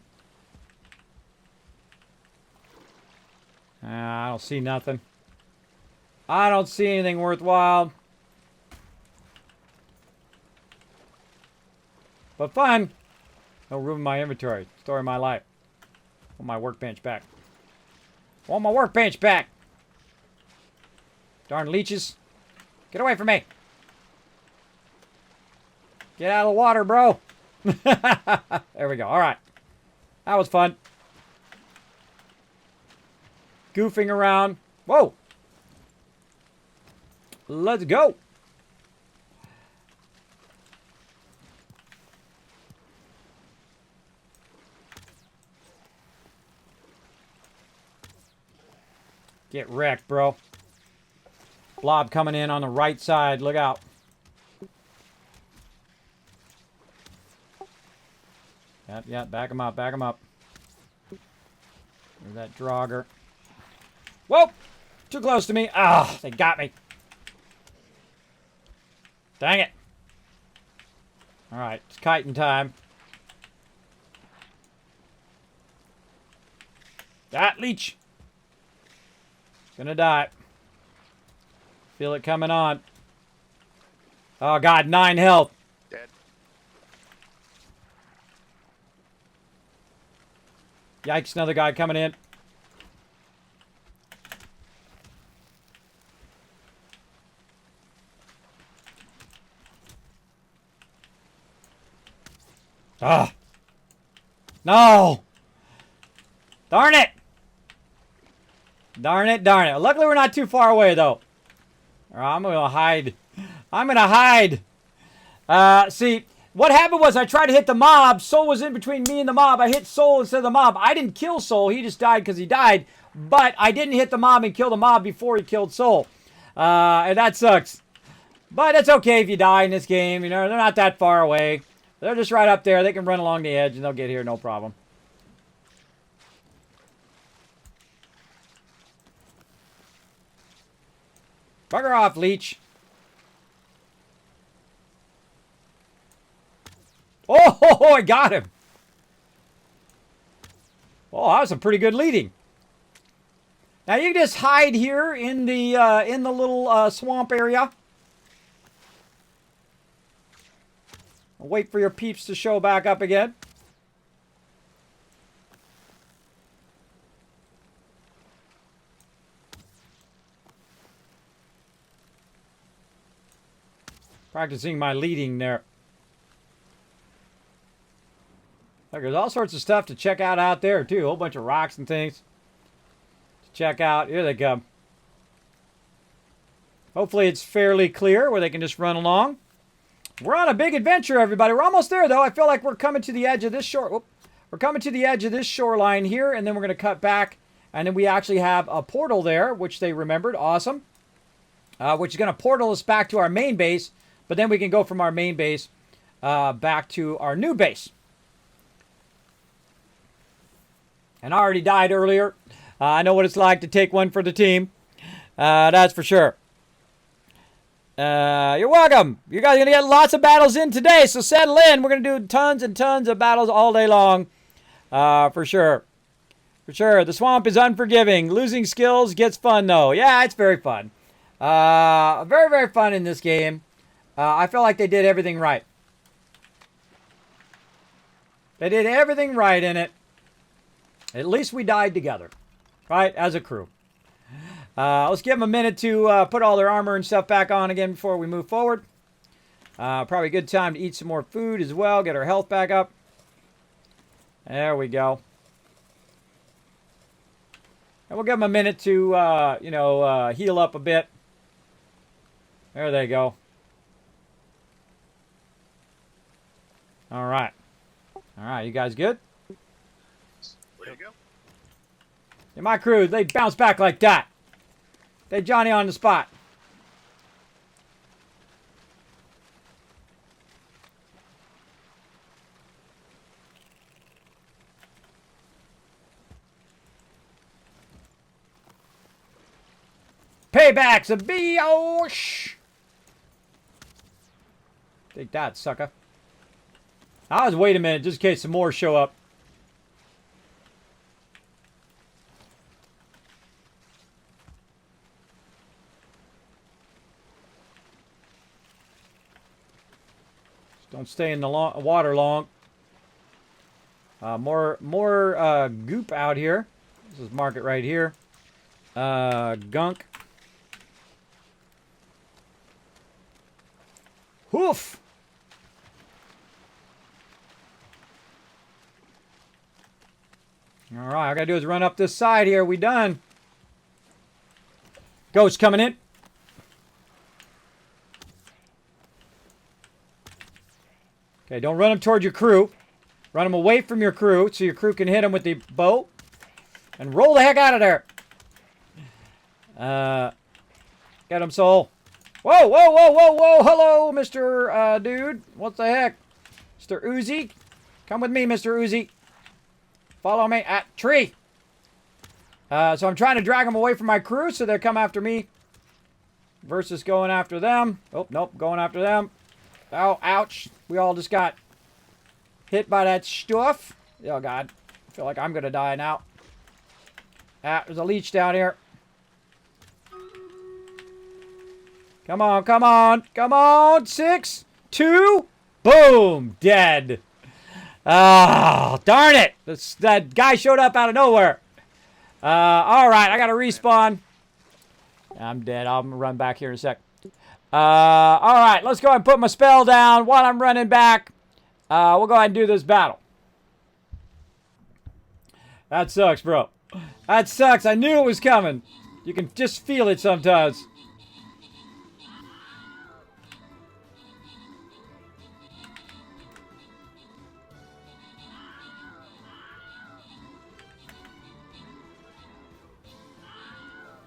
I don't see nothing. I don't see anything worthwhile. But fun. Don't ruin my inventory. Story of my life. Want my workbench back. Want my workbench back. Darn leeches. Get away from me. Get out of the water, bro. There we go. All right. That was fun. Goofing around. Whoa. Let's go. Get wrecked, bro. Blob coming in on the right side. Look out. Yep. Back him up. Back him up. There's that Draugr. Whoa! Too close to me. Ah, they got me. Dang it. Alright, it's kiting time. That leech. Gonna die. Feel it coming on. Oh, God. 9 health. Dead. Yikes. Another guy coming in. Ah. No. Darn it. Darn it, darn it. Luckily, we're not too far away, though. I'm going to hide. I'm going to hide. See, what happened was I tried to hit the mob. Soul was in between me and the mob. I hit Soul instead of the mob. I didn't kill Soul. He just died because he died. But I didn't hit the mob and kill the mob before he killed Soul. And that sucks. But it's okay if you die in this game. You know, they're not that far away. They're just right up there. They can run along the edge and they'll get here, no problem. Bugger off, leech. Oh, I got him. Oh, that was a pretty good leading. Now you can just hide here in the little swamp area. Wait for your peeps to show back up again. Practicing my leading there. Look, there's all sorts of stuff to check out there, too. A whole bunch of rocks and things to check out. Here they come. Hopefully it's fairly clear where they can just run along. We're on a big adventure, everybody. We're almost there, though. I feel like we're coming to the edge of this shore. Whoop. We're coming to the edge of this shoreline here, and then we're going to cut back. And then we actually have a portal there, which they remembered. Awesome. Which is going to portal us back to our main base. But then we can go from our main base back to our new base. And I already died earlier. I know what it's like to take one for the team. That's for sure. You're welcome. You guys are going to get lots of battles in today, so settle in. We're going to do tons and tons of battles all day long. For sure. For sure. The swamp is unforgiving. Losing skills gets fun, though. Yeah, it's very fun. Very, very fun in this game. I feel like they did everything right. They did everything right in it. At least we died together. Right? As a crew. Let's give them a minute to put all their armor and stuff back on again before we move forward. Probably a good time to eat some more food as well. Get our health back up. There we go. And we'll give them a minute to, heal up a bit. There they go. All right. All right, you guys good? Way to go. Yeah, my crew, they bounce back like that. They Johnny on the spot. Payback's a B-O-sh. Take that, sucker. I was wait a minute, just in case some more show up. Just don't stay in the water long. More goop out here. This is market right here. Gunk. Hoof. All right, all I gotta do is run up this side here. We done. Ghost coming in. Okay, don't run them toward your crew. Run them away from your crew so your crew can hit them with the bow. And roll the heck out of there. Get him, Soul. Whoa, whoa, whoa, whoa, whoa. Hello, Mr. Dude. What the heck? Mr. Uzi. Come with me, Mr. Uzi. Follow me at tree. So I'm trying to drag them away from my crew so they'll come after me. Versus going after them. Oh, nope. Going after them. Oh, ouch. We all just got hit by that stuff. Oh, God. I feel like I'm going to die now. Ah, there's a leech down here. Come on, come on, come on. 6, 2, boom, dead. Oh, darn it. That guy showed up out of nowhere. All right, I got to respawn. I'm dead. I'm going to run back here in a sec. All right, let's go ahead and put my spell down while I'm running back. We'll go ahead and do this battle. That sucks, bro. That sucks. I knew it was coming. You can just feel it sometimes.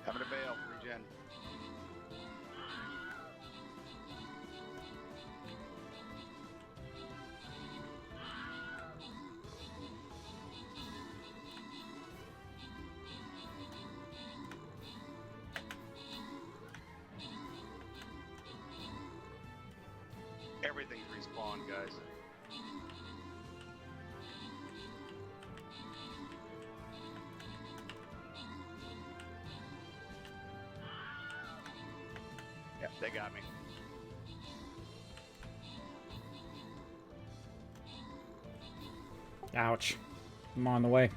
Having a bail, regen. Everything's respawned, guys. Yeah, they got me. Ouch. I'm on the way.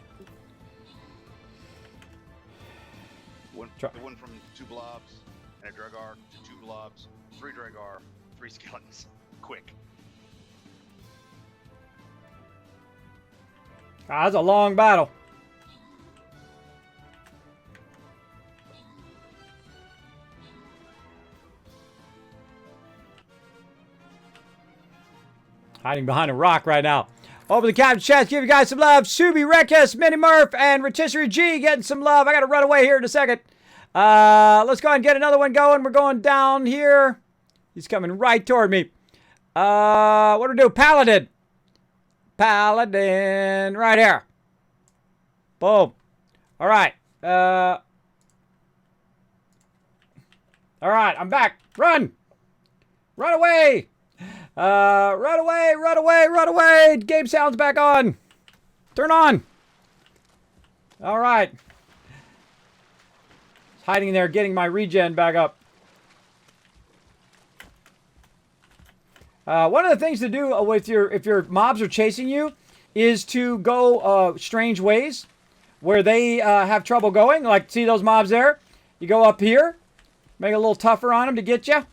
It went from 2 blobs and a Dragar to 2 blobs, 3 Dragar, 3 skeletons. Quick. Ah, that's a long battle. Hiding behind a rock right now. Open the captain chat, give you guys some love. Subi, Rekus, Mini Murph, and Rotisserie G getting some love. I got to run away here in a second. Let's go ahead and get another one going. We're going down here. He's coming right toward me. What do we do? Paladin. Paladin. Right here. Boom. All right. All right. I'm back. Run. Run away. Run away. Run away. Run away. Game sound's back on. Turn on. All right. Hiding there, getting my regen back up. One of the things to do with if your mobs are chasing you is to go strange ways where they have trouble going. Like, see those mobs there? You go up here, make it a little tougher on them to get you.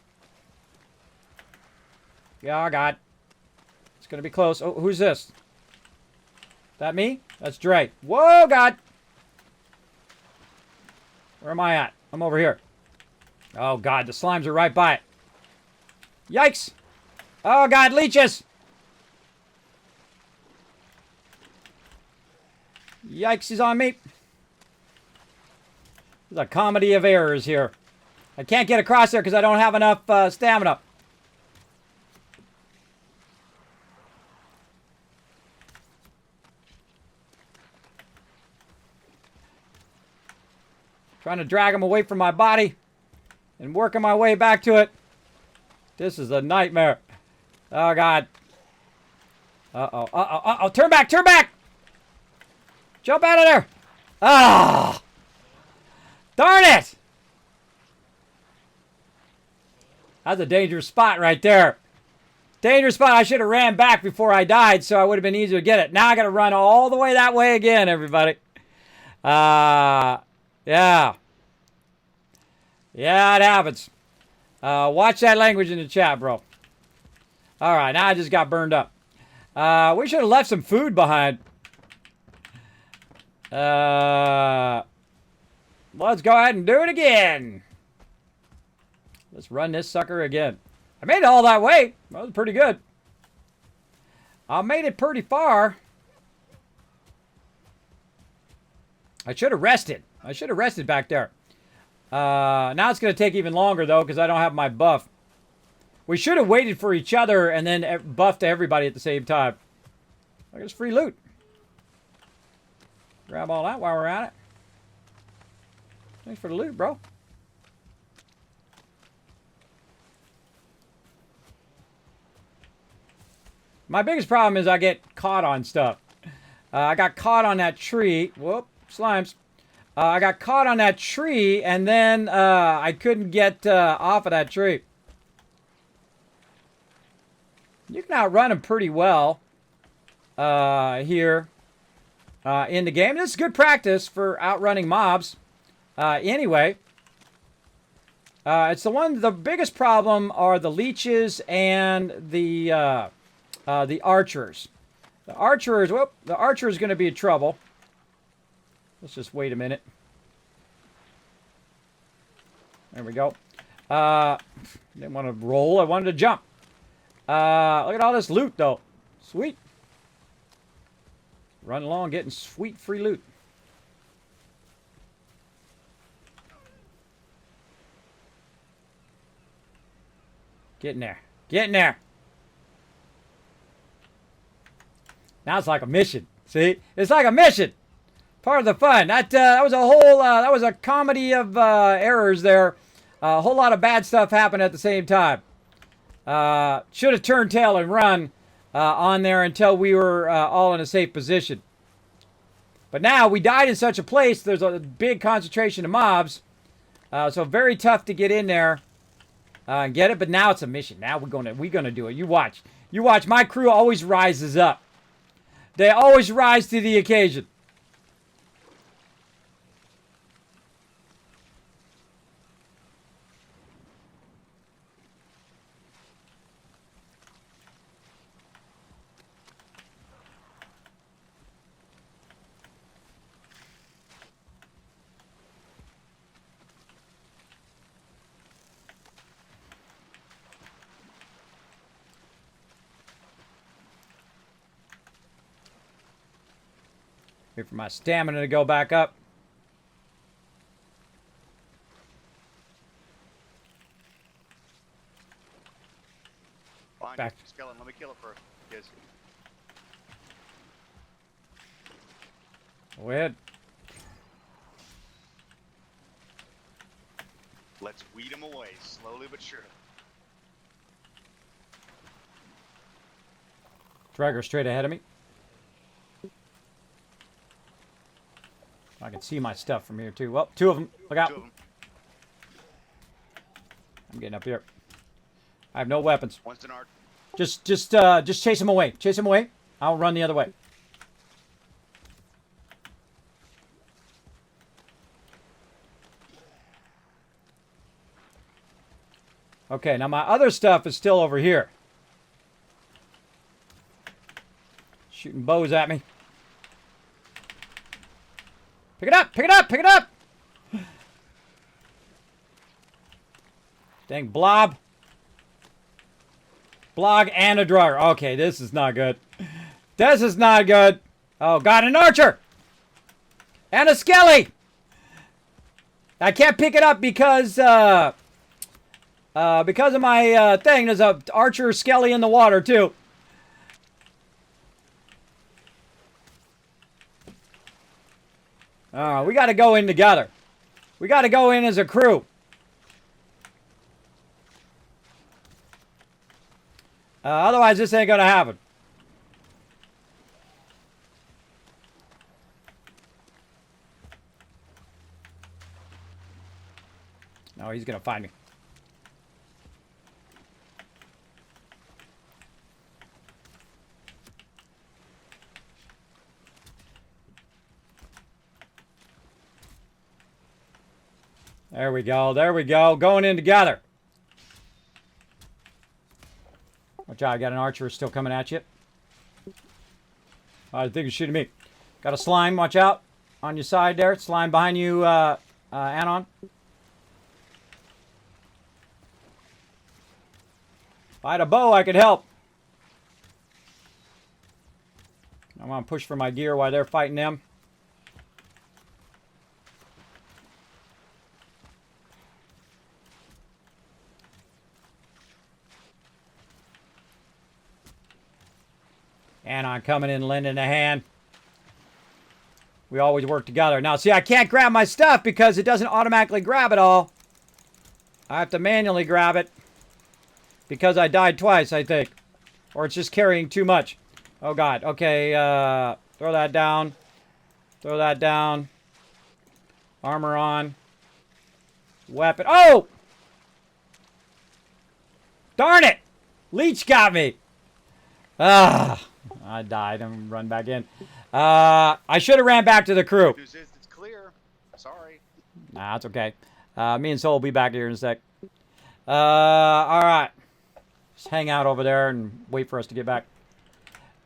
Yeah, God. It's going to be close. Oh, who's this? That me? That's Dre. Whoa, God. Where am I at? I'm over here. Oh, God. The slimes are right by it. Yikes. Oh, God. Leeches. Yikes. He's on me. There's a comedy of errors here. I can't get across there because I don't have enough stamina. Trying to drag him away from my body and working my way back to it. This is a nightmare. Oh, God. Uh-oh, uh-oh, uh-oh. Turn back, turn back! Jump out of there! Ah! Darn it! That's a dangerous spot right there. Dangerous spot. I should have ran back before I died so I would have been easier to get it. Now I got to run all the way that way again, everybody. Yeah. Yeah, it happens. Watch that language in the chat, bro. All right, now I just got burned up. We should have left some food behind. Let's go ahead and do it again. Let's run this sucker again. I made it all that way. That was pretty good. I made it pretty far. I should have rested. I should have rested back there. Now it's going to take even longer, though, because I don't have my buff. We should have waited for each other and then buffed everybody at the same time. Look, it's free loot. Grab all that while we're at it. Thanks for the loot, bro. My biggest problem is I get caught on stuff. I got caught on that tree. Whoop, slimes. I got caught on that tree, and then I couldn't get off of that tree. You can outrun them pretty well here in the game. This is good practice for outrunning mobs. Anyway, it's the biggest problem are the leeches and the archers. The archer is going to be in trouble. Let's just wait a minute. There we go. Didn't want to roll. I wanted to jump. Look at all this loot, though. Sweet. Run along getting sweet free loot. Get in there. Get in there. Now it's like a mission. See? It's like a mission. Part of the fun. That was a whole, that was a comedy of errors there. A whole lot of bad stuff happened at the same time. Should have turned tail and run on there until we were all in a safe position. But now we died in such a place, there's a big concentration of mobs. So very tough to get in there and get it. But now it's a mission. Now we're gonna do it. You watch. You watch. My crew always rises up. They always rise to the occasion. Wait for my stamina to go back up. Behind Back. you, skeleton. Let me kill it first. Yes. Go ahead. Let's weed them away, slowly but surely. Dragger straight ahead of me. I can see my stuff from here too. Well, two of them. Look out. Two of them. I'm getting up here. I have no weapons. One's an arc. Just chase them away. Chase them away. I'll run the other way. Okay, now my other stuff is still over here. Shooting bows at me. Pick it up! Pick it up! Pick it up! Dang blob. Blog and a drawer. Okay, this is not good. This is not good. Oh, got an archer! And a skelly! I can't pick it up because of my thing. There's a archer skelly in the water, too. We got to go in together. We got to go in as a crew. Otherwise, this ain't going to happen. No, he's going to find me. There we go. There we go. Going in together. Watch out. I got an archer still coming at you. I think he's shooting me. Got a slime. Watch out. On your side there. Slime behind you, Anon. If I had a bow, I could help. I'm going to push for my gear while they're fighting them. Anon coming in, lending a hand. We always work together. Now, see, I can't grab my stuff because it doesn't automatically grab it all. I have to manually grab it. Because I died twice, I think. Or it's just carrying too much. Oh, God. Okay, throw that down. Throw that down. Armor on. Weapon. Oh! Darn it! Leech got me. Ah, I died. I'm run back in. I should have ran back to the crew. News is it's clear. Sorry. Nah, it's okay. Me and Soul will be back here in a sec. All right. Just hang out over there and wait for us to get back.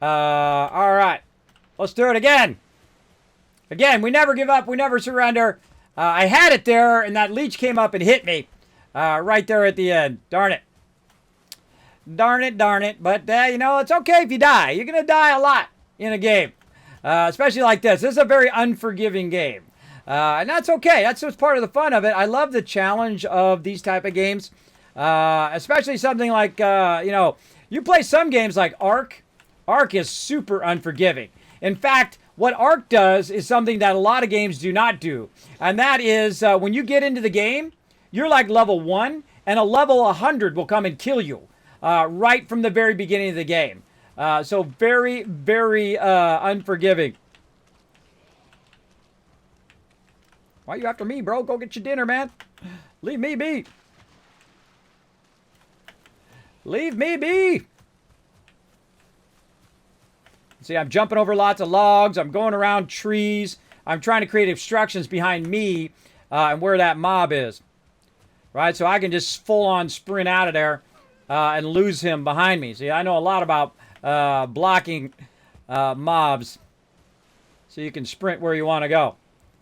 All right. Let's do it again. Again, we never give up. We never surrender. I had it there, and that leech came up and hit me. Right there at the end. Darn it. Darn it, darn it. But, you know, it's okay if you die. You're going to die a lot in a game. Especially like this. This is a very unforgiving game. And that's okay. That's what's part of the fun of it. I love the challenge of these type of games. Especially something like, you know, you play some games like Ark. Ark is super unforgiving. In fact, what Ark does is something that a lot of games do not do. And that is when you get into the game, you're like level 1, and a level 100 will come and kill you right from the very beginning of the game. So very, very unforgiving. Why are you after me, bro? Go get your dinner, man. Leave me be. Leave me be. See, I'm jumping over lots of logs. I'm going around trees. I'm trying to create obstructions behind me and where that mob is. Right? So I can just full-on sprint out of there and lose him behind me. See, I know a lot about blocking mobs. So you can sprint where you want to go.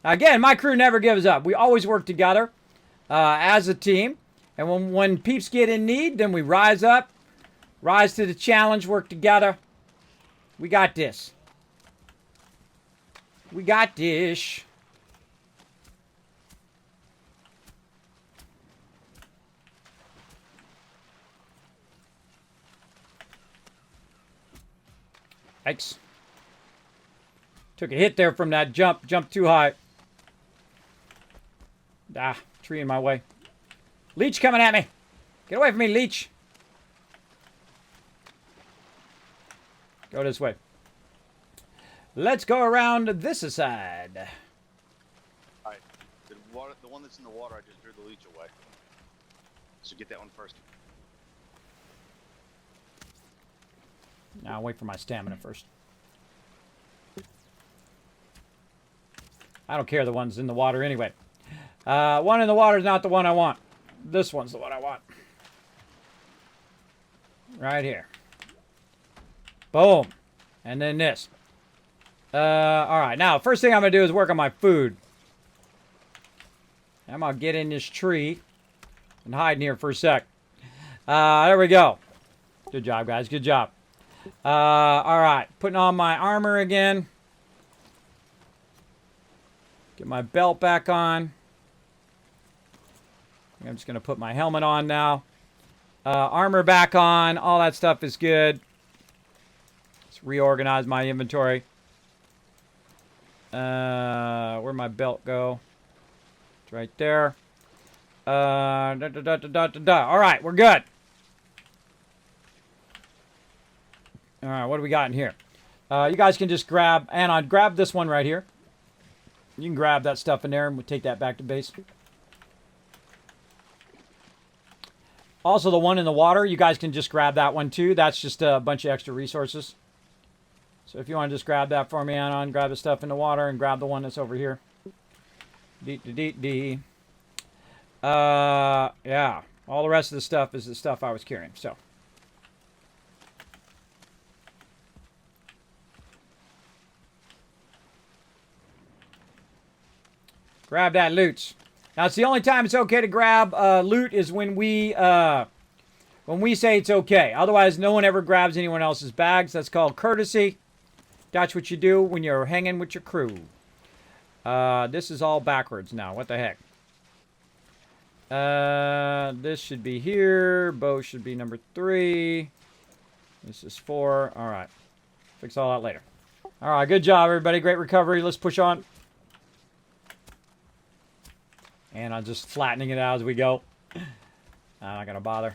Again, my crew never gives up. We always work together as a team. And when peeps get in need, then we rise up, rise to the challenge, work together. We got this. We got this. Yikes. Took a hit there from that jump. Jumped too high. Ah, tree in my way. Leech coming at me. Get away from me, Leech. Go this way. Let's go around this side. Alright. The one that's in the water, I just drew the leech away. So get that one first. Now I'll wait for my stamina first. I don't care the one's in the water anyway. One in the water is not the one I want. This one's the one I want. Right here. Boom. And then this. Alright, now, first thing I'm going to do is work on my food. I'm going to get in this tree and hide in here for a sec. There we go. Good job, guys. Good job. Alright, putting on my armor again. Get my belt back on. I'm just going to put my helmet on now. Armor back on. All that stuff is good. Let's reorganize my inventory. Where'd my belt go? It's right there. All right, we're good. All right, what do we got in here? You guys can just grab, Anon, grab this one right here. You can grab that stuff in there and we'll take that back to base. Also, the one in the water, you guys can just grab that one too. That's just a bunch of extra resources. So if you want to just grab that for me, Anon, grab the stuff in the water and grab the one that's over here. Yeah. All the rest of the stuff is the stuff I was carrying, so. Grab that loot. Now, it's the only time it's okay to grab loot is when we say it's okay. Otherwise, no one ever grabs anyone else's bags. That's called courtesy. That's what you do when you're hanging with your crew. This is all backwards now. What the heck? This should be here. Bow should be number 3. This is 4. All right. Fix all that later. All right. Good job, everybody. Great recovery. Let's push on. And I'm just flattening it out as we go. I'm not going to bother.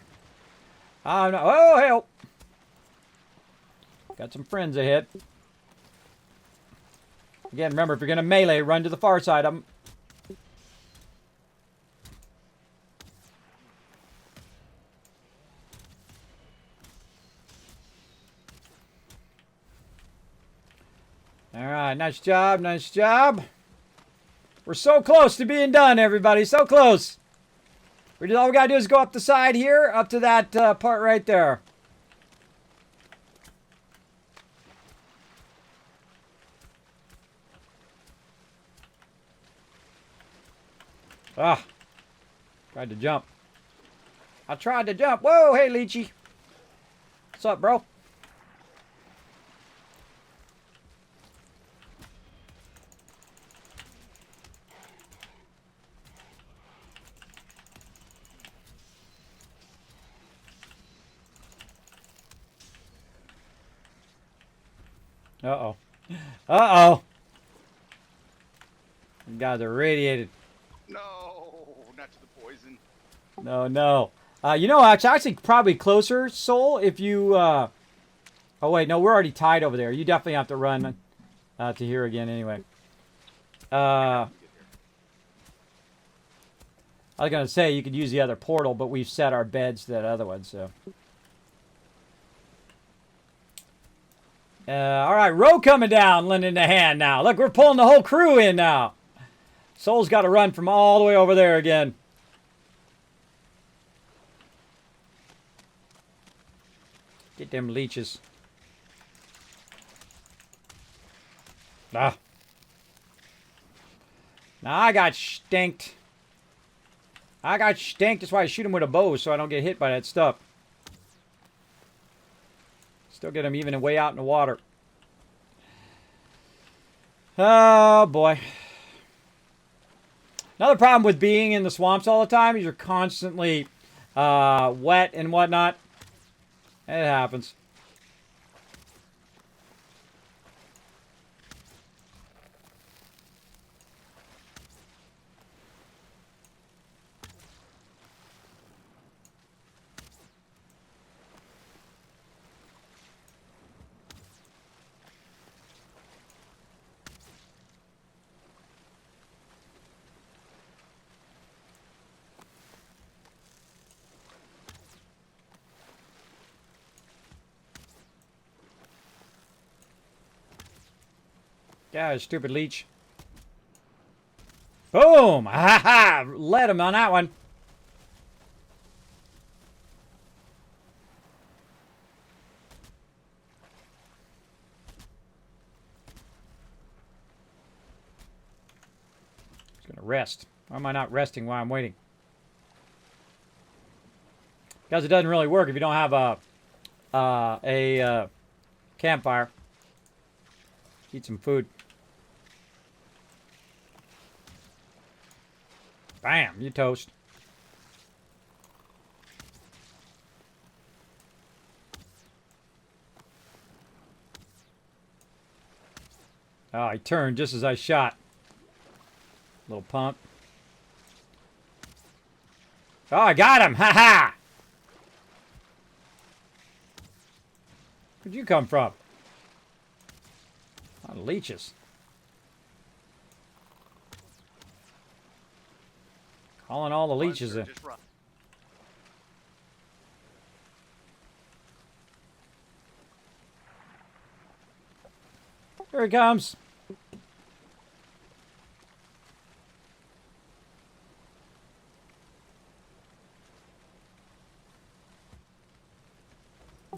Oh, help. Got some friends ahead. Again, remember, if you're going to melee, run to the far side of them. All right, nice job, nice job. We're so close to being done, everybody. So close. All we gotta do is go up the side here, up to that part right there. Ah, tried to jump. I tried to jump. Whoa, hey, Leechy. What's up, bro? Uh-oh. Uh-oh. You guys are radiated. No, not to the poison. No, no. You know, it's actually probably closer, Soul, if you... Oh, wait, no, we're already tied over there. You definitely have to run to here again anyway. I was going to say you could use the other portal, but we've set our beds to that other one, so... all right, row coming down, lending a hand now. Look, we're pulling the whole crew in now. Soul's got to run from all the way over there again. Get them leeches. Ah. Now I got stinked. That's why I shoot him with a bow, so I don't get hit by that stuff. Still get him even way out in the water. Oh, boy. Another problem with being in the swamps all the time is you're constantly wet and whatnot. It happens. Yeah, stupid leech. Boom! Ha ha! Let him on that one. Just gonna rest. Why am I not resting while I'm waiting? Because it doesn't really work if you don't have a campfire. Eat some food. Bam, you toast. Oh, he turned just as I shot. Little punk. Oh, I got him! Ha ha! Where'd you come from? A lot of leeches. Calling all the leeches in. Here he comes.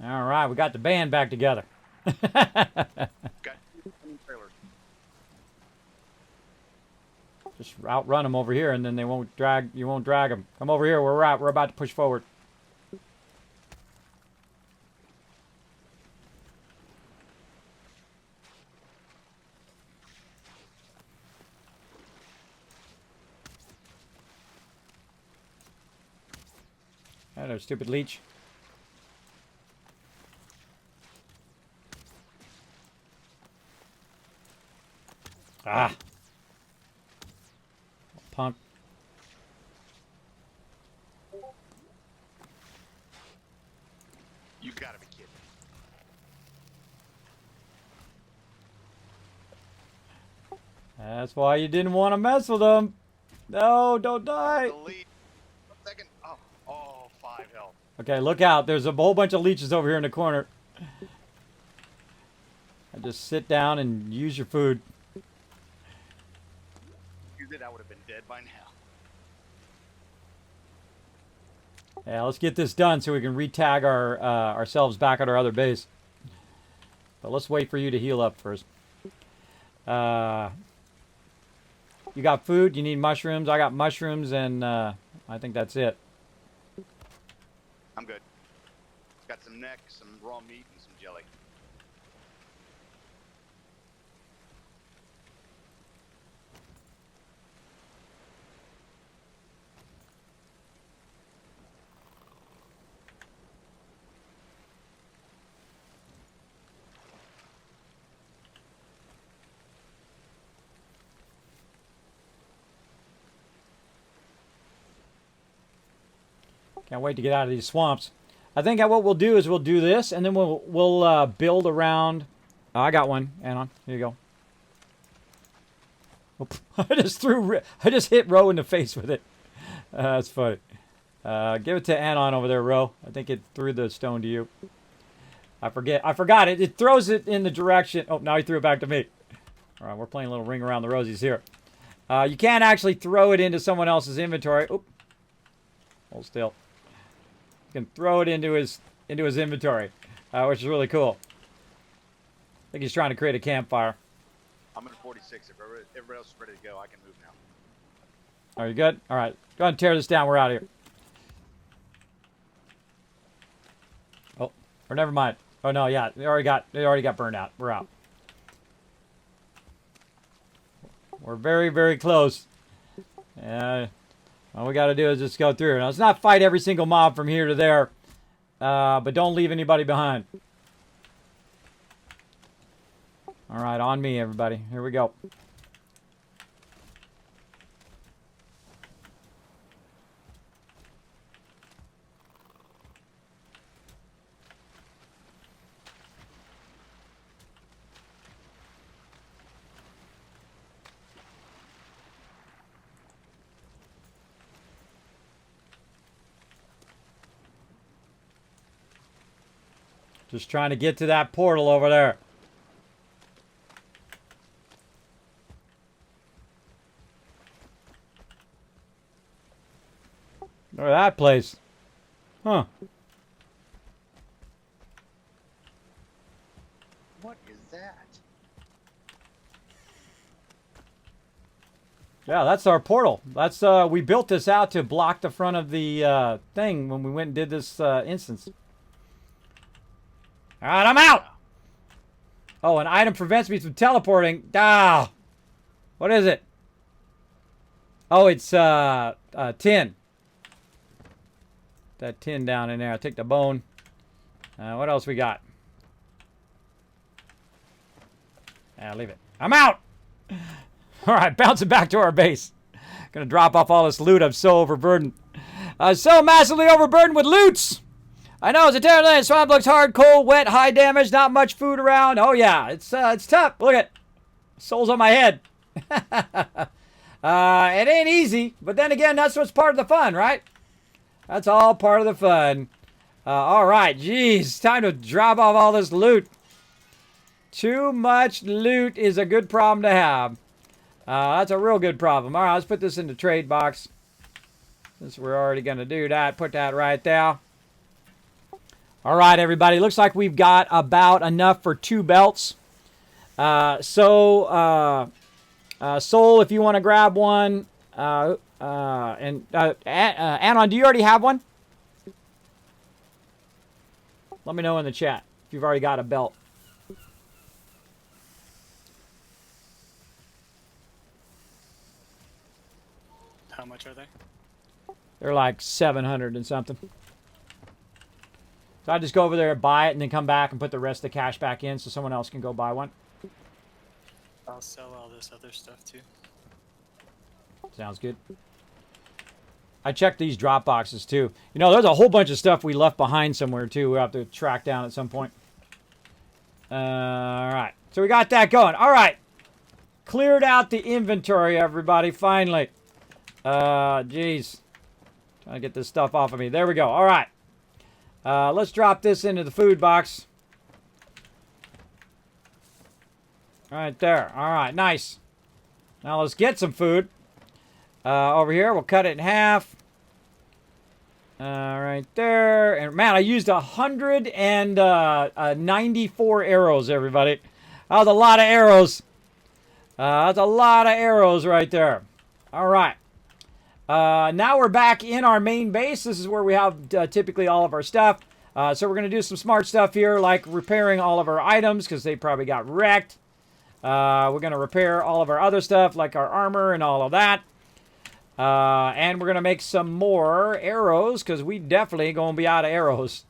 All right, we got the band back together. Just outrun them over here, and then they won't drag. You won't drag them. Come over here. We're out. We're about to push forward. Hello, stupid leech. Ah. Punk. You gotta be kidding. That's why you didn't want to mess with them. No, don't die. Second. Oh, 5 health. Okay, look out. There's a whole bunch of leeches over here in the corner. Just sit down and use your food. You did, I would have been dead by now. Yeah, let's get this done so we can re-tag ourselves back at our other base. But let's wait for you to heal up first. You got food? You need mushrooms? I got mushrooms, and I think that's it. I'm good. Got some neck, some raw meat, and some jelly. Can't wait to get out of these swamps. I think what we'll do is we'll do this, and then we'll build around. Oh, I got one. Hang on. Here you go. Oop. I just hit Ro in the face with it. That's funny. Give it to Anon over there, Ro. I think it threw the stone to you. I forgot it. It throws it in the direction. Oh, now he threw it back to me. All right, we're playing a little ring around the rosies here. You can't actually throw it into someone else's inventory. Oop. Hold still. You can throw it into his inventory, which is really cool. I think he's trying to create a campfire. I'm at 46. If everybody else is ready to go, I can move now. Are you good? All right. Go ahead and tear this down. We're out of here. Oh, or never mind. Oh no, yeah, they already got burned out. We're out. We're very, very close. All we got to do is just go through. Now, let's not fight every single mob from here to there, but don't leave anybody behind. All right, on me, everybody. Here we go. Just trying to get to that portal over there. Look at that place. Huh. What is that? Yeah, that's our portal. That's we built this out to block the front of the thing when we went and did this instance. All right, I'm out. Oh, an item prevents me from teleporting. Ah, what is it? Oh, it's tin. That tin down in there. I take the bone. What else we got? Leave it. I'm out. All right, bouncing back to our base. Gonna drop off all this loot. I'm so overburdened. So massively overburdened with loots. I know, it's a terrible thing. Swamp looks hard, cold, wet, high damage, not much food around. Oh, yeah, it's tough. Look at souls on my head. It ain't easy, but then again, that's what's part of the fun, right? That's all part of the fun. All right, geez, time to drop off all this loot. Too much loot is a good problem to have. That's a real good problem. All right, let's put this in the trade box. Since we're already going to do that, put that right there. All right, everybody. Looks like we've got about enough for 2 belts. Soul, if you want to grab one. Anon, do you already have one? Let me know in the chat if you've already got a belt. How much are they? They're like 700 and something. So I just go over there and buy it and then come back and put the rest of the cash back in so someone else can go buy one. I'll sell all this other stuff too. Sounds good. I checked these drop boxes too. You know, there's a whole bunch of stuff we left behind somewhere too. We'll have to track down at some point. All right. So we got that going. All right. Cleared out the inventory, everybody, finally. Jeez. Trying to get this stuff off of me. There we go. All right. Let's drop this into the food box. Right there. All right, nice. Now let's get some food. Over here, we'll cut it in half. Right there. And man, I used 194 arrows, everybody. That was a lot of arrows. That's a lot of arrows right there. All right. Now we're back in our main base. This is where we have typically all of our stuff. So we're going to do some smart stuff here, like repairing all of our items because they probably got wrecked. We're going to repair all of our other stuff, like our armor and all of that. And we're going to make some more arrows because we definitely going to be out of arrows.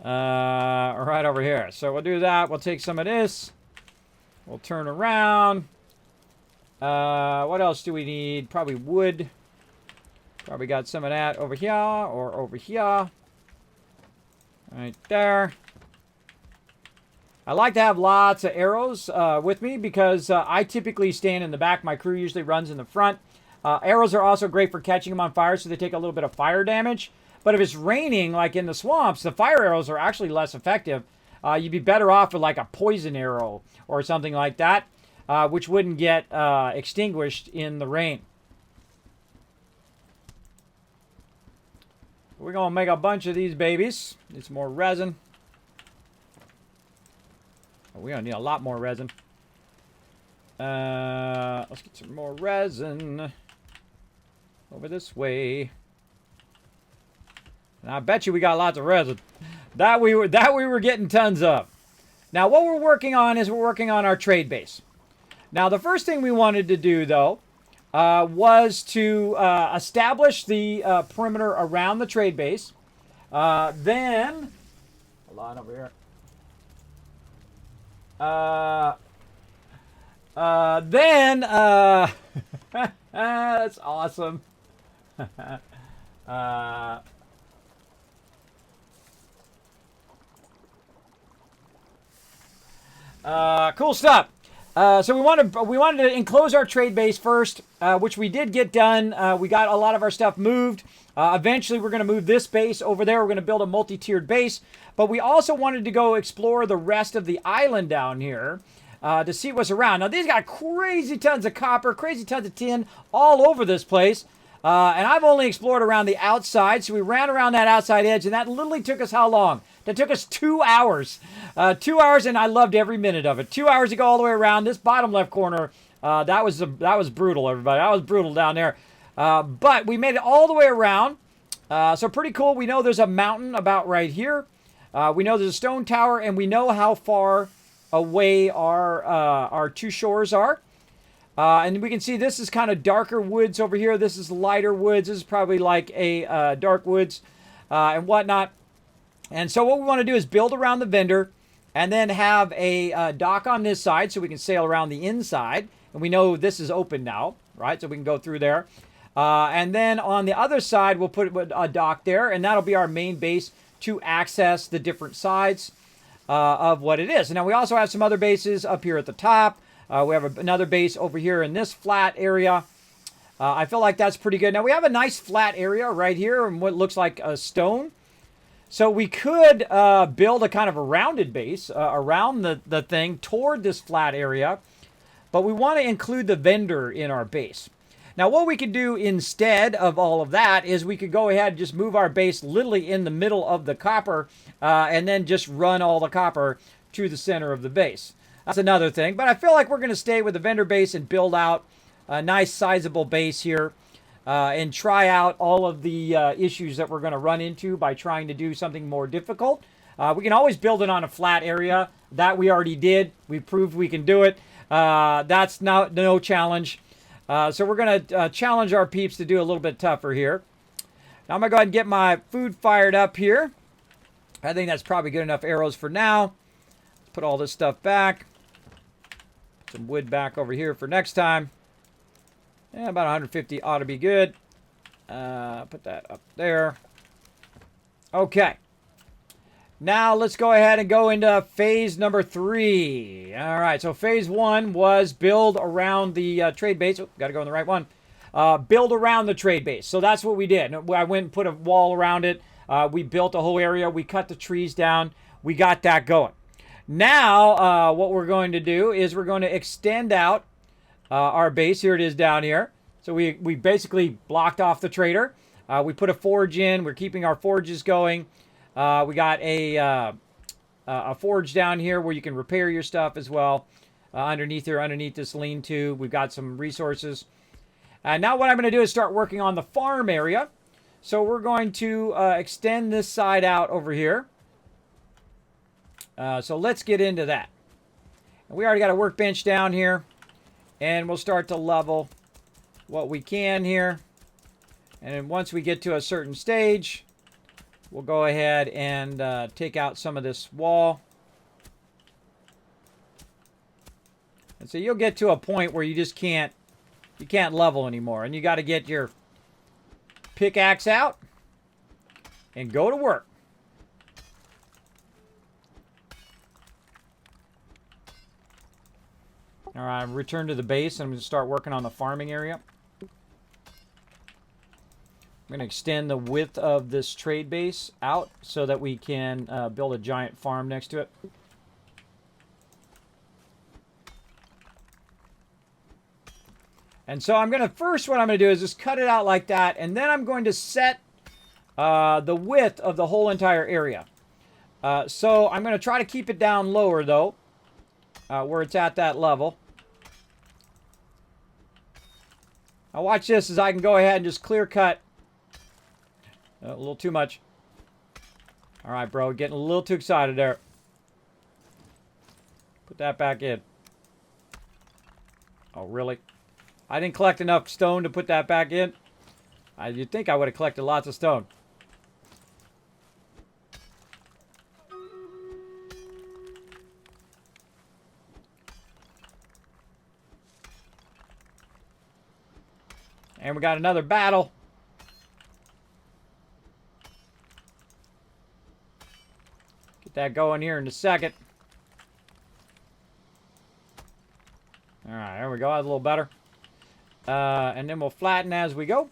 Right over here. So we'll do that. We'll take some of this. We'll turn around. What else do we need? Probably wood. Probably got some of that over here or over here. Right there. I like to have lots of arrows with me because I typically stand in the back. My crew usually runs in the front. Arrows are also great for catching them on fire, so they take a little bit of fire damage. But if it's raining, like in the swamps, the fire arrows are actually less effective. You'd be better off with like a poison arrow or something like that, which wouldn't get extinguished in the rain. We're going to make a bunch of these babies. Need some more resin. Oh, we're going to need a lot more resin. Let's get some more resin. Over this way. And I bet you we got lots of resin. That we were getting tons of. Now what we're working on is we're working on our trade base. Now the first thing we wanted to do though was to establish the perimeter around the trade base. Then hold on over here. That's awesome. Cool stuff. So we wanted to enclose our trade base first, which we did get done. We got a lot of our stuff moved. Eventually, we're going to move this base over there. We're going to build a multi-tiered base. But we also wanted to go explore the rest of the island down here to see what's around. Now, these got crazy tons of copper, crazy tons of tin all over this place. And I've only explored around the outside, so we ran around that outside edge, and that literally took us how long? That took us 2 hours. 2 hours, and I loved every minute of it. 2 hours to go all the way around this bottom left corner. That was brutal, everybody. That was brutal down there. But we made it all the way around. So pretty cool. We know there's a mountain about right here. We know there's a stone tower, and we know how far away our two shores are. And we can see this is kind of darker woods over here. This is lighter woods. This is probably like a dark woods and whatnot. And so what we want to do is build around the vendor and then have a dock on this side so we can sail around the inside. And we know this is open now, right? So we can go through there. And then on the other side, we'll put a dock there, and that'll be our main base to access the different sides of what it is. And now we also have some other bases up here at the top. We have another base over here in this flat area. I feel like that's pretty good. Now we have a nice flat area right here and what looks like a stone. So we could build a kind of a rounded base around the thing toward this flat area. But we want to include the vendor in our base. Now what we could do instead of all of that is we could go ahead and just move our base literally in the middle of the copper and then just run all the copper to the center of the base. That's another thing. But I feel like we're going to stay with the vendor base and build out a nice sizable base here and try out all of the issues that we're going to run into by trying to do something more difficult. We can always build it on a flat area. That we already did. We proved we can do it. That's no challenge. So we're going to challenge our peeps to do a little bit tougher here. Now I'm going to go ahead and get my food fired up here. I think that's probably good enough arrows for now. Put all this stuff back. Some wood back over here for next time. Yeah, about 150 ought to be good. Put that up there. Okay. Now let's go ahead and go into phase number 3. All right, so phase 1 was build around the trade base. Oh, got to go in the right one. Build around the trade base. So that's what we did. I went and put a wall around it. We built a whole area. We cut the trees down. We got that going. Now, what we're going to do is we're going to extend out our base. Here it is down here. So we basically blocked off the trader. We put a forge in. We're keeping our forges going. We got a forge down here where you can repair your stuff as well. Underneath here, underneath this lean-to, we've got some resources. Now what I'm going to do is start working on the farm area. So we're going to extend this side out over here. So let's get into that. We already got a workbench down here. And we'll start to level what we can here. And then once we get to a certain stage, we'll go ahead and take out some of this wall. And so you'll get to a point where you just can't level anymore. And you got to get your pickaxe out and go to work. All right, return to the base and I'm going to start working on the farming area. I'm going to extend the width of this trade base out so that we can build a giant farm next to it. And so I'm going to, first what I'm going to do is just cut it out like that, and then I'm going to set the width of the whole entire area. So I'm going to try to keep it down lower though, where it's at that level. Now watch this as I can go ahead and just clear cut. A little too much. All right, bro, getting a little too excited there. Put that back in. Oh, really? I didn't collect enough stone to put that back in. You'd think I would have collected lots of stone. And we got another battle. Get that going here in a second. All right, there we go. That's a little better. And then we'll flatten as we go.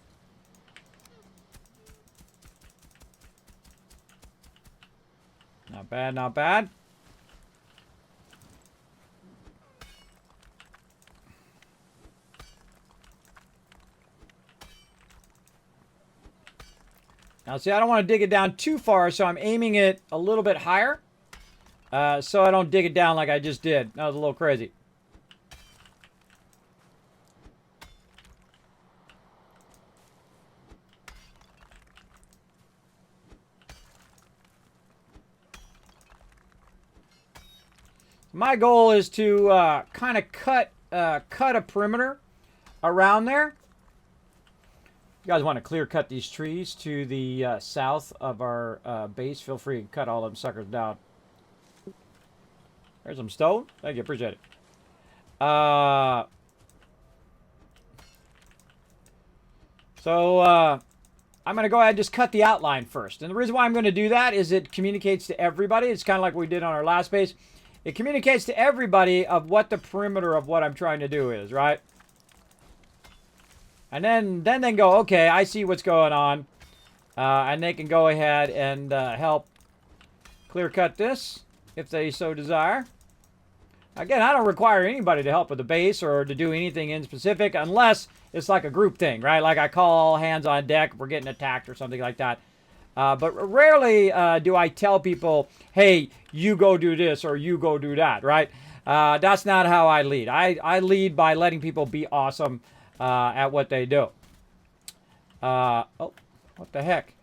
Not bad, not bad. Now, see, I don't want to dig it down too far, so I'm aiming it a little bit higher. So I don't dig it down like I just did. That was a little crazy. My goal is to kind of cut a perimeter around there. If you guys want to clear cut these trees to the south of our base, feel free to cut all them suckers down. There's some stone. Thank you, appreciate it. So I'm going to go ahead and just cut the outline first. And the reason why I'm going to do that is it communicates to everybody. It's kind of like we did on our last base. It communicates to everybody of what the perimeter of what I'm trying to do is, right? And then they can go, okay, I see what's going on. And they can go ahead and help clear cut this if they so desire. Again, I don't require anybody to help with the base or to do anything in specific unless it's like a group thing, right? Like I call all hands on deck if we're getting attacked or something like that. But rarely do I tell people, hey, you go do this or you go do that, right? That's not how I lead. I lead by letting people be awesome at what they do. Oh, what the heck?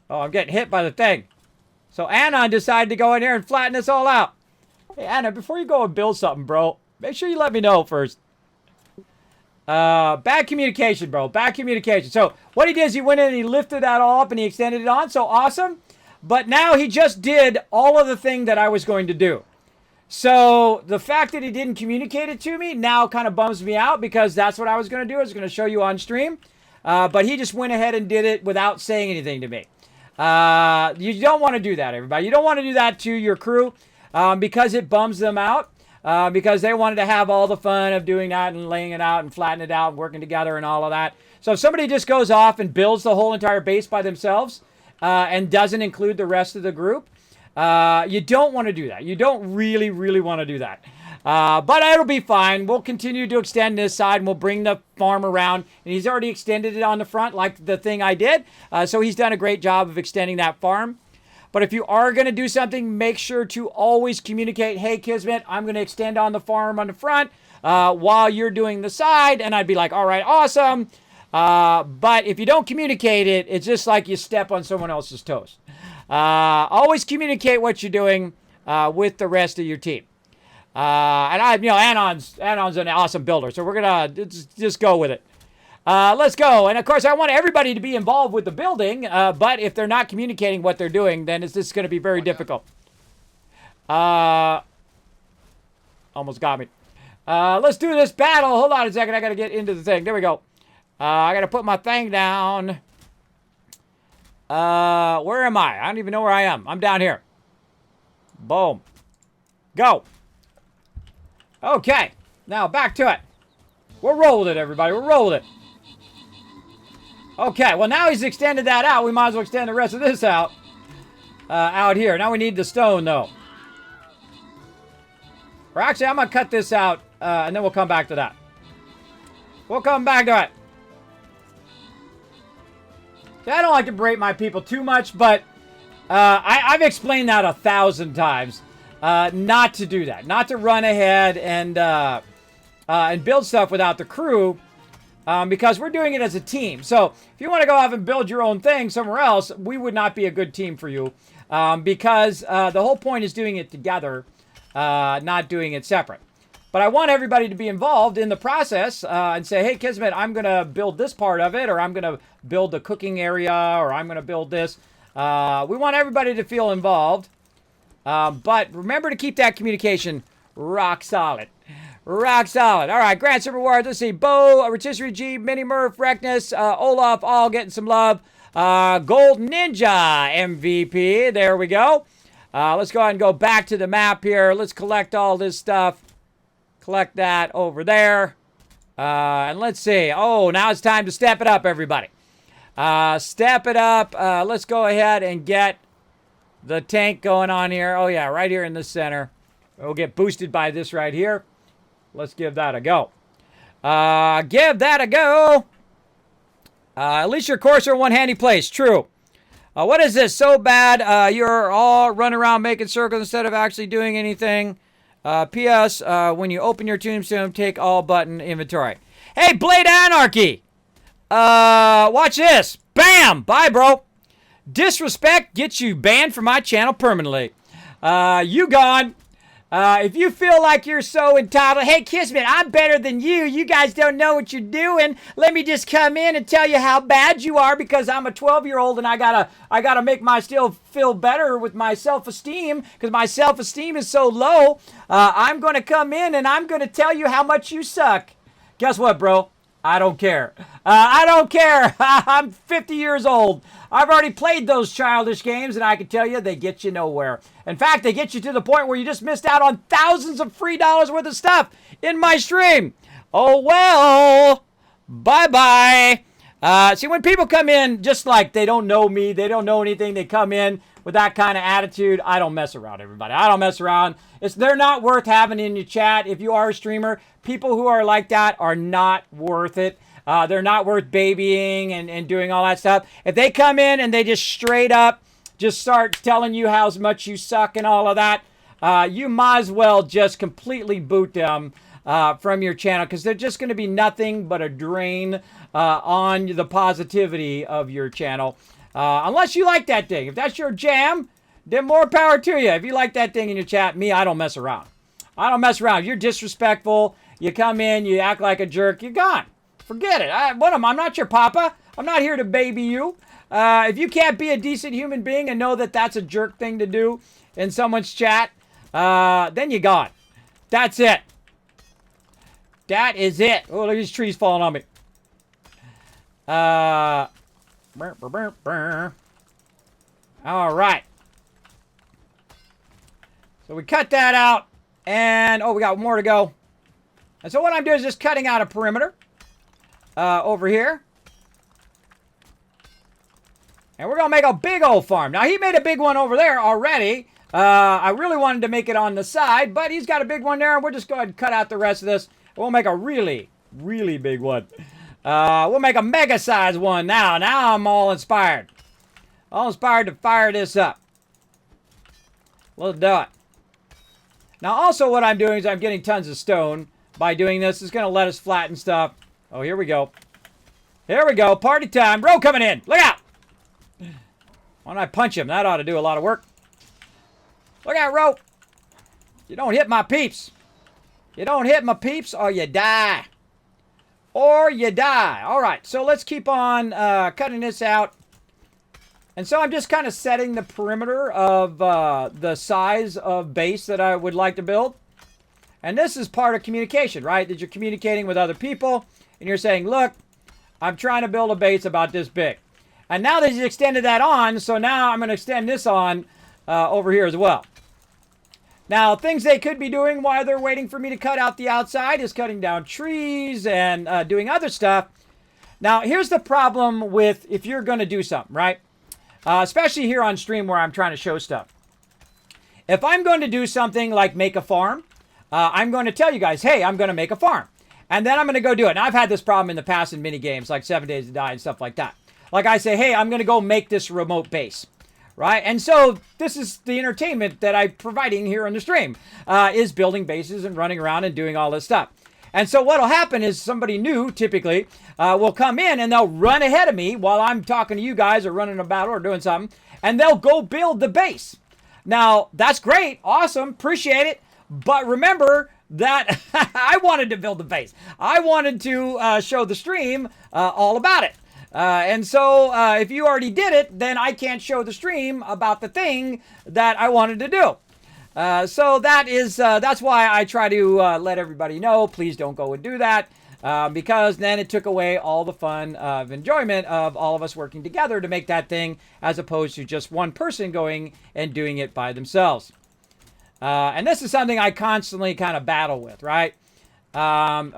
Oh, I'm getting hit by the thing. So Anon decided to go in here and flatten this all out. Hey, Anna, before you go and build something, bro, make sure you let me know first. Bad communication, bro. Bad communication. So what he did is he went in and he lifted that all up and he extended it on. So awesome. But now he just did all of the thing that I was going to do. So the fact that he didn't communicate it to me now kind of bums me out because that's what I was going to do. I was going to show you on stream. But he just went ahead and did it without saying anything to me. You don't want to do that, everybody. You don't want to do that to your crew because it bums them out. Because they wanted to have all the fun of doing that and laying it out and flattening it out and working together and all of that. So if somebody just goes off and builds the whole entire base by themselves, and doesn't include the rest of the group, you don't want to do that. You don't really, really want to do that. But it'll be fine. We'll continue to extend this side, and we'll bring the farm around. And he's already extended it on the front like the thing I did. So he's done a great job of extending that farm. But if you are going to do something, make sure to always communicate, hey, Kismet, I'm going to extend on the farm on the front while you're doing the side. And I'd be like, all right, awesome. But if you don't communicate it, it's just like you step on someone else's toes. Always communicate what you're doing with the rest of your team. And Anon's an awesome builder, so we're gonna just go with it. Let's go. And of course, I want everybody to be involved with the building. But if they're not communicating what they're doing, then it's just going to be very difficult. Almost got me. Let's do this battle. Hold on a second. I got to get into the thing. There we go. I got to put my thing down. Where am I? I don't even know where I am. I'm down here. Boom. Go. Okay. Now back to it. We'll roll with it, everybody. We'll roll with it. Okay. Well, now he's extended that out. We might as well extend the rest of this out. Out here. Now we need the stone, though. Or actually, I'm going to cut this out, and then we'll come back to that. We'll come back to it. I don't like to berate my people too much, but I've explained that 1,000 times. Not to do that. Not to run ahead and build stuff without the crew, because we're doing it as a team. So if you want to go off and build your own thing somewhere else, we would not be a good team for you, because the whole point is doing it together, not doing it separate. But I want everybody to be involved in the process and say, hey, Kismet, I'm going to build this part of it, or I'm going to build the cooking area, or I'm going to build this. We want everybody to feel involved. But remember to keep that communication rock solid. Rock solid. All right, grants and rewards. Let's see. Bo, Rotisserie G, Mini Murph, Reckness, Olaf, all getting some love. Gold Ninja MVP. There we go. Let's go ahead and go back to the map here. Let's collect all this stuff. Collect that over there. And let's see. Oh, now it's time to step it up, everybody. Step it up. Let's go ahead and get the tank going on here. Oh, yeah, right here in the center. We'll get boosted by this right here. Let's give that a go. Give that a go. At least your course are in one handy place. True. What is this? So bad you're all running around making circles instead of actually doing anything. P.S. When you open your tombstone, take all button inventory. Hey, Blade Anarchy! Watch this. Bam! Bye, bro. Disrespect gets you banned from my channel permanently. You gone. If you feel like you're so entitled, hey, Kismet, I'm better than you. You guys don't know what you're doing. Let me just come in and tell you how bad you are because I'm a 12-year-old and I gotta make myself feel better with my self-esteem because my self-esteem is so low. I'm gonna come in and I'm gonna tell you how much you suck. Guess what, bro? I don't care. I don't care. I'm 50 years old. I've already played those childish games, and I can tell you they get you nowhere. In fact, they get you to the point where you just missed out on thousands of free dollars worth of stuff in my stream. Oh, well. Bye-bye. See, when people come in just like they don't know me, they don't know anything, they come in with that kind of attitude, I don't mess around, everybody. I don't mess around. They're not worth having in your chat. If you are a streamer, people who are like that are not worth it. They're not worth babying and doing all that stuff. If they come in and they just straight up just start telling you how much you suck and all of that, you might as well just completely boot them from your channel because they're just going to be nothing but a drain on the positivity of your channel. Unless you like that thing. If that's your jam, then more power to you. If you like that thing in your chat, me, I don't mess around. I don't mess around. You're disrespectful. You come in, you act like a jerk, you're gone. Forget it. I'm not your papa. I'm not here to baby you. If you can't be a decent human being and know that that's a jerk thing to do in someone's chat, then you're gone. That's it. That is it. Oh, look at these trees falling on me. All right. So we cut that out. And, oh, we got more to go. And so what I'm doing is just cutting out a perimeter over here. And we're going to make a big old farm. Now, he made a big one over there already. I really wanted to make it on the side, but he's got a big one there. And we'll just go ahead and cut out the rest of this. We'll make a really, really big one. We'll make a mega size one now. Now I'm all inspired. All inspired to fire this up. Let's do it. Now, also what I'm doing is I'm getting tons of stone by doing this. It's going to let us flatten stuff. Oh, here we go. Here we go. Party time. Bro coming in. Look out. Why don't I punch him? That ought to do a lot of work. Look out, Ro. You don't hit my peeps. You don't hit my peeps or you die. Or you die. All right. So let's keep on cutting this out. And so I'm just kind of setting the perimeter of the size of base that I would like to build. And this is part of communication, right? That you're communicating with other people. And you're saying, look, I'm trying to build a base about this big. And now that he's extended that on, so now I'm going to extend this on over here as well. Now, things they could be doing while they're waiting for me to cut out the outside is cutting down trees and doing other stuff. Now, here's the problem with if you're going to do something, right? Especially here on stream where I'm trying to show stuff. If I'm going to do something like make a farm, I'm going to tell you guys, hey, I'm going to make a farm. And then I'm going to go do it. And I've had this problem in the past in mini games like 7 Days to Die and stuff like that. Like I say, hey, I'm going to go make this remote base. Right? And so this is the entertainment that I'm providing here on the stream, is building bases and running around and doing all this stuff. And so what'll happen is somebody new, typically, will come in and they'll run ahead of me while I'm talking to you guys or running a battle or doing something, and they'll go build the base. Now, that's great. Awesome. Appreciate it. But remember that I wanted to build the base. I wanted to show the stream all about it. And so if you already did it, then I can't show the stream about the thing that I wanted to do. So that's why I try to let everybody know, please don't go and do that, because then it took away all the fun of enjoyment of all of us working together to make that thing, as opposed to just one person going and doing it by themselves. And this is something I constantly kind of battle with, right?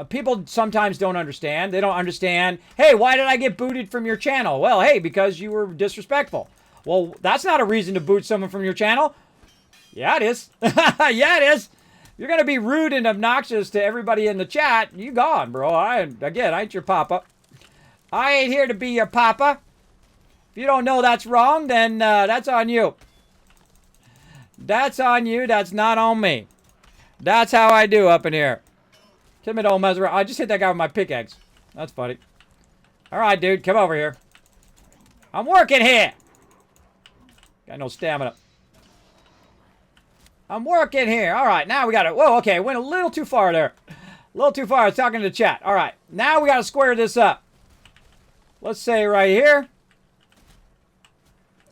People sometimes don't understand. They don't understand, hey, why did I get booted from your channel? Well, hey, because you were disrespectful. Well, that's not a reason to boot someone from your channel. Yeah, it is. Yeah, it is. You're going to be rude and obnoxious to everybody in the chat. You gone, bro. I ain't your papa. I ain't here to be your papa. If you don't know that's wrong, then that's on you. That's on you. That's not on me. That's how I do up in here. Kismet don't mess around. I just hit that guy with my pickaxe. That's funny. All right, dude. Come over here. I'm working here. Got no stamina. I'm working here. All right, now we got it. Whoa, okay. Went a little too far there. A little too far. I was talking to the chat. All right. Now we got to square this up. Let's say right here.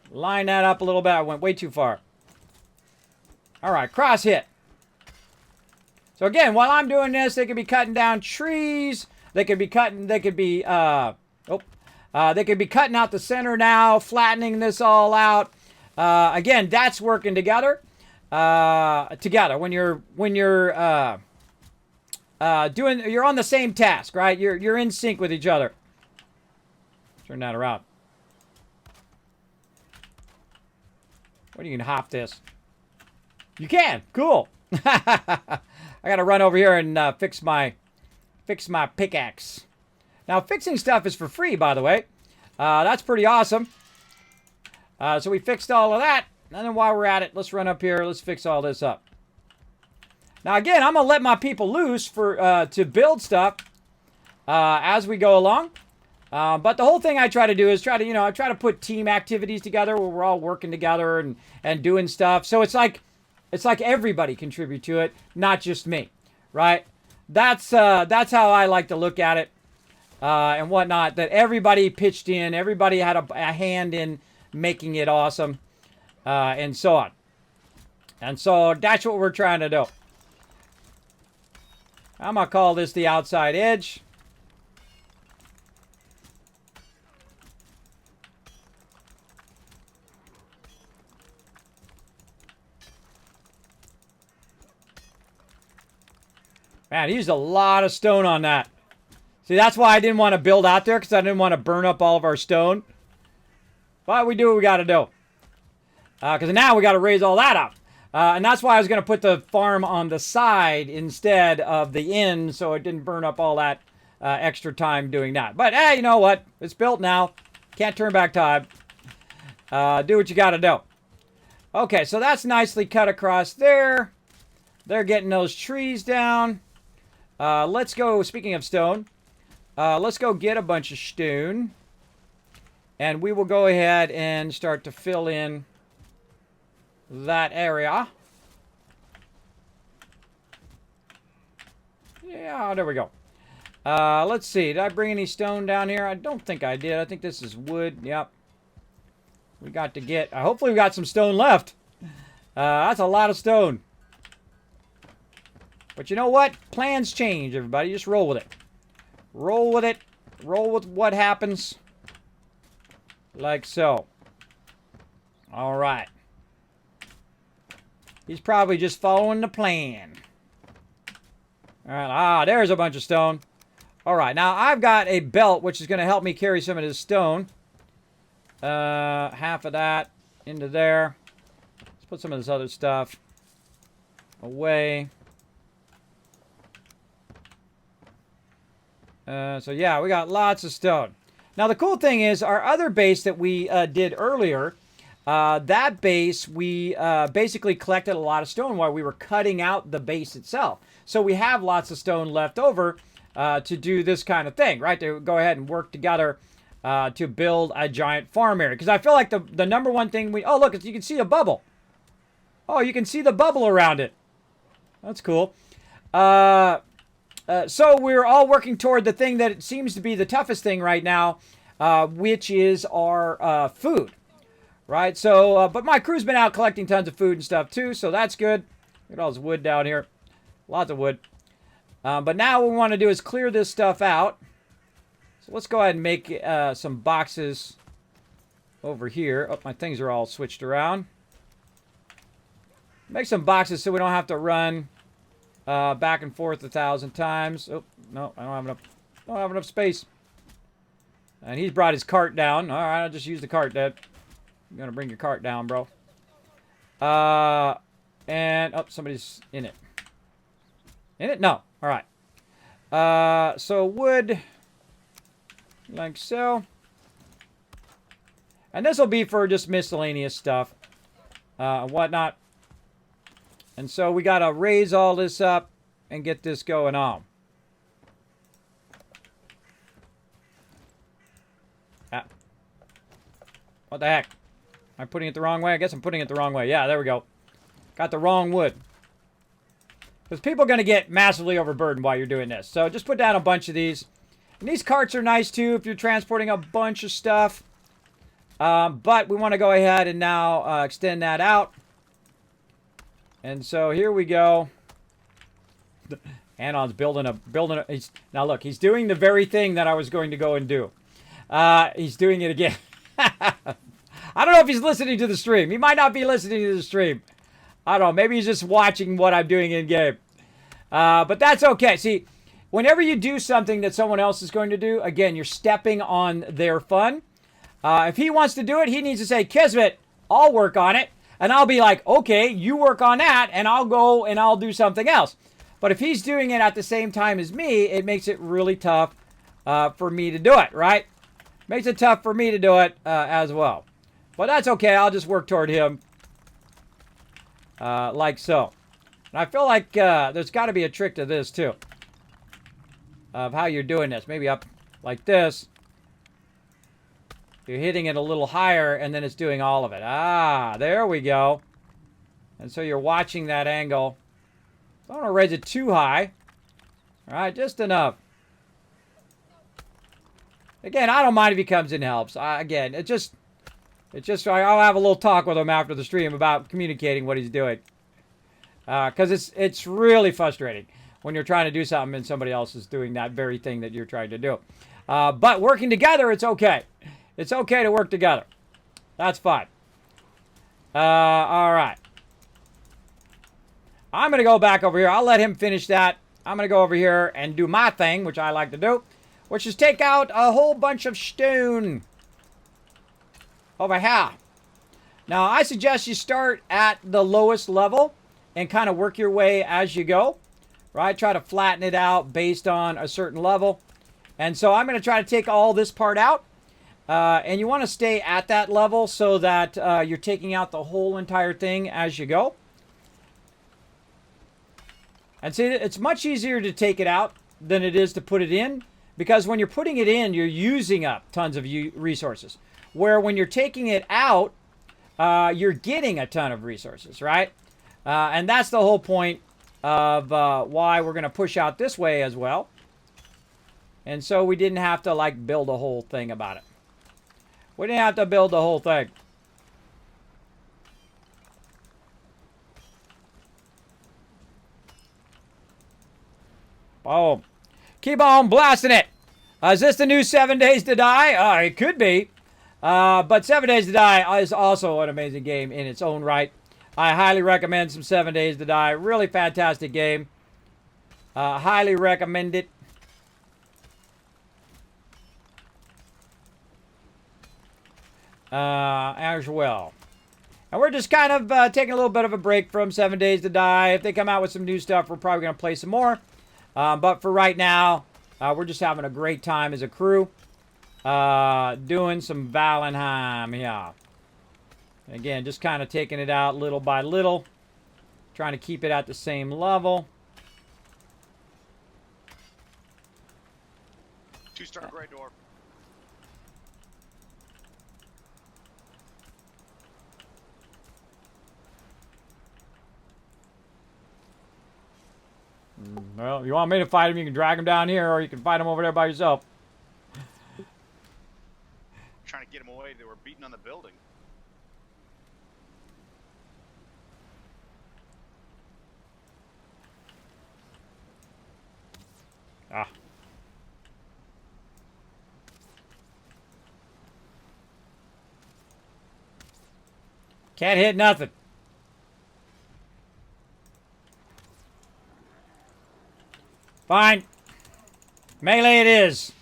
Line that up a little bit. I went way too far. All right, cross hit. So again, while I'm doing this, they could be cutting down trees. They could be cutting, they could be cutting out the center now, flattening this all out. Again, that's working together. When you're you're on the same task, right? You're in sync with each other. Turn that around. What, you can hop this? You can. Cool. I gotta run over here and fix my pickaxe. Now, fixing stuff is for free, by the way. That's pretty awesome. So we fixed all of that. And then while we're at it, let's run up here. Let's fix all this up. Now, again, I'm gonna let my people loose for to build stuff as we go along. But the whole thing I try to do is try to put team activities together where we're all working together and doing stuff. So it's like everybody contribute to it, not just me, right? That's how I like to look at it and whatnot. That everybody pitched in, everybody had a hand in making it awesome, and so on. And so that's what we're trying to do. I'm gonna call this the outside edge. Man, he used a lot of stone on that. See, that's why I didn't want to build out there, because I didn't want to burn up all of our stone. But we do what we got to do. Because now we got to raise all that up. And that's why I was going to put the farm on the side instead of the inn, so it didn't burn up all that extra time doing that. But, hey, you know what? It's built now. Can't turn back time. Do what you got to do. Okay, so that's nicely cut across there. They're getting those trees down. Let's go, speaking of stone, let's go get a bunch of stone. And we will go ahead and start to fill in that area. Yeah, there we go. Let's see. Did I bring any stone down here? I don't think I did. I think this is wood. Yep. We got to get... hopefully we got some stone left. That's a lot of stone. But you know what? Plans change, everybody. Just roll with it. Roll with it. Roll with what happens. Like so. All right. He's probably just following the plan. All right. There's a bunch of stone. All right. Now, I've got a belt, which is going to help me carry some of this stone. Half of that into there. Let's put some of this other stuff away. So, yeah, we got lots of stone. Now, the cool thing is, our other base that we did earlier, that base, we basically collected a lot of stone while we were cutting out the base itself. So we have lots of stone left over to do this kind of thing, right? To go ahead and work together to build a giant farm area. Because I feel like the number one thing we... Oh, look, you can see a bubble. Oh, you can see the bubble around it. That's cool. So we're all working toward the thing that it seems to be the toughest thing right now, which is our food. Right? So, but my crew's been out collecting tons of food and stuff too, so that's good. Look at all this wood down here. Lots of wood. But now what we want to do is clear this stuff out. So let's go ahead and make some boxes over here. Oh, my things are all switched around. Make some boxes so we don't have to run back and forth 1,000 times. Oh, no, I don't have enough space. And he's brought his cart down. All right, I'll just use the cart, Dad. You're going to bring your cart down, bro. And, oh, somebody's in it. In it? No. All right. So wood, like so. And this will be for just miscellaneous stuff and whatnot. And so we got to raise all this up and get this going on. What the heck? Am I putting it the wrong way? I guess I'm putting it the wrong way. Yeah, there we go. Got the wrong wood. Because people are going to get massively overburdened while you're doing this. So just put down a bunch of these. And these carts are nice too if you're transporting a bunch of stuff. But we want to go ahead and now extend that out. And so here we go. Anon's building a... now look, he's doing the very thing that I was going to go and do. He's doing it again. I don't know if he's listening to the stream. He might not be listening to the stream. I don't know. Maybe he's just watching what I'm doing in game. But that's okay. See, whenever you do something that someone else is going to do, again, you're stepping on their fun. If he wants to do it, he needs to say, Kismet, I'll work on it. And I'll be like, okay, you work on that, and I'll go and I'll do something else. But if he's doing it at the same time as me, it makes it really tough for me to do it, right? Makes it tough for me to do it as well. But that's okay. I'll just work toward him like so. And I feel like there's got to be a trick to this, too, of how you're doing this. Maybe up like this. You're hitting it a little higher, and then it's doing all of it. Ah, there we go. And so you're watching that angle. Don't want to raise it too high. All right, just enough. Again, I don't mind if he comes in and helps. Again, it's just I'll have a little talk with him after the stream about communicating what he's doing. Because it's really frustrating when you're trying to do something and somebody else is doing that very thing that you're trying to do. But working together, it's okay. It's okay to work together. That's fine. All right. I'm going to go back over here. I'll let him finish that. I'm going to go over here and do my thing, which I like to do, which is take out a whole bunch of stone. over here. Now, I suggest you start at the lowest level and kind of work your way as you go, right? Try to flatten it out based on a certain level. And so I'm going to try to take all this part out. And you want to stay at that level so that you're taking out the whole entire thing as you go. And see, it's much easier to take it out than it is to put it in, because when you're putting it in, you're using up tons of resources. Where when you're taking it out, you're getting a ton of resources, right? And that's the whole point of why we're going to push out this way as well. And so we didn't have to like build a whole thing about it. We didn't have to build the whole thing. Boom. Keep on blasting it. Is this the new 7 Days to Die? It could be. But 7 Days to Die is also an amazing game in its own right. I highly recommend some 7 Days to Die. Really fantastic game. Highly recommend it. As well. And we're just kind of taking a little bit of a break from 7 Days to Die. If they come out with some new stuff, we're probably going to play some more. But for right now, we're just having a great time as a crew. Doing some Valheim, yeah. Again, just kind of taking it out little by little. Trying to keep it at the same level. 2-star gray door. Well, if you want me to fight him, you can drag him down here, or you can fight him over there by yourself. Trying to get him away. They were beating on the building. Ah. Can't hit nothing. Fine. Melee it is.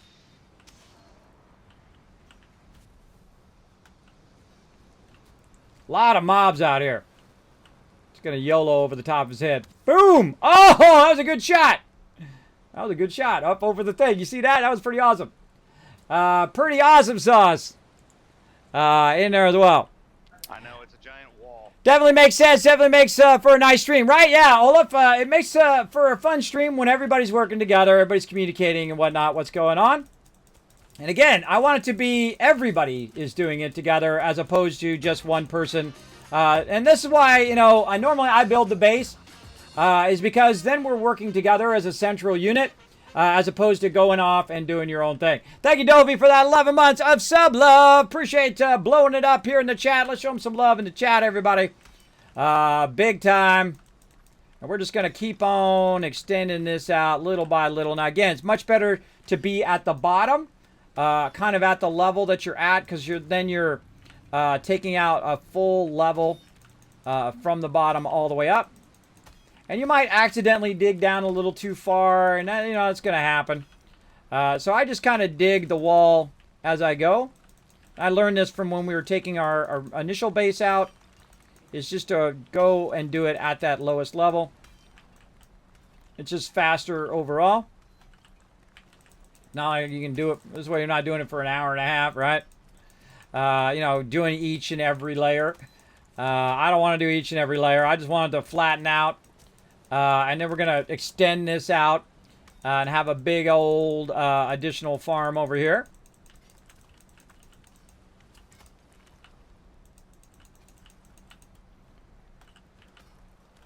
A lot of mobs out here. Just gonna YOLO over the top of his head. Boom! Oh, that was a good shot. That was a good shot. Up over the thing. You see that? That was pretty awesome. Pretty awesome sauce. In there as well. I know, it's a giant wall. Definitely makes sense. Definitely makes for a nice stream. Right? Yeah, Olaf. It makes for a fun stream when everybody's working together, everybody's communicating and whatnot, what's going on. And again, I want it to be everybody is doing it together as opposed to just one person. And this is why, you know, normally I build the base, is because then we're working together as a central unit, as opposed to going off and doing your own thing. Thank you, Dovey, for that 11 months of sub love. Appreciate blowing it up here in the chat. Let's show them some love in the chat, everybody. Big time. And we're just going to keep on extending this out little by little. Now, again, it's much better to be at the bottom. Kind of at the level that you're at, because you're taking out a full level from the bottom all the way up. And you might accidentally dig down a little too far, and that, you know, it's going to happen. So I just kind of dig the wall as I go. I learned this from when we were taking our initial base out, is just to go and do it at that lowest level. It's just faster overall. Now you can do it this way. You're not doing it for an hour and a half, right? You know, doing each and every layer. I don't want to do each and every layer. I just want it to flatten out. And then we're going to extend this out and have a big old additional farm over here.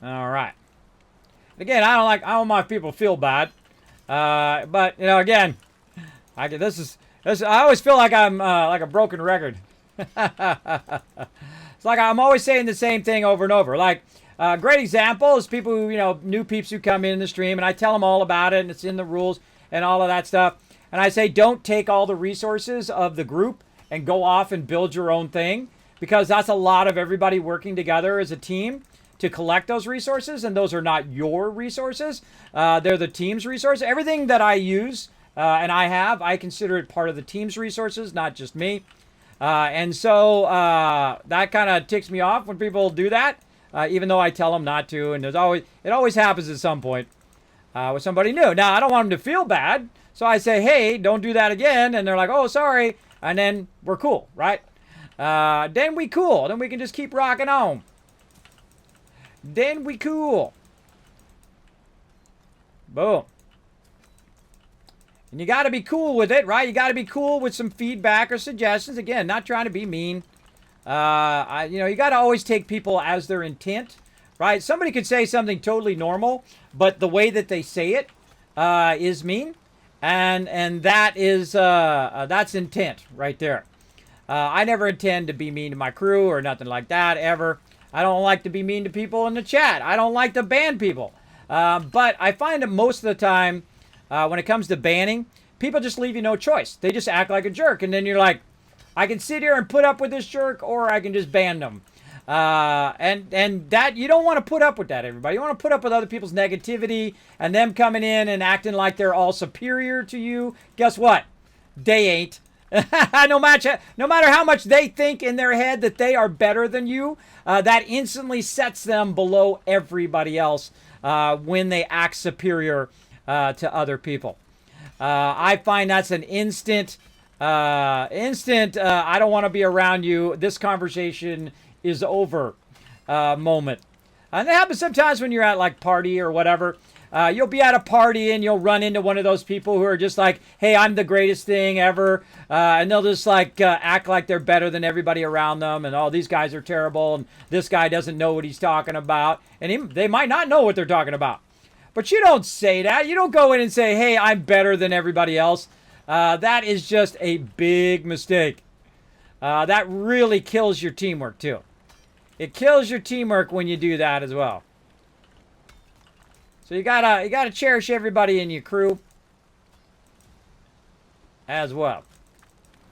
All right. Again, I don't want people to feel bad. But, you know, again, this I always feel like I'm like a broken record. It's like I'm always saying the same thing over and over. Like, great example is people who, you know, new peeps who come in the stream, and I tell them all about it, and it's in the rules and all of that stuff. And I say, don't take all the resources of the group and go off and build your own thing, because that's a lot of everybody working together as a team to collect those resources, and those are not your resources. They're the team's resources. Everything that I use and I consider it part of the team's resources, not just me. And so that kind of ticks me off when people do that, even though I tell them not to. And it always happens at some point with somebody new. Now, I don't want them to feel bad. So I say, hey, don't do that again. And they're like, oh, sorry. And then we're cool, right? Then we cool. Then we can just keep rocking on. Then we cool. Boom. And you got to be cool with it, right? You got to be cool with some feedback or suggestions. Again, not trying to be mean. You got to always take people as their intent, right? Somebody could say something totally normal, but the way that they say it is mean. And that is that's intent right there. I never intend to be mean to my crew or nothing like that ever. I don't like to be mean to people in the chat. I don't like to ban people. But I find that most of the time, when it comes to banning, people just leave you no choice. They just act like a jerk. And then you're like, I can sit here and put up with this jerk, or I can just ban them. And that, you don't want to put up with that, everybody. You want to put up with other people's negativity and them coming in and acting like they're all superior to you. Guess what? They ain't. No matter how much they think in their head that they are better than you, that instantly sets them below everybody else when they act superior to other people. I find that's an instant, I don't want to be around you, this conversation is over moment. And that happens sometimes when you're at like party or whatever. You'll be at a party and you'll run into one of those people who are just like, hey, I'm the greatest thing ever. And they'll just like act like they're better than everybody around them. And oh, these guys are terrible. And this guy doesn't know what he's talking about. And they might not know what they're talking about. But you don't say that. You don't go in and say, hey, I'm better than everybody else. That is just a big mistake. That really kills your teamwork too. It kills your teamwork when you do that as well. So you gotta cherish everybody in your crew as well.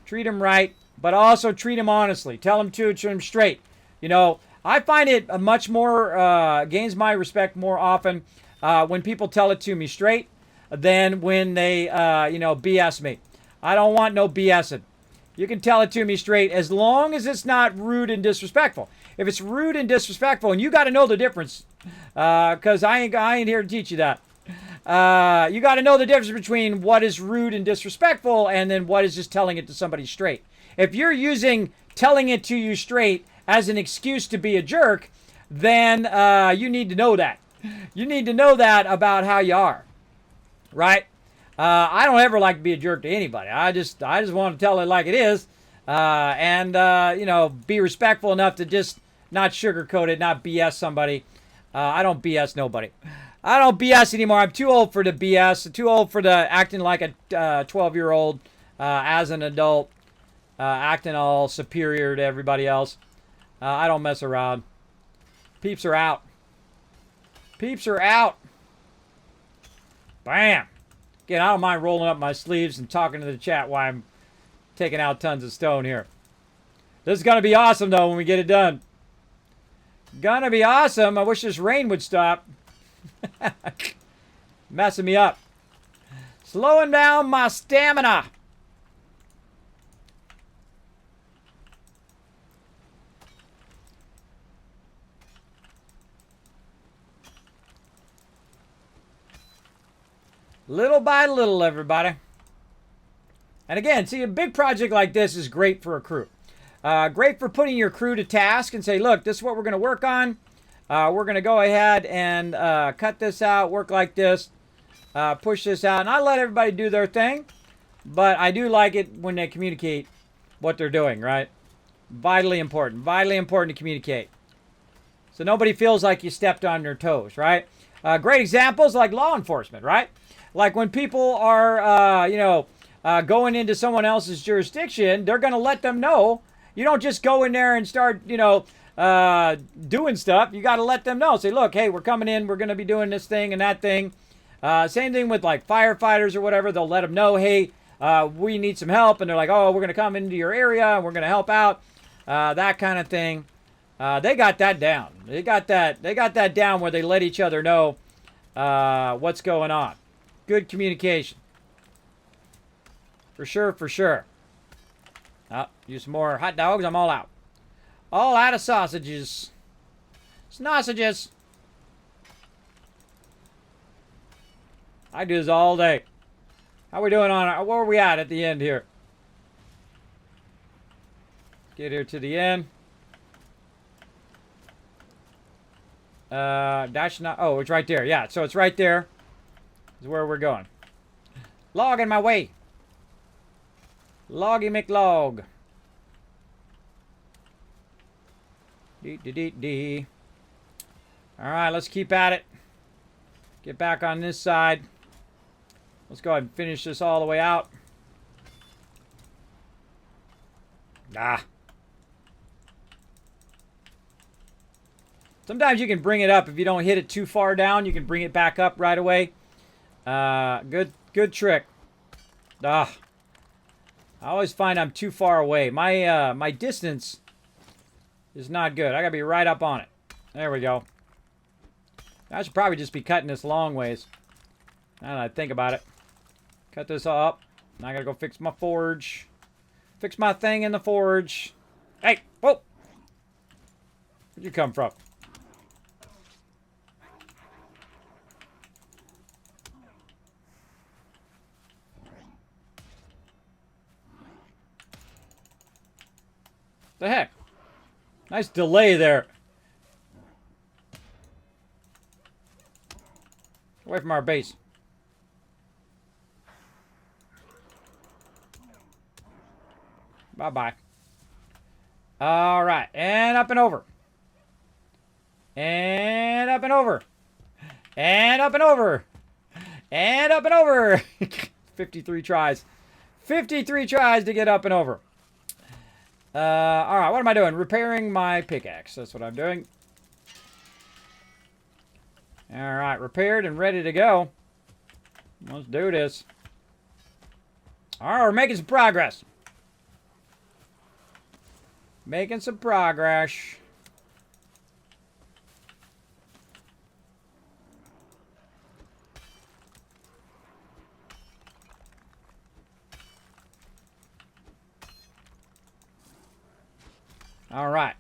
Treat them right, but also treat them honestly. Tell them to, treat them straight. You know, I find it much more gains my respect more often when people tell it to me straight than when they BS me. I don't want no BSing. You can tell it to me straight as long as it's not rude and disrespectful. If it's rude and disrespectful, and you got to know the difference, because I ain't here to teach you that. You got to know the difference between what is rude and disrespectful and then what is just telling it to somebody straight. If you're using telling it to you straight as an excuse to be a jerk, then you need to know that. You need to know that about how you are, right? I don't ever like to be a jerk to anybody. I just want to tell it like it is, and be respectful enough to just not sugarcoat it, not BS somebody. I don't BS nobody. I don't BS anymore. I'm too old for the BS. Too old for the acting like a 12-year-old as an adult, acting all superior to everybody else. I don't mess around. Peeps are out. Peeps are out. Bam. Again, I don't mind rolling up my sleeves and talking to the chat while I'm taking out tons of stone here. This is going to be awesome, though, when we get it done. Gonna be awesome. I wish this rain would stop. Messing me up. Slowing down my stamina. Little by little, everybody. And again, see, a big project like this is great for a crew. Great for putting your crew to task and say, look, this is what we're going to work on. We're going to go ahead and cut this out, work like this, push this out. And I let everybody do their thing. But I do like it when they communicate what they're doing, right? Vitally important. Vitally important to communicate. So nobody feels like you stepped on their toes, right? Great examples like law enforcement, right? Like when people are, going into someone else's jurisdiction, they're going to let them know. You don't just go in there and start, doing stuff. You got to let them know. Say, look, hey, we're coming in. We're going to be doing this thing and that thing. Same thing with like firefighters or whatever. They'll let them know, hey, we need some help. And they're like, oh, we're going to come into your area and we're going to help out. That kind of thing. They got that down. They got that down where they let each other know what's going on. Good communication. For sure, for sure. Oh, use some more hot dogs. I'm all out. All out of sausages. Sausages. I do this all day. How we doing on our... Where are we at the end here? Get here to the end. Dash not... Oh, it's right there. Yeah, so it's right there. Is where we're going. Log in my way. Loggy McLog. Dee. Alright, let's keep at it. Get back on this side. Let's go ahead and finish this all the way out. Ah. Sometimes you can bring it up. If you don't hit it too far down, you can bring it back up right away. Good trick. Ah. I always find I'm too far away. My distance is not good. I gotta be right up on it. There we go. I should probably just be cutting this long ways. Now that I think about it. Cut this all up. Now I gotta go fix my forge. Fix my thing in the forge. Hey! Whoa! Where'd you come from? The heck? Nice delay there. Away from our base. Bye-bye. Alright, and up and over. And up and over. And up and over. And up and over. 53 tries. 53 tries to get up and over. Alright, what am I doing? Repairing my pickaxe. That's what I'm doing. Alright, repaired and ready to go. Let's do this. Alright, we're making some progress. Making some progress. All right.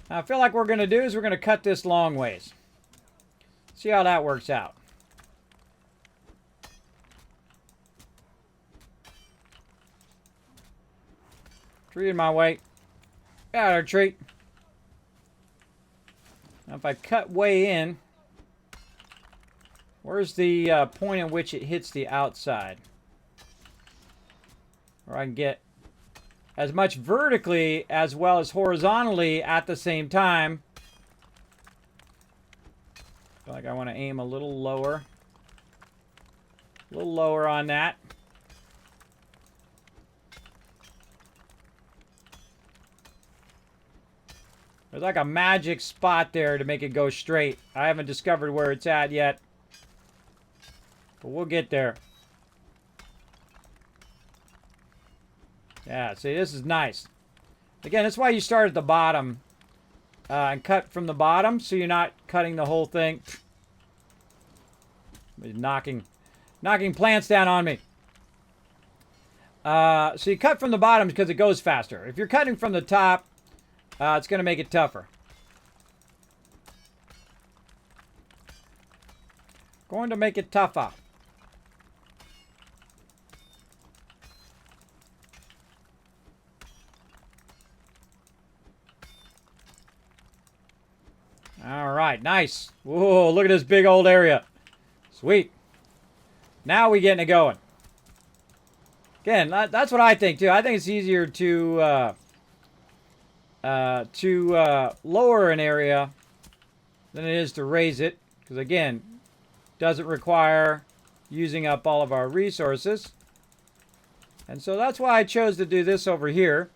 Now, I feel like what we're going to do is we're going to cut this long ways. See how that works out. Tree in my way. Got our tree. Now, if I cut way in, where's the point at which it hits the outside? Where I can get as much vertically as well as horizontally at the same time. Feel like I want to aim a little lower. A little lower on that. There's like a magic spot there to make it go straight. I haven't discovered where it's at yet. But we'll get there. Yeah, see, this is nice. Again, that's why you start at the bottom and cut from the bottom, so you're not cutting the whole thing. Knocking plants down on me. So you cut from the bottom because it goes faster. If you're cutting from the top, it's going to make it tougher. Going to make it tougher. All right, nice. Whoa, look at this big old area. Sweet. Now we getting it going. Again, that's what I think too. I think it's easier to lower an area than it is to raise it, because again, doesn't require using up all of our resources. And so that's why I chose to do this over here.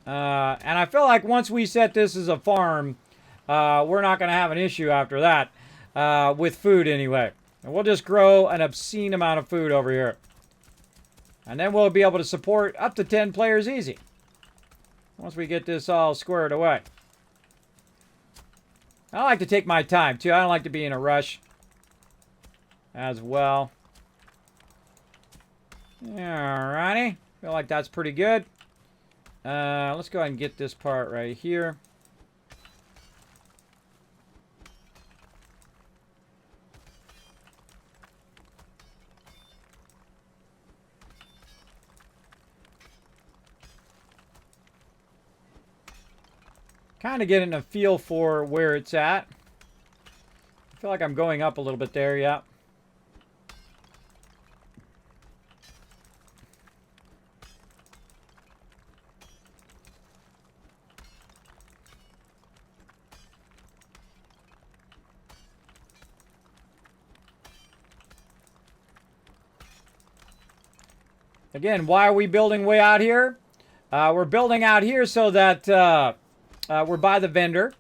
And I feel like once we set this as a farm, we're not going to have an issue after that, with food anyway. And we'll just grow an obscene amount of food over here. And then we'll be able to support up to 10 players easy. Once we get this all squared away. I like to take my time, too. I don't like to be in a rush as well. Alrighty. Feel like that's pretty good. Let's go ahead and get this part right here. Kind of getting a feel for where it's at. I feel like I'm going up a little bit there, yeah. Again, why are we building way out here? We're building out here so that we're by the vendor.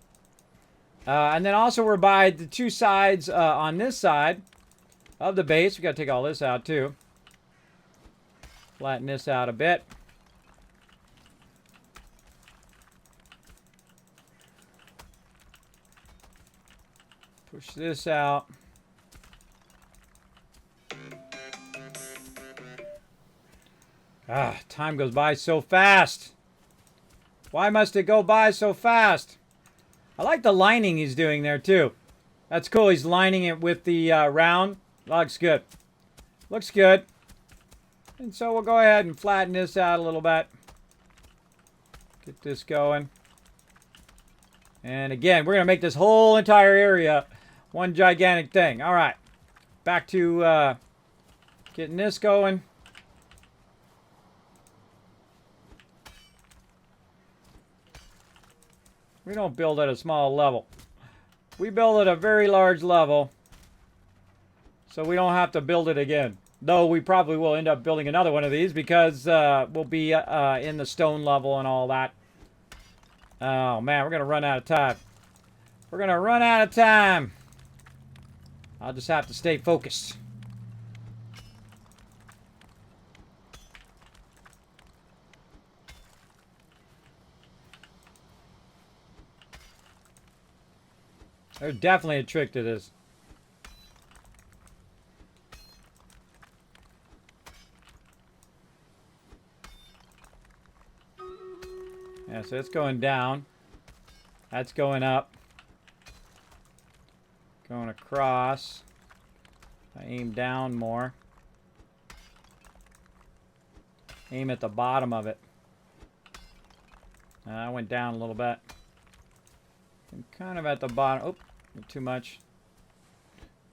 And then also we're by the two sides on this side of the base. We got to take all this out too. Flatten this out a bit. Push this out. Ah, time goes by so fast. Why must it go by so fast? I like the lining he's doing there too. That's cool. He's lining it with the round. Looks good. Looks good. And so we'll go ahead and flatten this out a little bit. Get this going. And again, we're going to make this whole entire area one gigantic thing. All right. Back to getting this going. We don't build at a small level. We build at a very large level, so we don't have to build it again. Though we probably will end up building another one of these because we'll be in the stone level and all that. Oh man, we're going to run out of time. We're going to run out of time. I'll just have to stay focused. There's definitely a trick to this. Yeah, so it's going down. That's going up. Going across. I aim down more. Aim at the bottom of it. I went down a little bit. I'm kind of at the bottom. Oh, too much.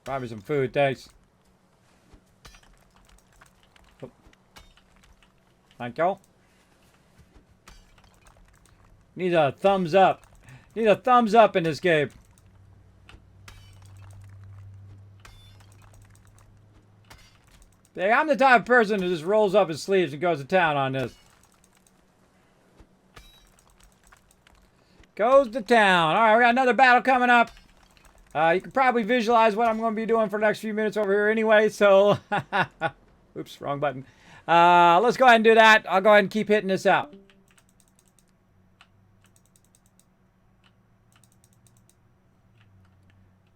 Probably some food, thanks. Oh. Thank you. Need a thumbs up. Need a thumbs up in this game. Yeah, I'm the type of person who just rolls up his sleeves and goes to town on this. Goes to town. All right, we got another battle coming up. You can probably visualize what I'm going to be doing for the next few minutes over here anyway, so... Oops, wrong button. Let's go ahead and do that. I'll go ahead and keep hitting this out.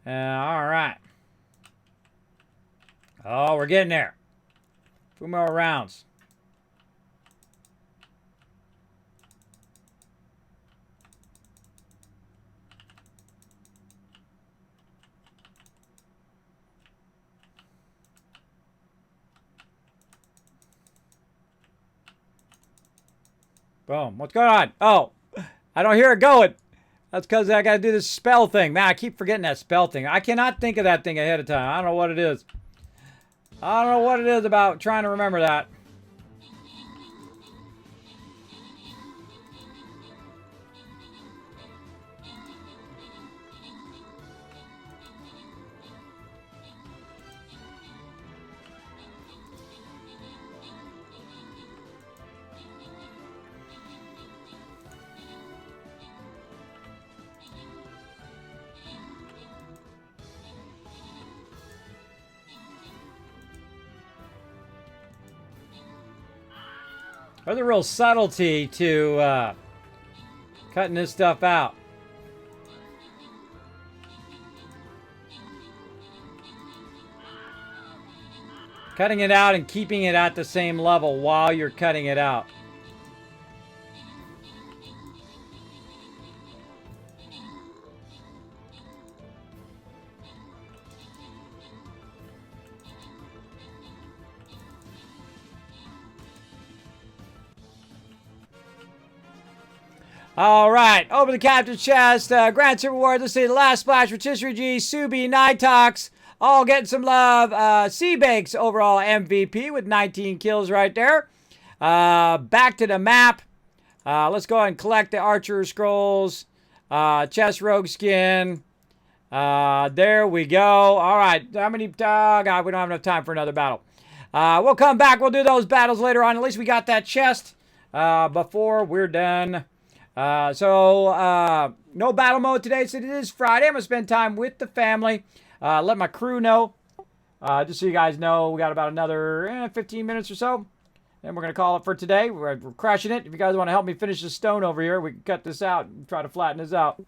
All right. Oh, we're getting there. 2 more rounds. Boom. What's going on? Oh, I don't hear it going. That's because I got to do this spell thing. Man, I keep forgetting that spell thing. I cannot think of that thing ahead of time. I don't know what it is. I don't know what it is about trying to remember that. There's a real subtlety to cutting this stuff out. Cutting it out and keeping it at the same level while you're cutting it out. All right, open the captain's chest. Grand Super Award. Let's see the last splash for Rotisserie G, Subi, Nitox, all getting some love. Seabanks overall MVP with 19 kills right there. Back to the map. Let's go ahead and collect the Archer Scrolls. Chest Rogue Skin. There we go. All right, how many? God, we don't have enough time for another battle. We'll come back. We'll do those battles later on. At least we got that chest before we're done. No battle mode today, so it is Friday. I'm going to spend time with the family. Let my crew know. Just so you guys know, we got about another 15 minutes or so. And we're going to call it for today. We're crushing it. If you guys want to help me finish the stone over here, we can cut this out and try to flatten this out.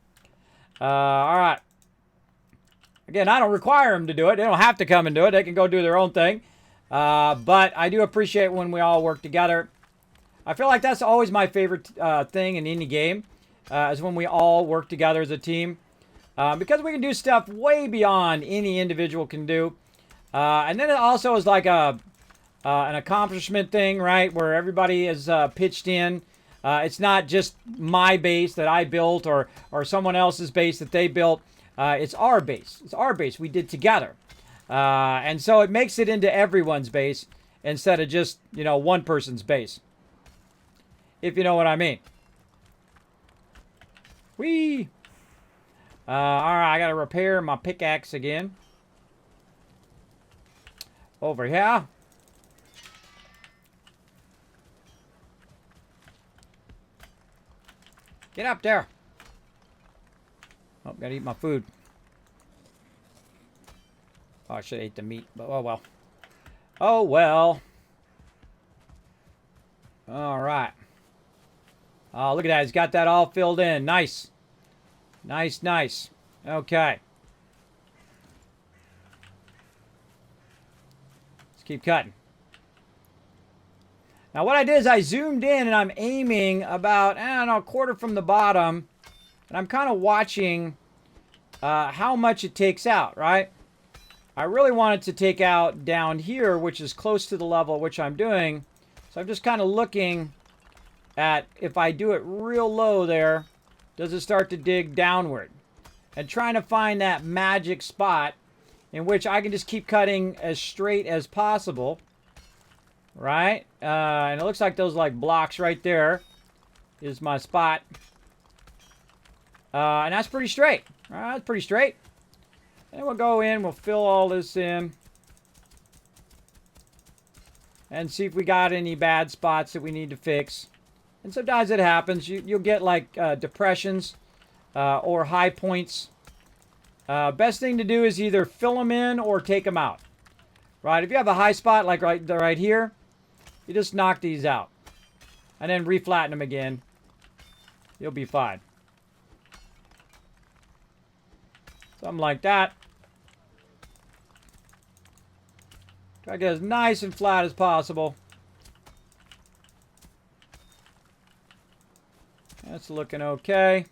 All right. Again, I don't require them to do it. They don't have to come and do it. They can go do their own thing. But I do appreciate when we all work together. I feel like that's always my favorite thing in any game, is when we all work together as a team. Because we can do stuff way beyond any individual can do. And then it also is like an accomplishment thing, right? Where everybody is pitched in. It's not just my base that I built or someone else's base that they built. It's our base. It's our base we did together. And so it makes it into everyone's base instead of just, one person's base. If you know what I mean. Whee! Alright, I gotta repair my pickaxe again. Over here. Get up there. Oh, gotta eat my food. Oh, I should have ate the meat, but oh well. Oh well. Alright. Oh, look at that. He's got that all filled in. Nice. Nice, nice. Okay. Let's keep cutting. Now, what I did is I zoomed in and I'm aiming about, I don't know, a quarter from the bottom. And I'm kind of watching how much it takes out, right? I really wanted to take out down here, which is close to the level which I'm doing. So I'm just kind of looking at if I do it real low there, does it start to dig downward? And trying to find that magic spot in which I can just keep cutting as straight as possible. Right? And it looks like those like blocks right there is my spot. And that's pretty straight. That's pretty straight. And we'll go in, we'll fill all this in. And see if we got any bad spots that we need to fix. And sometimes it happens. You'll get like depressions or high points. Best thing to do is either fill them in or take them out. Right? If you have a high spot like right here, you just knock these out. And then reflatten them again. You'll be fine. Something like that. Try to get as nice and flat as possible. That's looking okay.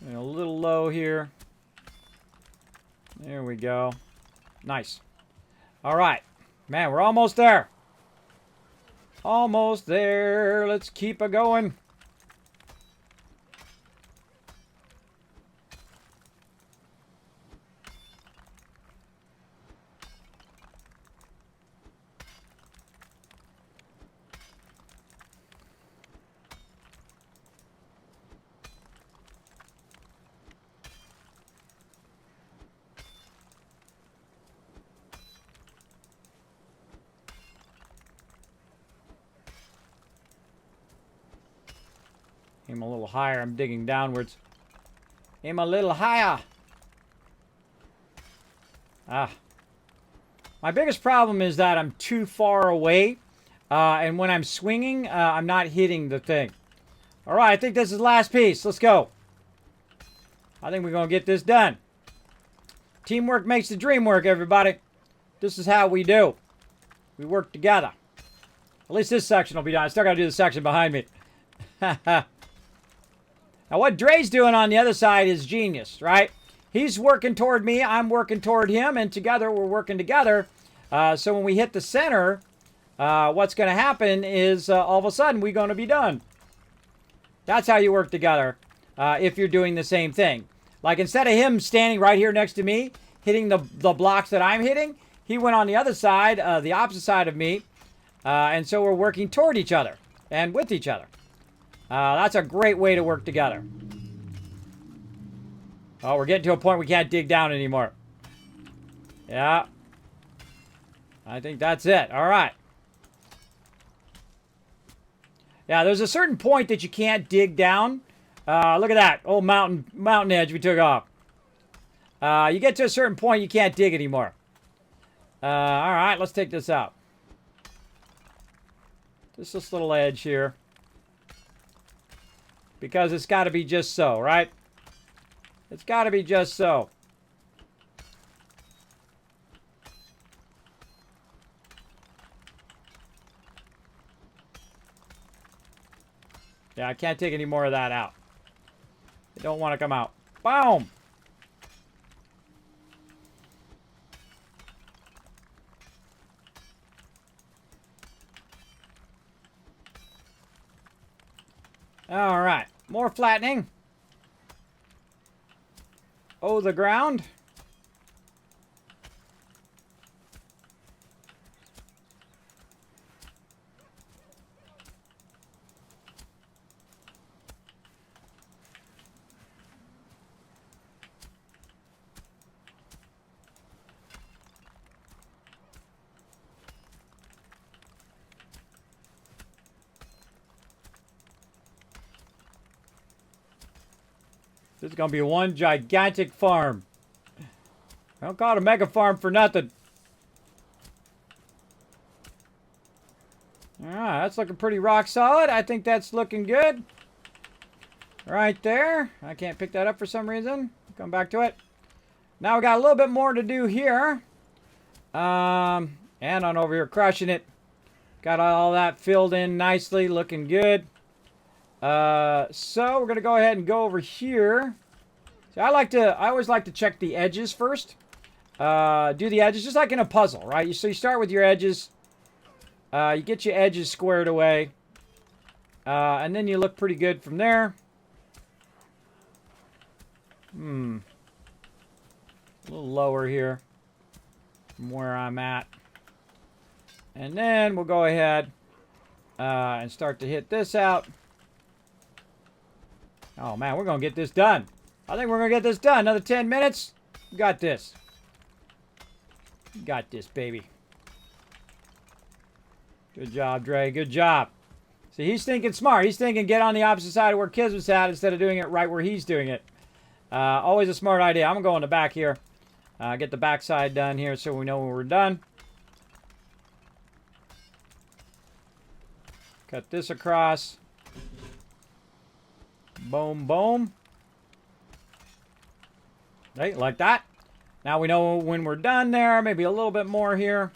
And a little low here. There we go. Nice. All right. Man, we're almost there. Almost there. Let's keep it going. Aim a little higher. I'm digging downwards. Aim a little higher. My biggest problem is that I'm too far away. And when I'm swinging, I'm not hitting the thing. All right, I think this is the last piece. Let's go. I think we're going to get this done. Teamwork makes the dream work, everybody. This is how we do. We work together. At least this section will be done. I still got to do the section behind me. Now, what Dre's doing on the other side is genius, right? He's working toward me. I'm working toward him. And together, we're working together. So when we hit the center, what's going to happen is all of a sudden, we're going to be done. That's how you work together if you're doing the same thing. Like, instead of him standing right here next to me, hitting the blocks that I'm hitting, he went on the other side, the opposite side of me. And so we're working toward each other and with each other. That's a great way to work together. Oh, we're getting to a point we can't dig down anymore. Yeah. I think that's it. All right. Yeah, there's a certain point that you can't dig down. Look at that. Old mountain edge we took off. You get to a certain point, you can't dig anymore. All right, let's take this out. Just this little edge here. Because it's got to be just so, right? It's got to be just so. Yeah, I can't take any more of that out. I don't want to come out. Boom! All right, more flattening. Oh, the ground. This is going to be one gigantic farm. I don't call it a mega farm for nothing. Alright, that's looking pretty rock solid. I think that's looking good. Right there. I can't pick that up for some reason. Come back to it. Now we got a little bit more to do here. And on over here crushing it. Got all that filled in nicely. Looking good. So we're going to go ahead and go over here. So I always like to check the edges first. Do the edges just like in a puzzle, right? So you start with your edges. You get your edges squared away. And then you look pretty good from there. A little lower here from where I'm at. And then we'll go ahead and start to hit this out. Oh, man, we're going to get this done. I think we're going to get this done. Another 10 minutes. We got this. We got this, baby. Good job, Dre. Good job. See, he's thinking smart. He's thinking get on the opposite side of where Kismet's at instead of doing it right where he's doing it. Always a smart idea. I'm going to go in the back here. Get the back side done here so we know when we're done. Cut this across. Boom, boom. Right, like that. Now we know when we're done there. Maybe a little bit more here.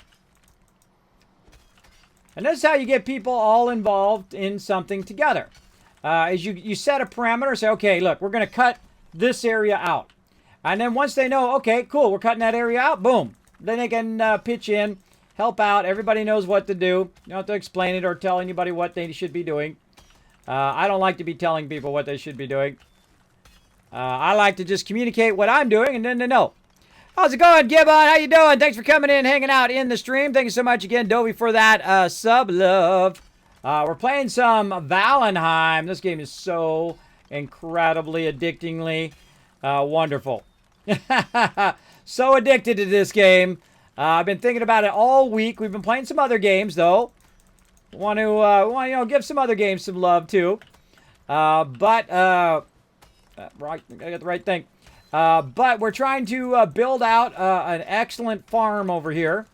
And this is how you get people all involved in something together. Is you set a parameter. Say, okay, look, we're going to cut this area out. And then once they know, okay, cool, we're cutting that area out, boom. Then they can pitch in, help out. Everybody knows what to do. You don't have to explain it or tell anybody what they should be doing. I don't like to be telling people what they should be doing. I like to just communicate what I'm doing and then they know. How's it going, Gibbon? How you doing? Thanks for coming in, hanging out in the stream. Thank you so much again, Dovey, for that sub love. We're playing some Valheim. This game is so incredibly, addictingly wonderful. So addicted to this game. I've been thinking about it all week. We've been playing some other games, though. Want to give some other games some love too. Right, I got the right thing. But we're trying to build out an excellent farm over here.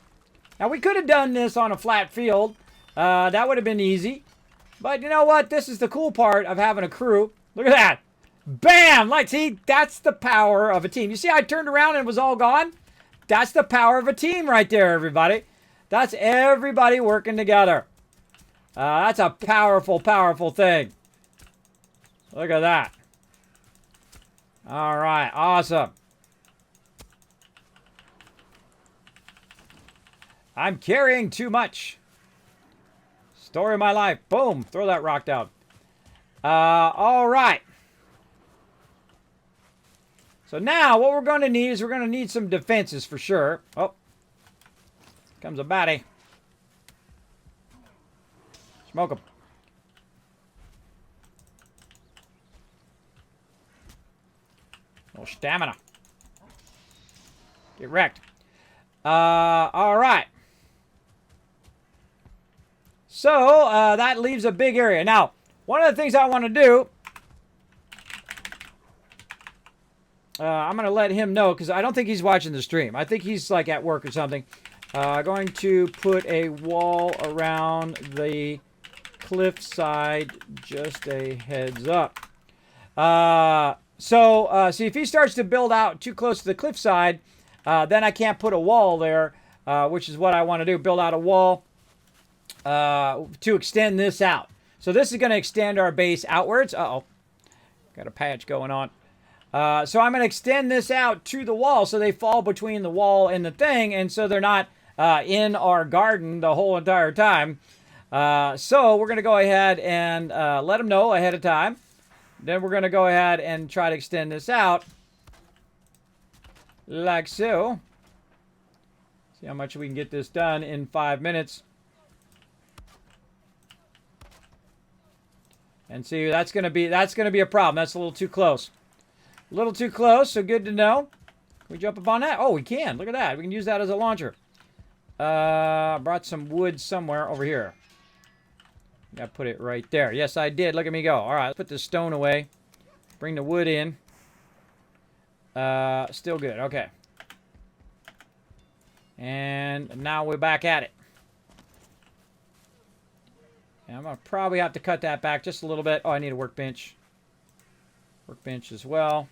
Now we could have done this on a flat field. That would have been easy. But you know what? This is the cool part of having a crew. Look at that. Bam! Like, see, that's the power of a team. You see, I turned around and it was all gone? That's the power of a team right there, everybody. That's everybody working together. That's a powerful, powerful thing. Look at that. All right, awesome. I'm carrying too much. Story of my life. Boom, throw that rock down. All right. So now what we're going to need is we're going to need some defenses for sure. Oh, comes a baddie. Smoke him. Oh, stamina. Get wrecked. All right. So that leaves a big area. Now, one of the things I want to do, I'm going to let him know because I don't think he's watching the stream. I think he's like at work or something. Going to put a wall around the cliffside. Just a heads up. See, if he starts to build out too close to the cliffside, then I can't put a wall there, which is what I want to do. Build out a wall to extend this out. So this is going to extend our base outwards. Uh-oh. Got a patch going on. So I'm going to extend this out to the wall so they fall between the wall and the thing, and so they're not in our garden the whole entire time. So we're going to go ahead and let them know ahead of time. Then we're going to go ahead and try to extend this out like so. See how much we can get this done in 5 minutes. And see, that's going to be a problem. That's a little too close. A little too close, so good to know. Can we jump up on that? Oh, we can. Look at that. We can use that as a launcher. Brought some wood somewhere over here. Got to put it right there. Yes, I did. Look at me go. All right, let's put the stone away. Bring the wood in. Still good. Okay. And now we're back at it. And I'm going to probably have to cut that back just a little bit. Oh, I need a workbench. Workbench as well.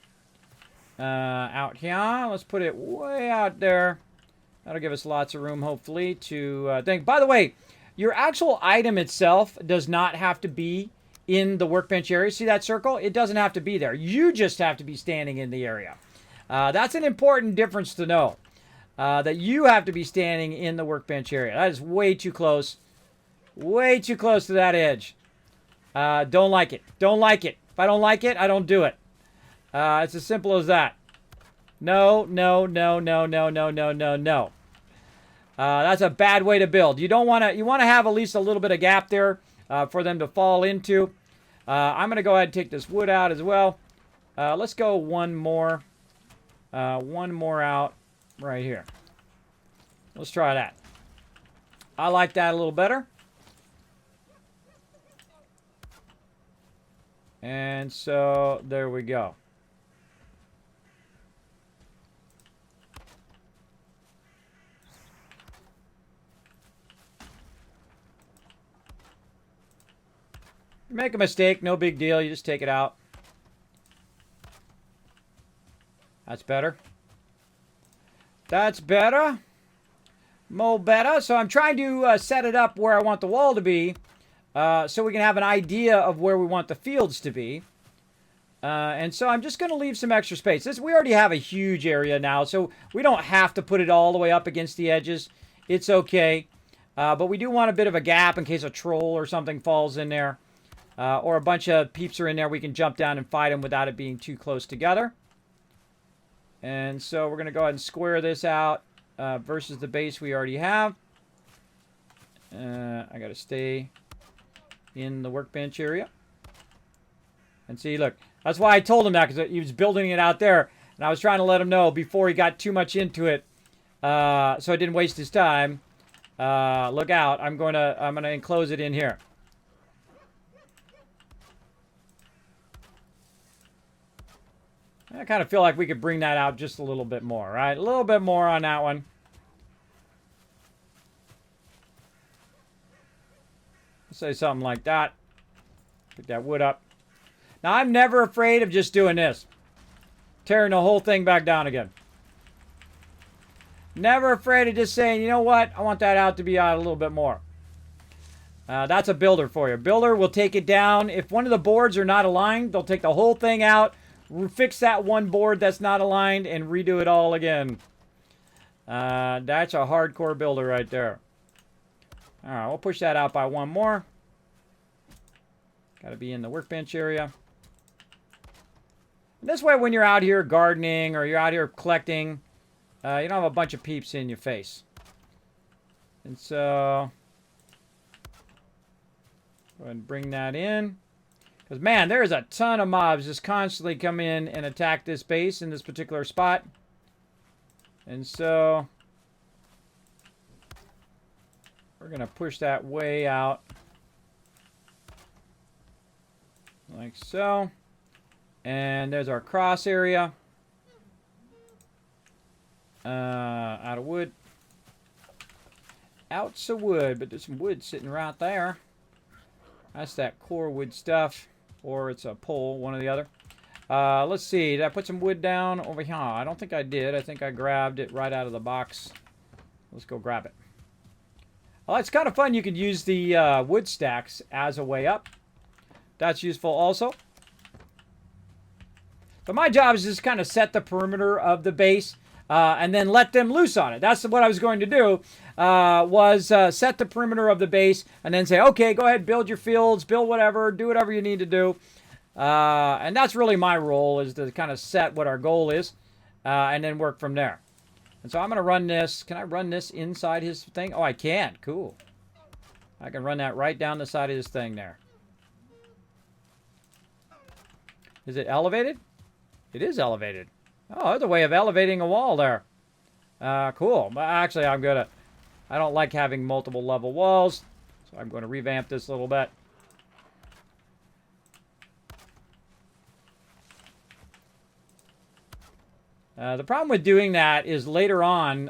Out here. Let's put it way out there. That'll give us lots of room, hopefully, to think. By the way, your actual item itself does not have to be in the workbench area. See that circle? It doesn't have to be there. You just have to be standing in the area. That's an important difference to know. That you have to be standing in the workbench area. That is way too close. Way too close to that edge. Don't like it. Don't like it. If I don't like it, I don't do it. It's as simple as that. No, no, no, no, no, no, no, no, no. That's a bad way to build. You don't want to. You want to have at least a little bit of gap there for them to fall into. I'm going to go ahead and take this wood out as well. Let's go one more. One more out right here. Let's try that. I like that a little better. And so there we go. You make a mistake, no big deal. You just take it out. That's better. That's better. Mo better. So I'm trying to set it up where I want the wall to be. So we can have an idea of where we want the fields to be. And so I'm just going to leave some extra space. We already have a huge area now, so we don't have to put it all the way up against the edges. It's okay. But we do want a bit of a gap in case a troll or something falls in there. Or a bunch of peeps are in there. We can jump down and fight them without it being too close together. And so we're going to go ahead and square this out versus the base we already have. I got to stay in the workbench area. And see, look, that's why I told him that, because he was building it out there, and I was trying to let him know before he got too much into it, so I didn't waste his time. Look out! I'm gonna enclose it in here. I kind of feel like we could bring that out just a little bit more, right? A little bit more on that one. Say something like that. Pick that wood up. Now, I'm never afraid of just doing this. Tearing the whole thing back down again. Never afraid of just saying, you know what? I want that out to be out a little bit more. That's a builder for you. Builder will take it down. If one of the boards are not aligned, they'll take the whole thing out, fix that one board that's not aligned, and redo it all again. That's a hardcore builder right there. All right, we'll push that out by one more. Got to be in the workbench area. And this way, when you're out here gardening or you're out here collecting, you don't have a bunch of peeps in your face. And so, go ahead and bring that in. Because, man, there's a ton of mobs just constantly come in and attack this base in this particular spot. And so, we're going to push that way out. Like so. And there's our cross area. Out of wood. Outs of wood, but there's some wood sitting right there. That's that core wood stuff. Or it's a pole, one or the other. Let's see. Did I put some wood down over here? I don't think I did. I think I grabbed it right out of the box. Let's go grab it. Well, it's kind of fun. You could use the wood stacks as a way up. That's useful also. But my job is just kind of set the perimeter of the base and then let them loose on it. That's what I was going to do, was set the perimeter of the base and then say, okay, go ahead, build your fields, build whatever, do whatever you need to do. And that's really my role, is to kind of set what our goal is and then work from there. And so I'm going to run this. Can I run this inside his thing? Oh, I can. Cool. I can run that right down the side of this thing there. Is it elevated? It is elevated. Oh, there's a way of elevating a wall there. Cool. But actually, I don't like having multiple level walls, so I'm going to revamp this a little bit. The problem with doing that is later on,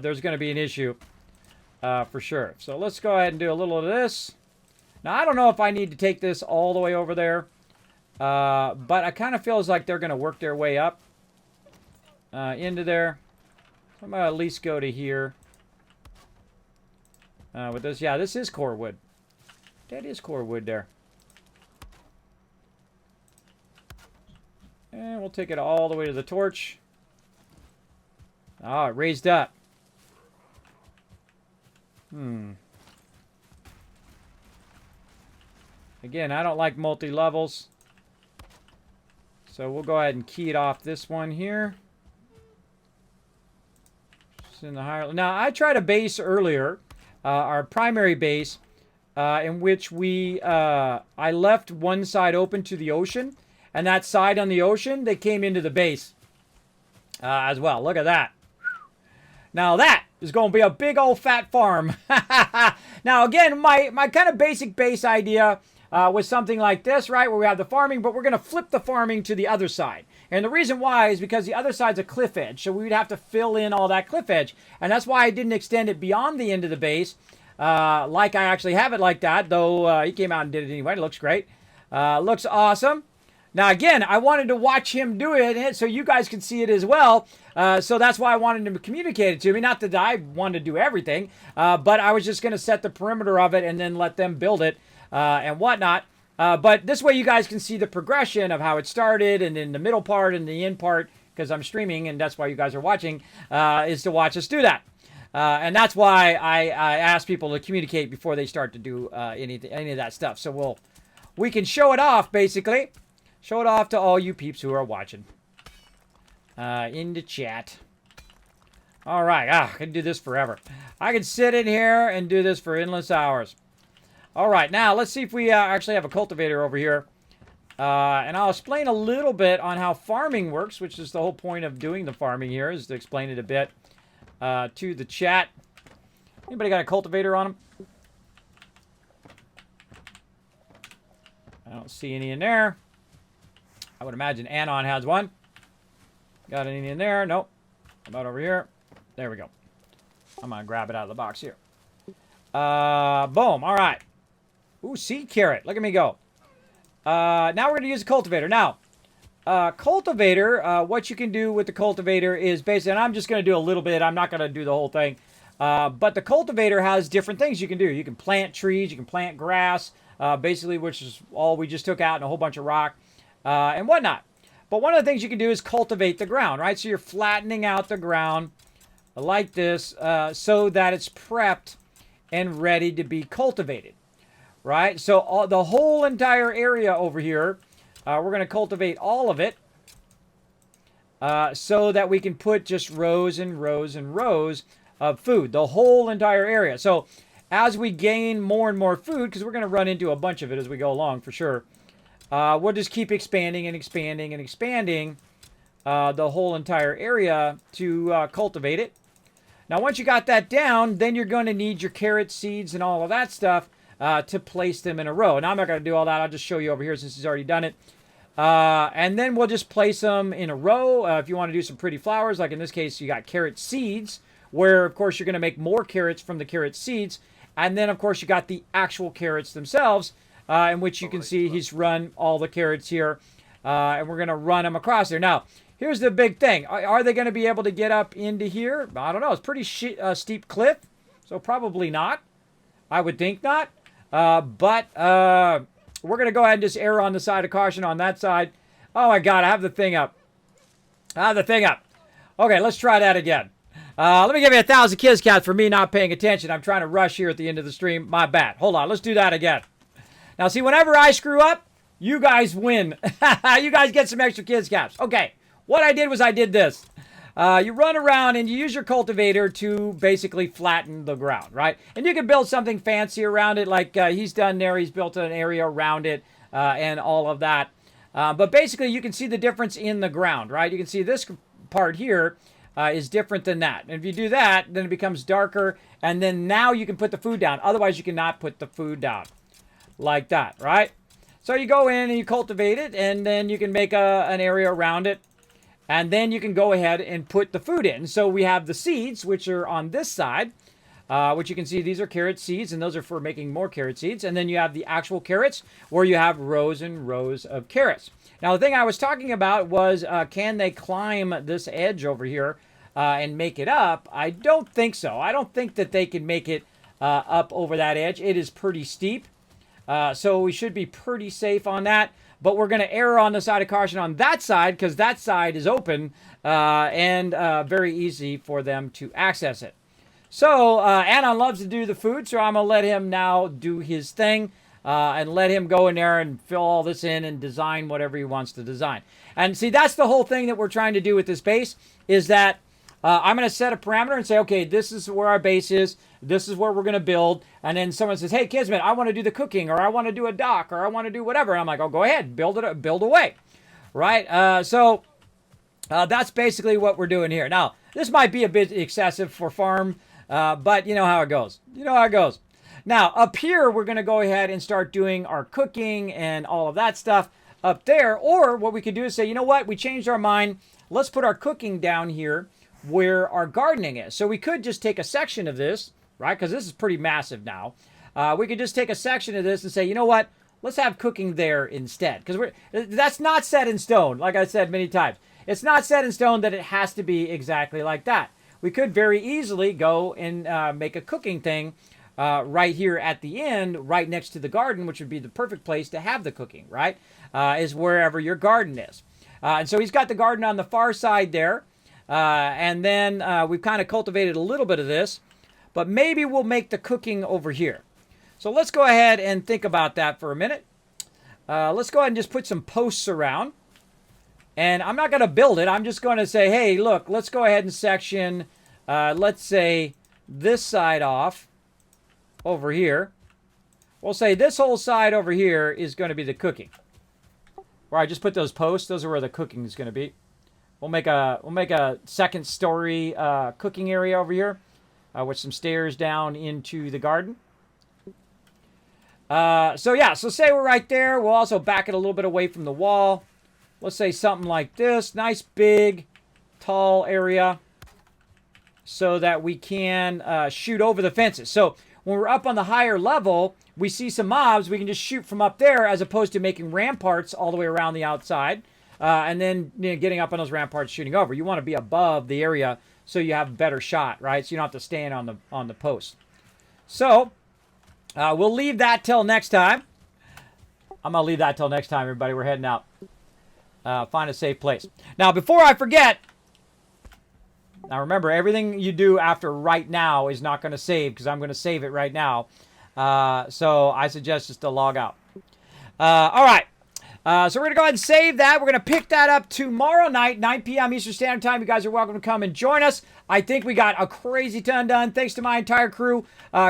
there's going to be an issue for sure. So let's go ahead and do a little of this. Now, I don't know if I need to take this all the way over there. But I kind of feels like they're going to work their way up into there. I'm going to at least go to here. With this, yeah, this is core wood. That is core wood there. And we'll take it all the way to the torch. Oh, it raised up. Again, I don't like multi-levels. So we'll go ahead and key it off this one here. Just in the higher. Now, I tried a base earlier, our primary base, in which I left one side open to the ocean, and that side on the ocean, they came into the base as well. Look at that. Now that is going to be a big old fat farm. Now, again, my kind of basic base idea was something like this, right, where we have the farming, but we're going to flip the farming to the other side. And the reason why is because the other side's a cliff edge, so we would have to fill in all that cliff edge. And that's why I didn't extend it beyond the end of the base, like I actually have it like that, though he came out and did it anyway. It looks great. Looks awesome. Now, again, I wanted to watch him do it so you guys can see it as well. So that's why I wanted him to communicate it to me. Not that I wanted to do everything, but I was just going to set the perimeter of it and then let them build it. And whatnot. But this way you guys can see the progression of how it started, and then the middle part and the end part, because I'm streaming and that's why you guys are watching, is to watch us do that. And that's why I ask people to communicate before they start to do any of that stuff. So we can show it off, basically. Show it off to all you peeps who are watching. In the chat. All right. I can do this forever. I can sit in here and do this for endless hours. All right, now let's see if we actually have a cultivator over here. And I'll explain a little bit on how farming works, which is the whole point of doing the farming here, is to explain it a bit to the chat. Anybody got a cultivator on them? I don't see any in there. I would imagine Anon has one. Got any in there? Nope. How about over here? There we go. I'm going to grab it out of the box here. Boom. All right. Ooh, seed carrot. Look at me go. Now we're going to use a cultivator. Now, cultivator, what you can do with the cultivator is basically, and I'm just going to do a little bit. I'm not going to do the whole thing. But the cultivator has different things you can do. You can plant trees, you can plant grass, basically, which is all we just took out, and a whole bunch of rock and whatnot. But one of the things you can do is cultivate the ground, right? So you're flattening out the ground like this so that it's prepped and ready to be cultivated, right? So the whole entire area over here, we're going to cultivate all of it so that we can put just rows and rows and rows of food, the whole entire area. So as we gain more and more food, because we're going to run into a bunch of it as we go along for sure, we'll just keep expanding and expanding and expanding the whole entire area to cultivate it. Now, once you got that down, then you're going to need your carrot seeds and all of that stuff to place them in a row. Now, I'm not going to do all that. I'll just show you over here since he's already done it. And then we'll just place them in a row. If you want to do some pretty flowers, like in this case, you got carrot seeds, where, of course, you're going to make more carrots from the carrot seeds. And then, of course, you got the actual carrots themselves, in which you can see he's run all the carrots here. And we're going to run them across there. Now, here's the big thing. Are they going to be able to get up into here? I don't know. It's a pretty steep cliff, so probably not. I would think not. But we're going to go ahead and just err on the side of caution on that side. Oh, my God. I have the thing up. Okay, let's try that again. Let me give you 1,000 kids cats for me not paying attention. I'm trying to rush here at the end of the stream. My bad. Hold on. Let's do that again. Now, see, whenever I screw up, you guys win. You guys get some extra kids caps. Okay. What I did was I did this. You run around and you use your cultivator to basically flatten the ground, right? And you can build something fancy around it like he's done there. He's built an area around it and all of that. But basically, you can see the difference in the ground, right? You can see this part here is different than that. And if you do that, then it becomes darker. And then now you can put the food down. Otherwise, you cannot put the food down like that, right? So you go in and you cultivate it, and then you can make an area around it. And then you can go ahead and put the food in. So we have the seeds, which are on this side, which you can see these are carrot seeds, and those are for making more carrot seeds. And then you have the actual carrots, where you have rows and rows of carrots. Now, the thing I was talking about was, can they climb this edge over here and make it up? I don't think so. I don't think that they can make it up over that edge. It is pretty steep. So we should be pretty safe on that. But we're going to err on the side of caution on that side because that side is open and very easy for them to access it. So Anon loves to do the food, so I'm going to let him now do his thing and let him go in there and fill all this in and design whatever he wants to design. And see, that's the whole thing that we're trying to do with this base is that I'm going to set a parameter and say, okay, this is where our base is. This is where we're going to build. And then someone says, hey, Kismet, I want to do the cooking, or I want to do a dock, or I want to do whatever. And I'm like, oh, go ahead, build away. Right? So that's basically what we're doing here. Now, this might be a bit excessive for farm, but you know how it goes. Now, up here, we're going to go ahead and start doing our cooking and all of that stuff up there. Or what we could do is say, you know what? We changed our mind. Let's put our cooking down here where our gardening is. So we could just take a section of this, right? Because this is pretty massive now. We could just take a section of this and say, you know what? Let's have cooking there instead. Because that's not set in stone, like I said many times. It's not set in stone that it has to be exactly like that. We could very easily go and make a cooking thing right here at the end, right next to the garden, which would be the perfect place to have the cooking, right? Is wherever your garden is. And so he's got the garden on the far side there. And then we've kind of cultivated a little bit of this, but maybe we'll make the cooking over here. So let's go ahead and think about that for a minute. Let's go ahead and just put some posts around. And I'm not going to build it. I'm just going to say, hey, look, let's go ahead and section, let's say, this side off over here. We'll say this whole side over here is going to be the cooking. Where I just put those posts, those are where the cooking is going to be. We'll make a second story cooking area over here with some stairs down into the garden. So say we're right there. We'll also back it a little bit away from the wall. Let's say something like this. Nice, big, tall area. so that we can shoot over the fences. So when we're up on the higher level, we see some mobs, we can just shoot from up there as opposed to making ramparts all the way around the outside. And then getting up on those ramparts, shooting over. You want to be above the area so you have a better shot, right? So you don't have to stand on the post. So we'll leave that till next time. I'm going to leave that till next time, everybody. We're heading out. Find a safe place. Now, before I forget, now remember, everything you do after right now is not going to save because I'm going to save it right now. So I suggest just to log out. All right. So we're going to go ahead and save that. We're going to pick that up tomorrow night, 9 p.m. Eastern Standard Time. You guys are welcome to come and join us. I think we got a crazy ton done. Thanks to my entire crew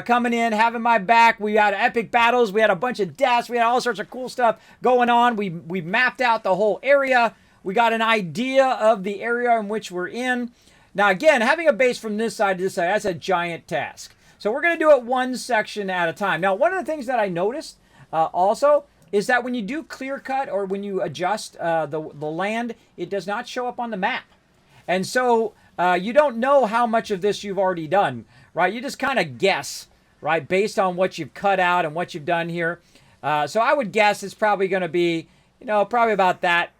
coming in, having my back. We had epic battles. We had a bunch of deaths. We had all sorts of cool stuff going on. We mapped out the whole area. We got an idea of the area in which we're in. Now, again, having a base from this side to this side, that's a giant task. So we're going to do it one section at a time. Now, one of the things that I noticed also is that when you do clear cut or when you adjust the land, it does not show up on the map. And so you don't know how much of this you've already done, right? You just kind of guess, right, based on what you've cut out and what you've done here. So I would guess it's probably going to be, probably about that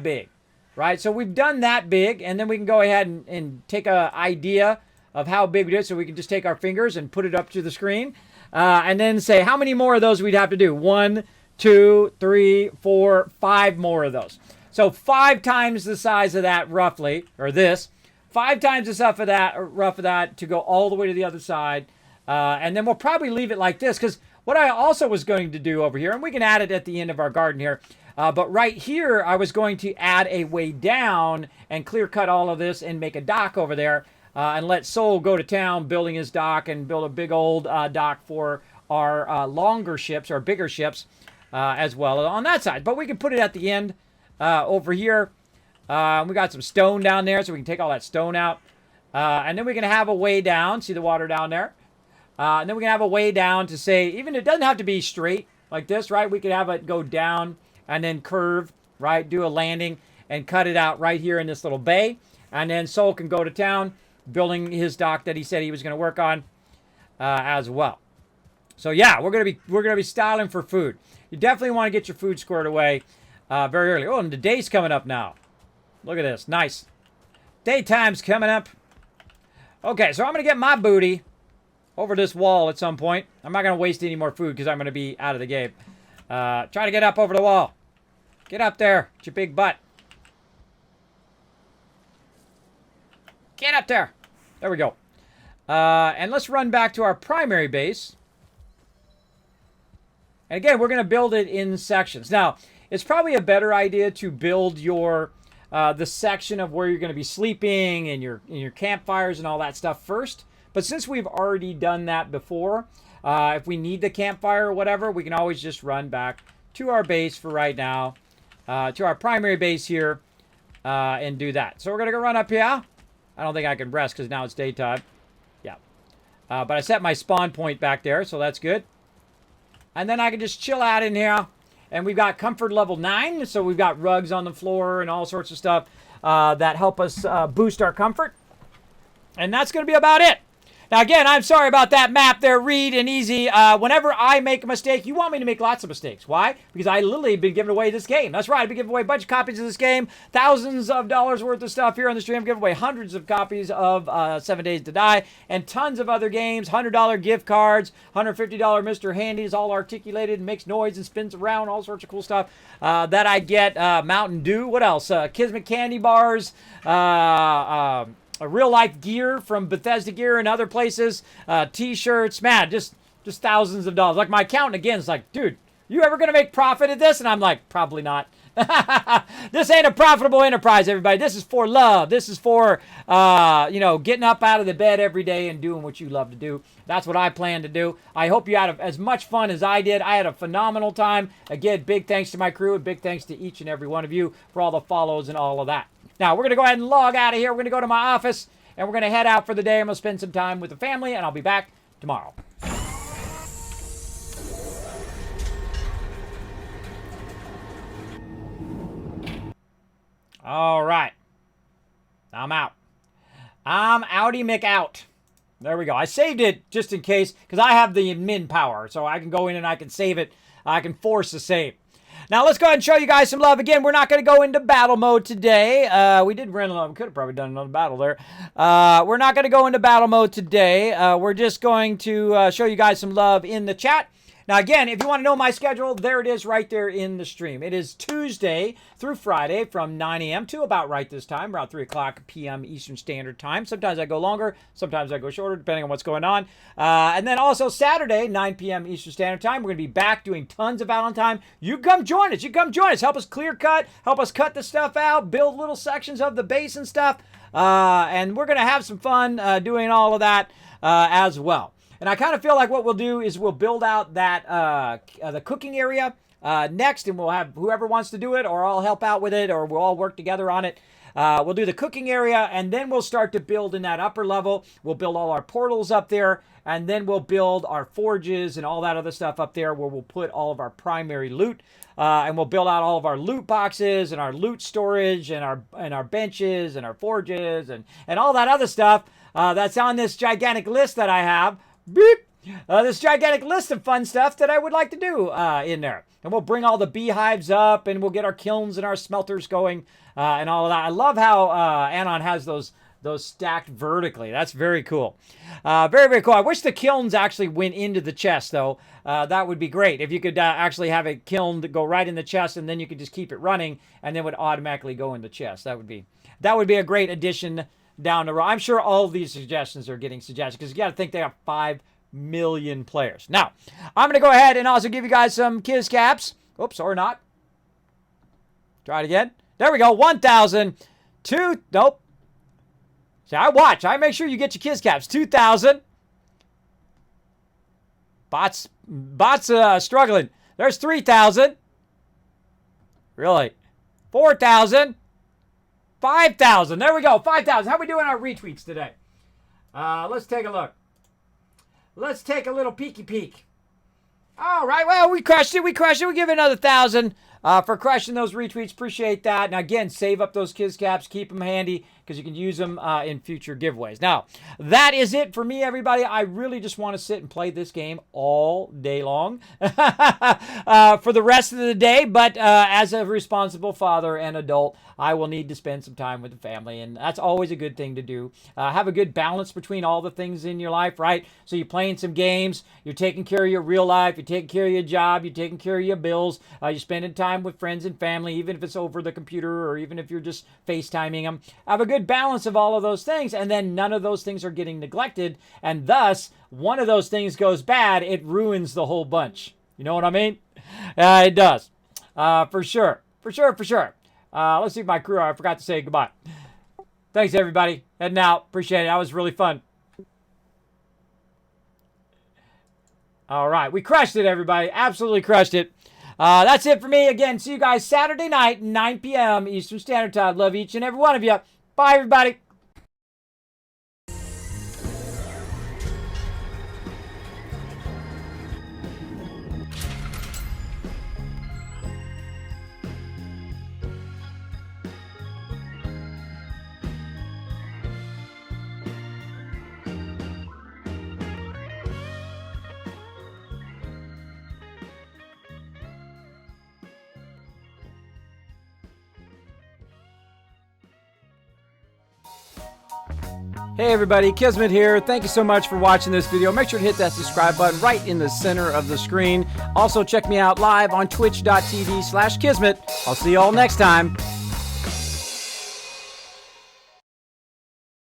big, right? So we've done that big, and then we can go ahead and take an idea of how big we did. So we can just take our fingers and put it up to the screen. And then say how many more of those we'd have to do. 1, 2, 3, 4, 5 more of those. So 5 times the size of that roughly, or this. 5 times the stuff of that, or rough of that, to go all the way to the other side. And then we'll probably leave it like this, because what I also was going to do over here, and we can add it at the end of our garden here, but right here I was going to add a way down and clear cut all of this and make a dock over there. And let Sol go to town building his dock and build a big old dock for our longer ships, or bigger ships, as well on that side. But we can put it at the end over here. We got some stone down there, so we can take all that stone out. And then we can have a way down. See the water down there? And then we can have a way down to say, even it doesn't have to be straight like this, right? We could have it go down and then curve, right? Do a landing and cut it out right here in this little bay. And then Sol can go to town, building his dock that he said he was going to work on as well. So yeah, we're gonna be styling for food. You definitely want to get your food squared away very early. Oh, and the day's coming up now. Look at this, nice. Daytime's coming up. Okay, so I'm gonna get my booty over this wall at some point. I'm not gonna waste any more food because I'm gonna be out of the game. Try to get up over the wall. Get up there, with your big butt. Get up there. There we go. And let's run back to our primary base. And again, we're going to build it in sections. Now, it's probably a better idea to build your the section of where you're going to be sleeping and your campfires and all that stuff first. But since we've already done that before, if we need the campfire or whatever, we can always just run back to our base for right now, to our primary base here, and do that. So we're going to go run up here. I don't think I can rest because now it's daytime. Yeah. But I set my spawn point back there, so that's good. And then I can just chill out in here. And we've got comfort level 9, so we've got rugs on the floor and all sorts of stuff that help us boost our comfort. And that's going to be about it. Now, again, I'm sorry about that map there, Reed and Easy. Whenever I make a mistake, you want me to make lots of mistakes. Why? Because I literally have been giving away this game. That's right. I've been giving away a bunch of copies of this game. Thousands of dollars worth of stuff here on the stream. I'm giving away hundreds of copies of 7 Days to Die and tons of other games. $100 gift cards, $150 Mr. Handy's, all articulated, makes noise and spins around, all sorts of cool stuff that I get. Mountain Dew. What else? Kismet candy bars. Real life gear from Bethesda Gear and other places, t-shirts, man, just thousands of dollars. Like my accountant again is like, dude, you ever gonna make profit at this? And I'm like, probably not. This ain't a profitable enterprise, everybody. This is for love. This is for getting up out of the bed every day and doing what you love to do. That's what I plan to do. I hope you had as much fun as I did. I had a phenomenal time. Again, big thanks to my crew and big thanks to each and every one of you for all the follows and all of that. Now, we're going to go ahead and log out of here. We're going to go to my office, and we're going to head out for the day. I'm going to spend some time with the family, and I'll be back tomorrow. All right. I'm out. I'm outie McOut. There we go. I saved it just in case, because I have the admin power, so I can go in and I can save it. I can force a save. Now, let's go ahead and show you guys some love. Again, we're not going to go into battle mode today. We did run along. We could have probably done another battle there. We're not going to go into battle mode today. We're just going to show you guys some love in the chat. Now, again, if you want to know my schedule, there it is right there in the stream. It is Tuesday through Friday from 9 a.m. to about right this time, around 3 o'clock p.m. Eastern Standard Time. Sometimes I go longer, sometimes I go shorter, depending on what's going on. And then also Saturday, 9 p.m. Eastern Standard Time, we're going to be back doing tons of Valheim. You come join us. You come join us. Help us clear cut. Help us cut the stuff out, build little sections of the base and stuff. And we're going to have some fun doing all of that as well. And I kind of feel like what we'll do is we'll build out that the cooking area next, and we'll have whoever wants to do it, or I'll help out with it, or we'll all work together on it. We'll do the cooking area, and then we'll start to build in that upper level. We'll build all our portals up there, and then we'll build our forges and all that other stuff up there where we'll put all of our primary loot. And we'll build out all of our loot boxes and our loot storage and our benches and our forges and all that other stuff that's on this gigantic list that I have. Beep! This gigantic list of fun stuff that I would like to do in there. And we'll bring all the beehives up, and we'll get our kilns and our smelters going and all of that. I love how Anon has those stacked vertically. That's very cool. Very, very cool. I wish the kilns actually went into the chest, though. That would be great. If you could actually have a kiln that go right in the chest, and then you could just keep it running, and then would automatically go in the chest. That would be a great addition down the road. I'm sure all of these suggestions are getting suggested, because you got to think they have 5 million players. Now, I'm going to go ahead and also give you guys some Kiz caps. Oops, or not. Try it again. There we go. 1,000. Nope. See, I make sure you get your Kiz caps. 2,000. Bots struggling. There's 3,000. Really? 4,000. 5,000. There we go. 5,000. How are we doing our retweets today? Let's take a look. Let's take a little peeky peek. All right. Well, we crushed it. We give it another 1,000 for crushing those retweets. Appreciate that. Now, again, save up those Kiz caps. Keep them handy, because you can use them in future giveaways. Now, that is it for me, everybody. I really just want to sit and play this game all day long for the rest of the day. But as a responsible father and adult, I will need to spend some time with the family, and that's always a good thing to do. Have a good balance between all the things in your life, right? So you're playing some games, you're taking care of your real life, you're taking care of your job, you're taking care of your bills, you're spending time with friends and family, even if it's over the computer or even if you're just FaceTiming them. Have a good balance of all of those things, and then none of those things are getting neglected, and thus, one of those things goes bad, it ruins the whole bunch. You know what I mean? It does. For sure. Let's see if my crew, I forgot to say goodbye. Thanks, everybody. Heading out. Appreciate it. That was really fun. All right. We crushed it, everybody. Absolutely crushed it. That's it for me. Again, see you guys Saturday night, 9 p.m. Eastern Standard Time. Love each and every one of you. Bye, everybody. Hey everybody, Kismet here. Thank you so much for watching this video. Make sure to hit that subscribe button right in the center of the screen. Also check me out live on twitch.tv/Kismet. I'll see you all next time.